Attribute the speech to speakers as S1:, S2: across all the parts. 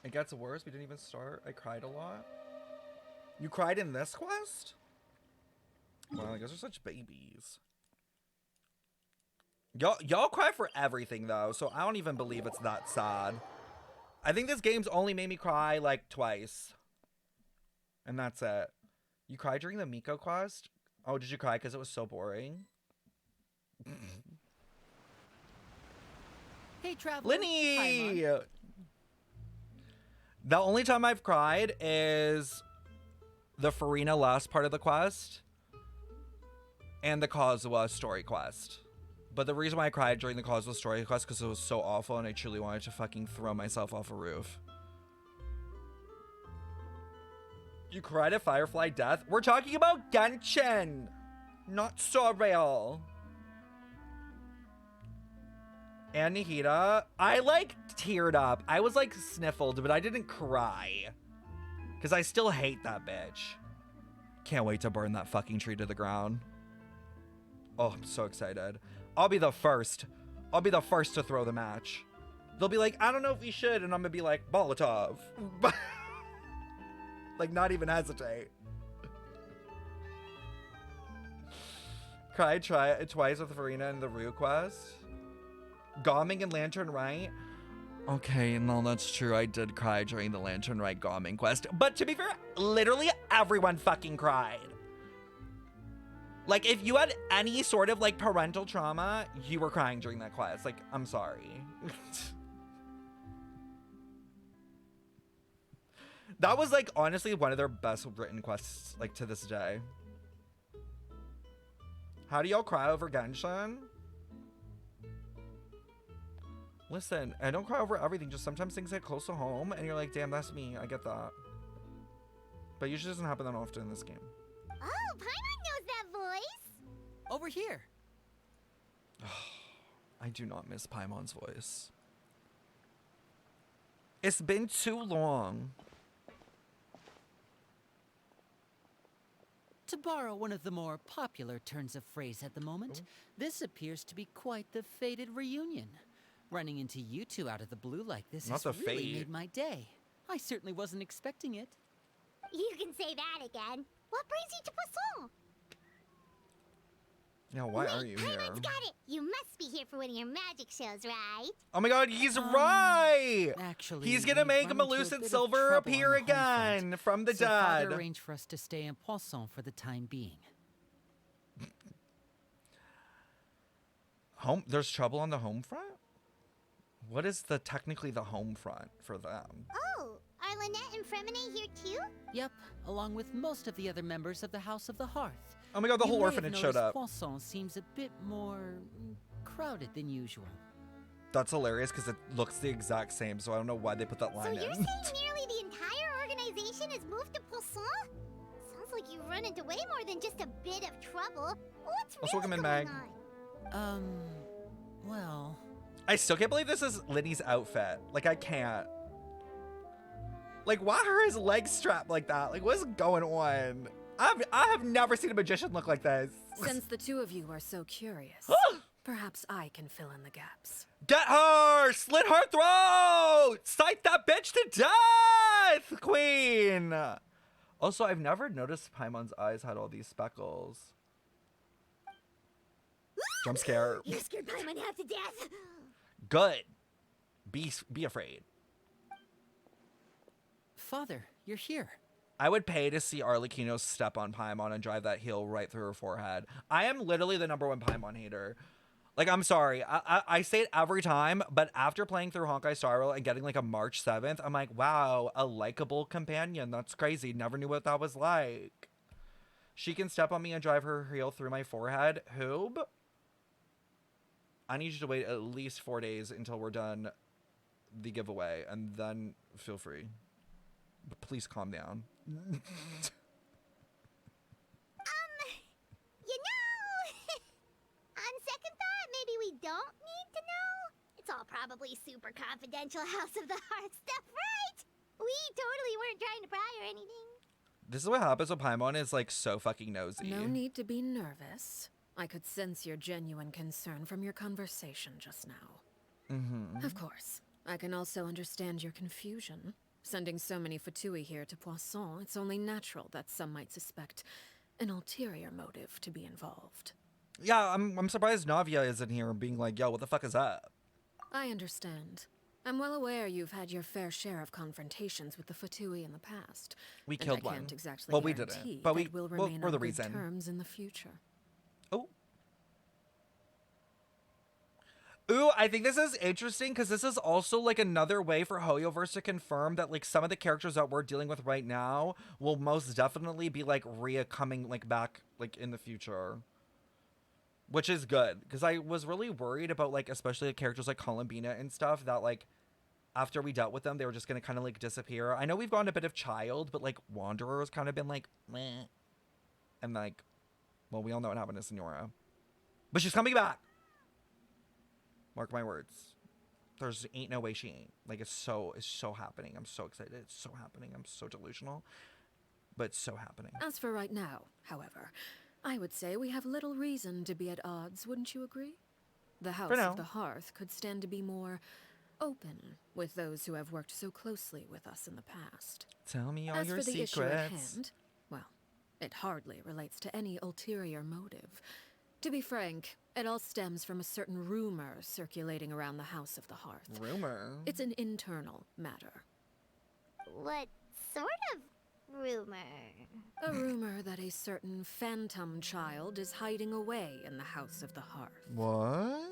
S1: It gets worse. We didn't even start. I cried a lot. You cried in this quest? Wow, you guys are such babies. Y'all cry for everything, though, so I don't even believe it's that sad. I think this game's only made me cry, like, twice. And that's it. You cried during the Miko quest? Oh, did you cry because it was so boring?
S2: Hey, traveler.
S1: Linny! The only time I've cried is the Farina last part of the quest and the Kazuha story quest. But the reason why I cried during the Kazuha story quest because it was so awful and I truly wanted to fucking throw myself off a roof. You cried at Firefly Death? We're talking about Genshin, not Sorrel. And Nihita, I like teared up. I was like sniffled, but I didn't cry. Because I still hate that bitch. Can't wait to burn that fucking tree to the ground. Oh, I'm so excited. I'll be the first. I'll be the first to throw the match. They'll be like, I don't know if we should. And I'm going to be like, Molotov. Like, not even hesitate. Cried twice with Farina in the Rue quest. Gomming and Lantern Right. Okay, no, that's true. I did cry during the Lantern Right Gomming quest. But to be fair, literally everyone fucking cried. Like, if you had any sort of, like, parental trauma, you were crying during that quest. Like, I'm sorry. That was, like, honestly one of their best written quests, like, to this day. How do y'all cry over Genshin? Listen, I don't cry over everything. Just sometimes things get close to home, and you're like, damn, that's me. I get that. But usually doesn't happen that often in this game.
S3: Oh, Paimon knows that voice.
S2: Over here.
S1: I do not miss Paimon's voice. It's been too long.
S2: To borrow one of the more popular turns of phrase at the moment, this appears to be quite the fated reunion. Running into you two out of the blue like this
S1: Not
S2: has
S1: the
S2: really
S1: fate.
S2: made my day. I certainly wasn't expecting it.
S3: You can say that again. What brings you to Poisson?
S1: Yeah, why
S3: Wait,
S1: are you here?
S3: Paimon's got it. You must be here for one of your magic shows, right?
S1: Oh my god, he's right!
S2: Actually,
S1: He's gonna
S2: we've
S1: make
S2: run into a
S1: Melucid
S2: bit of
S1: Silver
S2: trouble on
S1: appear
S2: the home
S1: again
S2: front,
S1: from the
S2: so Father
S1: dead.
S2: arranged for us to stay in Poisson for the time being.
S1: There's trouble on the home front? What is technically the home front for them?
S3: Oh, are Lynette and Fremine here too?
S2: Yep, along with most of the other members of the House of the Hearth.
S1: Oh my god, the
S2: You
S1: whole
S2: may have
S1: orphanage showed
S2: noticed
S1: up.
S2: Poisson seems a bit more crowded than usual.
S1: That's hilarious because it looks the exact same, so I don't know why they put that
S3: So
S1: line
S3: you're
S1: in.
S3: saying nearly the entire organization has moved to Poisson? Sounds like you've run into way more than just a bit of trouble. What's
S1: Let's welcome
S3: really
S1: in,
S3: going
S1: Meg.
S3: on?
S2: Well...
S1: I still can't believe this is Linny's outfit. Like, I can't. Like, why are his legs strapped like that? Like, what's going on? I have never seen a magician look like this.
S4: Since the two of you are so curious, perhaps I can fill in the gaps.
S1: Get her! Slit her throat! Sight that bitch to death, queen! Also, I've never noticed Paimon's eyes had all these speckles. Jump scare.
S3: You scared Paimon half to death.
S1: Good. Be afraid.
S2: Father, you're here.
S1: I would pay to see Arlecchino step on Paimon and drive that heel right through her forehead. I am literally the #1 Paimon hater. Like, I'm sorry. I say it every time, but after playing through Honkai Star Rail and getting like a March 7th, I'm like, wow, a likable companion. That's crazy. Never knew what that was like. She can step on me and drive her heel through my forehead. Hoob? I need you to wait at least 4 days until we're done the giveaway, and then feel free. But please calm down.
S3: You know, on second thought, maybe we don't need to know. It's all probably super confidential House of the Heart stuff, right? We totally weren't trying to pry or anything.
S1: This is what happens when Paimon is like so fucking nosy.
S4: No need to be nervous. I could sense your genuine concern from your conversation just now.
S1: Mm-hmm.
S4: Of course, I can also understand your confusion. Sending so many Fatui here to Poisson, it's only natural that some might suspect an ulterior motive to be involved.
S1: Yeah, I'm surprised Navia isn't here being like, yo, what the fuck is up?
S4: I understand. I'm well aware you've had your fair share of confrontations with the Fatui in the past.
S1: We
S4: and
S1: killed
S4: I can't
S1: one.
S4: exactly
S1: Well, we
S4: guarantee
S1: didn't, but
S4: that we'll remain
S1: we're
S4: on
S1: the
S4: good
S1: reason.
S4: terms in the future.
S1: Oh. Ooh, I think this is interesting because this is also like another way for Hoyoverse to confirm that like some of the characters that we're dealing with right now will most definitely be like coming like back like in the future. Which is good because I was really worried about like especially the characters like Columbina and stuff that like after we dealt with them they were just gonna kind of like disappear. I know we've gone a bit of Child, but like Wanderer has kind of been like meh. And like, well, we all know what happened to Senora. But she's coming back. Mark my words. There's ain't no way she ain't. Like it's so happening. I'm so excited. It's so happening. I'm so delusional. But it's so happening.
S4: As for right now, however, I would say we have little reason to be at odds, wouldn't you agree? The House
S1: now.
S4: of the Hearth could stand to be more open with those who have worked so closely with us in the past.
S1: Tell me all
S4: As
S1: your
S4: for the issue at
S1: secrets.
S4: hand, well, it hardly relates to any ulterior motive. To be frank, it all stems from a certain rumor circulating around the House of the Hearth.
S1: Rumor.
S4: It's an internal matter.
S3: What sort of rumor?
S4: A rumor that a certain phantom child is hiding away in the House of the Hearth.
S1: What?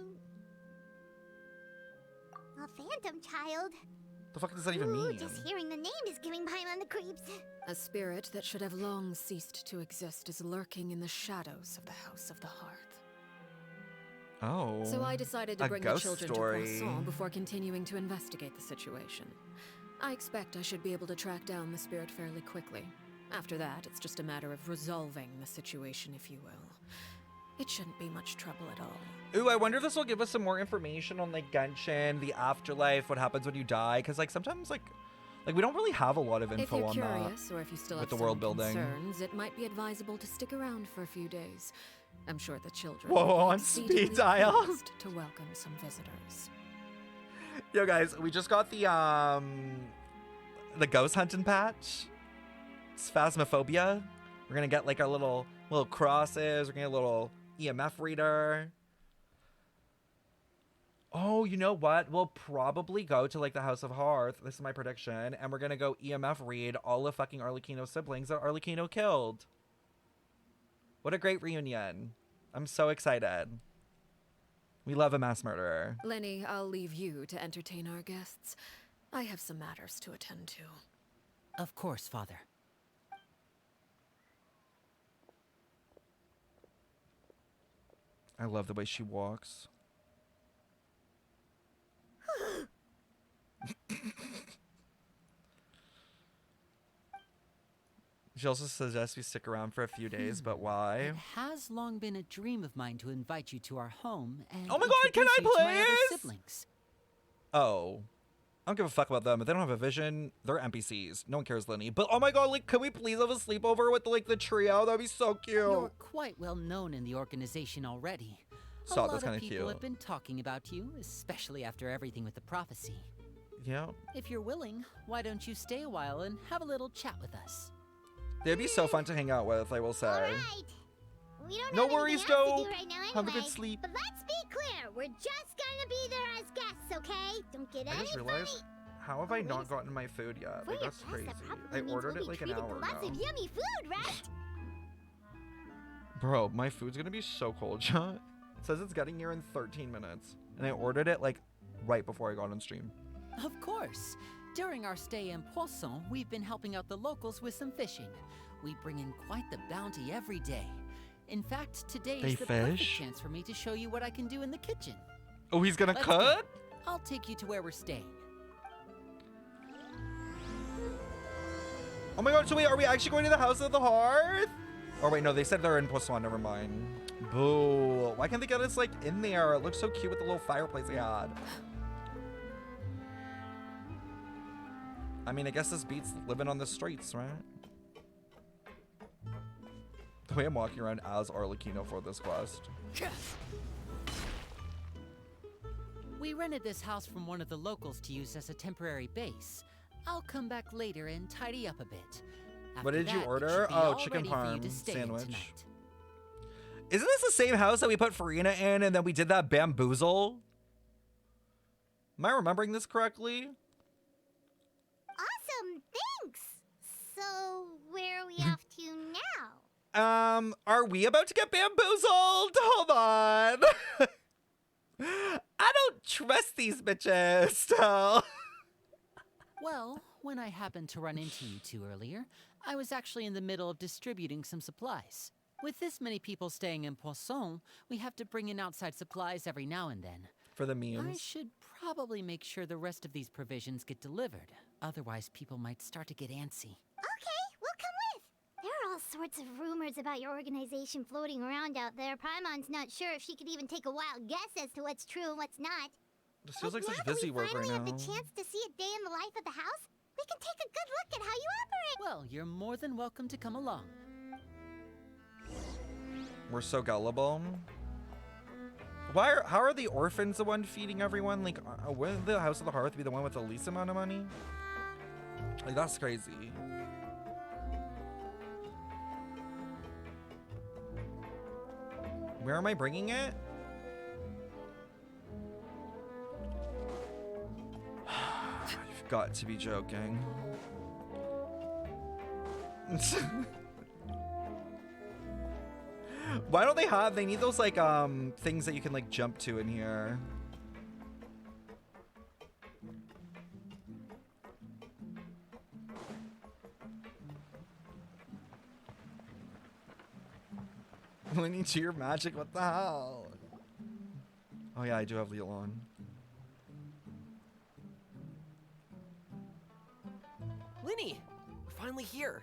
S3: A phantom child?
S1: The fuck does that even
S3: Ooh,
S1: mean?
S3: just hearing the name is giving Paimon the creeps.
S4: A spirit that should have long ceased to exist is lurking in the shadows of the House of the Hearth.
S1: Oh.
S4: So I decided to
S1: a
S4: bring the
S1: ghost
S4: children
S1: story.
S4: to Poisson before continuing to investigate the situation. I expect I should be able to track down the spirit fairly quickly. After that, it's just a matter of resolving the situation, if you will. It shouldn't be much trouble at all.
S1: Ooh, I wonder if this will give us some more information on like Genshin, the afterlife, what happens when you die. Because like sometimes like we don't really have a lot of
S4: If
S1: info
S4: you're
S1: on
S4: curious, or if you still
S1: with
S4: have
S1: the world
S4: some
S1: building.
S4: concerns, it might be advisable to stick around for a few days. I'm sure the children
S1: Whoa,
S4: will be
S1: on speed
S4: exceedingly
S1: dial.
S4: pleased to welcome some visitors.
S1: that. Yo guys, we just got the ghost hunting patch. It's Phasmophobia. We're gonna get like our little crosses. We're gonna get a little EMF reader. Oh, you know what? We'll probably go to like the House of Hearth. This is my prediction. And we're gonna go EMF read all of fucking Arlecchino's siblings that Arlecchino killed. What a great reunion. I'm so excited. We love a mass murderer.
S4: Lenny, I'll leave you to entertain our guests. I have some matters to attend to.
S2: Of course, Father.
S1: I love the way she walks. She also suggests we stick around for a few days, but why?
S2: It has long been a dream of mine to invite you to our home and
S1: Oh my God, can
S2: introduce
S1: I
S2: you to my other
S1: please?
S2: siblings.
S1: Oh. I don't give a fuck about them. If they don't have a vision, they're NPCs. No one cares, Lenny. But oh my God, like, can we please have a sleepover with like the trio? That'd be so cute.
S2: You're quite well known in the organization already.
S1: Stop,
S2: a lot
S1: that's kinda
S2: of people
S1: cute.
S2: have been talking about you, especially after everything with the prophecy.
S1: Yeah.
S2: If you're willing, why don't you stay a while and have a little chat with us?
S1: They'd be so fun to hang out with, I will say.
S3: All right. We don't
S1: No
S3: have
S1: worries,
S3: anything else
S1: Joe.
S3: to do right now anyway.
S1: Have a good sleep.
S3: But let's be clear, we're just gonna be there as guests, okay? Don't get
S1: I
S3: any
S1: just realized,
S3: funny.
S1: how have
S3: Oh,
S1: I
S3: wait a
S1: not
S3: second.
S1: gotten my food yet?
S3: For
S1: Like,
S3: your
S1: that's
S3: guests,
S1: crazy.
S3: that probably
S1: I
S3: means
S1: ordered
S3: we'll
S1: it
S3: be
S1: like an
S3: treated
S1: hour
S3: to lots
S1: ago.
S3: of yummy food, right?
S1: Bro, my food's gonna be so cold, John. It says it's getting here in 13 minutes. And I ordered it like right before I got on stream.
S2: Of course. During our stay in Poisson, we've been helping out the locals with some fishing. We bring in quite the bounty every day. In fact, today
S1: They
S2: is the perfect
S1: fish?
S2: chance for me to show you what I can do in the kitchen.
S1: Oh, he's gonna
S2: Let's
S1: cook?
S2: go. I'll take you to where we're staying.
S1: Oh my God, so wait, are we actually going to the House of the Hearth? Oh wait, no, they said they're in Poisson, never mind. Boo. Why can't they get us like in there? It looks so cute with the little fireplace they had. I mean, I guess this beats living on the streets, right? The way I'm walking around as Arlecchino for this quest.
S2: We rented this house from one of the locals to use as a temporary base. I'll come back later and tidy up a bit.
S1: What
S2: After
S1: did you
S2: that, it
S1: order?
S2: should be
S1: Oh,
S2: all
S1: chicken
S2: ready for you to
S1: parm
S2: stay in
S1: sandwich.
S2: tonight.
S1: Isn't this the same house that we put Farina in and then we did that bamboozle? Am I remembering this correctly?
S3: Awesome, thanks. So, where are we off to now?
S1: Are we about to get bamboozled? Hold on. I don't trust these bitches still.
S2: Well, when I happened to run into you two earlier, I was actually in the middle of distributing some supplies. With this many people staying in Poisson, we have to bring in outside supplies every now and then.
S1: For the
S2: I
S1: memes.
S2: should probably make sure the rest of these provisions get delivered. Otherwise, people might start to get antsy.
S3: Okay, we'll come with. There are all sorts of rumors about your organization floating around out there. Paimon's not sure if she could even take a wild guess as to what's true and what's not.
S1: This feels like
S3: now
S1: such
S3: that
S1: busy
S3: we
S1: work right
S3: finally
S1: now.
S3: have the chance to see a day in the life of the house, we can take a good look at how you operate.
S2: Well, you're more than welcome to come along.
S1: We're so gullible. How are the orphans the one feeding everyone? Like, wouldn't the House of the Hearth be the one with the least amount of money? Like, that's crazy. Where am I bringing it? You've got to be joking. Why don't they need those like things that you can like jump to in here. Winnie to your magic, what the hell? Oh yeah, I do have Leelon.
S5: Linny, we're finally here.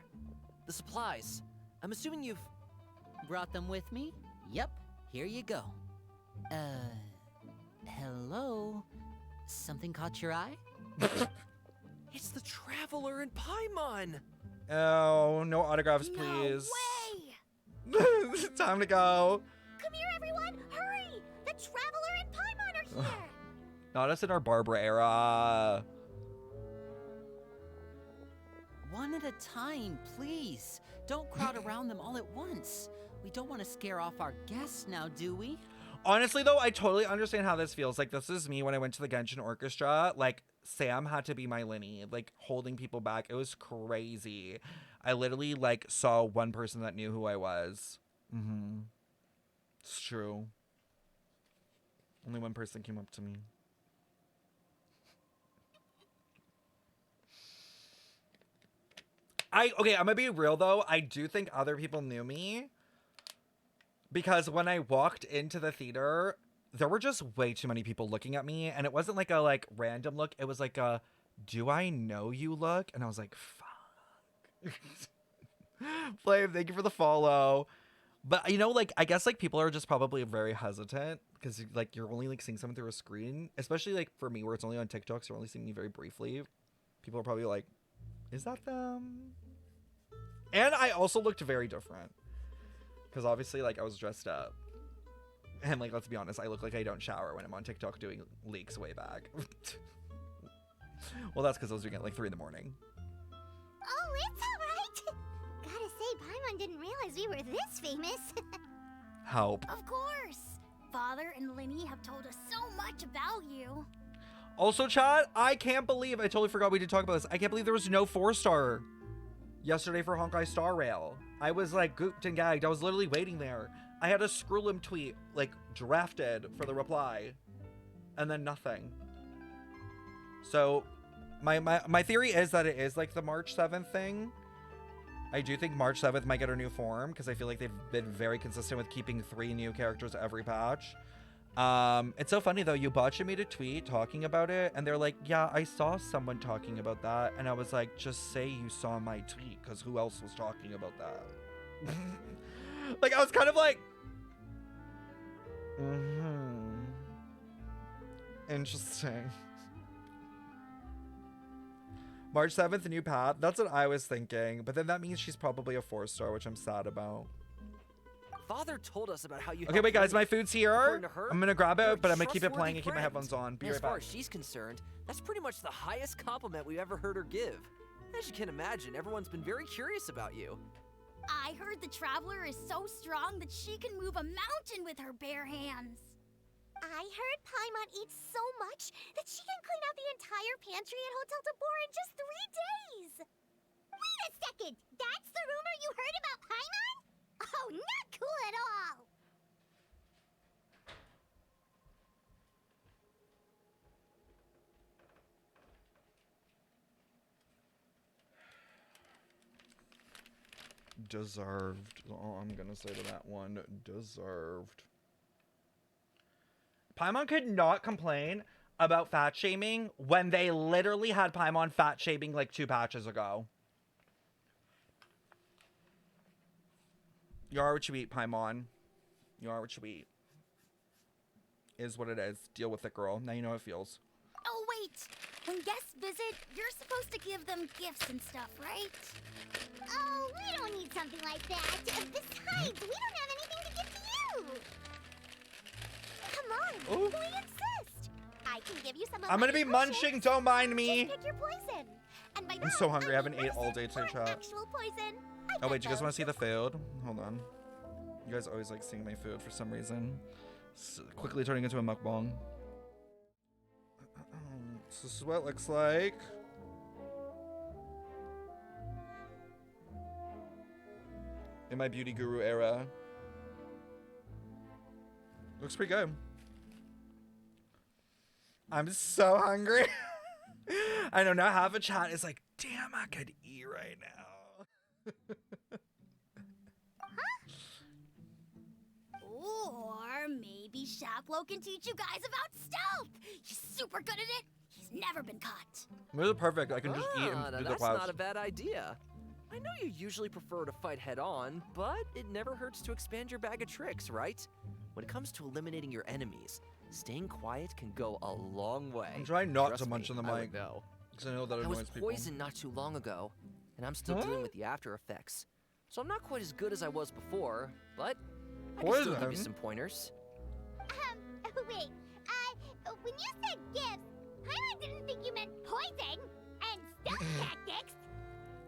S5: The supplies. I'm assuming you've...
S2: Brought them with me? Yep, here you go. Hello? Something caught your eye?
S5: It's the Traveler and Paimon!
S1: Oh, no autographs, please.
S3: No way!
S1: Time to go.
S3: Come here, everyone! Hurry! The Traveler and Paimon are here!
S1: Not us in our Barbara era.
S2: One at a time, please. Don't crowd around them all at once. We don't want to scare off our guests now, do we?
S1: Honestly, though, I totally understand how this feels. Like, this is me when I went to the Genshin Orchestra. Like, Sam had to be my Linny, like, holding people back. It was crazy. I literally, like, saw one person that knew who I was. Mm-hmm. It's true. Only one person came up to me. Okay, I'm gonna be real, though. I do think other people knew me. Because when I walked into the theater, there were just way too many people looking at me. And it wasn't like a like random look. It was like a, do I know you look? And I was like, fuck. Flame, thank you for the follow. But, you know, like, I guess like people are just probably very hesitant. Because like you're only like seeing someone through a screen. Especially like for me where it's only on TikTok. So you're only seeing me very briefly. People are probably like, is that them? And I also looked very different. Because obviously, like, I was dressed up. And, like, let's be honest, I look like I don't shower when I'm on TikTok doing leaks way back. Well, that's because I was doing it, like, 3 in the morning.
S3: Oh, it's alright! Gotta say, Paimon didn't realize we were this famous.
S1: Help.
S3: Of course! Father and Linny have told us so much about you.
S1: Also, chat, I can't believe, I totally forgot we did talk about this. I can't believe there was no 4-star yesterday for Honkai Star Rail. I was like gooped and gagged. I was literally waiting there. I had a Screwlim tweet like drafted for the reply and then nothing. So my theory is that it is like the March 7th thing. I do think March 7th might get a new form because I feel like they've been very consistent with keeping 3 new characters every patch. It's so funny though, Yubacha made a tweet talking about it and they're like, yeah, I saw someone talking about that. And I was like, just say you saw my tweet because who else was talking about that? Like, I was kind of like, interesting. March 7th, new path. That's what I was thinking. But then that means she's probably a 4-star, which I'm sad about.
S5: Father told us about how you
S1: Okay,
S5: helped
S1: wait, guys,
S5: Winnie.
S1: my food's here.
S5: According to her,
S1: I'm gonna grab
S5: you're a
S1: it, but I'm gonna keep it
S5: trustworthy
S1: playing and keep my
S5: friend.
S1: headphones on. Be
S5: And
S1: right
S5: as far
S1: back.
S5: as she's concerned, that's pretty much the highest compliment we've ever heard her give. As you can imagine, everyone's been very curious about you.
S3: I heard the Traveler is so strong that she can move a mountain with her bare hands. I heard Paimon eats so much that she can clean out the entire pantry at Hotel Tabor in just 3 days. Wait a second! That's the rumor you heard about Paimon? Oh, not cool at all!
S1: Deserved. All I'm gonna say to that one. Deserved. Paimon could not complain about fat shaming when they literally had Paimon fat shaming like 2 patches ago. You are what you eat, Paimon. You are what you eat. Is what it is. Deal with it, girl. Now you know how it feels.
S3: Oh, wait! When guests visit, you're supposed to give them gifts and stuff, right? Oh, we don't need something like that. Besides, we don't have anything to give to you. Come on,
S1: Ooh.
S3: we insist. I can give you some of
S1: I'm
S3: my
S1: gonna be
S3: potions.
S1: munching, don't mind me.
S3: Just pick your poison. And by
S1: I'm
S3: that,
S1: so hungry, I haven't
S3: mean
S1: ate all
S3: medicine
S1: day to
S3: or
S1: chat.
S3: actual poison. I
S1: Oh wait,
S3: get
S1: do you guys
S3: those.
S1: want to see the food? Hold on. You guys always like seeing my food for some reason. Quickly turning into a mukbang. So this is what it looks like. In my beauty guru era. Looks pretty good. I'm so hungry. I know now half a chat is like, damn, I could eat right now.
S3: Or maybe Shaplo can teach you guys about stealth. He's super good at it. He's never been caught.
S1: This is perfect. I can just eat
S5: Now
S1: and do the
S5: that's
S1: quest.
S5: not a bad idea. I know you usually prefer to fight head on, but it never hurts to expand your bag of tricks, right? When it comes to eliminating your enemies, staying quiet can go a long way.
S1: I'm trying not
S5: Trust
S1: to munch
S5: me,
S1: on the
S5: I would
S1: mic.
S5: know.
S1: Because I know that
S5: I was
S1: annoys people.
S5: poisoned not too long ago, and I'm still
S1: Huh?
S5: dealing with the after effects. So I'm not quite as good as I was before, but I can still give you
S1: Poison?
S5: some pointers.
S3: Wait, when you said gifts, I didn't think you meant poison and stealth tactics.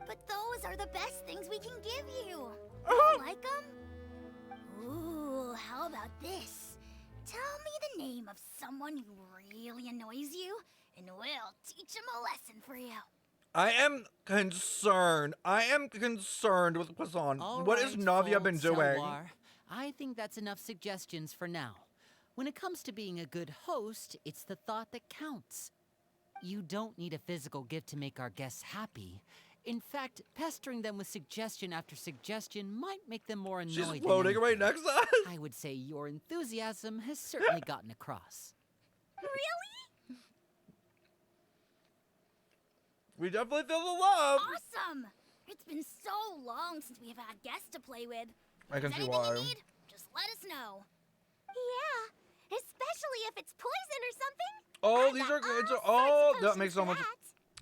S3: But those are the best things we can give you. You like them? Ooh, how about this? Tell me the name of someone who really annoys you, and we'll teach him a lesson for you.
S1: I am concerned. I am concerned with Poisson. What has Navia been doing?
S2: Selwar. I think that's enough suggestions for now. When it comes to being a good host, it's the thought that counts. You don't need a physical gift to make our guests happy. In fact, pestering them with suggestion after suggestion might make them more annoyed.
S1: She's
S2: than
S1: floating right
S2: anything.
S1: next to us.
S2: I would say your enthusiasm has certainly gotten across.
S3: Really?
S1: We definitely feel the love.
S3: Awesome! It's been so long since we have had guests to play with.
S1: I can
S3: If
S1: see
S3: there's anything
S1: why.
S3: you need, just let us know. Yeah, especially if it's poison or something.
S1: Oh,
S3: I've
S1: these
S3: got
S1: are kids.
S3: all
S1: Oh,
S3: sorts of
S1: that makes
S3: potions
S1: so
S3: for
S1: much.
S3: that.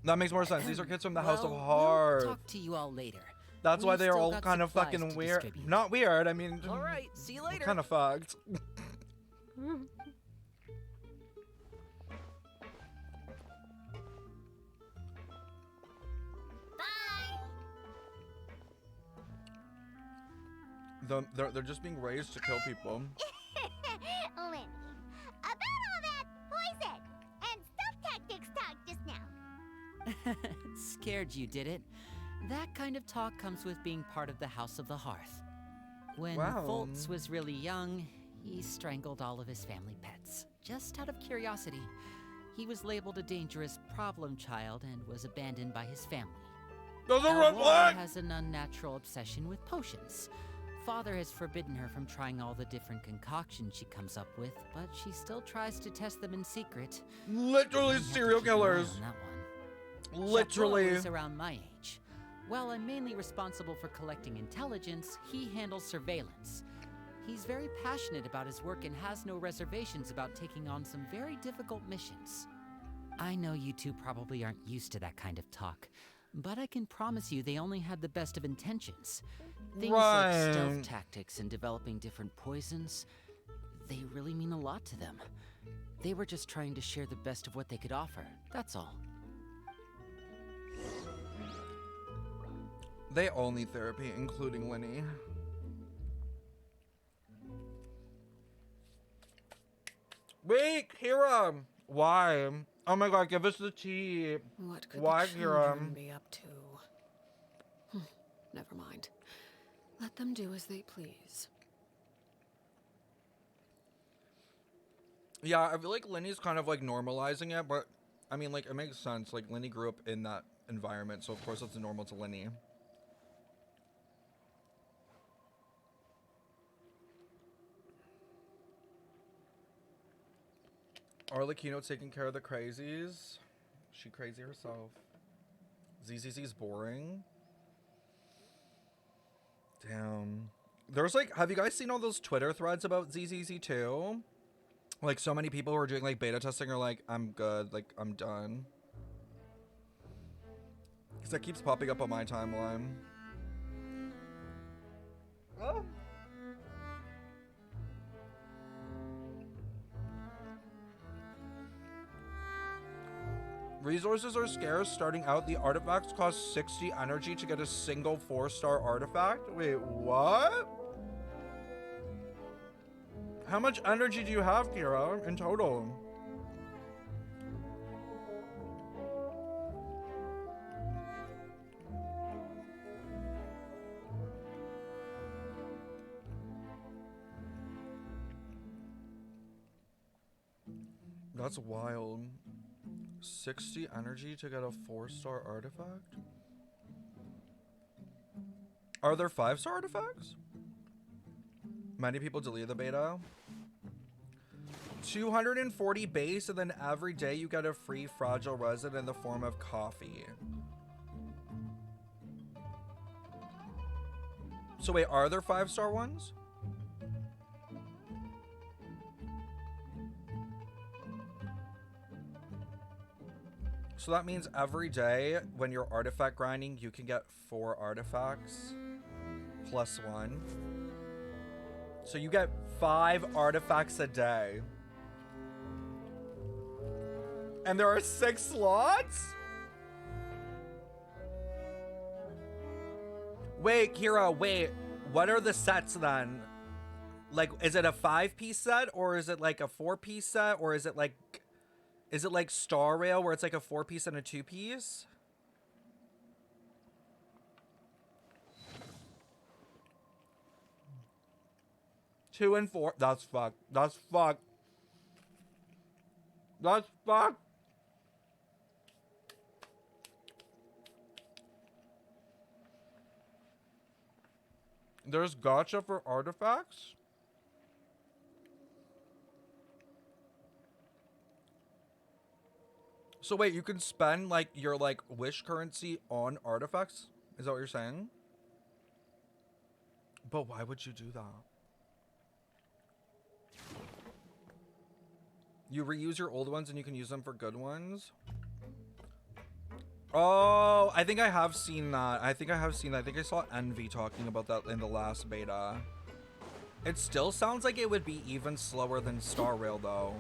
S1: That makes more sense. These are kids from the House of
S2: Well,
S1: Hearth.
S2: We'll talk to you all later.
S1: That's why
S2: We've
S1: they are
S2: still
S1: all
S2: got
S1: kind of
S2: supplies
S1: fucking
S2: to
S1: weird.
S2: distribute.
S1: Not weird. I mean,
S5: All right, see you later.
S1: kind of fucked.
S3: Bye.
S1: They're just being raised to kill people.
S3: Lenny, about all that poison and stealth tactics talk just now.
S2: Scared you, did it? That kind of talk comes with being part of the House of the Hearth. When
S1: Wow.
S2: Foltz was really young, he strangled all of his family pets, just out of curiosity. He was labeled a dangerous problem child and was abandoned by his family.
S1: Those are
S2: Now,
S1: red
S2: Laura
S1: flags.
S2: has an unnatural obsession with potions. Father has forbidden her from trying all the different concoctions she comes up with, but she still tries to test them in secret.
S1: Literally
S2: Might have to
S1: serial
S2: keep an eye
S1: killers.
S2: on that one.
S1: Literally.
S2: Chapeau is around my age. While I'm mainly responsible for collecting intelligence, he handles surveillance. He's very passionate about his work and has no reservations about taking on some very difficult missions. I know you two probably aren't used to that kind of talk, But I can promise you they only had the best of intentions. Things
S1: Right.
S2: like stealth tactics and developing different poisons, they really mean a lot to them. They were just trying to share the best of what they could offer, that's all.
S1: They all need therapy, including Lenny. Wait, Kira! Why? Oh my god, give us the tea.
S4: What could
S1: Why,
S4: the
S1: Kira?
S4: children be up to? Never mind. Let them do as they please.
S1: Yeah, I feel like Lenny's kind of like normalizing it, but I mean, like, it makes sense. Like, Lenny grew up in that environment, so of course it's normal to Lenny. Arlecchino taking care of the crazies. She crazy herself. ZZZ's boring. Damn. There's like, have you guys seen all those Twitter threads about ZZZ too? Like, so many people who are doing like beta testing are like, I'm good, like, I'm done. Because that keeps popping up on my timeline. Oh. Resources are scarce. Starting out, the artifacts cost 60 energy to get a single 4-star artifact. Wait, what? How much energy do you have, Kira, in total? That's wild. 60 energy to get a 4-star artifact? Are there 5-star artifacts? Many people delete the beta. 240 base, and then every day you get a free fragile resin in the form of coffee. So wait, are there 5-star ones? So that means every day when you're artifact grinding, you can get 4 artifacts plus 1. So you get 5 artifacts a day. And there are 6 slots? Wait, Kira, wait. What are the sets then? Like, is it a 5-piece set? Or is it like a 4-piece set? Or is it like Star Rail where it's like a 4-piece and a 2-piece? Two and 4. That's fucked. That's fucked. That's fucked. There's gacha for artifacts? So wait, you can spend like your like wish currency on artifacts? Is that what you're saying? But why would you do that? You reuse your old ones and you can use them for good ones? Oh, I think I have seen that. I think I saw Envy talking about that in the last beta. It still sounds like it would be even slower than Star Rail though.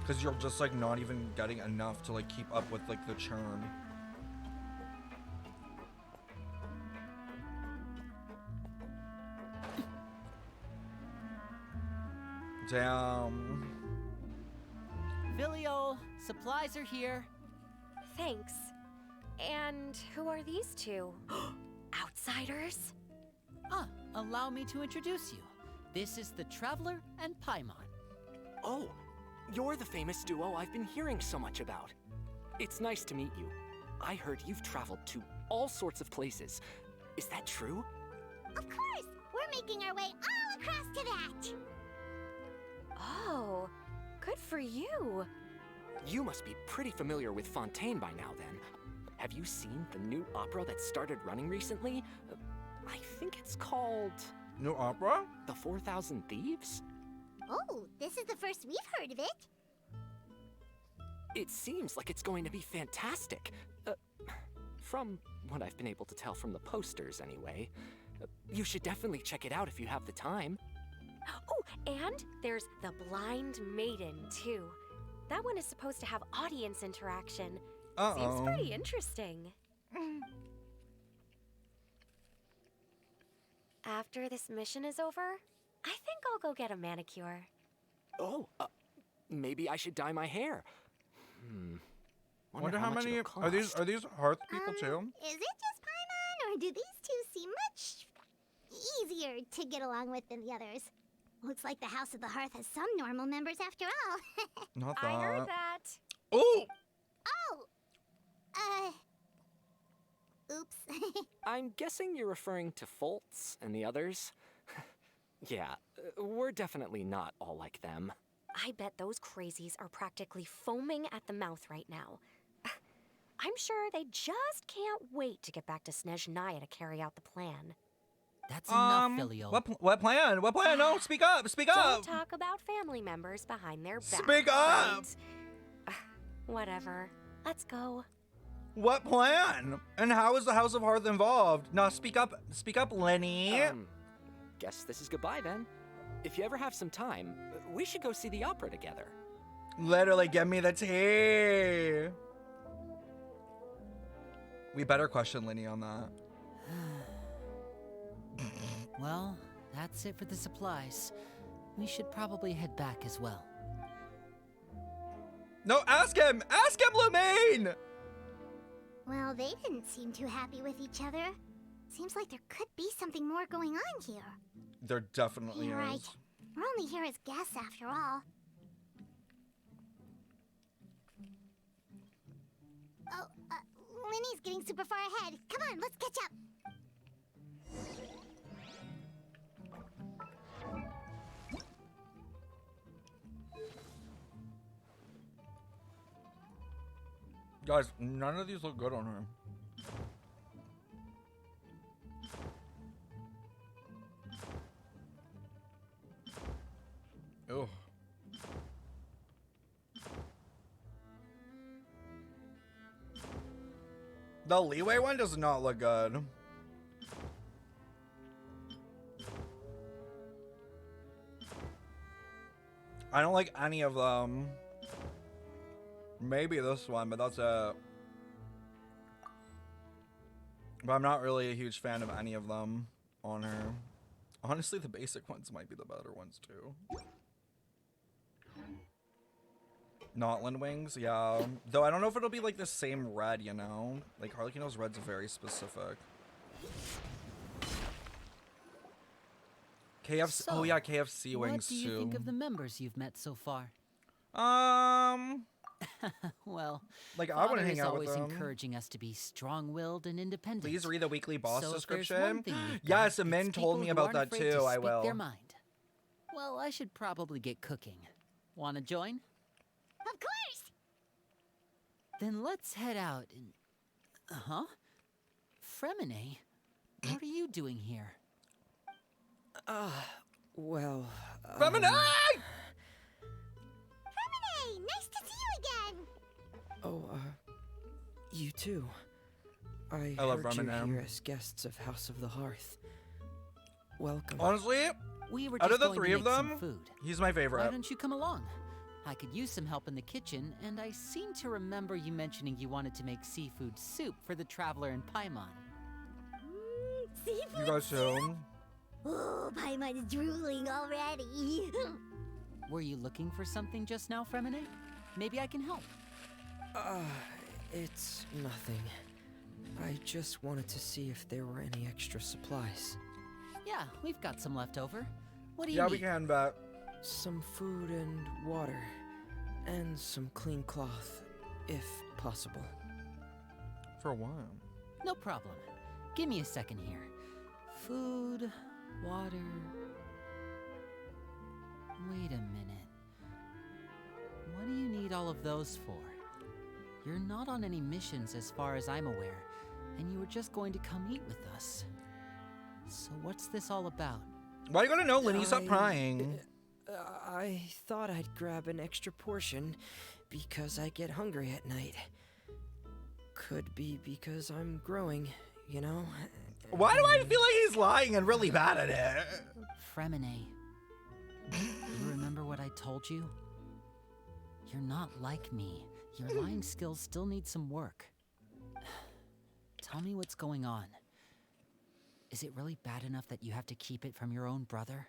S1: Because you're just like not even getting enough to like keep up with like the churn. Damn.
S2: Vilio, supplies are here.
S6: Thanks. And who are these two? Outsiders?
S2: Allow me to introduce you. This is the Traveler and Paimon.
S7: Oh, you're the famous duo I've been hearing so much about. It's nice to meet you. I heard you've traveled to all sorts of places. Is that true?
S3: Of course! We're making our way all across to that!
S6: Oh, good for you.
S7: You must be pretty familiar with Fontaine by now then. Have you seen the new opera that started running recently? I think it's called...
S1: New opera?
S7: The 4,000 Thieves?
S3: Oh, this is the first we've heard of it.
S7: It seems like it's going to be fantastic. From what I've been able to tell from the posters, anyway. You should definitely check it out if you have the time.
S6: Oh, and there's the Blind Maiden, too. That one is supposed to have audience interaction. Seems pretty interesting. After this mission is over, I think I'll go get a manicure.
S7: Oh, maybe I should dye my hair.
S1: Wonder how
S7: much
S1: many
S7: it'll
S1: are these
S7: cost.
S1: Hearth people too?
S3: Is it just Paimon, or do these two seem much easier to get along with than the others? Looks like the House of the Hearth has some normal members after all.
S1: Not that.
S6: I heard that.
S1: Oh,
S3: Oops.
S7: I'm guessing you're referring to Foltz and the others? Yeah, we're definitely not all like them.
S6: I bet those crazies are practically foaming at the mouth right now. I'm sure they just can't wait to get back to Snezhnaya to carry out the plan.
S2: That's enough, Filio.
S1: what plan? What plan? No, speak up! Speak
S6: Don't
S1: up!
S6: talk about family members behind their back.
S1: Speak up!
S6: right? Whatever. Let's go.
S1: What plan? And how is the House of Hearth involved? No, speak up, Lenny.
S7: Guess this is goodbye then. If you ever have some time, we should go see the opera together.
S1: Literally, give me the tea. We better question Lenny on that.
S2: Well, that's it for the supplies. We should probably head back as well.
S1: No, ask him, Lumine.
S3: Well, they didn't seem too happy with each other. Seems like there could be something more going on here.
S1: There definitely
S3: You're
S1: is.
S3: right. We're only here as guests after all. Oh, Linny's getting super far ahead. Come on, let's catch up.
S1: Guys, none of these look good on her. Ew. The leeway one does not look good. I don't like any of them. Maybe this one, but that's it. But I'm not really a huge fan of any of them on her. Honestly, the basic ones might be the better ones too. Notland wings, yeah. Though I don't know if it'll be like the same red, you know? Like Arlecchino's red's very specific. KFC,
S2: So,
S1: oh yeah, KFC wings
S2: what do you
S1: too.
S2: think of the members you've met so far? Well,
S1: Like I
S2: Father
S1: want to hang
S2: is
S1: out
S2: always
S1: with them.
S2: encouraging us to be strong-willed and independent.
S1: Please read the weekly boss
S2: So if there's
S1: description.
S2: one thing we've got,
S1: Yes,
S2: it's
S1: Min told
S2: people
S1: me
S2: who
S1: about
S2: aren't
S1: that
S2: afraid to
S1: too. I
S2: speak
S1: will.
S2: their mind. Well, I should probably get cooking. Wanna join?
S3: Of course!
S2: Then let's head out and... Uh-huh. Fremine, what are you doing here?
S8: Well,
S1: Femini!
S3: Hey, nice to see you again!
S8: Oh, you too. I
S1: love
S8: heard you
S1: Ramen.
S8: here as guests of House of the Hearth. Welcome.
S1: Honestly,
S2: We were
S1: out
S2: just
S1: of the
S2: going
S1: three
S2: to
S1: of
S2: make some
S1: them,
S2: food.
S1: he's my
S2: Why
S1: favorite.
S2: don't you come along? I could use some help in the kitchen, and I seem to remember you mentioning you wanted to make seafood soup for the traveler in Paimon.
S3: Seafood
S1: You guys too.
S3: Oh, Paimon's drooling already.
S2: Were you looking for something just now, Fremine? Maybe I can help.
S8: It's nothing. I just wanted to see if there were any extra supplies.
S2: Yeah, we've got some left over. What do you
S1: Yeah,
S2: need?
S1: we can, but
S8: Some food and water. And some clean cloth, if possible.
S1: for what?
S2: No problem. Give me a second here. Food, water... Wait a minute. What do you need all of those for? You're not on any missions as far as I'm aware, and you were just going to come eat with us. So what's this all about?
S1: Why are you gonna know, Lenny? Stop prying.
S8: I thought I'd grab an extra portion because I get hungry at night. Could be because I'm growing, you know?
S1: Why do I feel like he's lying and really bad at it?
S2: Fremine, you remember what I told you? You're not like me. Your lying skills still need some work. Tell me what's going on. Is it really bad enough that you have to keep it from your own brother?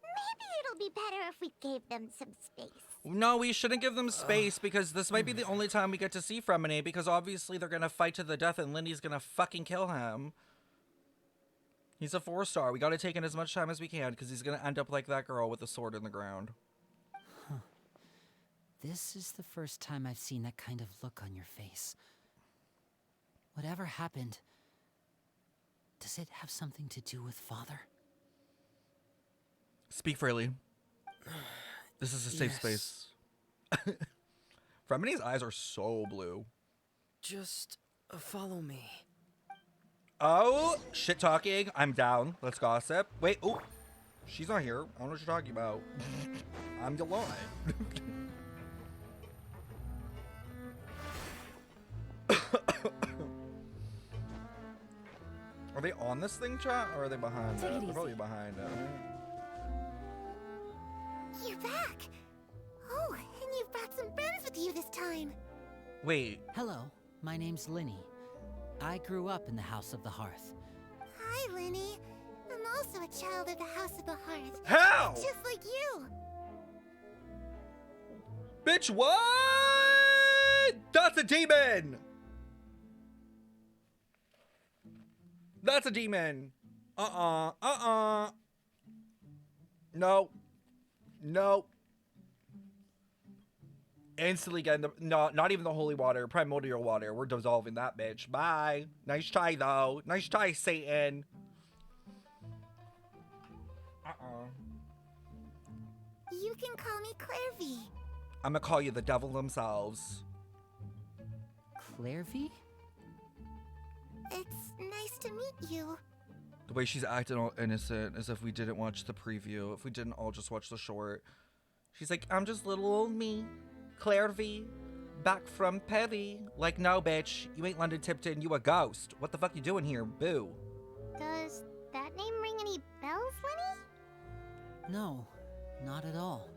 S3: Maybe it'll be better if we gave them some space.
S1: No, we shouldn't give them space because this might be the only time we get to see Fremine because obviously they're gonna fight to the death and Lindy's gonna fucking kill him. He's a 4-star. We gotta take in as much time as we can because he's gonna end up like that girl with a sword in the ground.
S2: Huh. This is the first time I've seen that kind of look on your face. Whatever happened, does it have something to do with Father?
S1: Speak freely. This is a safe
S8: Yes.
S1: space. Fremine's eyes are so blue.
S8: Just follow me.
S1: Oh, shit talking. I'm down. Let's gossip. Wait, oh. She's not here. I don't know what you're talking about. I'm the line. Are they on this thing, chat, or are they behind
S6: Take
S1: it?
S6: it
S1: They're
S6: easy.
S1: probably behind it.
S3: You're back. Oh, and you've brought some friends with you this time.
S1: Wait,
S2: Hello, my name's Linny. I grew up in the House of the Hearth.
S3: Hi, Linny. I'm also a child of the House of the Hearth.
S1: how?
S3: Just like you.
S1: Bitch, what? That's a demon. That's a demon. No. No. Instantly getting the not even the holy water, primordial water. We're dissolving that bitch. Bye. Nice try though. Nice try, Satan.
S3: You can call me Clairvy.
S1: I'm gonna call you the devil themselves.
S2: Clairvy?
S3: It's nice to meet you.
S1: The way she's acting all innocent, as if we didn't watch the preview, if we didn't all just watch the short. She's like, I'm just little old me, Clairvy, back from Petty. Like, no, bitch, you ain't London Tipton, you a ghost. What the fuck you doing here, boo?
S3: Does that name ring any bells, Linny?
S2: No, not at all.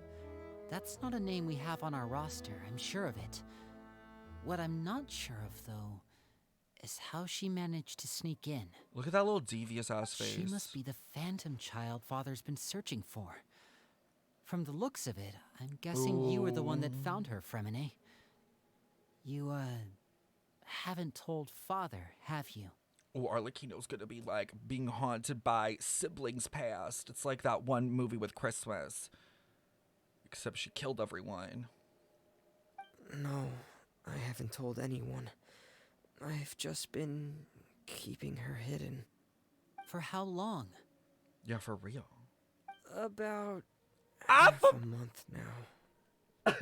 S2: That's not a name we have on our roster, I'm sure of it. What I'm not sure of, though, is how she managed to sneak in.
S1: Look at that little devious ass face.
S2: She must be the phantom child Father's been searching for. From the looks of it, I'm guessing you were the one that found her, Fremine. You, haven't told Father, have you?
S1: Oh, Arlecchino's gonna be like being haunted by siblings past. It's like that one movie with Christmas. Except she killed everyone.
S8: No, I haven't told anyone. I've just been keeping her hidden.
S2: For how long?
S1: Yeah, for real.
S8: About
S1: Half
S8: half a month now.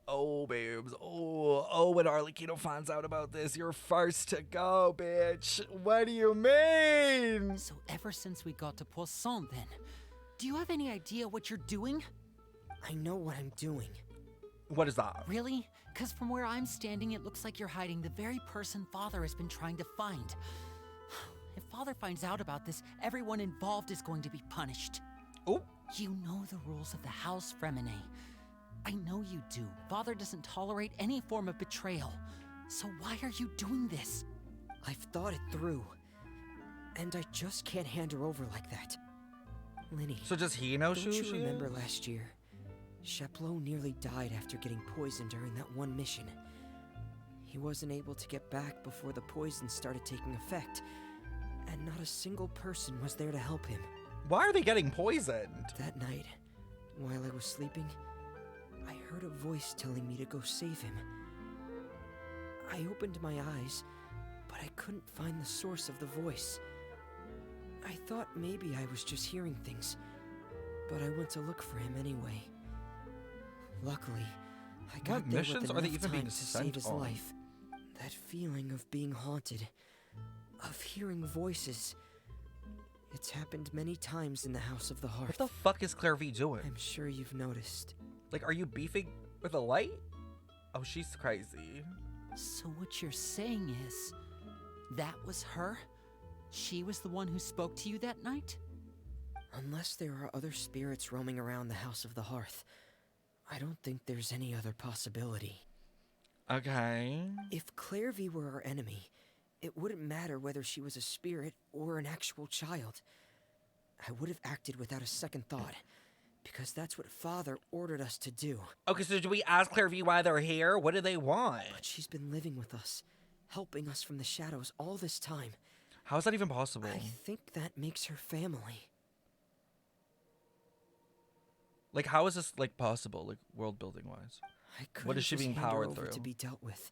S1: Oh, babes. Oh, when Arlecchino finds out about this, you're first to go, bitch. What do you mean?
S2: So ever since we got to Poisson, then, do you have any idea what you're doing?
S8: I know what I'm doing.
S1: What is that?
S2: Really? Because from where I'm standing, it looks like you're hiding the very person Father has been trying to find. If Father finds out about this, everyone involved is going to be punished.
S1: Oh,
S2: You know the rules of the House, Fremine. I know you do. Father doesn't tolerate any form of betrayal. So why are you doing this?
S8: I've thought it through. And I just can't hand her over like that. Linny,
S1: so does he know
S8: don't
S1: who
S8: you
S1: she
S8: remember
S1: is?
S8: last year? Sheplo nearly died after getting poisoned during that one mission. He wasn't able to get back before the poison started taking effect. And not a single person was there to help him.
S1: Why are they getting poisoned?
S8: That night, while I was sleeping, I heard a voice telling me to go save him. I opened my eyes, but I couldn't find the source of the voice. I thought maybe I was just hearing things, but I went to look for him anyway. Luckily, I got
S1: What
S8: there
S1: missions
S8: with
S1: are they
S8: enough
S1: even being
S8: time to
S1: sent
S8: save his
S1: on?
S8: life. That feeling of being haunted, of hearing voices. It's happened many times in the House of the
S1: What
S8: Hearth.
S1: the fuck is Claire V doing?
S8: I'm sure you've noticed.
S1: Like, are you beefing with a light? Oh, she's crazy.
S2: So what you're saying is, that was her? She was the one who spoke to you that night?
S8: Unless there are other spirits roaming around the House of the Hearth, I don't think there's any other possibility.
S1: Okay.
S8: If Claire V were our enemy, it wouldn't matter whether she was a spirit or an actual child. I would have acted without a second thought, because that's what Father ordered us to do.
S1: Okay, so do we ask Claire V why they're here? What do they want?
S8: But she's been living with us, helping us from the shadows all this time.
S1: How is that even possible?
S8: I think that makes her family.
S1: Like, how is this, like, possible, like, world building wise?
S8: I couldn't
S1: What is she
S8: just
S1: being
S8: hand her
S1: powered
S8: over
S1: through?
S8: to be dealt with.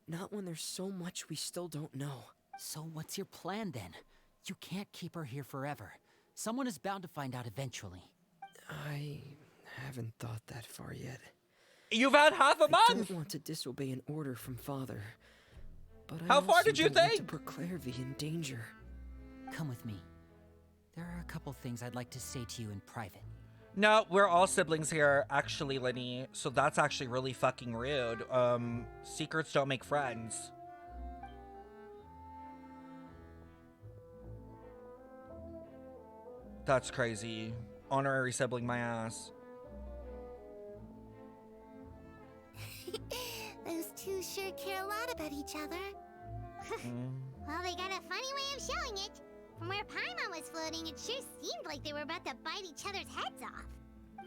S8: Not when there's so much we still don't know.
S2: So what's your plan then? You can't keep her here forever. Someone is bound to find out eventually.
S8: I haven't thought that far yet.
S1: You've had half a
S8: I
S1: month!
S8: don't want to disobey an order from Father. But I
S1: How far
S8: also
S1: did you
S8: don't want to
S1: think?
S8: put Claire V in danger.
S2: Come with me. There are a couple things I'd like to say to you in private.
S1: No, we're all siblings here, actually, Lenny. So that's actually really fucking rude. Secrets don't make friends. That's crazy. Honorary sibling my ass.
S3: Those two sure care a lot about each other. Well, they got a funny way of showing it. From where Paimon was floating, it sure seemed like they were about to bite each other's heads off.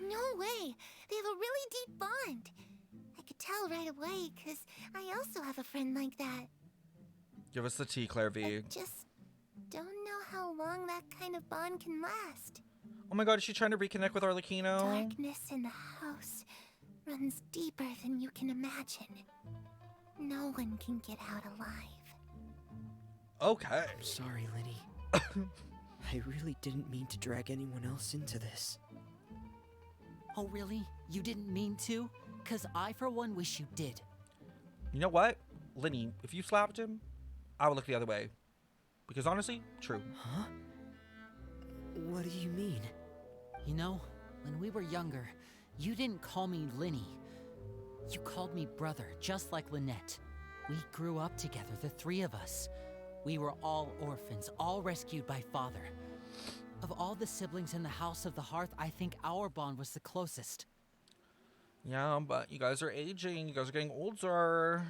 S3: No way. They have a really deep bond. I could tell right away, because I also have a friend like that.
S1: Give us the tea, Claire V.
S3: I just don't know how long that kind of bond can last.
S1: Oh my god, is she trying to reconnect with Arlecchino?
S3: Darkness in the house runs deeper than you can imagine. No one can get out alive.
S1: Okay.
S8: I'm sorry, Lenny. I really didn't mean to drag anyone else into this.
S2: Oh really? You didn't mean to? 'Cause I for one wish you did.
S1: You know what? Lenny, if you slapped him, I would look the other way. Because honestly, true.
S8: Huh? What do you mean?
S2: You know, when we were younger, you didn't call me Linny. You called me brother, just like Lynette. We grew up together, the three of us. We were all orphans, all rescued by Father. Of all the siblings in the House of the Hearth, I think our bond was the closest.
S1: Yeah, but you guys are aging. You guys are getting older.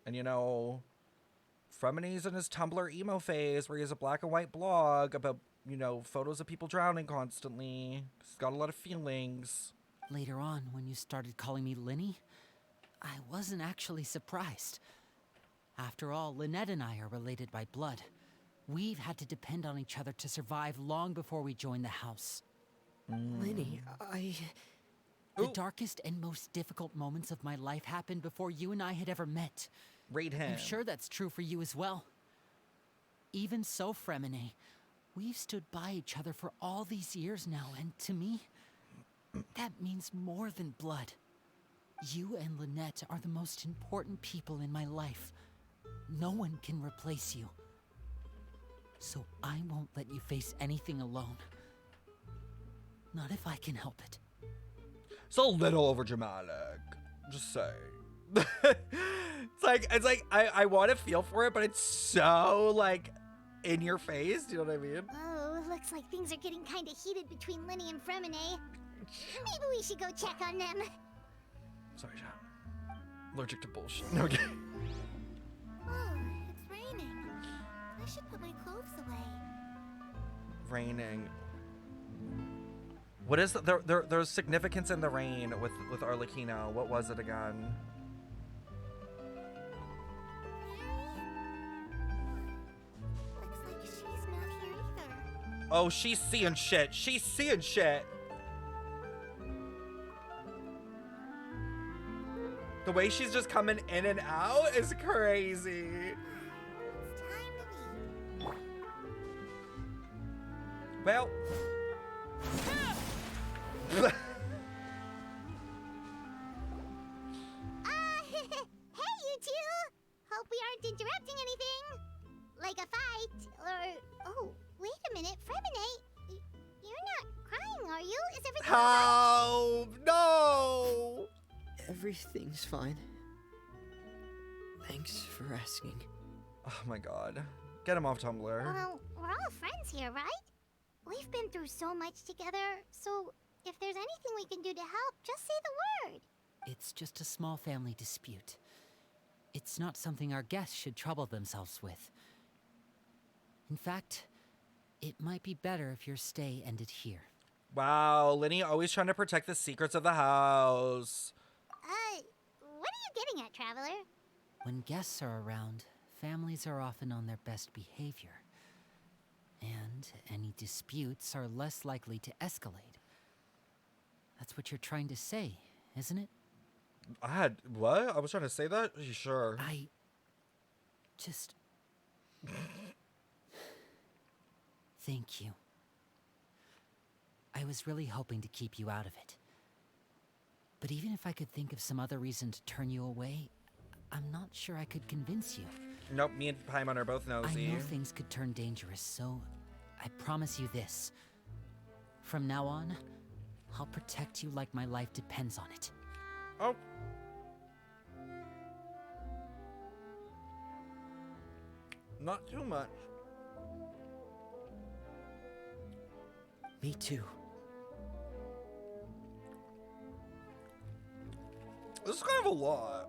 S1: And you know, Fremene's in his Tumblr emo phase where he has a black and white blog about, you know, photos of people drowning constantly. He's got a lot of feelings.
S2: Later on, when you started calling me Linny, I wasn't actually surprised. After all, Lynette and I are related by blood. We've had to depend on each other to survive long before we joined the house.
S8: Lenny,
S2: The darkest and most difficult moments of my life happened before you and I had ever met.
S1: Read him.
S2: I'm sure that's true for you as well. Even so, Fremene, we've stood by each other for all these years now, and to me, that means more than blood. You and Lynette are the most important people in my life. No one can replace you. So I won't let you face anything alone. Not if I can help it.
S1: It's a little overdramatic. Just saying. it's like I want to feel for it, but it's so like in your face. Do you know what I mean?
S3: Oh, looks like things are getting kind of heated between Linny and Fremene. Maybe we should go check on them.
S1: Sorry, John. Allergic to bullshit. No, okay.
S3: Oh, it's raining. I should put my clothes away.
S1: Raining. What is there's significance in the rain with Arlecchino? What was it again?
S3: Looks like she's not here either.
S1: Oh, she's seeing shit. She's seeing shit. The way she's just coming in and out is crazy.
S3: It's time to leave.
S1: Well.
S3: Hey, you two! Hope we aren't interrupting anything. Like a
S1: Help! No!
S8: Everything's fine. Thanks for asking.
S1: Oh my god. Get him off Tumblr.
S3: Well, we're all friends here, right? We've been through so much together, so if there's anything we can do to help, just say the word.
S2: It's just a small family dispute. It's not something our guests should trouble themselves with. In fact, it might be better if your stay ended here.
S1: Wow, Linny always trying to protect the secrets of the house.
S3: What are you getting at, Traveler?
S2: When guests are around, families are often on their best behavior. And any disputes are less likely to escalate. That's what you're trying to say, isn't it?
S1: What? I was trying to say that? Sure.
S2: I just... Thank you. I was really hoping to keep you out of it. But even if I could think of some other reason to turn you away, I'm not sure I could convince you.
S1: Nope, me and Paimon are both nosy.
S2: I know things could turn dangerous, so I promise you this. From now on, I'll protect you like my life depends on it.
S1: Oh. Not too much.
S8: Me too.
S1: This is kind of a lot.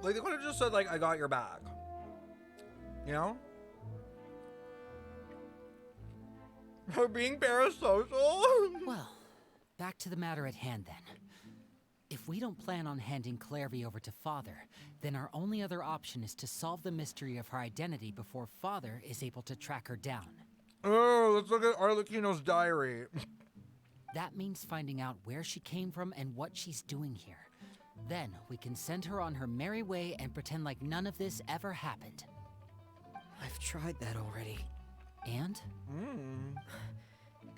S1: Like, they could have just said, like, I got your back. You know? For being parasocial?
S2: Well, back to the matter at hand then. If we don't plan on handing Clairvy over to Father, then our only other option is to solve the mystery of her identity before Father is able to track her down.
S1: Oh, let's look at Arlecchino's diary.
S2: That means finding out where she came from and what she's doing here. Then we can send her on her merry way and pretend like none of this ever happened.
S8: I've tried that already.
S2: And?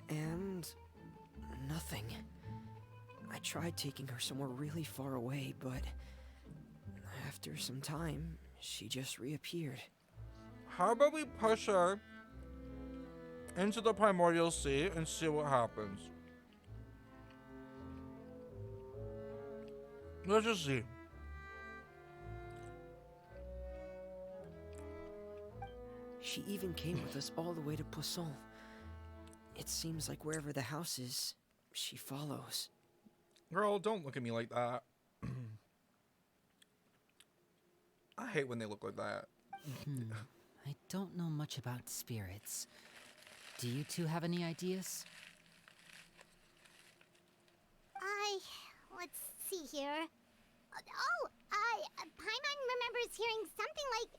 S8: And nothing. I tried taking her somewhere really far away, but after some time, she just reappeared.
S1: How about we push her into the primordial sea and see what happens? Let's just see.
S8: She even came with us all the way to Poisson. It seems like wherever the house is, she follows.
S1: Girl, don't look at me like that. I hate when they look like that.
S2: I don't know much about spirits. Do you two have any ideas?
S3: Let's see here. Paimon remembers hearing something like,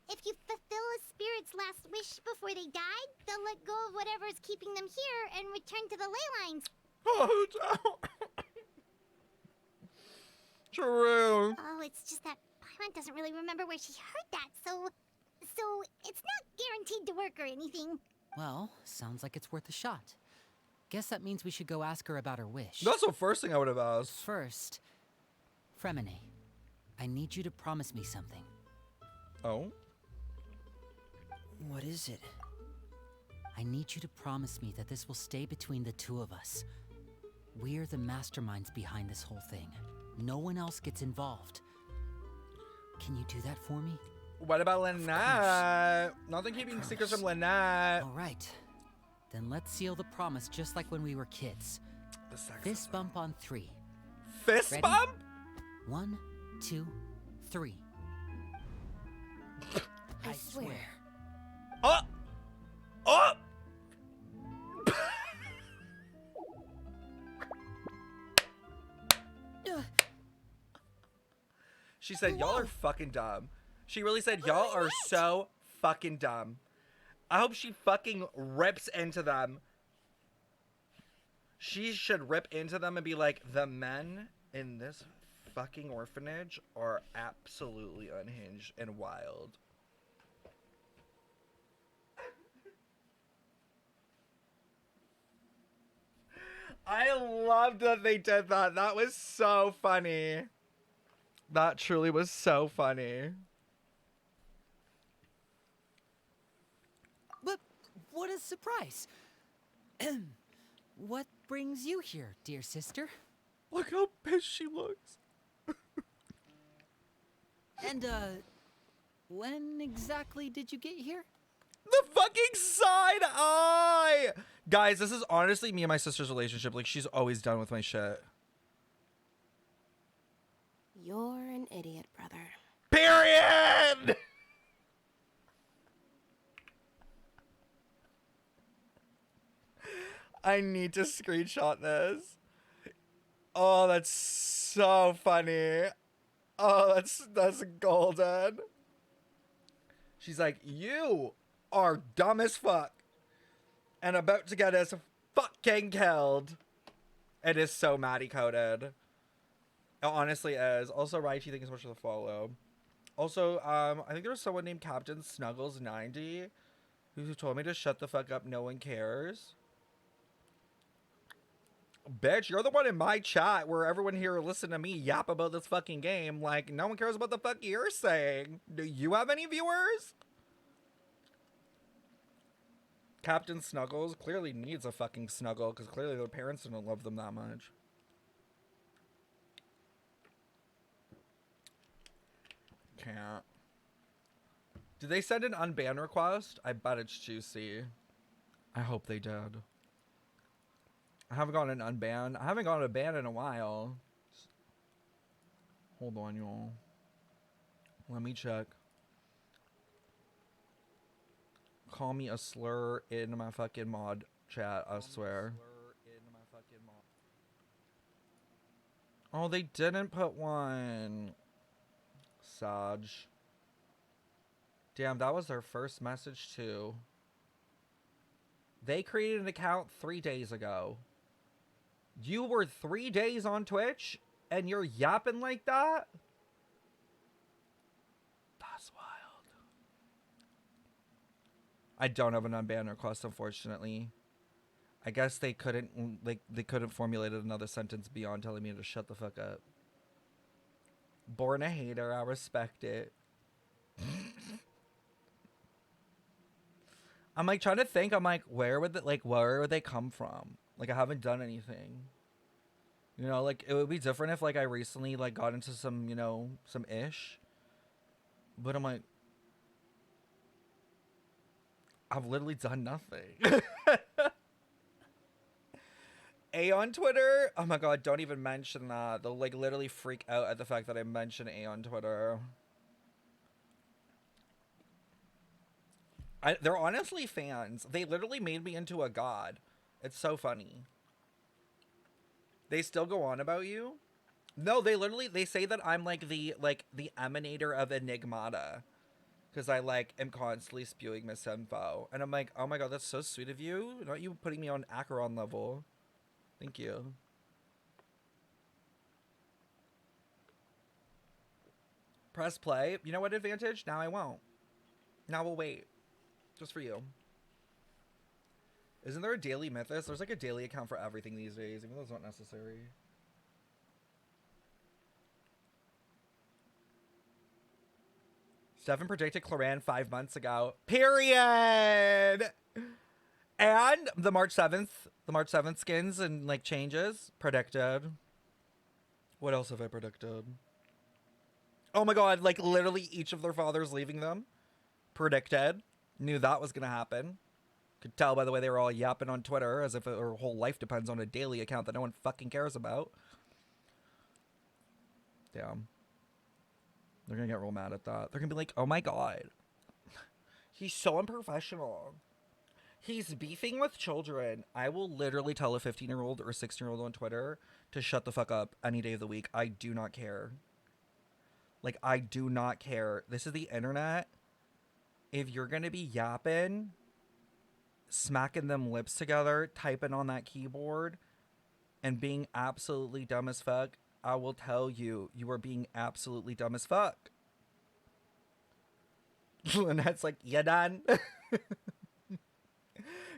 S3: if you fulfill a spirit's last wish before they died, they'll let go of whatever's keeping them here and return to the ley lines.
S1: Oh, true.
S3: Oh, it's just that Paimon doesn't really remember where she heard that, so it's not guaranteed to work or anything.
S2: Well, sounds like it's worth a shot. Guess that means we should go ask her about her wish.
S1: That's the first thing I would have asked.
S2: First, Fremine, I need you to promise me something.
S1: Oh?
S8: What is it?
S2: I need you to promise me that this will stay between the two of us. We're the masterminds behind this whole thing. No one else gets involved. Can you do that for me?
S1: What about Lynette? Nothing keeping secrets from Lynette.
S2: All right. Then let's seal the promise just like when we were kids.
S1: The sex
S2: Fist bump on 3.
S1: Fist
S2: Ready?
S1: bump?
S2: 1, 2, 3.
S6: I swear.
S1: Oh! Oh! She said, y'all are fucking dumb. She really said, y'all are so fucking dumb. I hope she fucking rips into them. She should rip into them and be like, the men in this fucking orphanage are absolutely unhinged and wild. I loved that they did that. That was so funny. That truly was so funny.
S2: But what a surprise. What brings you here, dear sister?
S1: Look how pissed she looks.
S2: And, when exactly did you get here?
S1: The fucking side eye! Guys, this is honestly me and my sister's relationship. Like, she's always done with my shit.
S9: You're an idiot, brother.
S1: Period! I need to screenshot this. Oh, that's so funny. Oh, that's golden. She's like, you are dumb as fuck and about to get us fucking killed. It is so Maddie coded. It honestly is. Also, Raichi, thank you so much for the follow. Also, I think there was someone named Captain Snuggles90 who told me to shut the fuck up. No one cares. Bitch, you're the one in my chat where everyone here listen to me yap about this fucking game. Like, no one cares about the fuck you're saying. Do you have any viewers? Captain Snuggles clearly needs a fucking snuggle because clearly their parents didn't love them that much. Can't. Did they send an unban request? I bet it's juicy. I hope they did. I haven't gotten an unban. I haven't gotten a ban in a while. Hold on, y'all. Let me check. Call me a slur in my fucking mod chat, I swear. Oh, they didn't put one. Saj. Damn, that was their first message too. They created an account 3 days ago. You were 3 days on Twitch and you're yapping like that? That's wild. I don't have an unban request, unfortunately. I guess they couldn't formulate another sentence beyond telling me to shut the fuck up. Born a hater, I respect it. I'm like trying to think. I'm like, where would they come from? Like, I haven't done anything. You know, like, it would be different if, like, I recently, like, got into some, you know, some ish. But I'm like, I've literally done nothing. A on Twitter? Oh my god, don't even mention that. They'll, like, literally freak out at the fact that I mention A on Twitter. They're honestly fans. They literally made me into a god. It's so funny. They still go on about you? No, they say that I'm like the emanator of Enigmata. Because I like am constantly spewing misinfo. And I'm like, oh my god, that's so sweet of you. Not you putting me on Acheron level. Thank you. Press play. You know what advantage? Now I won't. Now we'll wait. Just for you. Isn't there a daily Mythos? There's like a daily account for everything these days, even though it's not necessary. Stefan predicted Claran 5 months ago. Period! And the March 7th skins and like changes predicted. What else have I predicted? Oh my god, like literally each of their fathers leaving them. Predicted. Knew that was gonna happen. Could tell by the way they were all yapping on Twitter as if their whole life depends on a daily account that no one fucking cares about. Damn. They're gonna get real mad at that. They're gonna be like, oh my god. He's so unprofessional. He's beefing with children. I will literally tell a 15-year-old or a 16-year-old on Twitter to shut the fuck up any day of the week. I do not care. Like, I do not care. This is the internet. If you're gonna be yapping, smacking them lips together, typing on that keyboard, and being absolutely dumb as fuck, I will tell you, you are being absolutely dumb as fuck. Lynette's like, you done?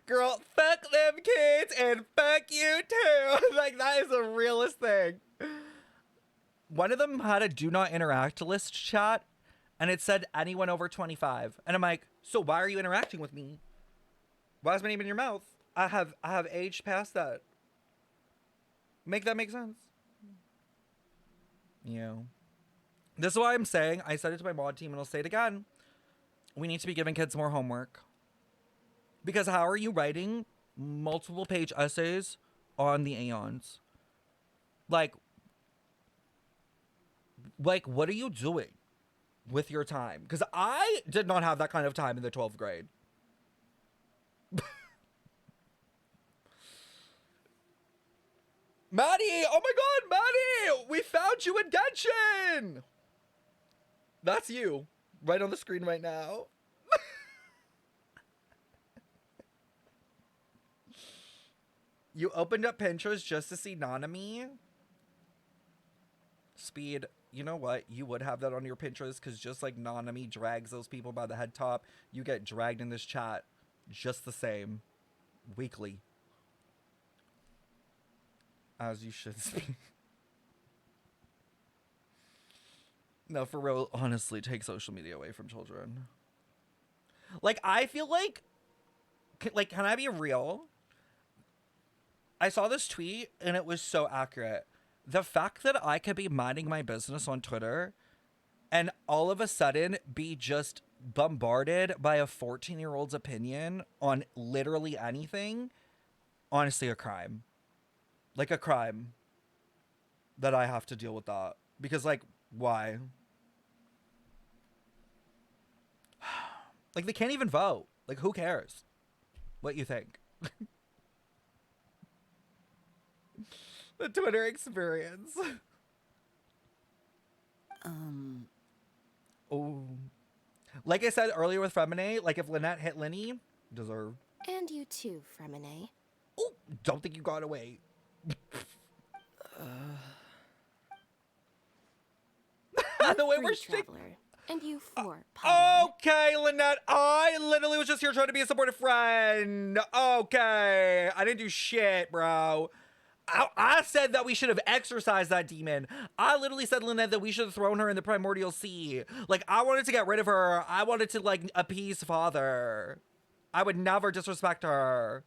S1: Girl, fuck them kids and fuck you too. Like, that is the realest thing. One of them had a do not interact list chat, and it said anyone over 25. And I'm like, so why are you interacting with me? Why is my name in your mouth? I have aged past that. Make that make sense? Yeah. This is why I'm saying, I said it to my mod team and I'll say it again. We need to be giving kids more homework. Because how are you writing multiple page essays on the Aeons? Like, what are you doing with your time? Because I did not have that kind of time in the 12th grade. Maddie! Oh my god, Maddie! We found you in Genshin! That's you. Right on the screen right now. You opened up Pinterest just to see Nanami? Speed, you know what? You would have that on your Pinterest because just like Nanami drags those people by the head top, you get dragged in this chat just the same. Weekly. As you should speak. No, for real, honestly, take social media away from children. Like, I feel like, can I be real? I saw this tweet and it was so accurate. The fact that I could be minding my business on Twitter and all of a sudden be just bombarded by a 14-year-old's opinion on literally anything, honestly, a crime. Like, a crime that I have to deal with that. Because, like, why? Like, they can't even vote. Like, who cares what you think? The Twitter experience. Oh. Like I said earlier with Femine, like if Lynette hit Linny, deserved.
S9: And you too, Fremine.
S1: Oh, don't think you got away. The way we're
S9: traveler. And you four, Pablo.
S1: Okay, Lynette, I literally was just here trying to be a supportive friend. Okay, I didn't do shit, bro. I said that we should have exorcised that demon. I literally said, Lynette, that we should have thrown her in the primordial sea. Like, I wanted to get rid of her. I wanted to, like, appease father. I would never disrespect her.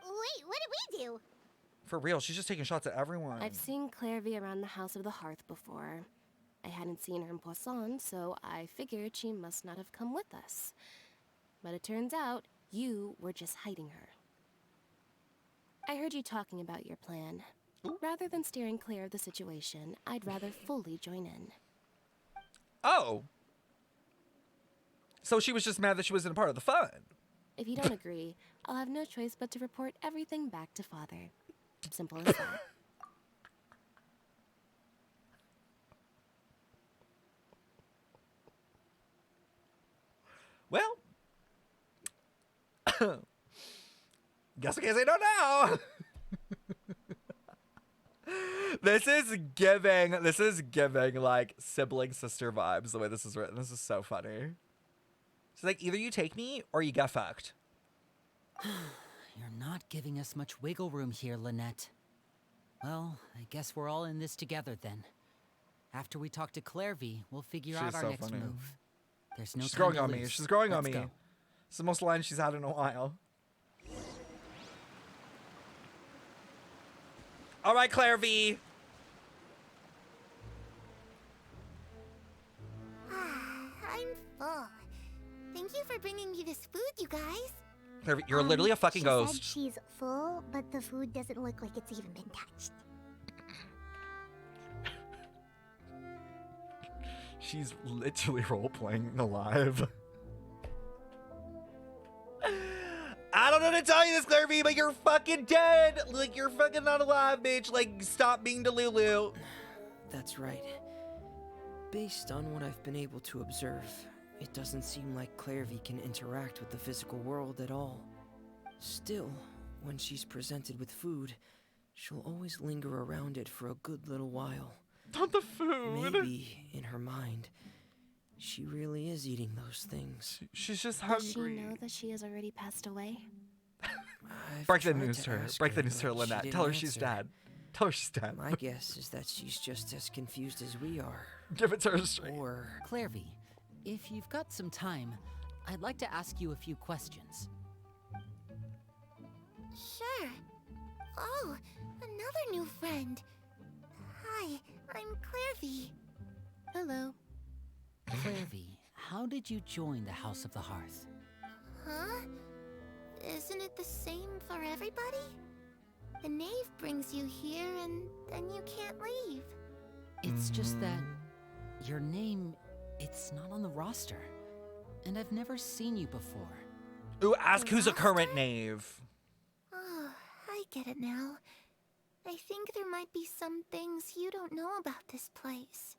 S3: Wait, what did we do?
S1: For real, she's just taking shots at everyone.
S9: I've seen Clairvy around the House of the Hearth before. I hadn't seen her in Poisson, so I figured she must not have come with us. But it turns out you were just hiding her. I heard you talking about your plan. Rather than steering clear of the situation, I'd rather fully join in.
S1: Oh. So she was just mad that she wasn't a part of the fun.
S9: If you don't agree, I'll have no choice but to report everything back to Father. Simple as that.
S1: Well. Guess I can't say no now. This is giving like sibling sister vibes the way this is written. This is so funny. She's like, either you take me or you get fucked.
S2: You're not giving us much wiggle room here, Lynette. Well, I guess we're all in this together then. After we talk to Clairvy, we'll figure out our
S1: so
S2: next
S1: funny.
S2: move. There's no
S1: She's
S2: time
S1: growing
S2: to
S1: on me.
S2: lose.
S1: She's growing on
S2: Let's
S1: me.
S2: go.
S1: It's the most lines she's had in a while. All right, Clairvy.
S3: I'm full. Thank you for bringing me this food, you guys.
S1: Clairvy, you're literally a fucking
S3: she
S1: ghost.
S3: Said she's full, but the food doesn't look like it's even been touched.
S1: She's literally role-playing alive. I don't know what to tell you this, Clairvy, but you're fucking dead. Like, you're fucking not alive, bitch. Like, stop being Delulu.
S8: That's right. Based on what I've been able to observe, it doesn't seem like Clairvy can interact with the physical world at all. Still, when she's presented with food, she'll always linger around it for a good little while.
S1: Not the food.
S8: Maybe, in her mind, she really is eating those things.
S1: She's just
S9: Does she
S1: hungry.
S9: know that she has already passed away?
S8: I've
S1: Break the
S8: tried
S1: news to her.
S8: ask
S1: Break the news to her,
S8: but she
S1: Lynette.
S8: didn't
S1: Tell her she's
S8: answer.
S1: dead. Tell her she's dead.
S8: My guess is that she's just as confused as we are.
S1: Give it to her straight.
S8: Or
S2: Clairvy, if you've got some time, I'd like to ask you a few questions.
S3: Sure. Oh, another new friend. Hi, I'm Clairvy.
S9: Hello.
S2: Clairvy, how did you join the House of the Hearth?
S3: Huh? Isn't it the same for everybody? The knave brings you here and then you can't leave.
S2: It's just that your name, it's not on the roster. And I've never seen you before.
S1: Ooh, ask who's a current knave.
S3: Oh, I get it now. I think there might be some things you don't know about this place.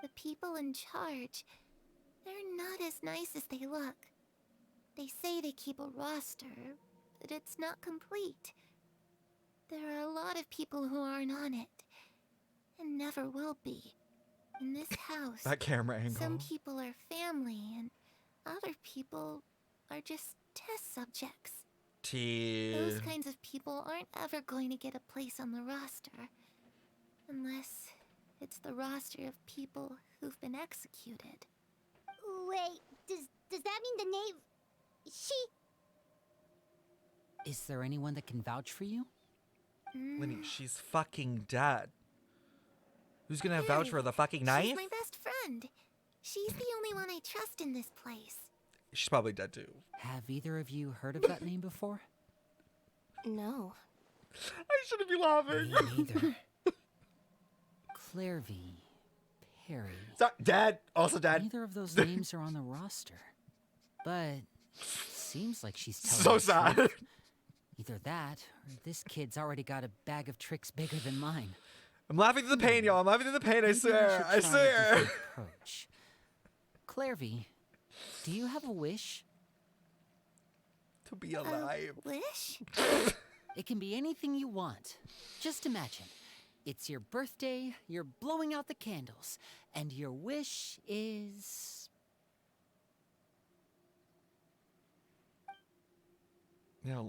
S3: The people in charge, they're not as nice as they look. They say they keep a roster, but it's not complete. There are a lot of people who aren't on it, and never will be. In this house,
S1: That camera angle.
S3: some people are family, and other people are just test subjects. Those kinds of people aren't ever going to get a place on the roster. Unless it's the roster of people who've been executed.
S10: Wait, does that mean the knave... She...
S2: Is there anyone that can vouch for you?
S1: Linny, she's fucking dead. Who's gonna vouch for the fucking
S3: She's
S1: knife?
S3: my best friend. She's the only one I trust in this place.
S1: She's probably dead too.
S2: Have either of you heard of that name before?
S9: No.
S1: I shouldn't be laughing.
S2: Me neither. Clairvy, Perry.
S1: Sorry, dead. Also dead.
S2: Neither of those names are on the roster. But seems like she's telling
S1: So
S2: the
S1: sad.
S2: truth. Either that, or this kid's already got a bag of tricks bigger than mine.
S1: I'm laughing through the pain, y'all. I'm laughing through the pain. I
S2: Maybe
S1: swear. I
S2: should try a
S1: swear.
S2: different approach. Clairvy, do you have a wish?
S1: To be alive.
S3: Wish?
S2: It can be anything you want. Just imagine. It's your birthday, you're blowing out the candles, and your wish is...
S1: Yeah,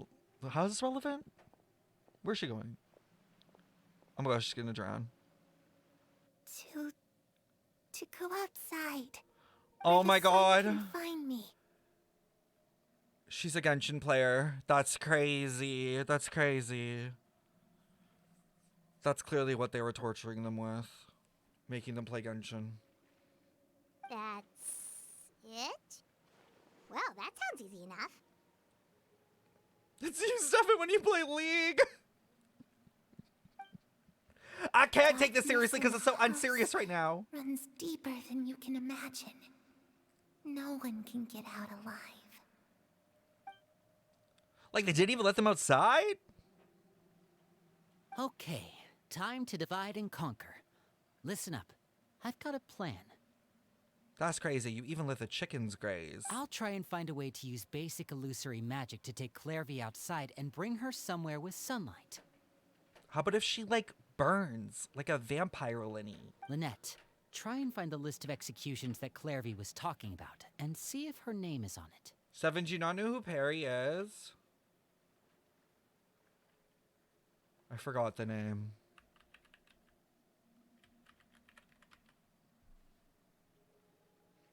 S1: how is this relevant? Where's she going? Oh my gosh, she's gonna drown.
S3: To go outside.
S1: Oh
S3: where
S1: my
S3: the sun
S1: god.
S3: can find me.
S1: She's a Genshin player. That's crazy. That's crazy. That's clearly what they were torturing them with. Making them play Genshin.
S10: That's... it? Well, that sounds easy enough.
S1: It's you, Stefan, when you play League. I can't take this seriously because it's so unserious right now.
S3: Runs deeper than you can imagine. No one can get out alive.
S1: Like, they didn't even let them outside?
S2: Okay, time to divide and conquer. Listen up. I've got a plan.
S1: That's crazy. You even let the chickens graze.
S2: I'll try and find a way to use basic illusory magic to take Clairvy outside and bring her somewhere with sunlight.
S1: How about if she, like, burns? Like a vampire Linny.
S2: Lynette, try and find the list of executions that Clairvy was talking about, and see if her name is on it.
S1: Seven, do you not know who Perry is? I forgot the name.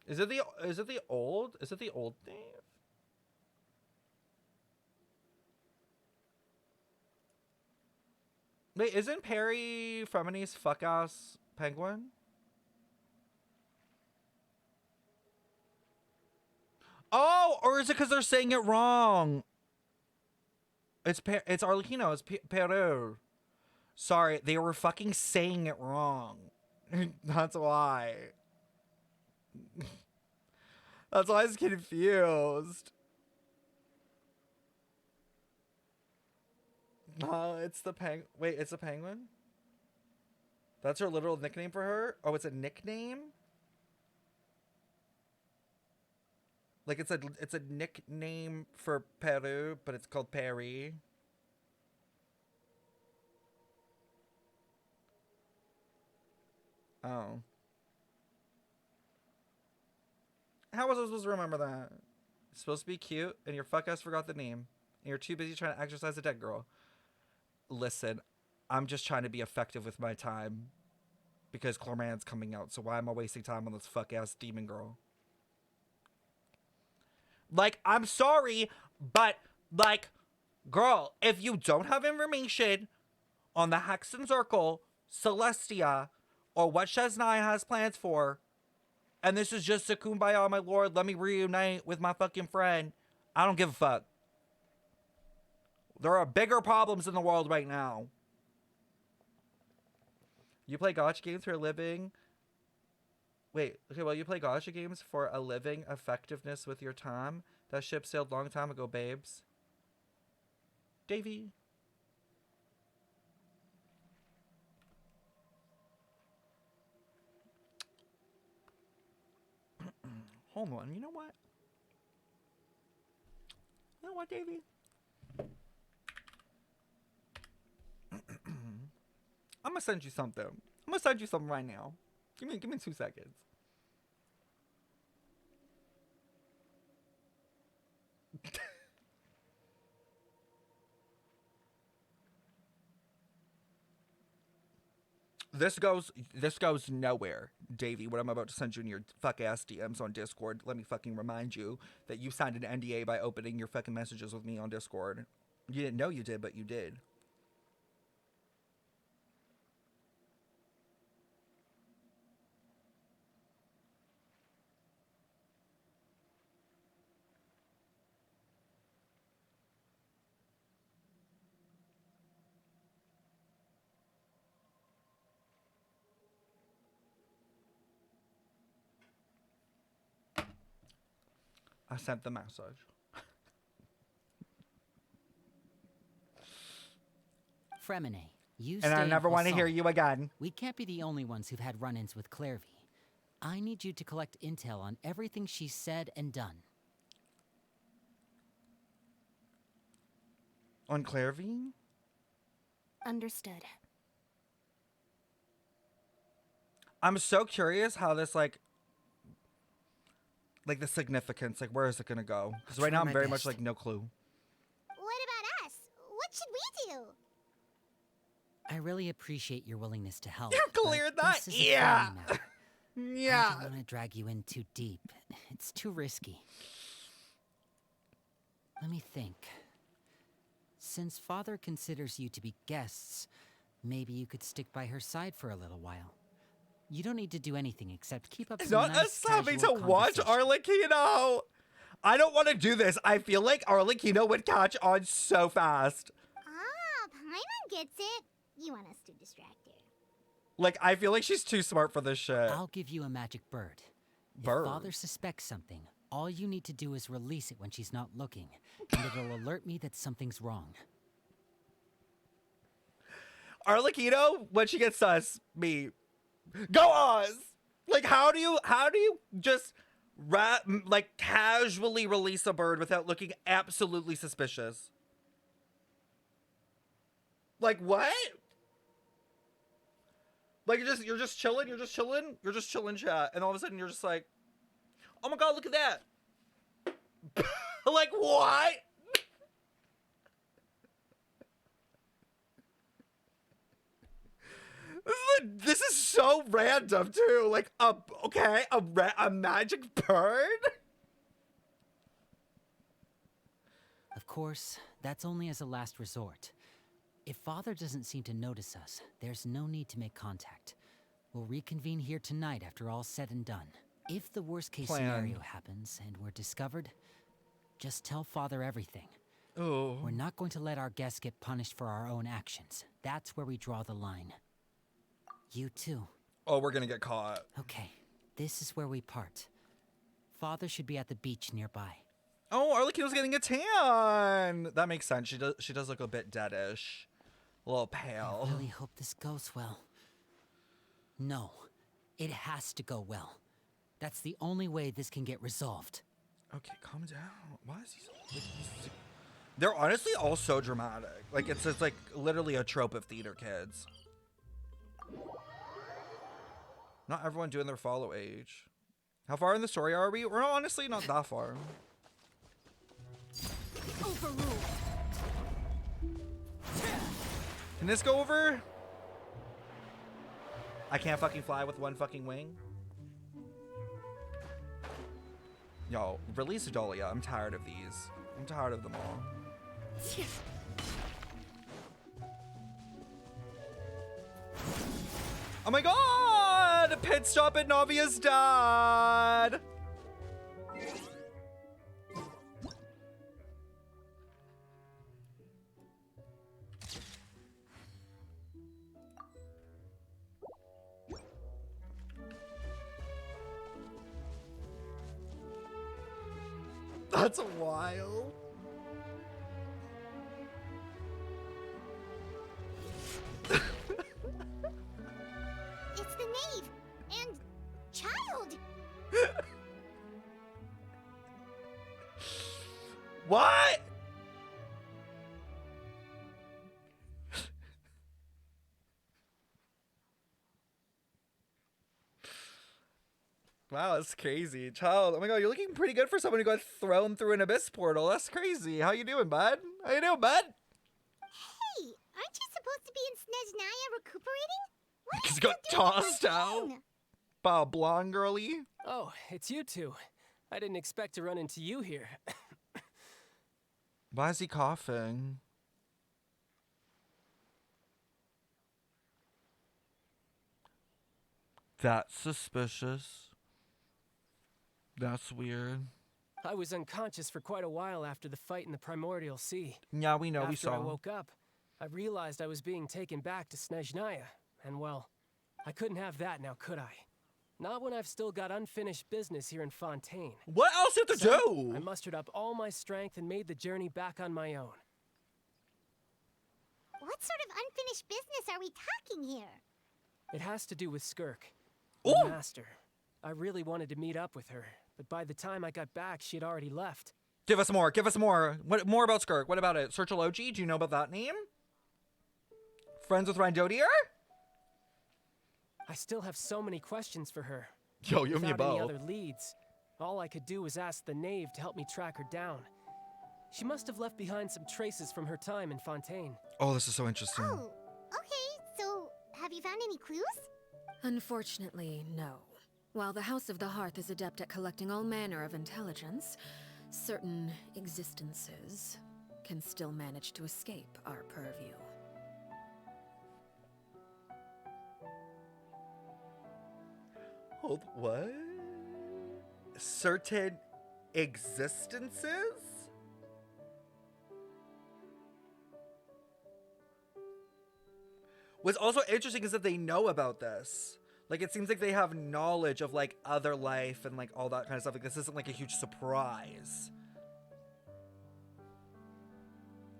S1: Is it the old name? Wait, isn't Perry Femini's fuck ass penguin? Oh, or is it because they're saying it wrong? It's Arlecchino. It's Peru. Sorry, they were fucking saying it wrong. That's why. That's why I was confused. No, it's the Wait, it's a penguin? That's her literal nickname for her? Oh, it's a nickname? Like it's a nickname for Peru, but it's called Perry. Oh. How was I supposed to remember that? It's supposed to be cute, and your fuck ass forgot the name. And you're too busy trying to exercise a dead girl. Listen, I'm just trying to be effective with my time. Because Clorman's coming out, so why am I wasting time on this fuck ass demon girl? Like, I'm sorry, but, like, Girl, if you don't have information on the Hexen Circle, Celestia, or what Shesnai has plans for, and this is just a kumbaya, my lord, let me reunite with my fucking friend, I don't give a fuck. There are bigger problems in the world right now. You play gacha games for a living? Wait, okay, well, you play gacha games for a living effectiveness with your time? That ship sailed long time ago, babes. Davey. Hold on, you know what? You know what, Davey? I'm gonna send you something. I'm gonna send you something right now. Give me 2 seconds. This goes nowhere, Davey. What I'm about to send you in your fuck ass DMs on Discord. Let me fucking remind you that you signed an NDA by opening your fucking messages with me on Discord. You didn't know you did, but you did. I sent the message.
S2: Fremine, you
S1: And
S2: stay
S1: I
S2: in
S1: never want to hear
S2: Poisson.
S1: you again.
S2: We can't be the only ones who've had run-ins with Clairvy. I need you to collect intel on everything she's said and done.
S1: On Clairvy?
S9: Understood.
S1: I'm so curious how this, like the significance, like, where is it gonna go? Because right
S8: try
S1: now I'm
S8: my
S1: very
S8: best.
S1: much, like, no clue.
S3: What about us? What should we do?
S2: I really appreciate your willingness to help.
S1: You
S2: but
S1: cleared that?
S2: This is a
S1: Yeah.
S2: family matter. I
S1: Yeah.
S2: don't want to drag you in too deep. It's too risky. Let me think. Since Father considers you to be guests, maybe you could stick by her side for a little while. You don't need to do anything except keep up
S1: It's
S2: some
S1: not
S2: nice
S1: us having to
S2: casual
S1: watch
S2: conversation.
S1: Arlecchino. I don't want to do this. I feel like Arlecchino would catch on so fast.
S3: Ah, Paimon gets it. You want us to distract her.
S2: Like,
S1: I feel like she's too smart for this shit.
S2: I'll give you a magic bird.
S1: Bird?
S2: If Father suspects something, all you need to do is release it when she's not looking, and it'll alert me that something's wrong.
S1: Arlecchino, when she gets sus, me. Go Oz! Like, how do you just casually release a bird without looking absolutely suspicious? Like, what? Like, you're just chilling, chat, and all of a sudden you're just like, oh my god, look at that. Like, what? This is so random too. Like, a magic bird?
S2: Of course, that's only as a last resort. If Father doesn't seem to notice us, there's no need to make contact. We'll reconvene here tonight after all's said and done. If the worst case
S1: Plan.
S2: scenario happens and we're discovered, just tell Father everything.
S1: Oh.
S2: We're not going to let our guests get punished for our own actions. That's where we draw the line. You too.
S1: Oh, we're gonna get caught.
S2: Okay, this is where we part. Father should be at the beach nearby.
S1: Oh, Arlecchino's getting a tan. That makes sense. She does look a bit deadish. A little pale.
S2: I really hope this goes well. No, it has to go well. That's the only way this can get resolved.
S1: Okay, calm down. Why is he so... They're honestly all so dramatic. Like, it's just, like, literally a trope of theater kids. Not everyone doing their follow age. How far in the story are we? We're honestly not that far.
S9: Overruled.
S1: Can this go over? I can't fucking fly with one fucking wing. Yo, release Dahlia. I'm tired of these. I'm tired of them all. Oh my god! Pit stop at Navia's dad! That's wild.
S3: It's the knave and child.
S1: What? Wow, that's crazy. Child, oh my god, you're looking pretty good for someone who got thrown through an abyss portal. That's crazy. How you doing, bud? How you doing, bud?
S3: Hey, aren't you supposed to be in Snezhnaya recuperating? What
S1: He's
S3: are you
S1: got
S3: still doing on
S1: tossed
S3: your
S1: out
S3: own?
S1: by a blonde girly.
S11: Oh, it's you two. I didn't expect to run into you here.
S1: Why is he coughing? That's suspicious. That's weird.
S11: I was unconscious for quite a while after the fight in the Primordial Sea.
S1: Yeah, we know, we
S11: After I
S1: saw.
S11: woke up, I realized I was being taken back to Snezhnaya, and well, I couldn't have that now, could I? Not when I've still got unfinished business here in Fontaine.
S1: What else do you have to
S11: So,
S1: do?
S11: I mustered up all my strength and made the journey back on my own.
S3: What sort of unfinished business are we talking here?
S11: It has to do with Skirk,
S1: Ooh.
S11: the master. I really wanted to meet up with her, but by the time I got back, she had already left.
S1: Give us more. Give us more. What more about Skirk? What about it? Searchology? Do you know about that name? Friends with Rindodier?
S11: I still have so many questions for her.
S1: Yo, you and me
S11: Without any
S1: both.
S11: other leads, all I could do was ask the knave to help me track her down. She must have left behind some traces from her time in Fontaine.
S1: Oh, this is so interesting.
S3: Oh, okay. So, have you found any clues?
S4: Unfortunately, no. While the House of the Hearth is adept at collecting all manner of intelligence, certain existences can still manage to escape our purview.
S1: Hold, what? Certain existences? What's also interesting is that they know about this. Like, it seems like they have knowledge of, like, other life and, like, all that kind of stuff. Like, this isn't, like, a huge surprise.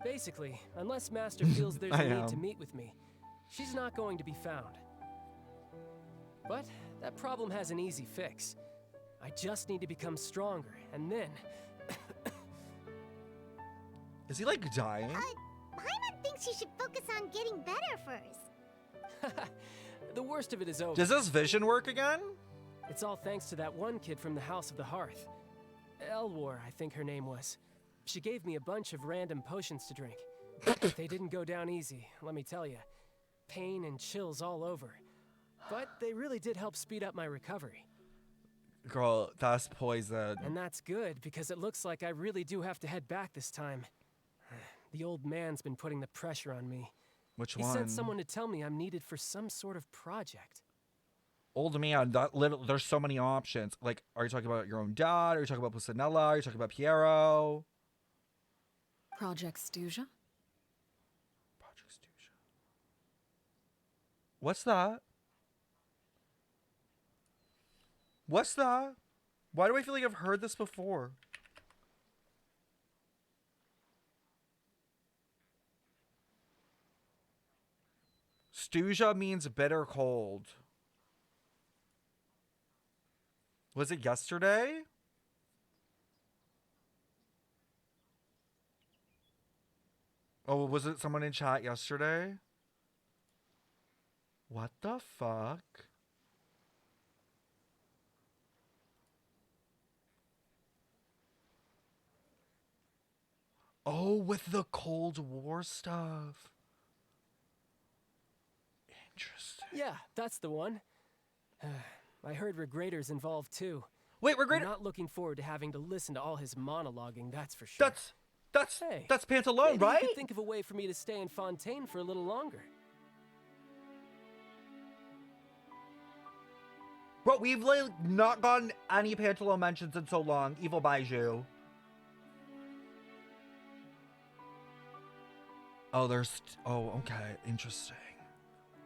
S11: Basically, unless Master feels there's
S1: I
S11: a need
S1: am.
S11: to meet with me, she's not going to be found. But that problem has an easy fix. I just need to become stronger, and then...
S1: Is he, like, dying?
S3: Paimon thinks you should focus on getting better first.
S11: The worst of it is over.
S1: Does this vision work again?
S11: It's all thanks to that one kid from the House of the Hearth. Elwar, I think her name was. She gave me a bunch of random potions to drink. They didn't go down easy, let me tell you. Pain and chills all over. But they really did help speed up my recovery.
S1: Girl, that's poison.
S11: And that's good, because it looks like I really do have to head back this time. The old man's been putting the pressure on me.
S1: Which
S11: He
S1: one?
S11: sent someone to tell me I'm needed for some sort of project.
S1: Old man, there's so many options. Like, are you talking about your own dad? Are you talking about Pusinella? Are you talking about Piero?
S4: Project Stuja?
S1: Project Stuja. What's that? What's that? Why do I feel like I've heard this before? Stuja means bitter cold. Was it yesterday? Oh, was it someone in chat yesterday? What the fuck? Oh, with the Cold War stuff. Interesting.
S11: Yeah, that's the one. I heard Regrator's involved too.
S1: Wait,
S11: I'm
S1: Regrator.
S11: not looking forward to having to listen to all his monologuing, that's for sure. Hey,
S1: That's Pantalone,
S11: maybe
S1: right?
S11: you could think of a way for me to stay in Fontaine for a little longer.
S1: Bro, we've like not gotten any Pantalo mentions in so long. Evil Baiju. Oh, oh, okay. Interesting.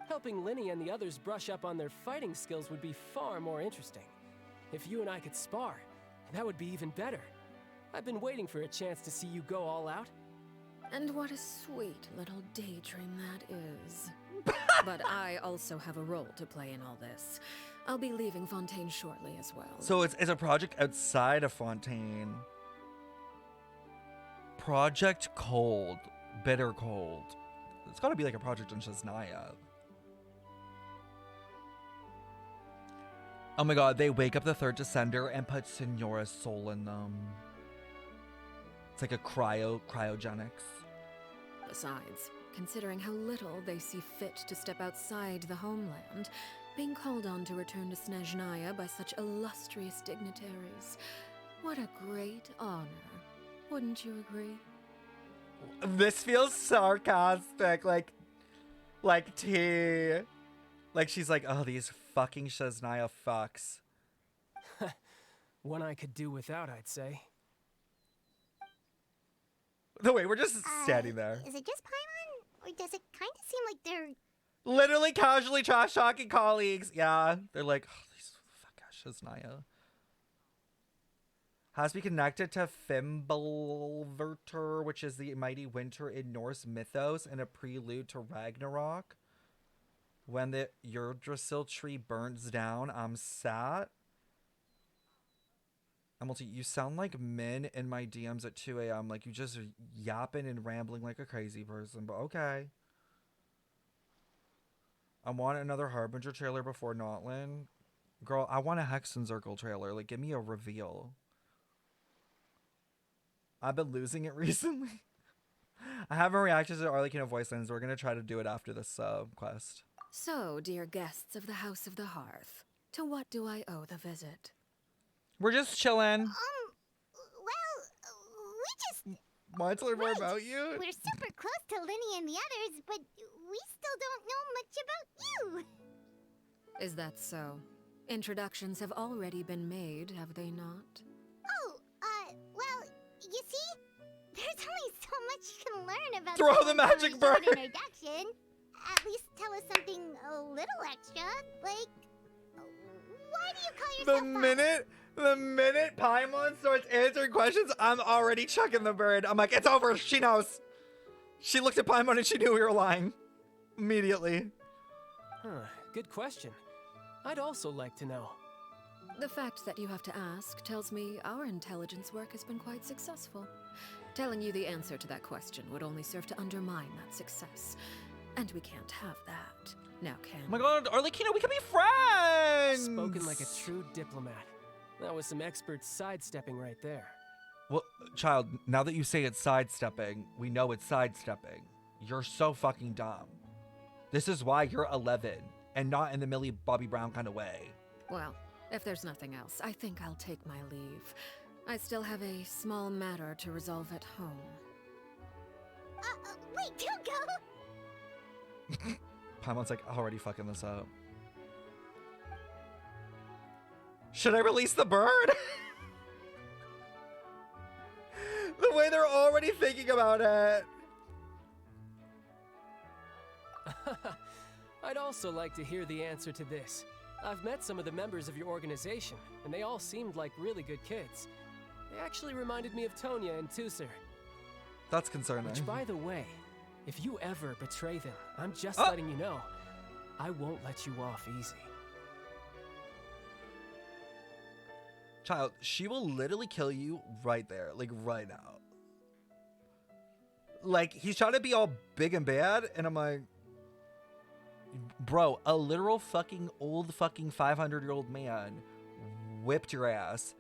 S11: Helping Linny and the others brush up on their fighting skills would be far more interesting. If you and I could spar, that would be even better. I've been waiting for a chance to see you go all out.
S4: And what a sweet little daydream that is. But I also have a role to play in all this. I'll be leaving Fontaine shortly as well.
S1: So it's a project outside of Fontaine. Project Cold. Bitter Cold. It's gotta be like a project in Shaznia. Oh my god, they wake up the third descender and put Senora's soul in them. It's like a cryogenics.
S4: Besides, considering how little they see fit to step outside the homeland, being called on to return to Snezhnaya by such illustrious dignitaries, what a great honor. Wouldn't you agree?
S1: This feels sarcastic, like tea. Like she's like, oh, these fucking Shaznia fucks.
S11: One I could do without, I'd say.
S1: No, wait, we're just standing there.
S10: Is it just Paimon? Or does it kind of seem like they're...
S1: Literally casually trash talking colleagues. Yeah, they're like, oh, these fuck Shaznia. Has to be connected to Fimbulverter, which is the mighty winter in Norse mythos and a prelude to Ragnarok. When the Yggdrasil tree burns down, I'm sad. You sound like Min in my DMs at 2 a.m. Like you just yapping and rambling like a crazy person, but okay. I want another Harbinger trailer before Notlin. Girl, I want a Hexen Circle trailer. Like, give me a reveal. I've been losing it recently. I haven't reacted to Arlecchino voice lines. We're going to try to do it after this quest.
S4: So, dear guests of the House of the Hearth, to what do I owe the visit?
S1: We're just chilling.
S10: Well, we just...
S1: Want to learn more about you?
S10: We're super close to Linny and the others, but we still don't know much about you.
S4: Is that so? Introductions have already been made, have they not?
S10: Oh, well, you see, there's only so much you can learn about
S1: Throw the magic bird!
S10: Introduction. At least tell us something a little extra, like, why do you call yourself
S1: The minute Paimon starts answering questions, I'm already chucking the bird. I'm like, it's over. She knows. She looked at Paimon and she knew we were lying. Immediately.
S11: Huh, good question. I'd also like to know.
S4: The fact that you have to ask tells me our intelligence work has been quite successful. Telling you the answer to that question would only serve to undermine that success. And we can't have that. Now can
S1: Oh my god, Arlecchino, we can be friends!
S11: Spoken like a true diplomat. That was some expert sidestepping right there.
S1: Well, child, now that you say it's sidestepping, we know it's sidestepping. You're so fucking dumb. This is why you're 11, and not in the Millie Bobby Brown kind of way.
S4: Well, if there's nothing else, I think I'll take my leave. I still have a small matter to resolve at home.
S10: Wait, don't go!
S1: Paimon's like, already fucking this up. Should I release the bird? The way they're already thinking about it.
S11: I'd also like to hear the answer to this. I've met some of the members of your organization, and they all seemed like really good kids. They actually reminded me of Tonya and Tusser.
S1: That's concerning.
S11: Which, by the way, if you ever betray them, I'm just letting you know, I won't let you off easy.
S1: Child, she will literally kill you right there, like right now. Like, he's trying to be all big and bad, and I'm like, bro, a literal fucking old fucking 500-year-old man whipped your ass,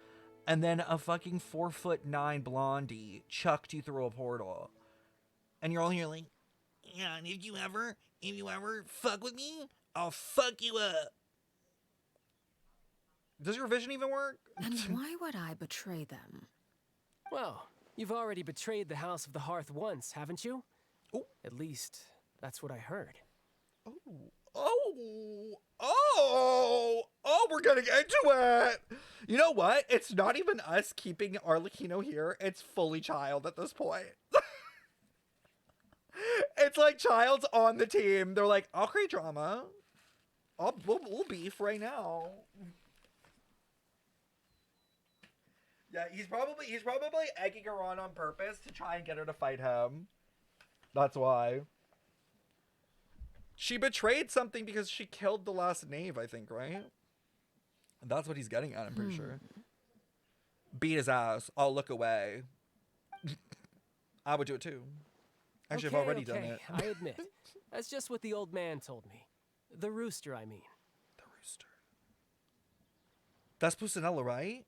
S1: and then a fucking 4'9" blondie chucked you through a portal. And you're all here like, yeah, and if you ever fuck with me, I'll fuck you up. Does your vision even work?
S4: And why would I betray them?
S11: Well, you've already betrayed the House of the Hearth once, haven't you?
S1: Oh.
S11: At least, that's what I heard.
S1: Oh, we're getting into it. You know what? It's not even us keeping Arlecchino here. It's fully Child at this point. It's like Child's on the team. They're like, I'll create drama. We'll beef right now. Yeah, he's probably egging her on purpose to try and get her to fight him. That's why. She betrayed something because she killed the last knave, I think, right? That's what he's getting at, I'm pretty sure. Beat his ass. I'll look away. I would do it too. Actually, I've already done it.
S11: I admit. That's just what the old man told me. The rooster, I mean.
S1: The rooster. That's Pusinella, right?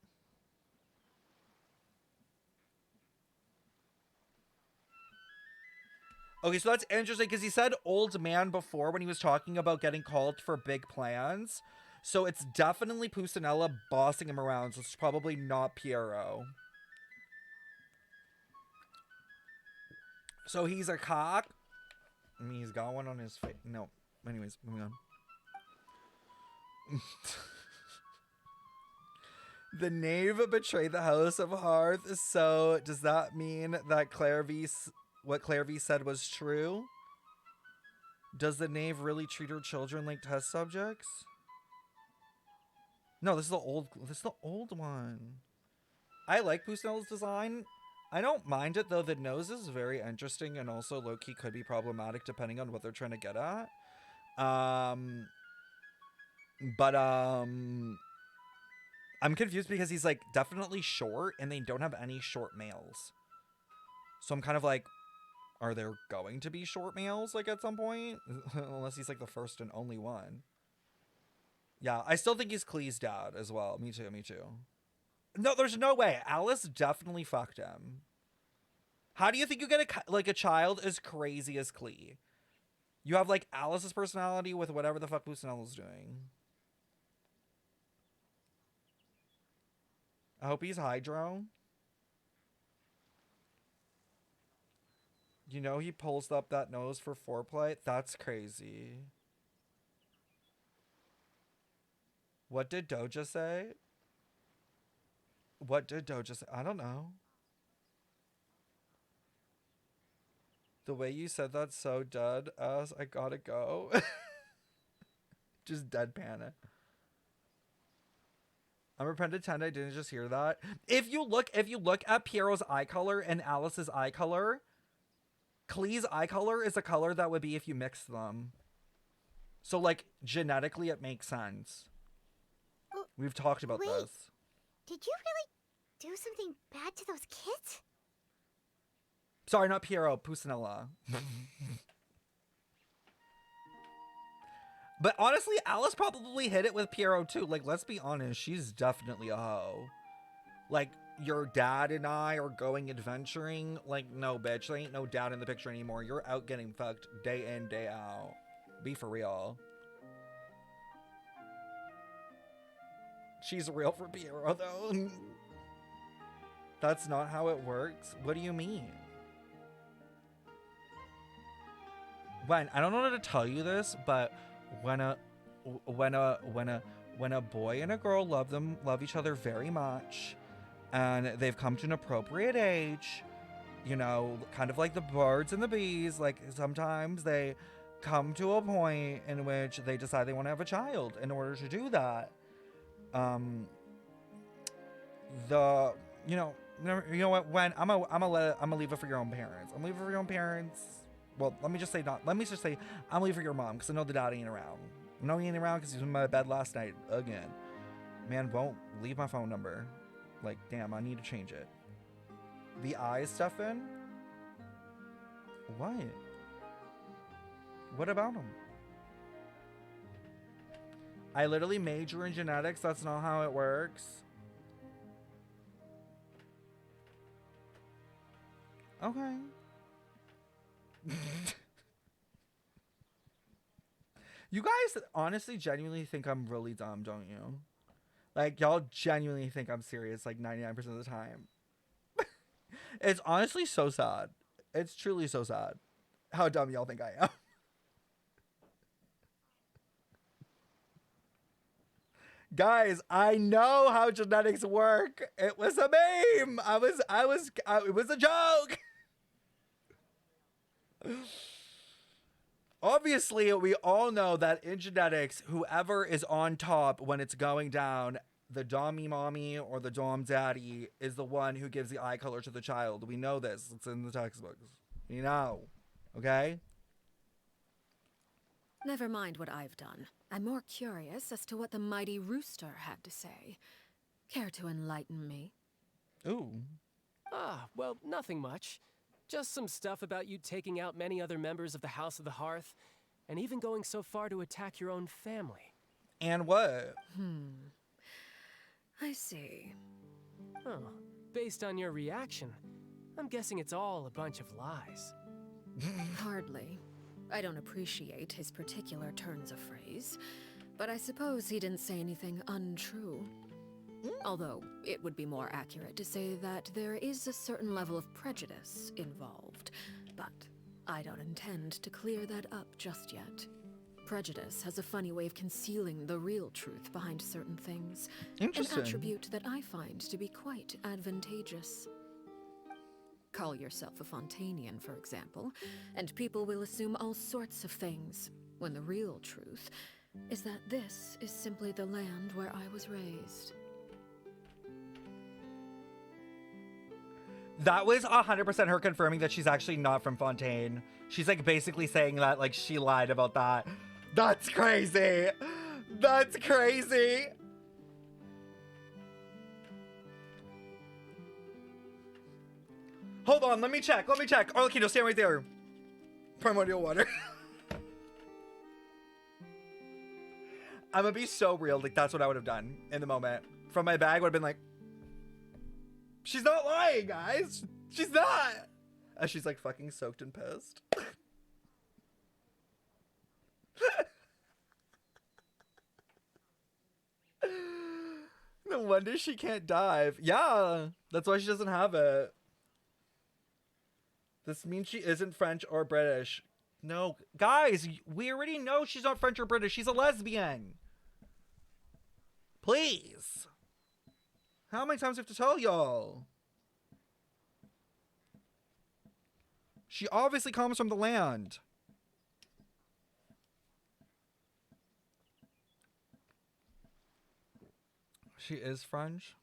S1: Okay, so that's interesting because he said old man before when he was talking about getting called for big plans. So it's definitely Pusinella bossing him around. So it's probably not Piero. So he's a cock. I mean, he's got one on his face. No. Anyways, moving on. The knave betrayed the house of Hearth. So does that mean that what Claire V said was true? Does the knave really treat her children like test subjects? No, this is the old one. I like Pusinella's design. I don't mind it though. The nose is very interesting and also low-key could be problematic depending on what they're trying to get at. I'm confused because he's like definitely short and they don't have any short males. So I'm kind of like, are there going to be short males like at some point? Unless he's like the first and only one. Yeah, I still think he's Clee's dad as well. Me too. No, there's no way. Alice definitely fucked him. How do you think you get a child as crazy as Clee? You have like Alice's personality with whatever the fuck Pusinella's doing. I hope he's Hydro. You know he pulls up that nose for foreplay? That's crazy. What did Doja say? What did Doja say? I don't know. The way you said that's so dead ass. I gotta go. Just deadpan it. I'm gonna pretend I didn't just hear that. If you look at Piero's eye color and Alice's eye color, Clee's eye color is a color that would be if you mix them. So like genetically it makes sense. We've talked about this.
S10: Did you really do something bad to those kids?
S1: Sorry, not Piero, Pusinella. But honestly, Alice probably hit it with Piero too. Like, let's be honest, she's definitely a hoe. Like, your dad and I are going adventuring. Like, no, bitch, there ain't no dad in the picture anymore. You're out getting fucked day in, day out. Be for real. She's real for Piero, though. That's not how it works. What do you mean? I don't know how to tell you this, but when a boy and a girl love each other very much, and they've come to an appropriate age, you know, kind of like the birds and the bees, like sometimes they come to a point in which they decide they want to have a child. In order to do that, you know what? When I'm gonna leave it for your own parents. I'm leaving it for your own parents. Well, let me just say I'm leaving for your mom because I know the dad ain't around. I know he ain't around because he was in my bed last night again. Man, won't leave my phone number. Like, damn, I need to change it. The eyes, Stefan? What? What about him? I literally major in genetics. That's not how it works. Okay. You guys honestly genuinely think I'm really dumb, don't you? Like, y'all genuinely think I'm serious like 99% of the time. It's honestly so sad. It's truly so sad how dumb y'all think I am. Guys, I know how genetics work. It was a meme. It was a joke. Obviously, we all know that in genetics, whoever is on top when it's going down, the dommy mommy or the dom daddy is the one who gives the eye color to the child. We know this. It's in the textbooks. We know. Okay?
S4: Never mind what I've done. I'm more curious as to what the mighty rooster had to say. Care to enlighten me?
S1: Ooh.
S11: Ah, well, nothing much. Just some stuff about you taking out many other members of the House of the Hearth, and even going so far to attack your own family.
S1: And what?
S4: I see.
S11: Oh, based on your reaction, I'm guessing it's all a bunch of lies.
S4: Hardly. I don't appreciate his particular turns of phrase, but I suppose he didn't say anything untrue. Although, it would be more accurate to say that there is a certain level of prejudice involved, but I don't intend to clear that up just yet. Prejudice has a funny way of concealing the real truth behind certain things, an
S1: Interesting.
S4: attribute that I find to be quite advantageous. Call yourself a Fontanian, for example, and people will assume all sorts of things, when the real truth is that this is simply the land where I was raised.
S1: That was 100% her confirming that she's actually not from Fontaine. She's like basically saying that like she lied about that. That's crazy. That's crazy. Hold on, let me check. Arlecchino, stand right there. Primordial water. I'm gonna be so real. Like, that's what I would have done in the moment. From my bag, would have been like, she's not lying, guys. She's not. And she's like fucking soaked and pissed. No wonder she can't dive. Yeah, that's why she doesn't have it. This means she isn't French or British. No, guys, we already know she's not French or British. She's a lesbian. Please. How many times do I have to tell y'all? She obviously comes from the land. She is French.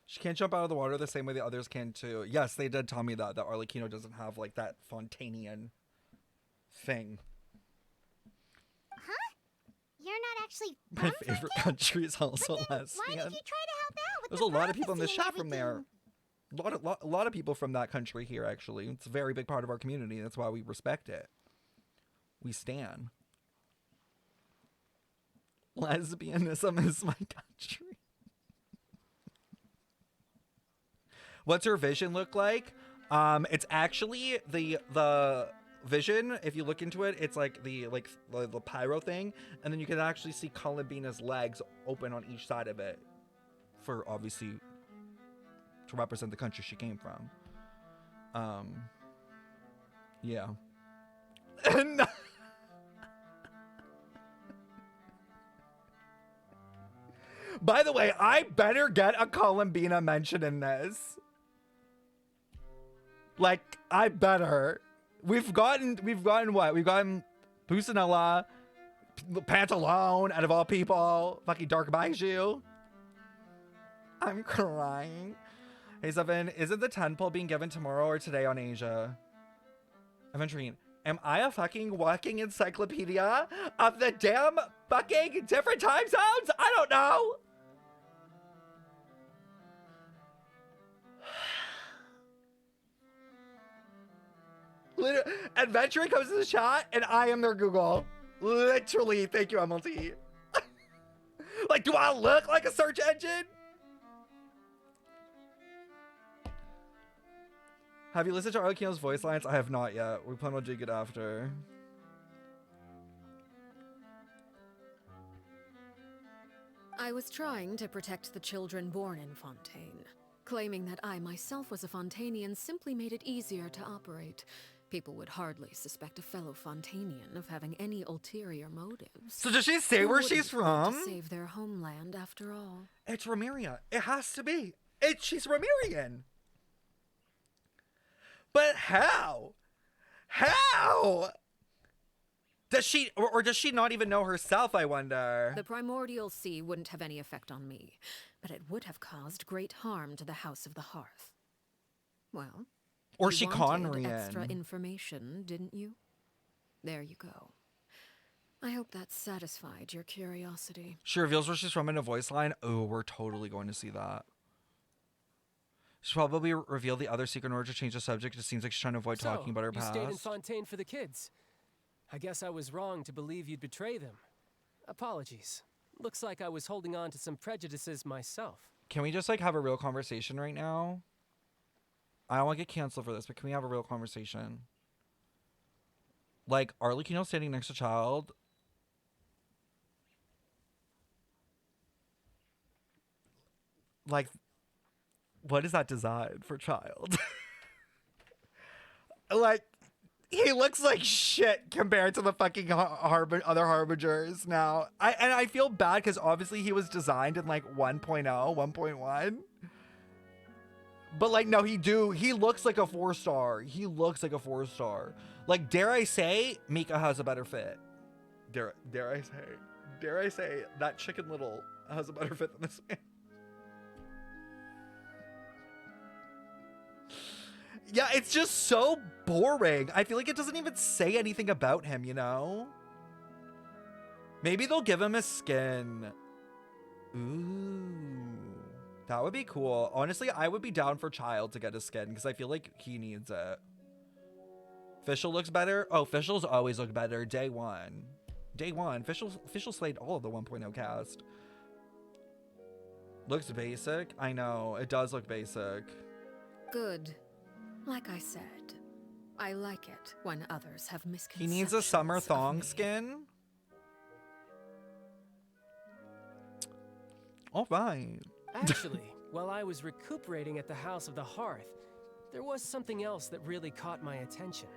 S1: She can't jump out of the water the same way the others can too. Yes, they did tell me that Arlecchino doesn't have like that Fontanian thing.
S10: Huh? You're not actually
S1: My
S10: from
S1: favorite
S10: Fontaine?
S1: country is also
S10: But then
S1: lesbian.
S10: why did you try to help out with
S1: There's
S10: the
S1: a lot of people in this
S10: prophecy and
S1: chat from there.
S10: everything?
S1: A lot of people from that country here, actually. It's a very big part of our community. That's why we respect it. We stan. Lesbianism is my country. What's her vision look like? It's actually the vision. If you look into it, it's like the pyro thing, and then you can actually see Columbina's legs open on each side of it, for obviously to represent the country she came from. Yeah. By the way, I better get a Columbina mention in this. Like, I better. We've gotten what? We've gotten Pusinella, Pantalone, out of all people, fucking Dark Baiju. I'm crying. Hey, Seven, isn't the 10 pull being given tomorrow or today on Asia? Aventurine, am I a fucking walking encyclopedia of the damn fucking different time zones? I don't know. Literally, Adventuring comes to the chat and I am their Google. Literally, thank you, MLT. Like, do I look like a search engine? Have you listened to Arlecchino's voice lines? I have not yet. We plan on doing it after.
S4: I was trying to protect the children born in Fontaine. Claiming that I myself was a Fontanian simply made it easier to operate. People would hardly suspect a fellow Fontanian of having any ulterior motives.
S1: So does she say
S4: Who
S1: where
S4: wouldn't
S1: she's
S4: want
S1: from?
S4: to save their homeland, after all.
S1: It's Remeria. It has to be. She's Remerian. But how? How? Does she, or does she not even know herself, I wonder?
S4: The primordial sea wouldn't have any effect on me, but it would have caused great harm to the House of the Hearth. Well,
S1: Or
S4: you
S1: she
S4: wanted extra
S1: Conrian.
S4: information, didn't you? There you go. I hope that satisfied your curiosity.
S1: She reveals where she's from in a voice line. Oh, we're totally going to see that. She'll probably reveal the other secret in order to change the subject. It seems like she's trying to avoid talking about her
S11: you
S1: past.
S11: stayed in Fontaine for the kids. I guess I was wrong to believe you'd betray them. Apologies. Looks like I was holding on to some prejudices myself.
S1: Can we just like have a real conversation right now? I don't want to get canceled for this, but can we have a real conversation? Like, Arlecchino standing next to Child. Like, what is that design for Child? Like, he looks like shit compared to the fucking other Harbingers now. I feel bad because obviously he was designed in like 1.0, 1.1. But like, no, he looks like a 4-star. He looks like a 4-star. Like, dare I say, Mika has a better fit. Dare I say, that Chicken Little has a better fit than this man. Yeah, it's just so boring. I feel like it doesn't even say anything about him, you know? Maybe they'll give him a skin. Ooh. That would be cool. Honestly, I would be down for Child to get a skin because I feel like he needs it. Fischl looks better. Oh, Fischl's always looked better. Day one. Fischl slayed all of the 1.0 cast. Looks basic. I know. It does look basic.
S4: Good. Like I said, I like it when others have
S1: He
S4: misconceptions.
S1: needs a summer
S4: of
S1: thong
S4: me.
S1: skin. All right.
S11: Actually, while I was recuperating at the House of the Hearth, there was something else that really caught my attention.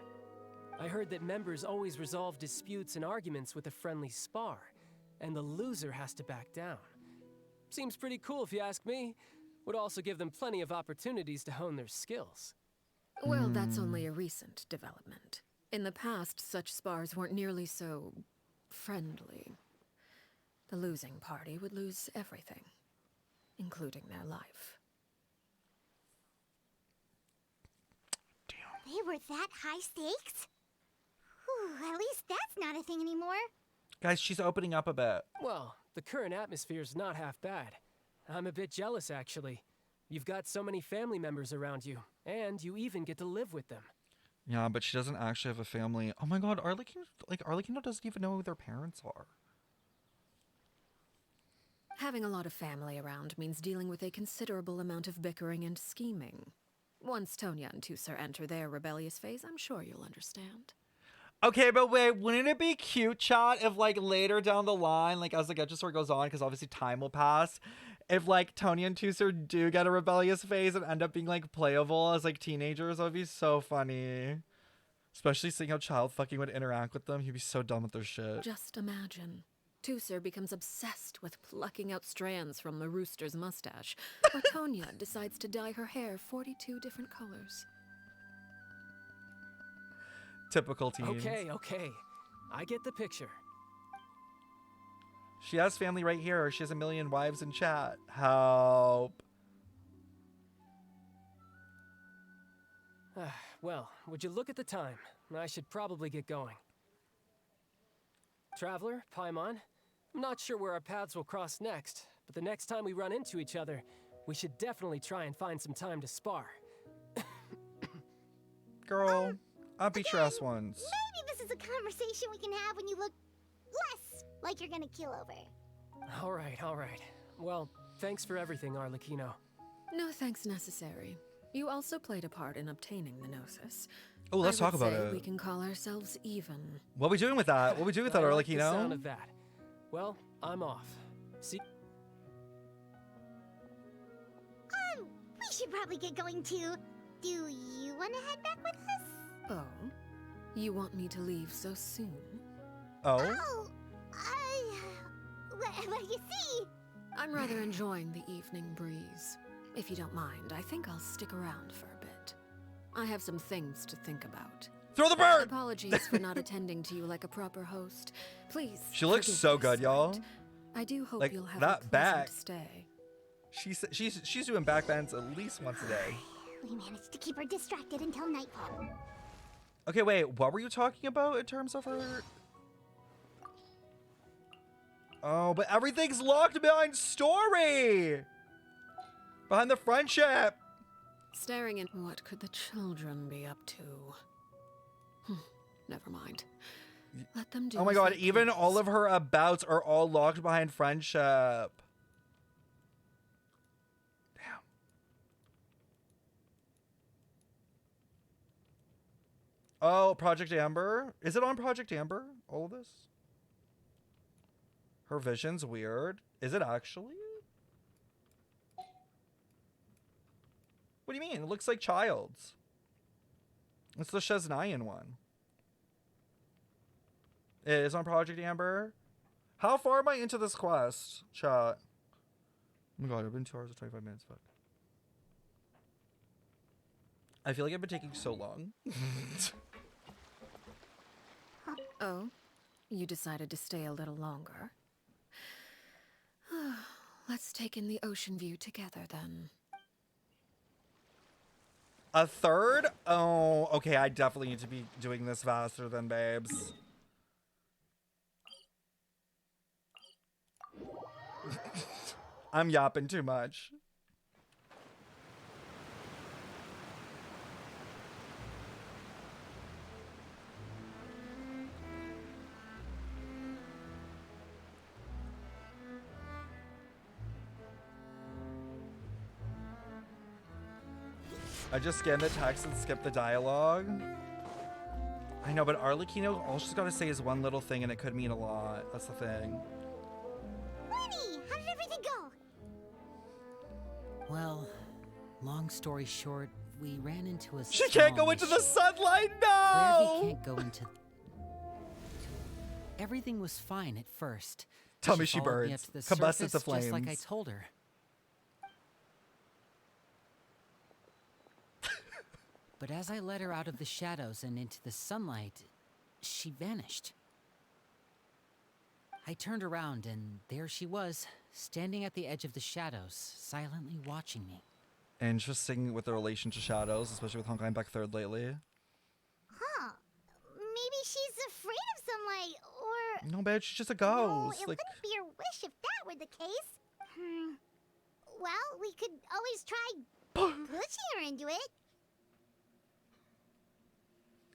S11: I heard that members always resolve disputes and arguments with a friendly spar, and the loser has to back down. Seems pretty cool if you ask me. Would also give them plenty of opportunities to hone their skills.
S4: Well, that's only a recent development. In the past, such spars weren't nearly so friendly. The losing party would lose everything, including their life.
S10: They were that high stakes? Whew, at least that's not a thing anymore.
S1: Guys, she's opening up a bit.
S11: Well, the current atmosphere's not half bad. I'm a bit jealous, actually. You've got so many family members around you, and you even get to live with them.
S1: Yeah, but she doesn't actually have a family. Oh my god, Arlecchino doesn't even know who their parents are.
S4: Having a lot of family around means dealing with a considerable amount of bickering and scheming. Once Tonya and Tusar enter their rebellious phase, I'm sure you'll understand.
S1: Okay, but wait, wouldn't it be cute, chat, if like later down the line, like as the Getcha story goes on, because obviously time will pass, if like Tonya and Tusar do get a rebellious phase and end up being like playable as like teenagers, that would be so funny. Especially seeing how Child fucking would interact with them. He'd be so done with their shit.
S4: Just imagine. Tusar becomes obsessed with plucking out strands from the rooster's mustache, or Tonya decides to dye her hair 42 different colors.
S1: Typical teens.
S11: Okay. I get the picture.
S1: She has family right here. She has a million wives in chat. Help.
S11: Well, would you look at the time? I should probably get going. Traveler, Paimon, I'm not sure where our paths will cross next, but the next time we run into each other, we should definitely try and find some time to spar.
S1: Girl, I'll beat your ass once.
S10: Maybe this is a conversation we can have when you look less like you're gonna kill over.
S11: All right. Well, thanks for everything, Arlecchino.
S4: No thanks necessary. You also played a part in obtaining the Gnosis.
S1: Oh, let's talk about
S4: I would
S1: it.
S4: say we can call ourselves even.
S1: What are we doing with that? What are we doing with that,
S11: I like the sound
S1: Arlecchino?
S11: of that. Well, I'm off. See.
S10: We should probably get going too. Do you want to head back with us?
S4: Oh, You want me to leave so soon?
S1: Oh?
S3: Oh, well, you see...
S4: I'm rather enjoying the evening breeze. If you don't mind, I think I'll stick around for a bit. I have some things to think about.
S1: Throw the bird!
S4: Apologies for not attending to you like a proper host. Please.
S1: She looks
S4: forgive
S1: so
S4: this
S1: good, y'all.
S4: night. I do hope
S1: Like,
S4: you'll have
S1: that
S4: a pleasant
S1: back.
S4: stay.
S1: She's doing backbends at least once a day.
S3: We managed to keep her distracted until nightfall.
S1: Okay, wait. What were you talking about in terms of her? Oh, but everything's locked behind story. Behind the friendship.
S4: Staring in what could the children be up to? Never mind. Let them do.
S1: Oh my
S4: as
S1: god,
S4: they
S1: even
S4: please.
S1: all of her abouts are all locked behind friendship. Damn. Oh, Project Amber? Is it on Project Amber? All of this? Her vision's weird. Is it actually? What do you mean? It looks like Child's. It's the Shaznayan one. It is on Project Amber. How far am I into this quest, chat? Oh my god, I've been 2 hours and 25 minutes. Fuck. I feel like I've been taking so long.
S4: Oh, you decided to stay a little longer. Let's take in the ocean view together then.
S1: A third? Oh, okay. I definitely need to be doing this faster than babes. I'm yapping too much. I just scanned the text and skipped the dialogue. I know, but Arlecchino, all she's got to say is one little thing and it could mean a lot. That's the thing.
S3: Lenny, how did everything go?
S2: Well, long story short, we ran into a
S1: She can't go
S2: small
S1: into the
S2: issue.
S1: sunlight,
S2: Where
S1: no!
S2: we can't go into... Everything was fine at first.
S1: Tell me she
S2: followed me
S1: burns.
S2: up to the
S1: Combusted to
S2: surface, just like I
S1: flames.
S2: told her. But as I led her out of the shadows and into the sunlight, she vanished. I turned around and there she was, standing at the edge of the shadows, silently watching me.
S1: Interesting with the relation to shadows, especially with Honkai back third lately.
S3: Huh. Maybe she's afraid of sunlight, or...
S1: No, bitch, she's just a
S3: No,
S1: ghost.
S3: it
S1: Like,
S3: wouldn't be your wish if that were the case. Well, we could always try pushing her into it.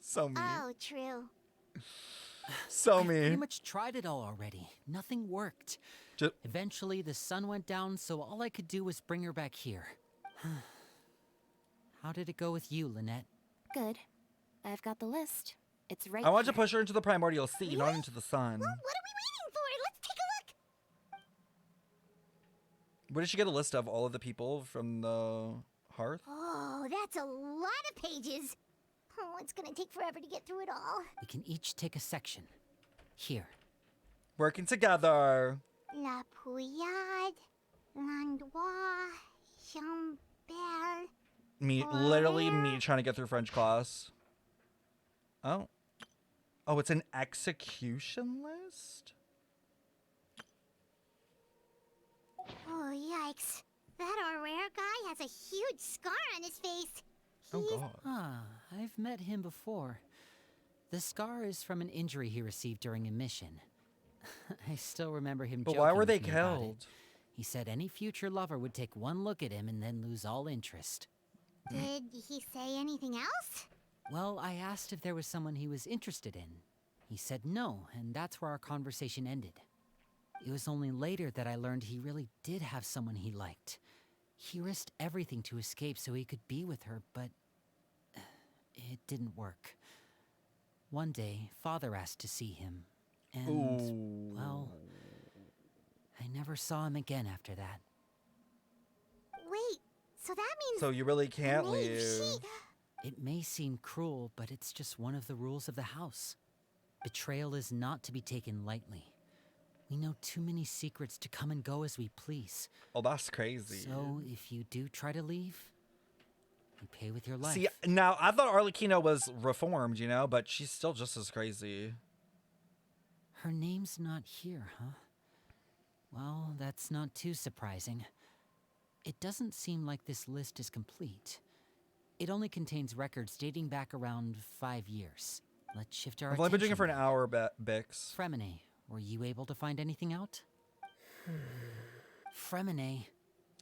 S1: so mean.
S3: Oh, true.
S1: So
S2: I pretty
S1: mean.
S2: much tried it all already. Nothing worked.
S1: Just,
S2: Eventually, the sun went down, so all I could do was bring her back here. How did it go with you, Lynette?
S9: Good. I've got the list. It's right
S1: I want to
S9: here.
S1: push her into the primordial sea, not into the sun.
S3: Well, what are we waiting for? Let's take a look.
S1: Where did she get a list of all of the people from the hearth?
S3: Oh, that's a lot of pages. Oh, it's gonna take forever to get through it all.
S2: We can each take a section. Here.
S1: Working together.
S3: La Pouillade, Landois, Chambert.
S1: Me, literally me trying to get through French class. Oh. Oh, it's an execution list?
S3: Oh, yikes. That Aurere guy has a huge scar on his face.
S1: Oh,
S3: He's-
S1: God.
S2: Ah, I've met him before. The scar is from an injury he received during a mission. I still remember him
S1: But
S2: joking
S1: why were
S2: with
S1: they
S2: me about it.
S1: killed?
S2: He said any future lover would take one look at him and then lose all interest.
S3: Did he say anything else?
S2: Well, I asked if there was someone he was interested in. He said no, and that's where our conversation ended. It was only later that I learned he really did have someone he liked. He risked everything to escape so he could be with her, but it didn't work. One day, Father asked to see him, and,
S1: Ooh.
S2: well, I never saw him again after that.
S3: Wait, so that means
S1: So you really can't
S3: Maeve,
S1: leave.
S2: It may seem cruel, but it's just one of the rules of the house. Betrayal is not to be taken lightly. We know too many secrets to come and go as we please.
S1: Oh, that's crazy.
S2: So, if you do try to leave, you pay with your life.
S1: See, now, I thought Arlecchino was reformed, you know, but she's still just as crazy.
S2: Her name's not here, huh? Well, that's not too surprising. It doesn't seem like this list is complete. It only contains records dating back around 5 years. Let's shift our
S1: I've only been
S2: attention.
S1: drinking for an hour, Bix.
S2: Fremine, were you able to find anything out? Fremine.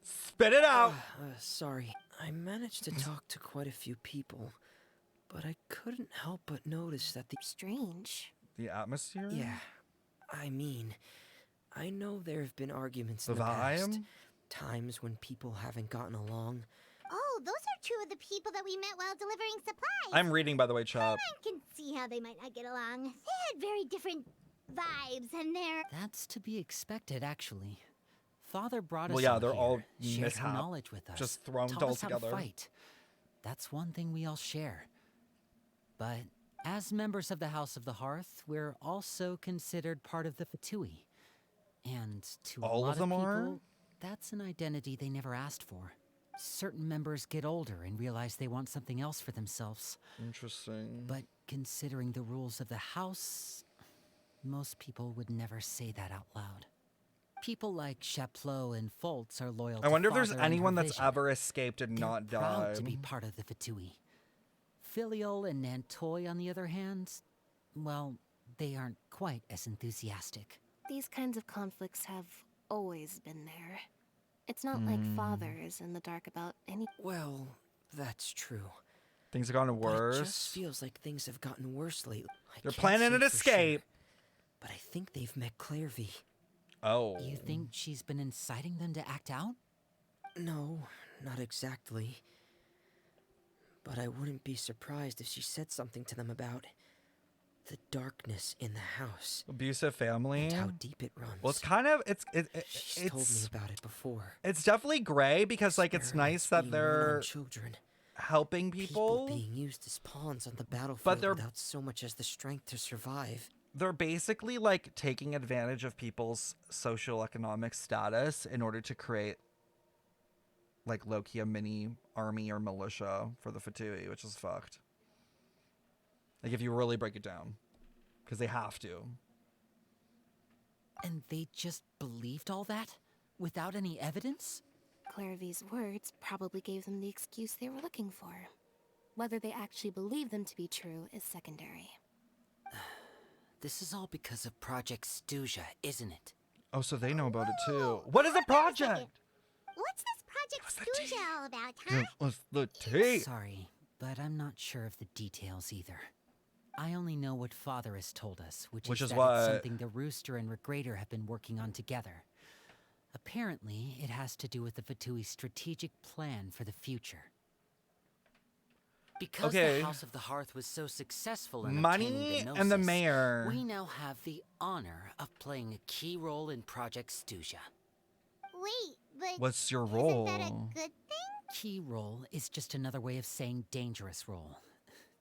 S1: Spit it out!
S8: Sorry, I managed to talk to quite a few people, but I couldn't help but notice that the...
S9: Strange.
S1: The atmosphere?
S8: Yeah, I mean, I know there have been arguments
S1: The
S8: in the past.
S1: vibe?
S8: Times when people haven't gotten along.
S3: Oh, those are two of the people that we met while delivering supplies.
S1: I'm reading, by the way, Chop.
S3: I can see how they might not get along. They had very different vibes, and they're...
S2: That's to be expected, actually. Father brought us
S1: Well, yeah,
S2: all
S1: they're
S2: here,
S1: all
S2: shared her
S1: mishap,
S2: knowledge with us,
S1: just thrown
S2: taught
S1: all
S2: us how to
S1: together.
S2: fight. That's one thing we all share. But as members of the House of the Hearth, we're also considered part of the Fatui. And to a
S1: All
S2: lot
S1: of them
S2: people,
S1: are?
S2: that's an identity they never asked for. Certain members get older and realize they want something else for themselves.
S1: Interesting.
S2: But considering the rules of the house, most people would never say that out loud. People like Chaplot and Foltz are loyal to
S1: I wonder if there's
S2: Father and her
S1: anyone that's
S2: vision.
S1: ever escaped and
S2: They're
S1: not
S2: proud
S1: died.
S2: to be part of the Fatui. Filial and Nantoy, on the other hand, well, they aren't quite as enthusiastic.
S9: These kinds of conflicts have always been there. It's not like Father is in the dark about any...
S8: Well, that's true.
S1: Things have gotten
S8: But it
S1: worse.
S8: just feels like things have gotten worse lately.
S1: They're planning an escape.
S8: But I think they've met Clairvy.
S1: Oh.
S2: You think she's been inciting them to act out?
S8: No, not exactly. But I wouldn't be surprised if she said something to them about the darkness in the house.
S1: Abusive family.
S8: And how deep it runs.
S1: Well, it's kind of
S8: She's told me about it before.
S1: It's definitely gray because like it's nice that
S8: Being run on
S1: they're
S8: children.
S1: helping
S8: People
S1: people.
S8: being used as pawns on the battlefield
S1: But they're-
S8: without so much as the strength to survive.
S1: They're basically like taking advantage of people's socioeconomic status in order to create like low-key a mini army or militia for the Fatui, which is fucked. Like if you really break it down. Because they have to.
S2: And they just believed all that? Without any evidence?
S9: Clairvy's words probably gave them the excuse they were looking for. Whether they actually believe them to be true is secondary.
S2: This is all because of Project Stuja, isn't it?
S1: Oh, so they know about it too. What is a project?
S3: What's this Project Stuja all about, huh?
S1: What's the tea?
S2: Sorry, but I'm not sure of the details either. I only know what Father has told us, which is that
S1: what?
S2: it's something the Rooster and Regrader have been working on together. Apparently, it has to do with the Fatui's strategic plan for the future. Because
S1: Okay.
S2: the House of the Hearth was so successful in
S1: Money
S2: obtaining the
S1: and the
S2: Gnosis,
S1: mayor.
S2: we now have the honor of playing a key role in Project Stuja.
S3: Wait, but
S1: What's your
S3: isn't
S1: role?
S3: that a good thing?
S2: Key role is just another way of saying dangerous role.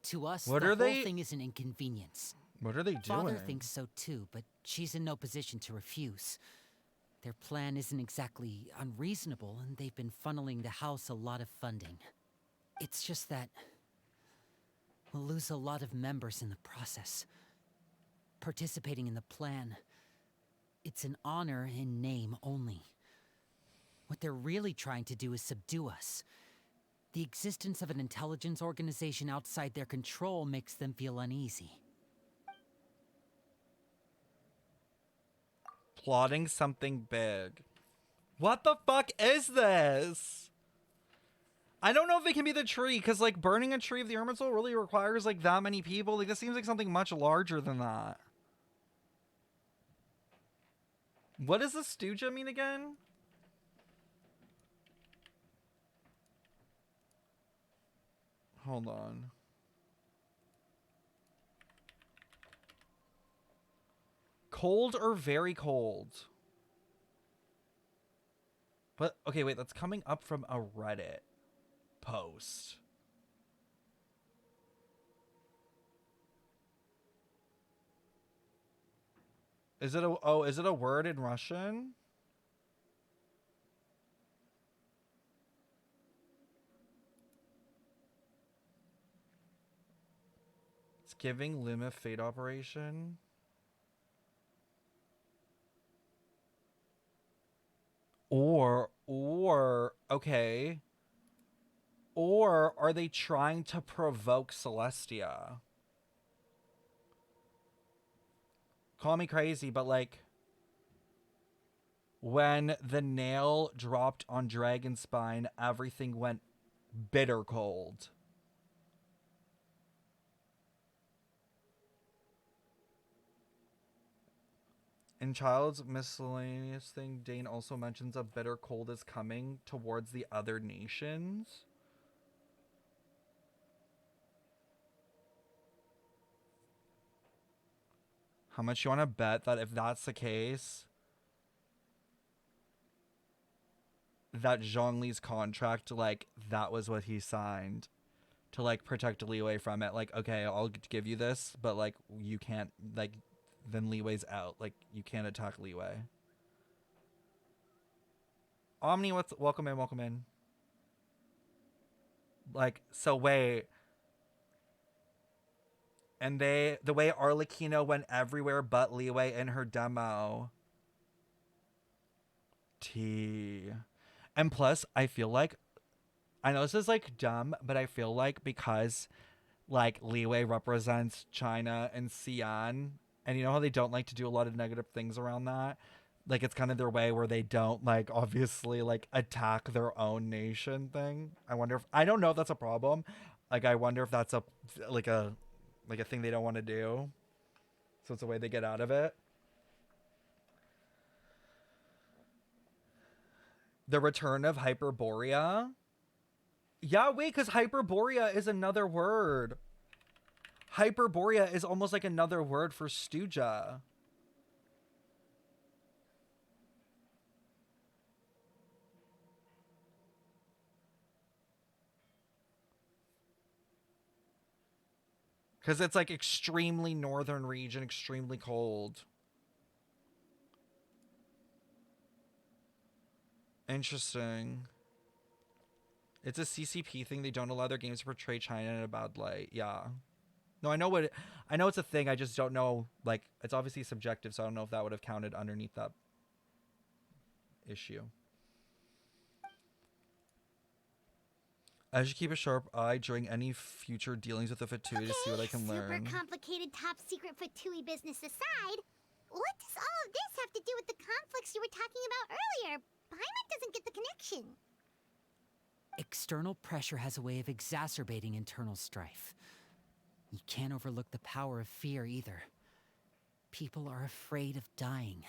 S2: To us,
S1: What
S2: the
S1: are
S2: whole
S1: they-
S2: thing is an inconvenience.
S1: What are they doing?
S2: Father thinks so too, but she's in no position to refuse. Their plan isn't exactly unreasonable, and they've been funneling the house a lot of funding. It's just that we'll lose a lot of members in the process. Participating in the plan, it's an honor in name only. What they're really trying to do is subdue us. The existence of an intelligence organization outside their control makes them feel uneasy.
S1: Plotting something big. What the fuck is this? I don't know if it can be the tree, because like burning a tree of the Irminsul really requires like that many people. Like this seems like something much larger than that. What does the Stuja mean again? Hold on. Cold or very cold? But okay, wait, that's coming up from a Reddit post. Is it a word in Russian? It's giving Lima Fate Operation. Or okay. Or are they trying to provoke Celestia? Call me crazy, but like when the nail dropped on Dragonspine, everything went bitter cold. In Child's miscellaneous thing, Dane also mentions a bitter cold is coming towards the other nations. How much you want to bet that if that's the case, that Zhongli's contract, like, that was what he signed to, like, protect Liyue from it. Like, okay, I'll give you this, but, like, you can't, like, then Liyue's out. Like, you can't attack Liyue. Omni, welcome in, welcome in. Like, so wait. And the way Arlecchino went everywhere but Liyue in her demo. T. And plus, I feel like, I know this is like dumb, but I feel like because like Liyue represents China and Xi'an, and you know how they don't like to do a lot of negative things around that? Like it's kind of their way where they don't like obviously like attack their own nation thing. I don't know if that's a problem. Like I wonder if that's a thing they don't want to do. So it's a way they get out of it. The return of Hyperborea. Yeah, wait, because Hyperborea is another word. Hyperborea is almost like another word for Stuja. Because it's like extremely northern region, extremely cold. Interesting. It's a CCP thing. They don't allow their games to portray China in a bad light. Yeah. No, I know it's a thing. I just don't know. Like, it's obviously subjective, so I don't know if that would have counted underneath that issue. I should keep a sharp eye during any future dealings with the Fatui to see what I can learn.
S3: Super complicated top secret Fatui business aside, what does all of this have to do with the conflicts you were talking about earlier? Paimon doesn't get the connection.
S2: External pressure has a way of exacerbating internal strife. You can't overlook the power of fear either. People are afraid of dying,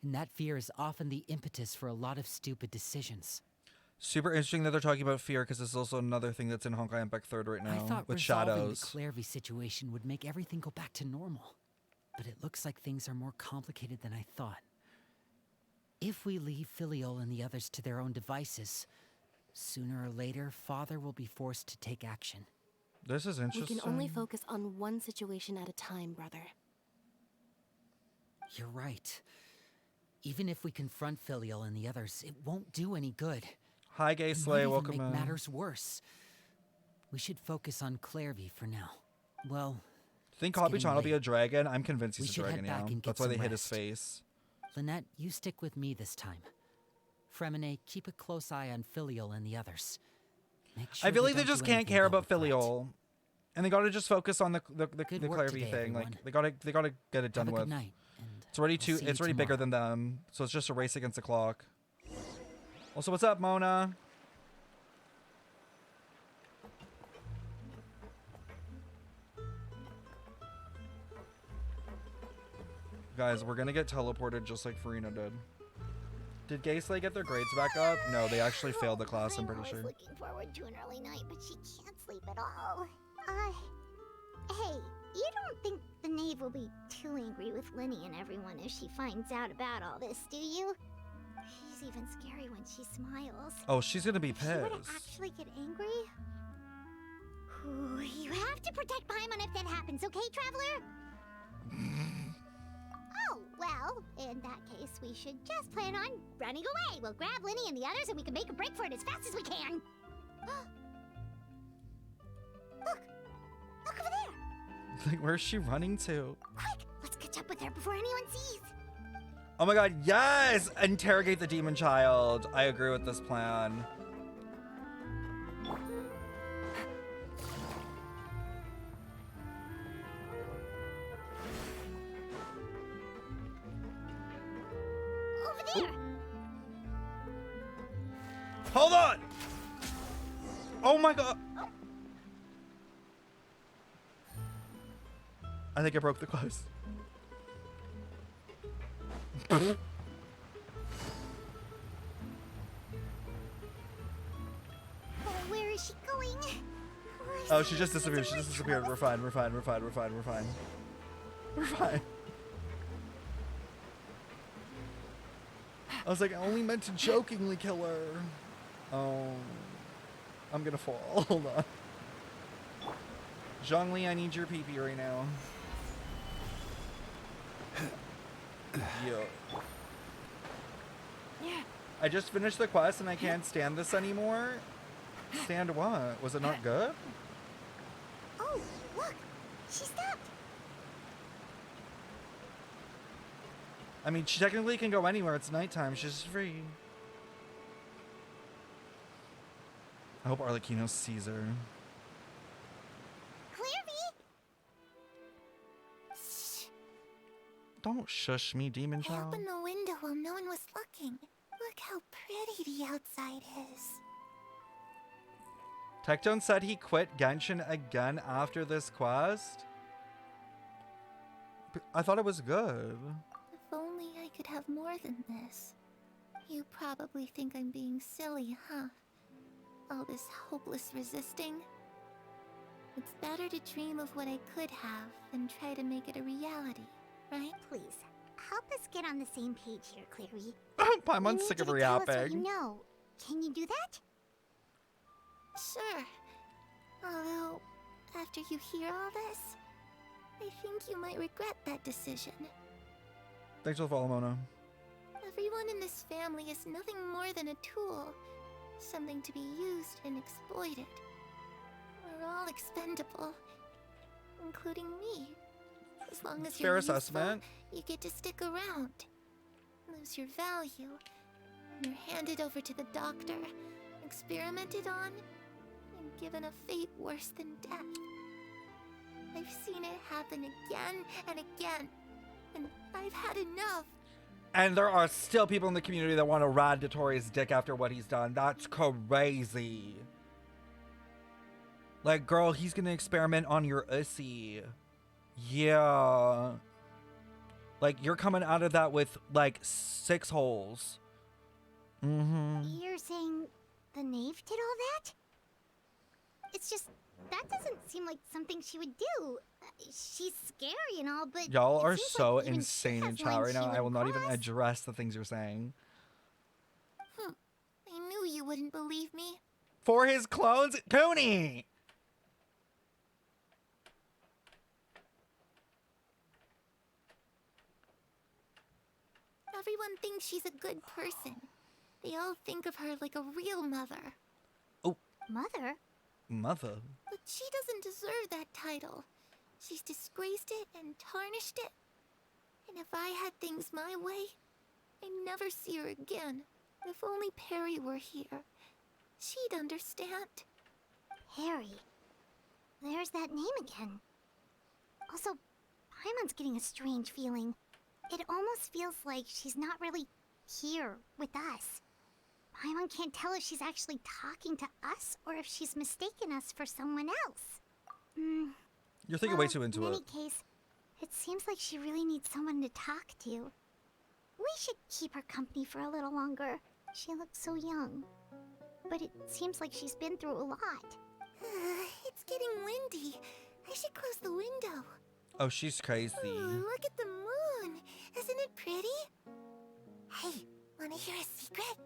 S2: and that fear is often the impetus for a lot of stupid decisions.
S1: Super interesting that they're talking about fear, because this is also another thing that's in Honkai Impact 3rd right now.
S2: I thought
S1: with
S2: resolving
S1: shadows.
S2: the Clairvy situation would make everything go back to normal, but it looks like things are more complicated than I thought. If we leave Filiol and the others to their own devices, sooner or later, Father will be forced to take action.
S1: This is interesting.
S9: We can only focus on one situation at a time, brother.
S2: You're right. Even if we confront Filial and the others, it won't do any good.
S1: Hi, Gay Slay. Welcome
S2: make
S1: in.
S2: matters worse. We should focus on Clairvy for now. Well,
S1: Think Kabuchan will be a dragon? I'm convinced he's a
S2: should
S1: dragon
S2: head back
S1: now.
S2: and get
S1: That's why they
S2: some
S1: hit his
S2: rest.
S1: face.
S2: Lynette, you stick with me this time. Fremine, keep a close eye on Filial and the others. Make sure
S1: I feel like they
S2: don't
S1: just
S2: do
S1: can't
S2: anything
S1: care
S2: they'll
S1: about
S2: regret.
S1: Filial. And they gotta just focus on the
S2: Good work
S1: Clairvy
S2: today,
S1: thing.
S2: everyone.
S1: Like they gotta get it done
S2: Have a
S1: with.
S2: good night, and
S1: It's already
S2: I'll see you
S1: it's already bigger than them, so it's just a race against the clock. Also, what's up, Mona? Guys, we're gonna get teleported just like Farina did. Did Gay Slay get their grades back up? No, they actually failed the class, I'm pretty sure.
S3: I'm looking forward to an early night, but she can't sleep at all. Hey, you don't think the knave will be too angry with Linny and everyone if she finds out about all this, do you? She's even scary when she smiles.
S1: Oh, she's gonna be
S3: If she were to
S1: pissed.
S3: actually get angry? Ooh, you have to protect Paimon if that happens, okay, Traveler? Oh, well, we should just plan on running away. We'll grab Linny and the others and we can make a break for it as fast as we can. Look! Look over there!
S1: Like, where's she running to?
S3: Quick! Let's catch up with her before anyone sees.
S1: Oh my god, yes! Interrogate the demon child. I agree with this plan.
S3: Over there!
S1: Hold on! Oh my god! I think I broke the quest.
S3: Oh, where is she going?
S1: Oh, she just disappeared. She just disappeared. We're fine. We're fine. We're fine. We're fine. We're fine. We're fine. I was like, I only meant to jokingly kill her. Oh, I'm gonna fall. Hold on. Zhongli, I need your pee-pee right now. Yo. I just finished the quest and I can't stand this anymore. Stand what? Was it not good?
S3: Oh, look! She stopped!
S1: I mean, she technically can go anywhere. It's nighttime. She's free. I hope Arlecchino sees her. Don't shush me, demon
S3: I
S1: child.
S3: opened the window while no one was looking. Look how pretty the outside is.
S1: Tectone said he quit Genshin again after this quest. But I thought it was good.
S3: If only I could have more than this. You probably think I'm being silly, huh? All this hopeless resisting. It's better to dream of what I could have than try to make it a reality, right? Please, help us get on the same page here, Clary.
S1: Paimon's sick of reapping.
S3: You know. Can you do that? Sure. Although, after you hear all this, I think you might regret that decision.
S1: Thanks for the follow, Mona.
S3: Everyone in this family is nothing more than a tool. Something to be used and exploited. We're all expendable. Including me. As long as
S1: Fair
S3: you're
S1: assessment.
S3: useful, you get to stick around. Lose your value. You're handed over to the doctor, experimented on, and given a fate worse than death. I've seen it happen again and again, and I've had enough.
S1: And there are still people in the community that want to ride Dotori's dick after what he's done. That's crazy. Like, girl, he's gonna experiment on your ussy. Yeah. Like, you're coming out of that with, like, 6 holes. Mm-hmm.
S3: You're saying the knave did all that? It's just, that doesn't seem like something she would do. She's scary and all, but
S1: Y'all
S3: it
S1: are
S3: seems
S1: so
S3: like even
S1: insane
S3: she
S1: in
S3: has
S1: chat right
S3: lines
S1: now.
S3: she
S1: I will not even
S3: cross.
S1: address the things you're saying.
S3: I knew you wouldn't believe me.
S1: For his clones, Cooney!
S3: Everyone thinks she's a good person. They all think of her like a real mother.
S1: Oh.
S3: Mother?
S1: Mother.
S3: But she doesn't deserve that title. She's disgraced it and tarnished it. And if I had things my way, I'd never see her again. If only Perry were here, she'd understand. Perry? There's that name again. Also, Paimon's getting a strange feeling. It almost feels like she's not really here with us. Paimon can't tell if she's actually talking to us or if she's mistaken us for someone else.
S1: You're thinking way too into
S3: in
S1: it.
S3: any case, it seems like she really needs someone to talk to. We should keep her company for a little longer. She looks so young. But it seems like she's been through a lot. It's getting windy. I should close the window.
S1: Oh, she's crazy.
S3: Ooh, look at the moon. Isn't it pretty? Hey, wanna hear a secret?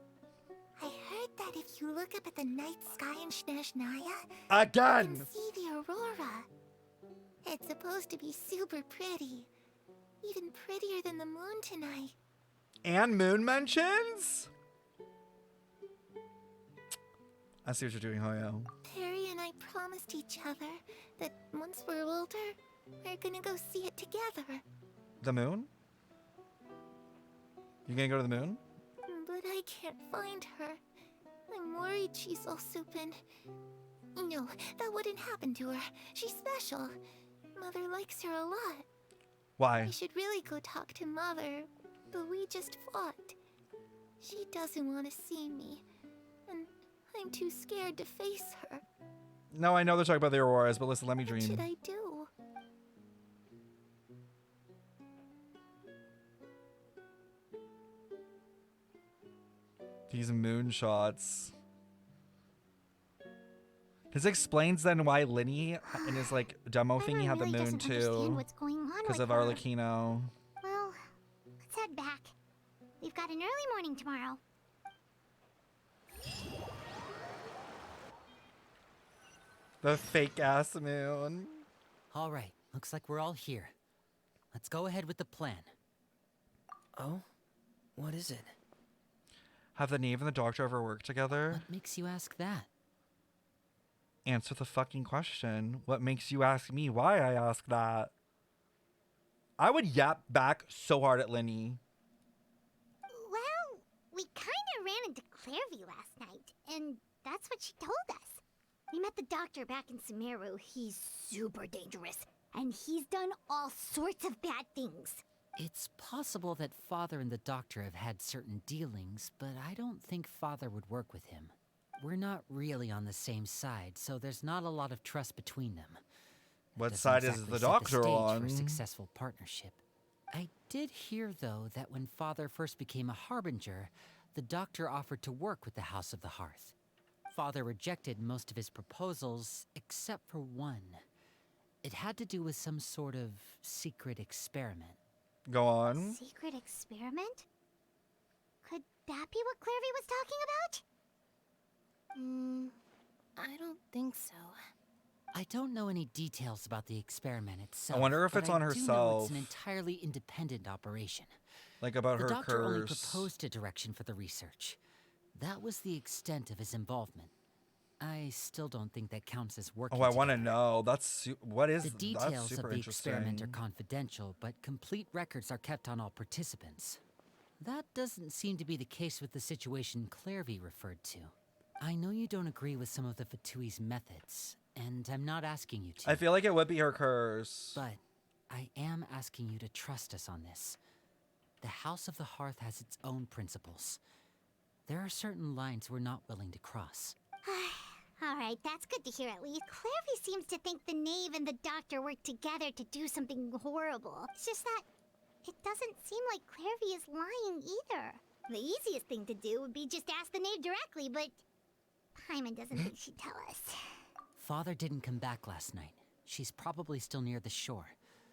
S3: I heard that if you look up at the night sky in Snezhnaya, you
S1: Again!
S3: can see the aurora. It's supposed to be super pretty. Even prettier than the moon tonight.
S1: And Moon mentions? I see what you're doing, Hoyo.
S10: Perry and I promised each other that once we're older, we're gonna go see it together.
S1: The moon? You gonna go to the moon?
S10: But I can't find her. I'm worried she's all soup and... No, that wouldn't happen to her. She's special. Mother likes her a lot.
S1: Why?
S10: I should really go talk to Mother, but we just fought. She doesn't want to see me, and I'm too scared to face her.
S1: No, I know they're talking about the Auroras, but listen, let me
S10: What
S1: dream.
S10: should I do?
S1: These moonshots. This explains then why Linny in his like demo thingy had the
S10: really
S1: moon
S10: doesn't understand
S1: too.
S10: what's going on
S1: Because
S10: with
S1: of
S10: her.
S1: Arlecchino.
S10: Well, let's head back. We've got an early morning tomorrow.
S1: The fake ass moon.
S2: All right, looks like we're all here. Let's go ahead with the plan.
S8: Oh? What is it?
S1: Have the Knave and the Doctor ever worked together?
S2: What makes you ask that?
S1: Answer the fucking question. What makes you ask me why I ask that? I would yap back so hard at Linny.
S3: Well, we kind of ran into Clairvy last night, and that's what she told us. We met the doctor back in Sumeru. He's super dangerous, and he's done all sorts of bad things.
S2: It's possible that Father and the Doctor have had certain dealings, but I don't think Father would work with him. We're not really on the same side, so there's not a lot of trust between them.
S1: What
S2: Doesn't
S1: side is
S2: exactly
S1: the
S2: set
S1: Doctor
S2: stage
S1: on?
S2: for a successful partnership. I did hear, though, that when Father first became a Harbinger, the Doctor offered to work with the House of the Hearth. Father rejected most of his proposals, except for one. It had to do with some sort of secret experiment.
S1: Go on.
S3: Secret experiment? Could that be what Clairvy was talking about?
S9: I don't think so.
S2: I don't know any details about the experiment itself.
S1: I wonder if
S2: but
S1: it's on
S2: I do know
S1: herself.
S2: it's an entirely independent operation.
S1: Like about
S2: The
S1: her
S2: Doctor only
S1: curse.
S2: proposed a direction for the research. That was the extent of his involvement. I still don't think that counts as working
S1: Oh, I want to
S2: together.
S1: know. What is
S2: The
S1: that's
S2: details
S1: super
S2: of the experiment are
S1: interesting.
S2: confidential, but complete records are kept on all participants. That doesn't seem to be the case with the situation Clairvy referred to. I know you don't agree with some of the Fatui's methods, and I'm not asking you to.
S1: I feel like it would be her curse.
S2: But I am asking you to trust us on this. The House of the Hearth has its own principles. There are certain lines we're not willing to cross.
S3: Alright, that's good to hear at least. Clairvy seems to think the Knave and the Doctor work together to do something horrible. It's just that it doesn't seem like Clairvy is lying either. The easiest thing to do would be just ask the Knave directly, but Paimon doesn't think she'd tell us.
S2: Father didn't come back last night. She's probably still near the shore.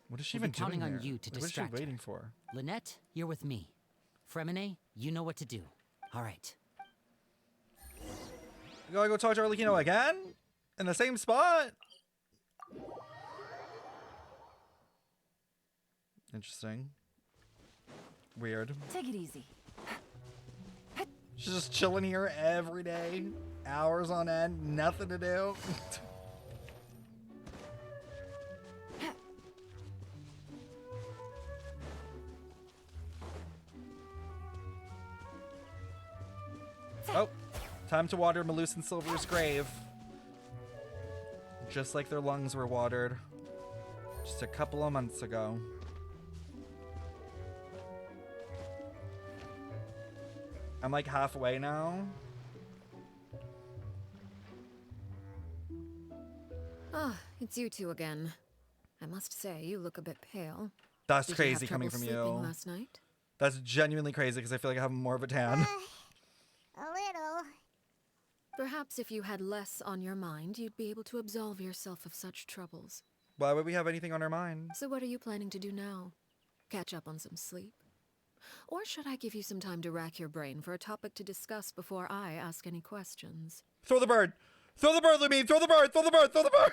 S1: What is she
S2: We'll
S1: even
S2: be counting
S1: doing
S2: on
S1: there?
S2: you to
S1: Like, what is she
S2: distract her.
S1: waiting for?
S2: Lynette, you're with me. Fremine, you know what to do. All right.
S1: You gotta go talk to Arlecchino again? In the same spot? Interesting. Weird.
S12: Take it easy.
S1: She's just chilling here every day. Hours on end. Nothing to do. Oh, time to water Malus and Silver's grave. Just like their lungs were watered just a couple of months ago. I'm like halfway now.
S4: Ah, it's you two again. I must say, you look a bit pale.
S1: That's
S4: Did
S1: crazy
S4: you have
S1: coming
S4: trouble
S1: from
S4: sleeping
S1: you.
S4: last night?
S1: That's genuinely crazy because I feel like I have more of a tan.
S3: A little.
S4: Perhaps if you had less on your mind, you'd be able to absolve yourself of such troubles.
S1: Why would we have anything on our mind?
S4: So what are you planning to do now? Catch up on some sleep? Or should I give you some time to rack your brain for a topic to discuss before I ask any questions?
S1: Throw the bird! Throw the bird, Lumine! Throw the bird! Throw the bird! Throw the bird!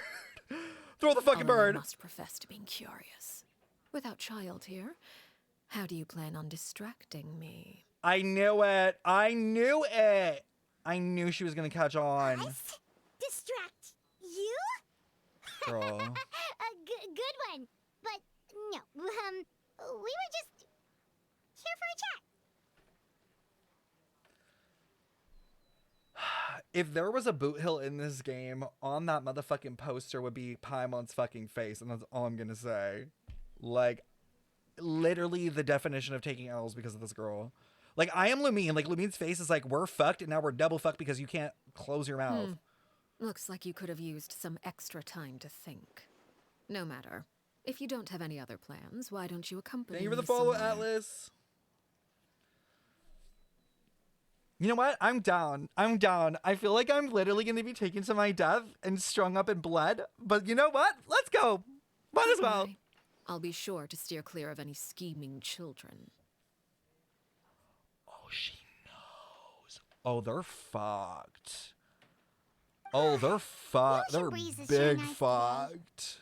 S1: Throw the fucking
S4: Although I
S1: bird!
S4: must profess to being curious. Without child here, How do you plan on distracting me?
S1: I knew it. I knew it. I knew she was gonna catch on.
S3: Us? Distract you?
S1: Girl.
S3: Good one. But no, we were just here for a chat.
S1: If there was a boot hill in this game, on that motherfucking poster would be Paimon's fucking face, and that's all I'm gonna say. Like, literally the definition of taking L's because of this girl. Like, I am Lumine. Like, Lumine's face is like, we're fucked, and now we're double fucked because you can't close your mouth.
S4: Looks like you could have used some extra time to think. No matter. If you don't have any other plans, why don't you accompany me
S1: Thank you for the follow,
S4: somewhere?
S1: Atlas. You know what? I'm down. I'm down. I feel like I'm literally going to be taken to my death and strung up in blood. But you know what? Let's go. Might as well.
S4: Why? I'll be sure to steer clear of any scheming children.
S1: Oh, she knows. Oh, they're fucked. Oh, they're fucked.
S3: Ocean
S1: They're
S3: breeze is
S1: big
S3: sure nice
S1: fucked.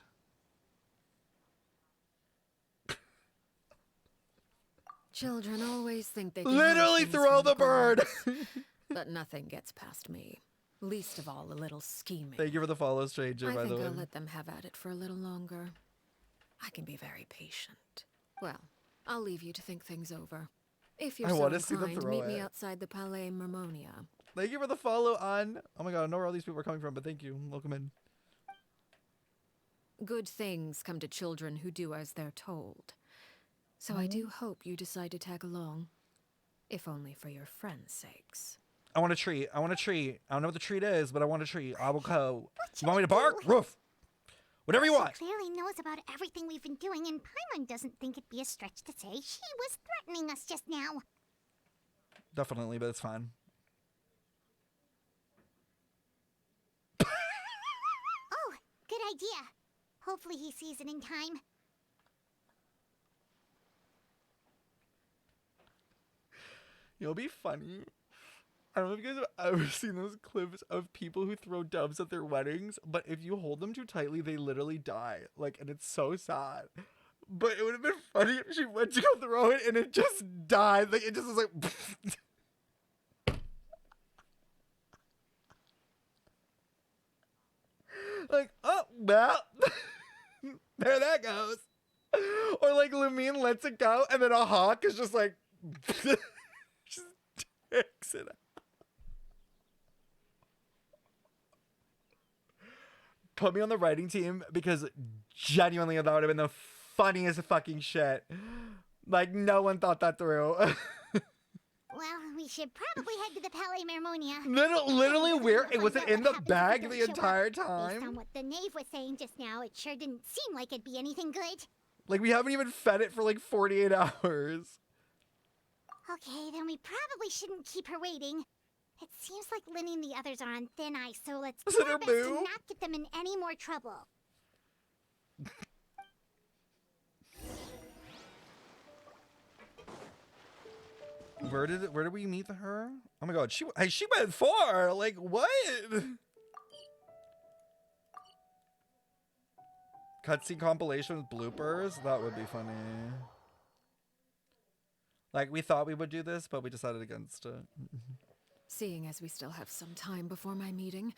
S4: Children always think they can
S1: Literally
S4: hide things
S1: throw
S4: from
S1: the bird.
S4: grown-ups, but nothing gets past me. Least of all, a little scheming.
S1: Thank you for the follow, stranger,
S4: I
S1: by the
S4: think
S1: way.
S4: I'll let them have at it for a little longer. I can be very patient. Well, I'll leave you to think things over. If you're
S1: I
S4: so
S1: wanna see them
S4: inclined,
S1: throw
S4: meet me
S1: it.
S4: outside the Palais Mermonia.
S1: Thank you for the follow on. Oh my god, I don't know where all these people are coming from, but thank you. Welcome in.
S4: Good things come to children who do as they're told. So I do hope you decide to tag along. If only for your friends' sakes.
S1: I want a treat. I want a treat. I don't know what the treat is, but I want a treat. I will go.
S3: What
S1: You want me to
S3: you
S1: bark?
S3: do?
S1: Roof. Whatever you
S3: She
S1: want.
S3: clearly knows about everything we've been doing, and Paimon doesn't think it'd be a stretch to say she was threatening us just now.
S1: Definitely, but it's fine.
S3: Oh, good idea. Hopefully he sees it in time.
S1: It'll be funny. I don't know if you guys have ever seen those clips of people who throw doves at their weddings, but if you hold them too tightly, they literally die. Like, and it's so sad. But it would have been funny if she went to go throw it and it just died. Like, it just was like... like, oh, well, there that goes. Or like Lumine lets it go and then a hawk is just like... just takes it out. Put me on the writing team because genuinely that would have been the funniest fucking shit. Like, no one thought that through.
S3: Well, we should probably head to the Palais Mermonia.
S1: Literally, where it was
S3: Find
S1: it
S3: out
S1: in
S3: what
S1: the
S3: happens if
S1: bag
S3: we
S1: the
S3: don't show
S1: entire
S3: up. Based on
S1: time?
S3: what the knave was saying just now, it sure didn't seem like it'd be anything good.
S1: Like, we haven't even fed it for like 48 hours.
S3: Okay, then we probably shouldn't keep her waiting. It seems like Linny and the others are on thin ice, so let's
S1: Is
S3: do
S1: it
S3: our
S1: her
S3: best to
S1: boo?
S3: not get them in any more trouble.
S1: Where did we meet her? Oh my god, she went far. Like, what? Cutscene compilation with bloopers? That would be funny. Like, we thought we would do this, but we decided against it.
S4: Seeing as we still have some time before my meeting,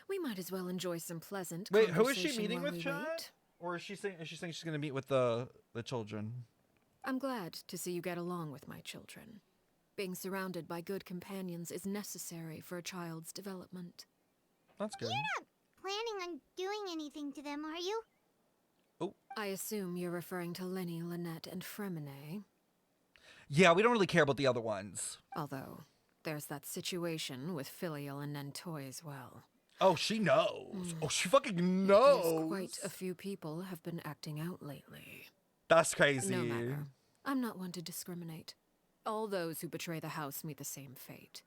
S4: we might as well enjoy some pleasant
S1: Wait, who is she
S4: conversation
S1: meeting
S4: while
S1: with,
S4: we
S1: chat?
S4: wait.
S1: Or is she saying she's gonna meet with the children?
S4: I'm glad to see you get along with my children. Being surrounded by good companions is necessary for a child's development.
S1: That's good.
S3: You're not planning on doing anything to them, are you?
S4: I assume you're referring to Lenny, Lynette, and Fremine.
S1: Yeah, we don't really care about the other ones.
S4: Although, there's that situation with Filial and Nentoy as well.
S1: Oh, she knows. Oh, she fucking
S4: Because
S1: knows.
S4: quite a few people have been acting out lately.
S1: That's crazy.
S4: No matter. I'm not one to discriminate. All those who betray the house meet the same fate.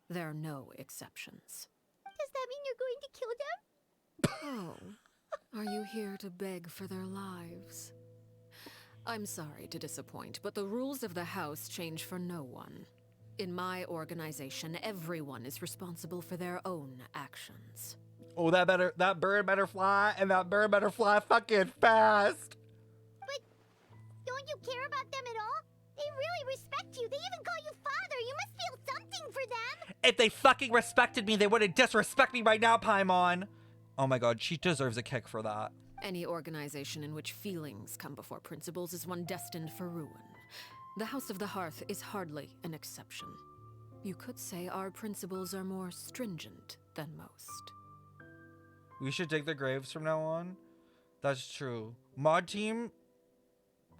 S4: There are no exceptions.
S3: Does that mean you're going to kill them?
S4: Oh, are you here to beg for their lives? I'm sorry to disappoint, but the rules of the house change for no one. In my organization, everyone is responsible for their own actions.
S1: Oh, that bird better fly, and that bird better fly fucking fast.
S3: Don't Don't you care about them at all? They really respect you. They even call you father. You must feel something for them.
S1: If they fucking respected me, they wouldn't disrespect me right now, Paimon. Oh my god, she deserves a kick for that.
S4: Any organization in which feelings come before principles is one destined for ruin. The House of the Hearth is hardly an exception. You could say our principles are more stringent than most.
S1: We should dig the graves from now on. That's true. Mod team,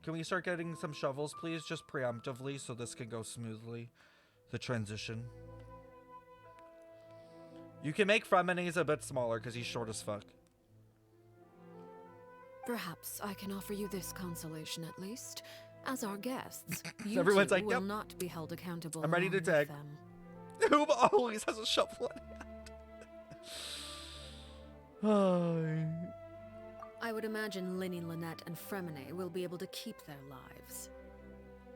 S1: can we start getting some shovels, please? Just preemptively so this can go smoothly. The transition. You can make Fremenes a bit smaller because he's short as fuck.
S4: Perhaps I can offer you this consolation at least. As our guests, you
S1: Everyone's
S4: two
S1: like,
S4: will
S1: "Yep.
S4: not be held accountable.
S1: I'm ready to
S4: along with
S1: tag."
S4: them.
S1: Who always has a shovel in hand?
S4: I would imagine Linny, Lynette, and Fremine will be able to keep their lives.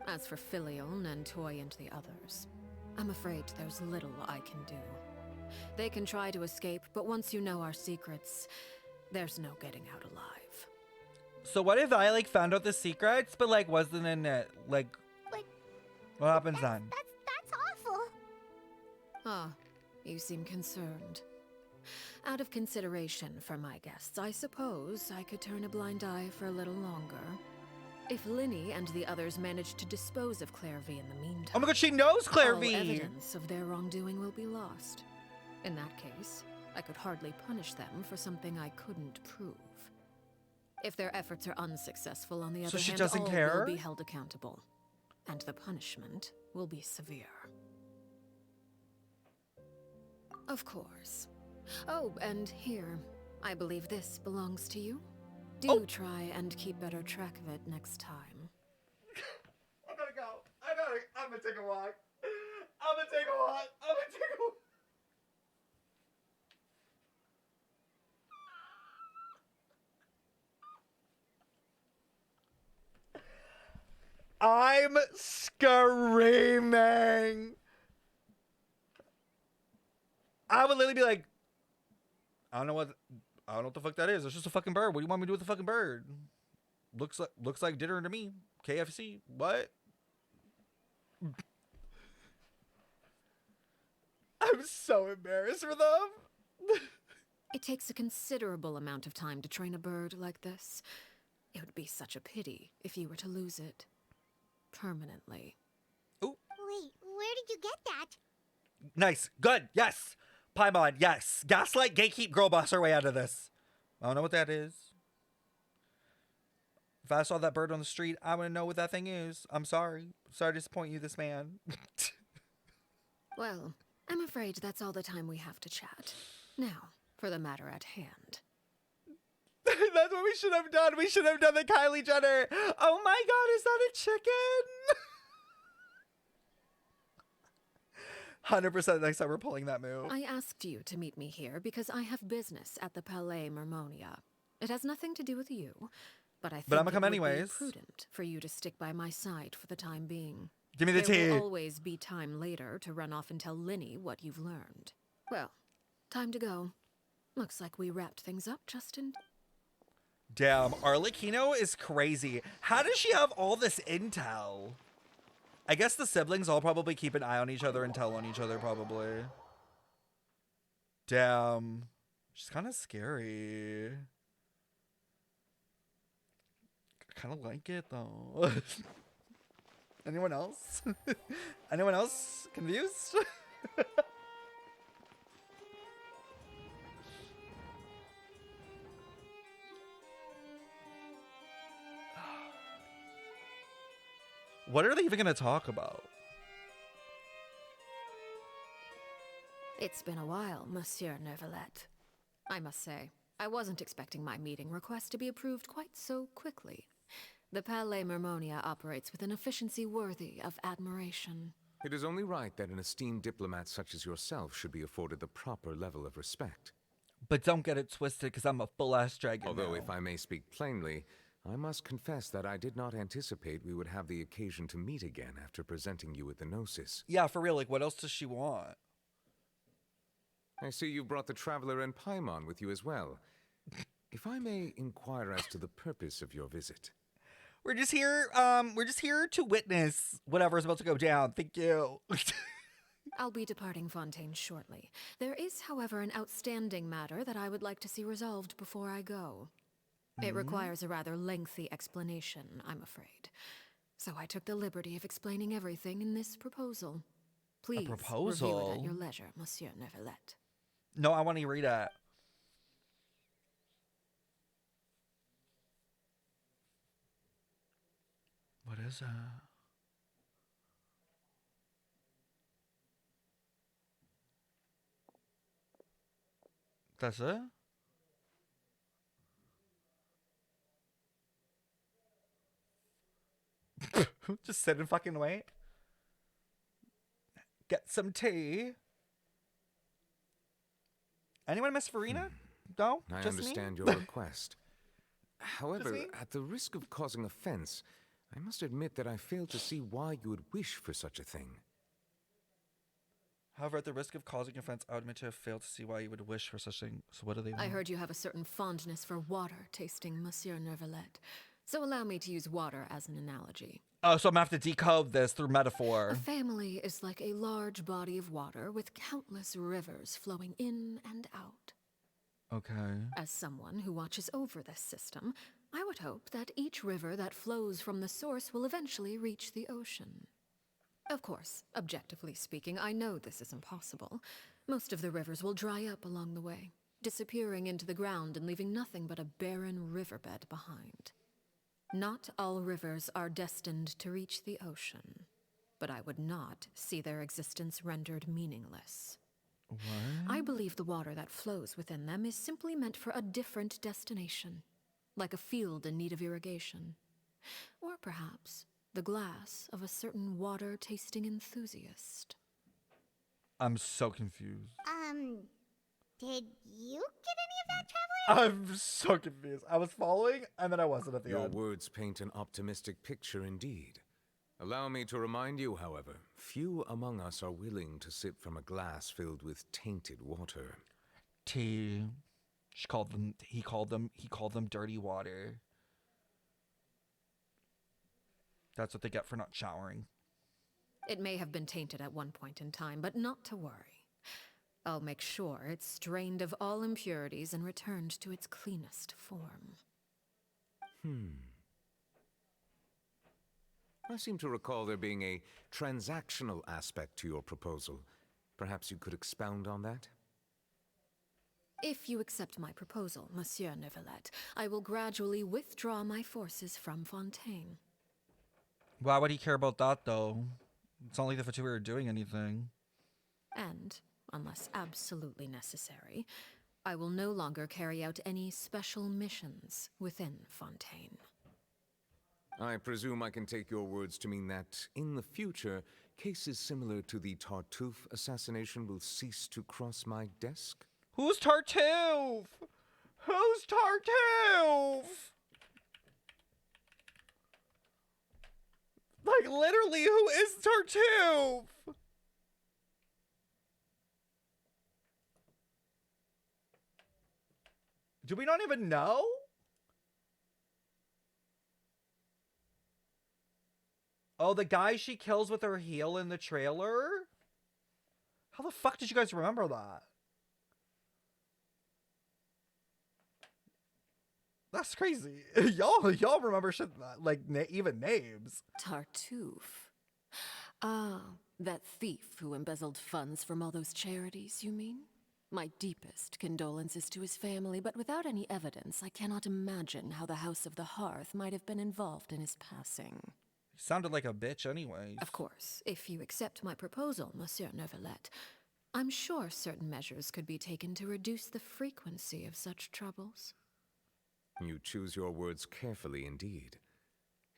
S4: As for Filion and Toy and the others, I'm afraid there's little I can do. They can try to escape, but once you know our secrets, there's no getting out alive.
S1: So what if I like found out the secrets, but like wasn't in it? Like, what happens then?
S3: That's awful.
S4: Ah, you seem concerned. Out of consideration for my guests, I suppose I could turn a blind eye for a little longer. If Linny and the others manage to dispose of Claire V in the meantime...
S1: Oh my god, she knows Claire
S4: all
S1: V!
S4: evidence of their wrongdoing will be lost. In that case, I could hardly punish them for something I couldn't prove. If their efforts are unsuccessful, on the other
S1: she
S4: hand,
S1: doesn't
S4: all
S1: care?
S4: will be held accountable. And the punishment will be severe. Of course. Oh, and here, I believe this belongs to you. Do try and keep better track of it next time.
S1: I gotta go. I'm gonna take a walk. I'm gonna take a walk. I'm screaming. I would literally be like, I don't know what the fuck that is. It's just a fucking bird. What do you want me to do with the fucking bird? Looks like dinner to me. KFC. What? I'm so embarrassed for them.
S4: It takes a considerable amount of time to train a bird like this. It would be such a pity if you were to lose it. Permanently.
S3: Wait, where did you get that?
S1: Nice. Good. Yes. Paimon, yes. Gaslight, gatekeep, girl boss our way out of this. I don't know what that is. If I saw that bird on the street, I wouldn't know what that thing is. I'm sorry. Sorry to disappoint you, this man.
S4: Well, I'm afraid that's all the time we have to chat. Now, for the matter at hand.
S1: That's what we should have done. We should have done the Kylie Jenner. Oh my god, is that a chicken? 100% next time we're pulling that move.
S4: I asked you to meet me here because I have business at the Palais Mermonia. It has nothing to do with you, but I think
S1: I'm gonna come
S4: it would be
S1: anyways.
S4: prudent for you to stick by my side for the time being.
S1: Give me the tea.
S4: There will always be time later to run off and tell Linny what you've learned. Well, time to go. Looks like we wrapped things up just in...
S1: Damn, Arlecchino is crazy. How does she have all this intel? I guess the siblings all probably keep an eye on each other and tell on each other, probably. Damn. She's kind of scary. I kind of like it, though. Anyone else? Anyone else confused? What are they even going to talk about?
S4: It's been a while, Monsieur Neuvillette. I must say, I wasn't expecting my meeting request to be approved quite so quickly. The Palais Mermonia operates with an efficiency worthy of admiration.
S12: It is only right that an esteemed diplomat such as yourself should be afforded the proper level of respect.
S1: But don't get it twisted, because I'm a full-ass dragon
S12: Although,
S1: now.
S12: if I may speak plainly, I must confess that I did not anticipate we would have the occasion to meet again after presenting you with the Gnosis.
S1: Yeah, for real, like, what else does she want?
S12: I see you brought the Traveler and Paimon with you as well. If I may inquire as to the purpose of your visit.
S1: We're just here to witness whatever's about to go down. Thank you.
S4: I'll be departing Fontaine shortly. There is, however, an outstanding matter that I would like to see resolved before I go. It requires a rather lengthy explanation, I'm afraid. So I took the liberty of explaining everything in this proposal. Please review it at your leisure, Monsieur Neuvillette.
S1: No, I want to read it. What is that? That's it? Just sit and fucking wait. Get some tea. Anyone miss Farina? No?
S12: I
S1: Just
S12: understand
S1: me?
S12: your request. However,
S1: me?
S12: at the risk of causing offense, I must admit that I fail to see why you would wish for such a thing.
S1: However, at the risk of causing offense, I would admit to have failed to see why you would wish for such a thing. So what do they want?
S4: I heard you have a certain fondness for water tasting, Monsieur Neuvillette. So allow me to use water as an analogy.
S1: Oh, so I'm gonna have to decode this through
S4: A
S1: metaphor.
S4: family is like a large body of water with countless rivers flowing in and out.
S1: Okay.
S4: As someone who watches over this system, I would hope that each river that flows from the source will eventually reach the ocean. Of course, objectively speaking, I know this is impossible. Most of the rivers will dry up along the way, disappearing into the ground and leaving nothing but a barren riverbed behind. Not all rivers are destined to reach the ocean, but I would not see their existence rendered meaningless.
S1: What?
S4: I believe the water that flows within them is simply meant for a different destination, like a field in need of irrigation. Or perhaps the glass of a certain water-tasting enthusiast.
S1: I'm so confused.
S3: Did you get any of that, Traveler?
S1: I'm so confused. I was following, and then I wasn't at the
S12: Your
S1: end.
S12: words paint an optimistic picture indeed. Allow me to remind you, however, few among us are willing to sip from a glass filled with tainted water.
S1: Tea. He called them dirty water. That's what they get for not showering.
S4: It may have been tainted at one point in time, but not to worry. I'll make sure it's drained of all impurities and returned to its cleanest form.
S12: I seem to recall there being a transactional aspect to your proposal. Perhaps you could expound on that?
S4: If you accept my proposal, Monsieur Neuvillette, I will gradually withdraw my forces from Fontaine.
S1: Why would he care about that, though? It's not like the Fatui are doing anything.
S4: And, unless absolutely necessary, I will no longer carry out any special missions within Fontaine.
S12: I presume I can take your words to mean that, in the future, cases similar to the Tartuffe assassination will cease to cross my desk?
S1: Who's Tartuffe? Who's Tartuffe? Like, literally, who is Tartuffe? Do we not even know? Oh, the guy she kills with her heel in the trailer? How the fuck did you guys remember that? That's crazy. y'all remember shit like even names.
S4: Tartuffe. Ah, that thief who embezzled funds from all those charities, you mean? My deepest condolences to his family, but without any evidence, I cannot imagine how the House of the Hearth might have been involved in his passing.
S1: He sounded like a bitch anyways.
S4: Of course, if you accept my proposal, Monsieur Neuvillette, I'm sure certain measures could be taken to reduce the frequency of such troubles.
S12: You choose your words carefully indeed.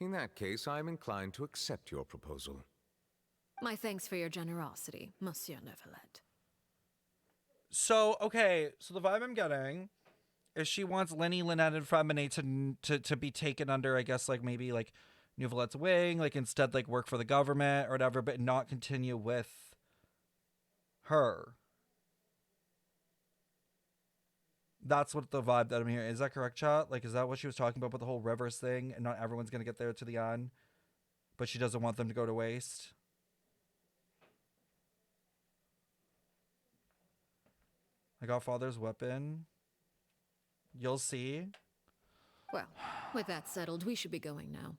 S12: In that case, I am inclined to accept your proposal.
S4: My thanks for your generosity, Monsieur Neuvillette.
S1: So, okay, so the vibe I'm getting is she wants Lenny, Lynette, and Fremine to be taken under, I guess, like, maybe, like, Neuvillette's wing, like, instead, like, work for the government or whatever, but not continue with her. That's what the vibe that I'm hearing. Is that correct, chat? Like, is that what she was talking about with the whole rivers thing? And not everyone's going to get there to the end. But she doesn't want them to go to waste. I got father's weapon. You'll see.
S4: Well, with that settled, we should be going now.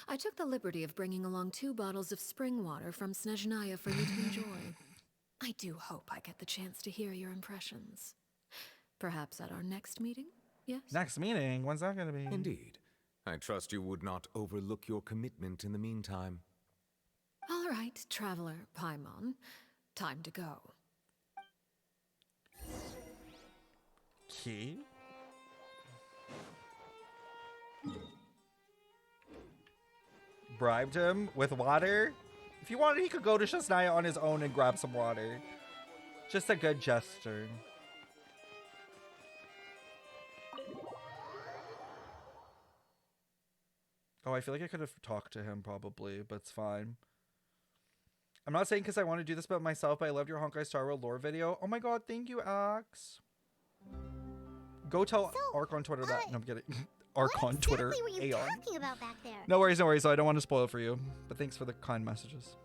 S4: I took the liberty of bringing along 2 bottles of spring water from Snezhnaya for you to enjoy. I do hope I get the chance to hear your impressions. Perhaps at our next meeting, yes?
S1: Next meeting? When's that going to be?
S12: Indeed. I trust you would not overlook your commitment in the meantime.
S4: All right, Traveler Paimon. Time to go.
S1: Key? Bribed him with water? If he wanted, he could go to Snezhnaya on his own and grab some water. Just a good gesture. Oh, I feel like I could have talked to him probably, but it's fine. I'm not saying because I want to do this about myself, but I loved your Honkai Star Rail lore video. Oh my god, thank you, Axe. Go tell Arc on Twitter that. No, I'm kidding. Arc on Twitter.
S3: What exactly were you
S1: Aeon.
S3: talking about back there?
S1: No worries, no worries. So I don't want to spoil it for you. But thanks for the kind messages.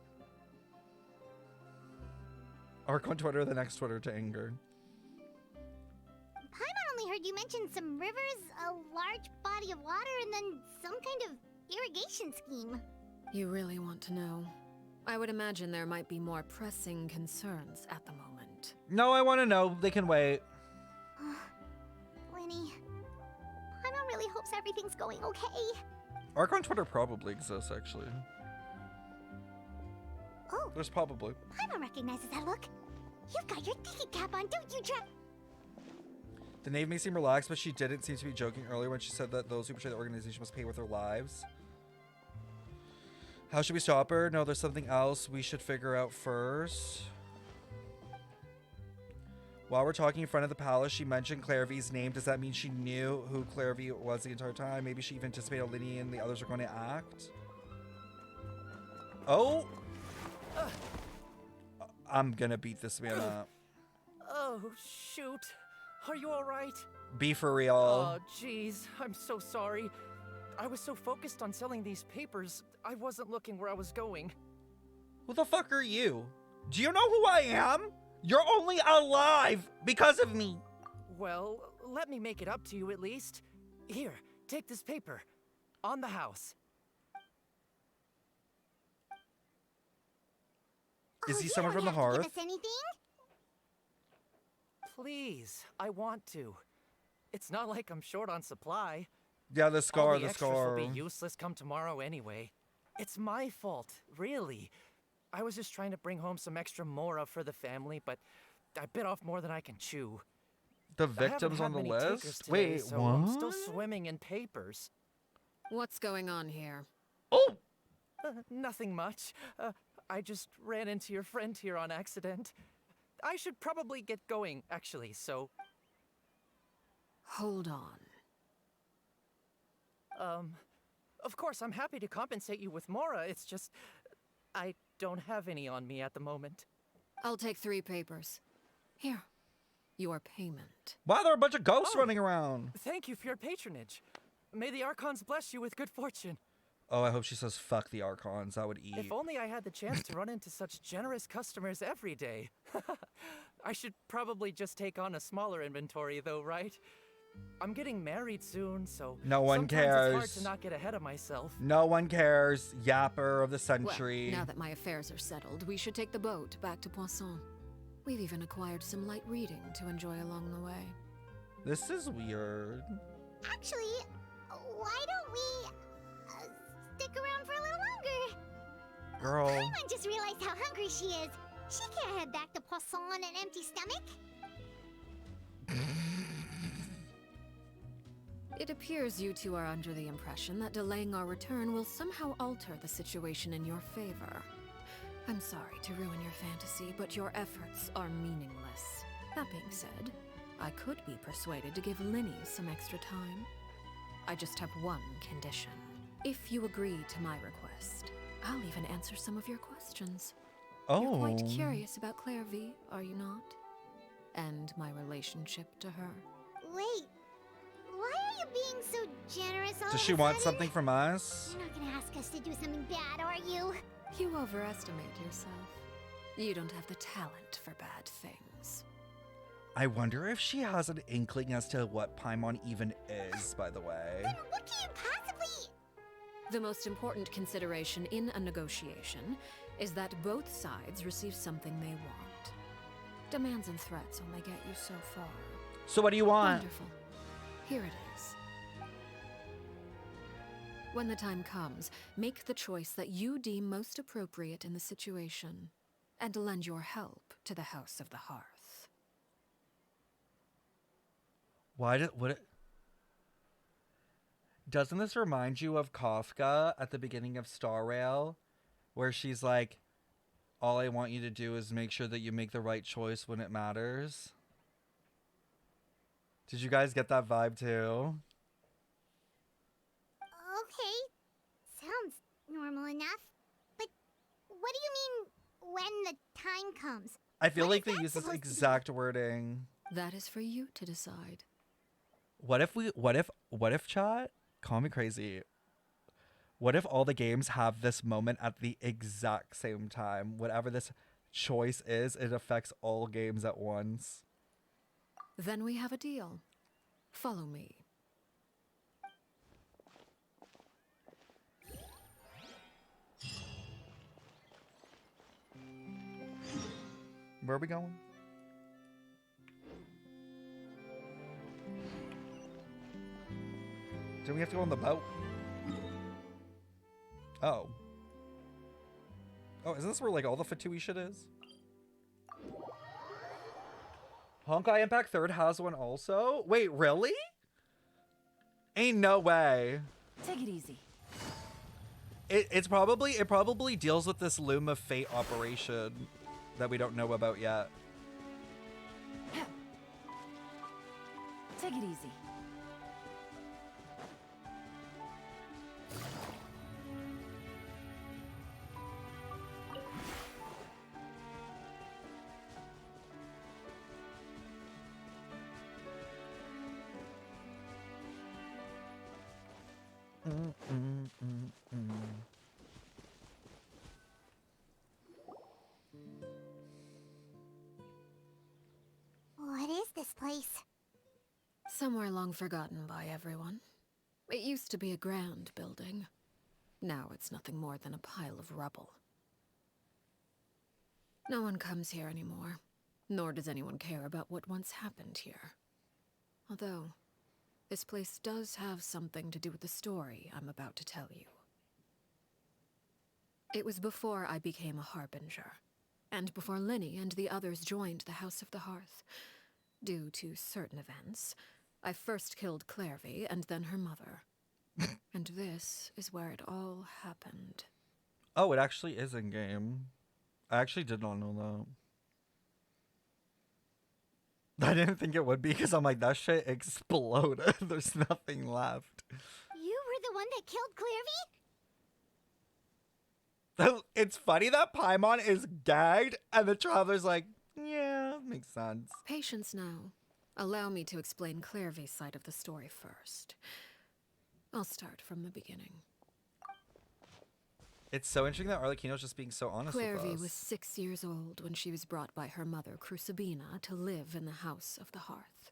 S1: Arc on Twitter, the next Twitter to anger.
S3: Paimon only heard you mention some rivers, a large body of water, and then some kind of irrigation scheme.
S4: You really want to know? I would imagine there might be more pressing concerns at the moment.
S1: No, I want to know. They can wait.
S3: Winnie, Paimon really hopes everything's going okay.
S1: Arc on Twitter probably exists, actually.
S3: Oh.
S1: There's probably.
S3: Paimon recognizes that look. You've got your ticket cap on, don't you,
S1: The knave may seem relaxed, but she didn't seem to be joking earlier when she said that those who betray the organization must pay with their lives. How should we stop her? No, there's something else we should figure out first. While we're talking in front of the palace, she mentioned Clairvy's name. Does that mean she knew who Clairvy was the entire time? Maybe she even anticipated Linny and the others were going to act? Oh! I'm gonna beat this man up.
S7: Oh, shoot. Are you alright?
S1: Be for real.
S7: Oh, jeez. I'm so sorry. I was so focused on selling these papers, I wasn't looking where I was going.
S1: Who the fuck are you? Do you know who I am? You're only alive because of me.
S7: Well, let me make it up to you at least. Here, take this paper. On the house.
S1: Is he
S3: you
S1: someone
S3: don't
S1: from the
S3: have to
S1: hearth?
S3: give us anything?
S7: Please, I want to. It's not like I'm short on supply.
S1: Yeah, the scar,
S7: All the
S1: the
S7: extras
S1: scar.
S7: will be useless come tomorrow anyway. It's my fault, really. I was just trying to bring home some extra mora for the family, but I bit off more than I can chew.
S1: The
S7: I haven't
S1: victims
S7: had
S1: on the
S7: many takers
S1: list?
S7: today,
S1: Wait,
S7: so
S1: what?
S7: I'm still swimming in papers.
S4: What's going on here?
S1: Oh!
S7: Nothing much. I just ran into your friend here on accident. I should probably get going, actually, so...
S4: Hold on.
S7: Of course, I'm happy to compensate you with mora, it's just... I don't have any on me at the moment.
S4: I'll take 3 papers. Here. Your payment.
S1: Wow, there are a bunch of ghosts
S7: Oh.
S1: running around.
S7: Thank you for your patronage. May the Archons bless you with good fortune.
S1: Oh, I hope she says fuck the Archons. That would eat.
S7: If only I had the chance to run into such generous customers every day. I should probably just take on a smaller inventory though, right? I'm getting married soon, so
S1: No one
S7: sometimes it's hard
S1: cares.
S7: to not get ahead of myself.
S1: No one cares. Yapper of the century.
S4: Well, now that my affairs are settled, we should take the boat back to Poisson. We've even acquired some light reading to enjoy along the way.
S1: This is weird.
S3: Actually, why don't we stick around for a little longer?
S1: Girl.
S3: Paimon just realized how hungry she is. She can't head back to Poisson on an empty stomach.
S4: It appears you two are under the impression that delaying our return will somehow alter the situation in your favor. I'm sorry to ruin your fantasy, but your efforts are meaningless. That being said, I could be persuaded to give Linny some extra time. I just have one condition. If you agree to my request, I'll even answer some of your questions.
S1: Oh.
S4: You're quite curious about Clairvy, are you not? And my relationship to her.
S3: Wait, why are you being so generous all
S1: Does
S3: of
S1: she
S3: a
S1: want
S3: sudden?
S1: something from us?
S3: You're not gonna ask us to do something bad, are you?
S4: You overestimate yourself. You don't have the talent for bad things.
S1: I wonder if she has an inkling as to what Paimon even is, by the way.
S3: Then what can you possibly...
S4: The most important consideration in a negotiation is that both sides receive something they want. Demands and threats only get you so far.
S1: So what do you want?
S4: Wonderful. Here it is. When the time comes, make the choice that you deem most appropriate in the situation, and lend your help to the House of the Hearth.
S1: Doesn't this remind you of Kafka at the beginning of Star Rail, where she's like, all I want you to do is make sure that you make the right choice when it matters? Did you guys get that vibe too?
S3: Okay, sounds normal enough. But what do you mean, when the time comes?
S1: I feel
S3: What
S1: like
S3: is
S1: they
S3: that
S1: use this
S3: supposed to be?
S1: exact wording.
S4: That is for you to decide.
S1: What if chat? Call me crazy. What if all the games have this moment at the exact same time? Whatever this choice is, it affects all games at once.
S4: Then we have a deal. Follow me.
S1: Where are we going? Do we have to go on the boat? Oh. Oh, isn't this where like all the Fatui shit is? Honkai Impact 3rd has one also? Wait, really? Ain't no way.
S2: Take it easy.
S1: It probably deals with this Loom of Fate operation that we don't know about yet.
S2: Take it easy.
S3: What is this place?
S4: Somewhere long forgotten by everyone. It used to be a grand building. Now it's nothing more than a pile of rubble. No one comes here anymore, nor does anyone care about what once happened here. Although, this place does have something to do with the story I'm about to tell you. It was before I became a Harbinger, and before Linny and the others joined the House of the Hearth. Due to certain events, I first killed Clairvy and then her mother. And this is where it all happened.
S1: Oh, it actually is in game. I actually did not know that. I didn't think it would be because I'm like, that shit exploded. There's nothing left.
S3: You were the one that killed Clairvy?
S1: It's funny that Paimon is gagged and the Traveler's like, yeah, makes sense.
S4: Patience now. Allow me to explain Clairvy's side of the story first. I'll start from the beginning.
S1: It's so interesting that Arlecchino's just being so honest with
S4: Clairvy
S1: us.
S4: was 6 years old when she was brought by her mother, Crucibina, to live in the House of the Hearth.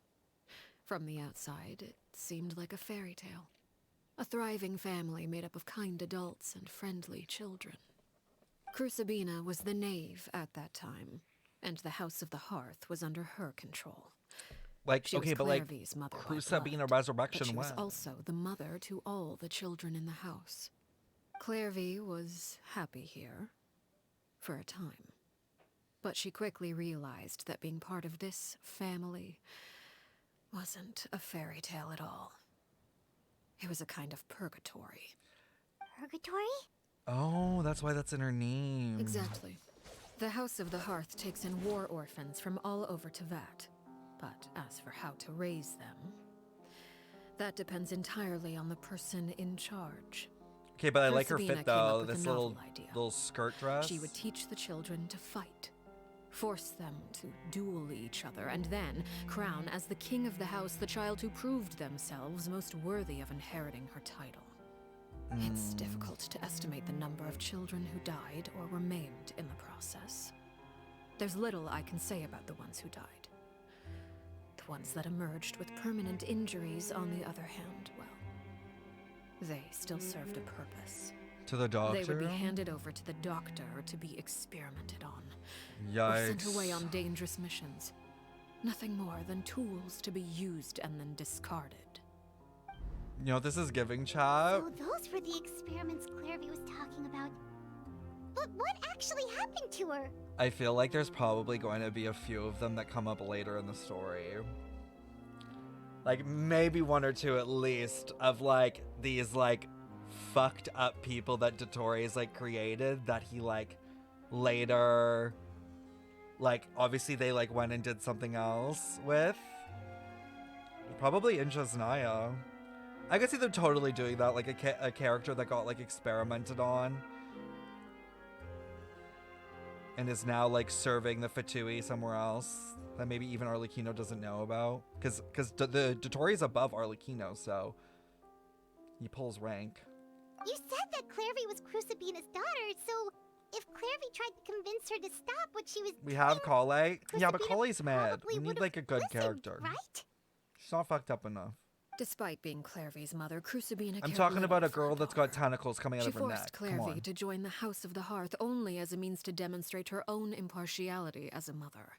S4: From the outside, it seemed like a fairy tale. A thriving family made up of kind adults and friendly children. Crucibina was the knave at that time, and the House of the Hearth was under her control.
S1: Like,
S4: She
S1: okay,
S4: was
S1: but like,
S4: Clairvy's mother by
S1: Crucibina
S4: blood,
S1: Resurrection
S4: but she was
S1: when?
S4: also the mother to all the children in the house. Clairvy was happy here, for a time. But she quickly realized that being part of this family wasn't a fairy tale at all. It was a kind of purgatory.
S3: Purgatory?
S1: Oh, that's why that's in her name.
S4: Exactly. The House of the Hearth takes in war orphans from all over Tevat. But as for how to raise them, that depends entirely on the person in charge.
S1: Okay, but I like her
S4: Crucibina
S1: fit
S4: came up
S1: though.
S4: with a
S1: This
S4: novel
S1: little
S4: idea.
S1: skirt dress.
S4: She would teach the children to fight. force them to duel each other, and then crown as the king of the house the child who proved themselves most worthy of inheriting her title. It's difficult to estimate the number of children who died or were maimed in the process. There's little I can say about the ones who died. The ones that emerged with permanent injuries, on the other hand, well, they still served a purpose.
S1: To the doctor?
S4: They would be handed over to the doctor to be experimented on.
S1: Yikes.
S4: Or sent away on dangerous missions. Nothing more than tools to be used and then discarded.
S1: You know what this is giving, chat?
S3: So those were the experiments Clairvy was talking about. But what actually happened to her?
S1: I feel like there's probably going to be a few of them that come up later in the story. Like, maybe one or two at least of, like, these, like, fucked up people that Dottore like, created that he, like, later, like, obviously they, like, went and did something else with. Probably Inja's Naya. I could see them totally doing that, like, a character that got, like, experimented on. And is now, like, serving the Fatui somewhere else that maybe even Arlecchino doesn't know about. Because the Dottore is above Arlecchino, so he pulls rank.
S3: You said that Clairvy was Crucibina's daughter, so if Clairvy tried to convince her to stop what she was
S1: We have Kale. Yeah, but
S3: Crucibina
S1: Kale's mad. We
S3: probably
S1: need,
S3: would've
S1: like, a good
S3: listened,
S1: character.
S3: right?
S1: She's not fucked up enough.
S4: Despite being Clairvy's mother, Crucibina
S1: I'm
S4: cared
S1: talking
S4: little
S1: about a
S4: for her
S1: girl that's got
S4: daughter.
S1: tentacles coming out
S4: She
S1: of her
S4: forced
S1: neck. Come
S4: Clairvy
S1: on.
S4: to join the House of the Hearth only as a means to demonstrate her own impartiality as a mother.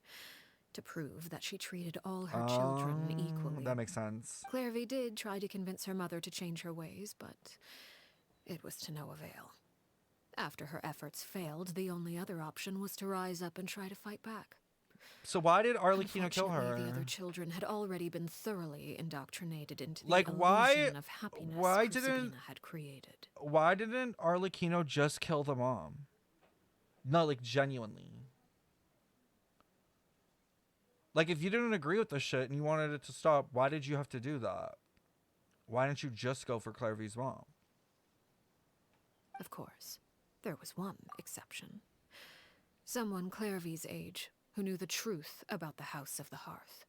S4: To prove that she treated all her children equally.
S1: That makes sense.
S4: Clairvy did try to convince her mother to change her ways, but it was to no avail. After her efforts failed, the only other option was to rise up and try to fight back.
S1: So why did Arlecchino kill her?
S4: Unfortunately, the other children had already been thoroughly indoctrinated into the
S1: Like,
S4: illusion of happiness Crucibina had created.
S1: Why didn't Arlecchino just kill the mom? No, like, genuinely. Like, if you didn't agree with the shit and you wanted it to stop, why did you have to do that? Why didn't you just go for Clairvy's mom?
S4: Of course, there was one exception. Someone Clairvy's age who knew the truth about the House of the Hearth.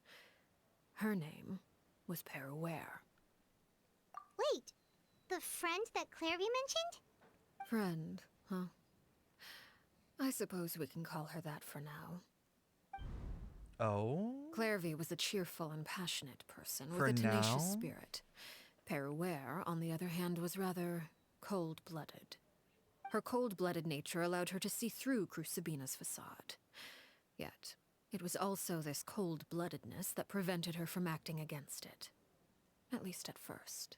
S4: Her name was Peruere.
S3: Wait, the friend that Clairvy mentioned?
S4: Friend, huh? I suppose we can call her that for now.
S1: Oh?
S4: Clairvy was a cheerful and passionate person
S1: For
S4: with a tenacious
S1: now?
S4: spirit. Peruere, on the other hand, was rather cold-blooded. Her cold-blooded nature allowed her to see through Crucibina's facade. Yet, it was also this cold-bloodedness that prevented her from acting against it. At least at first.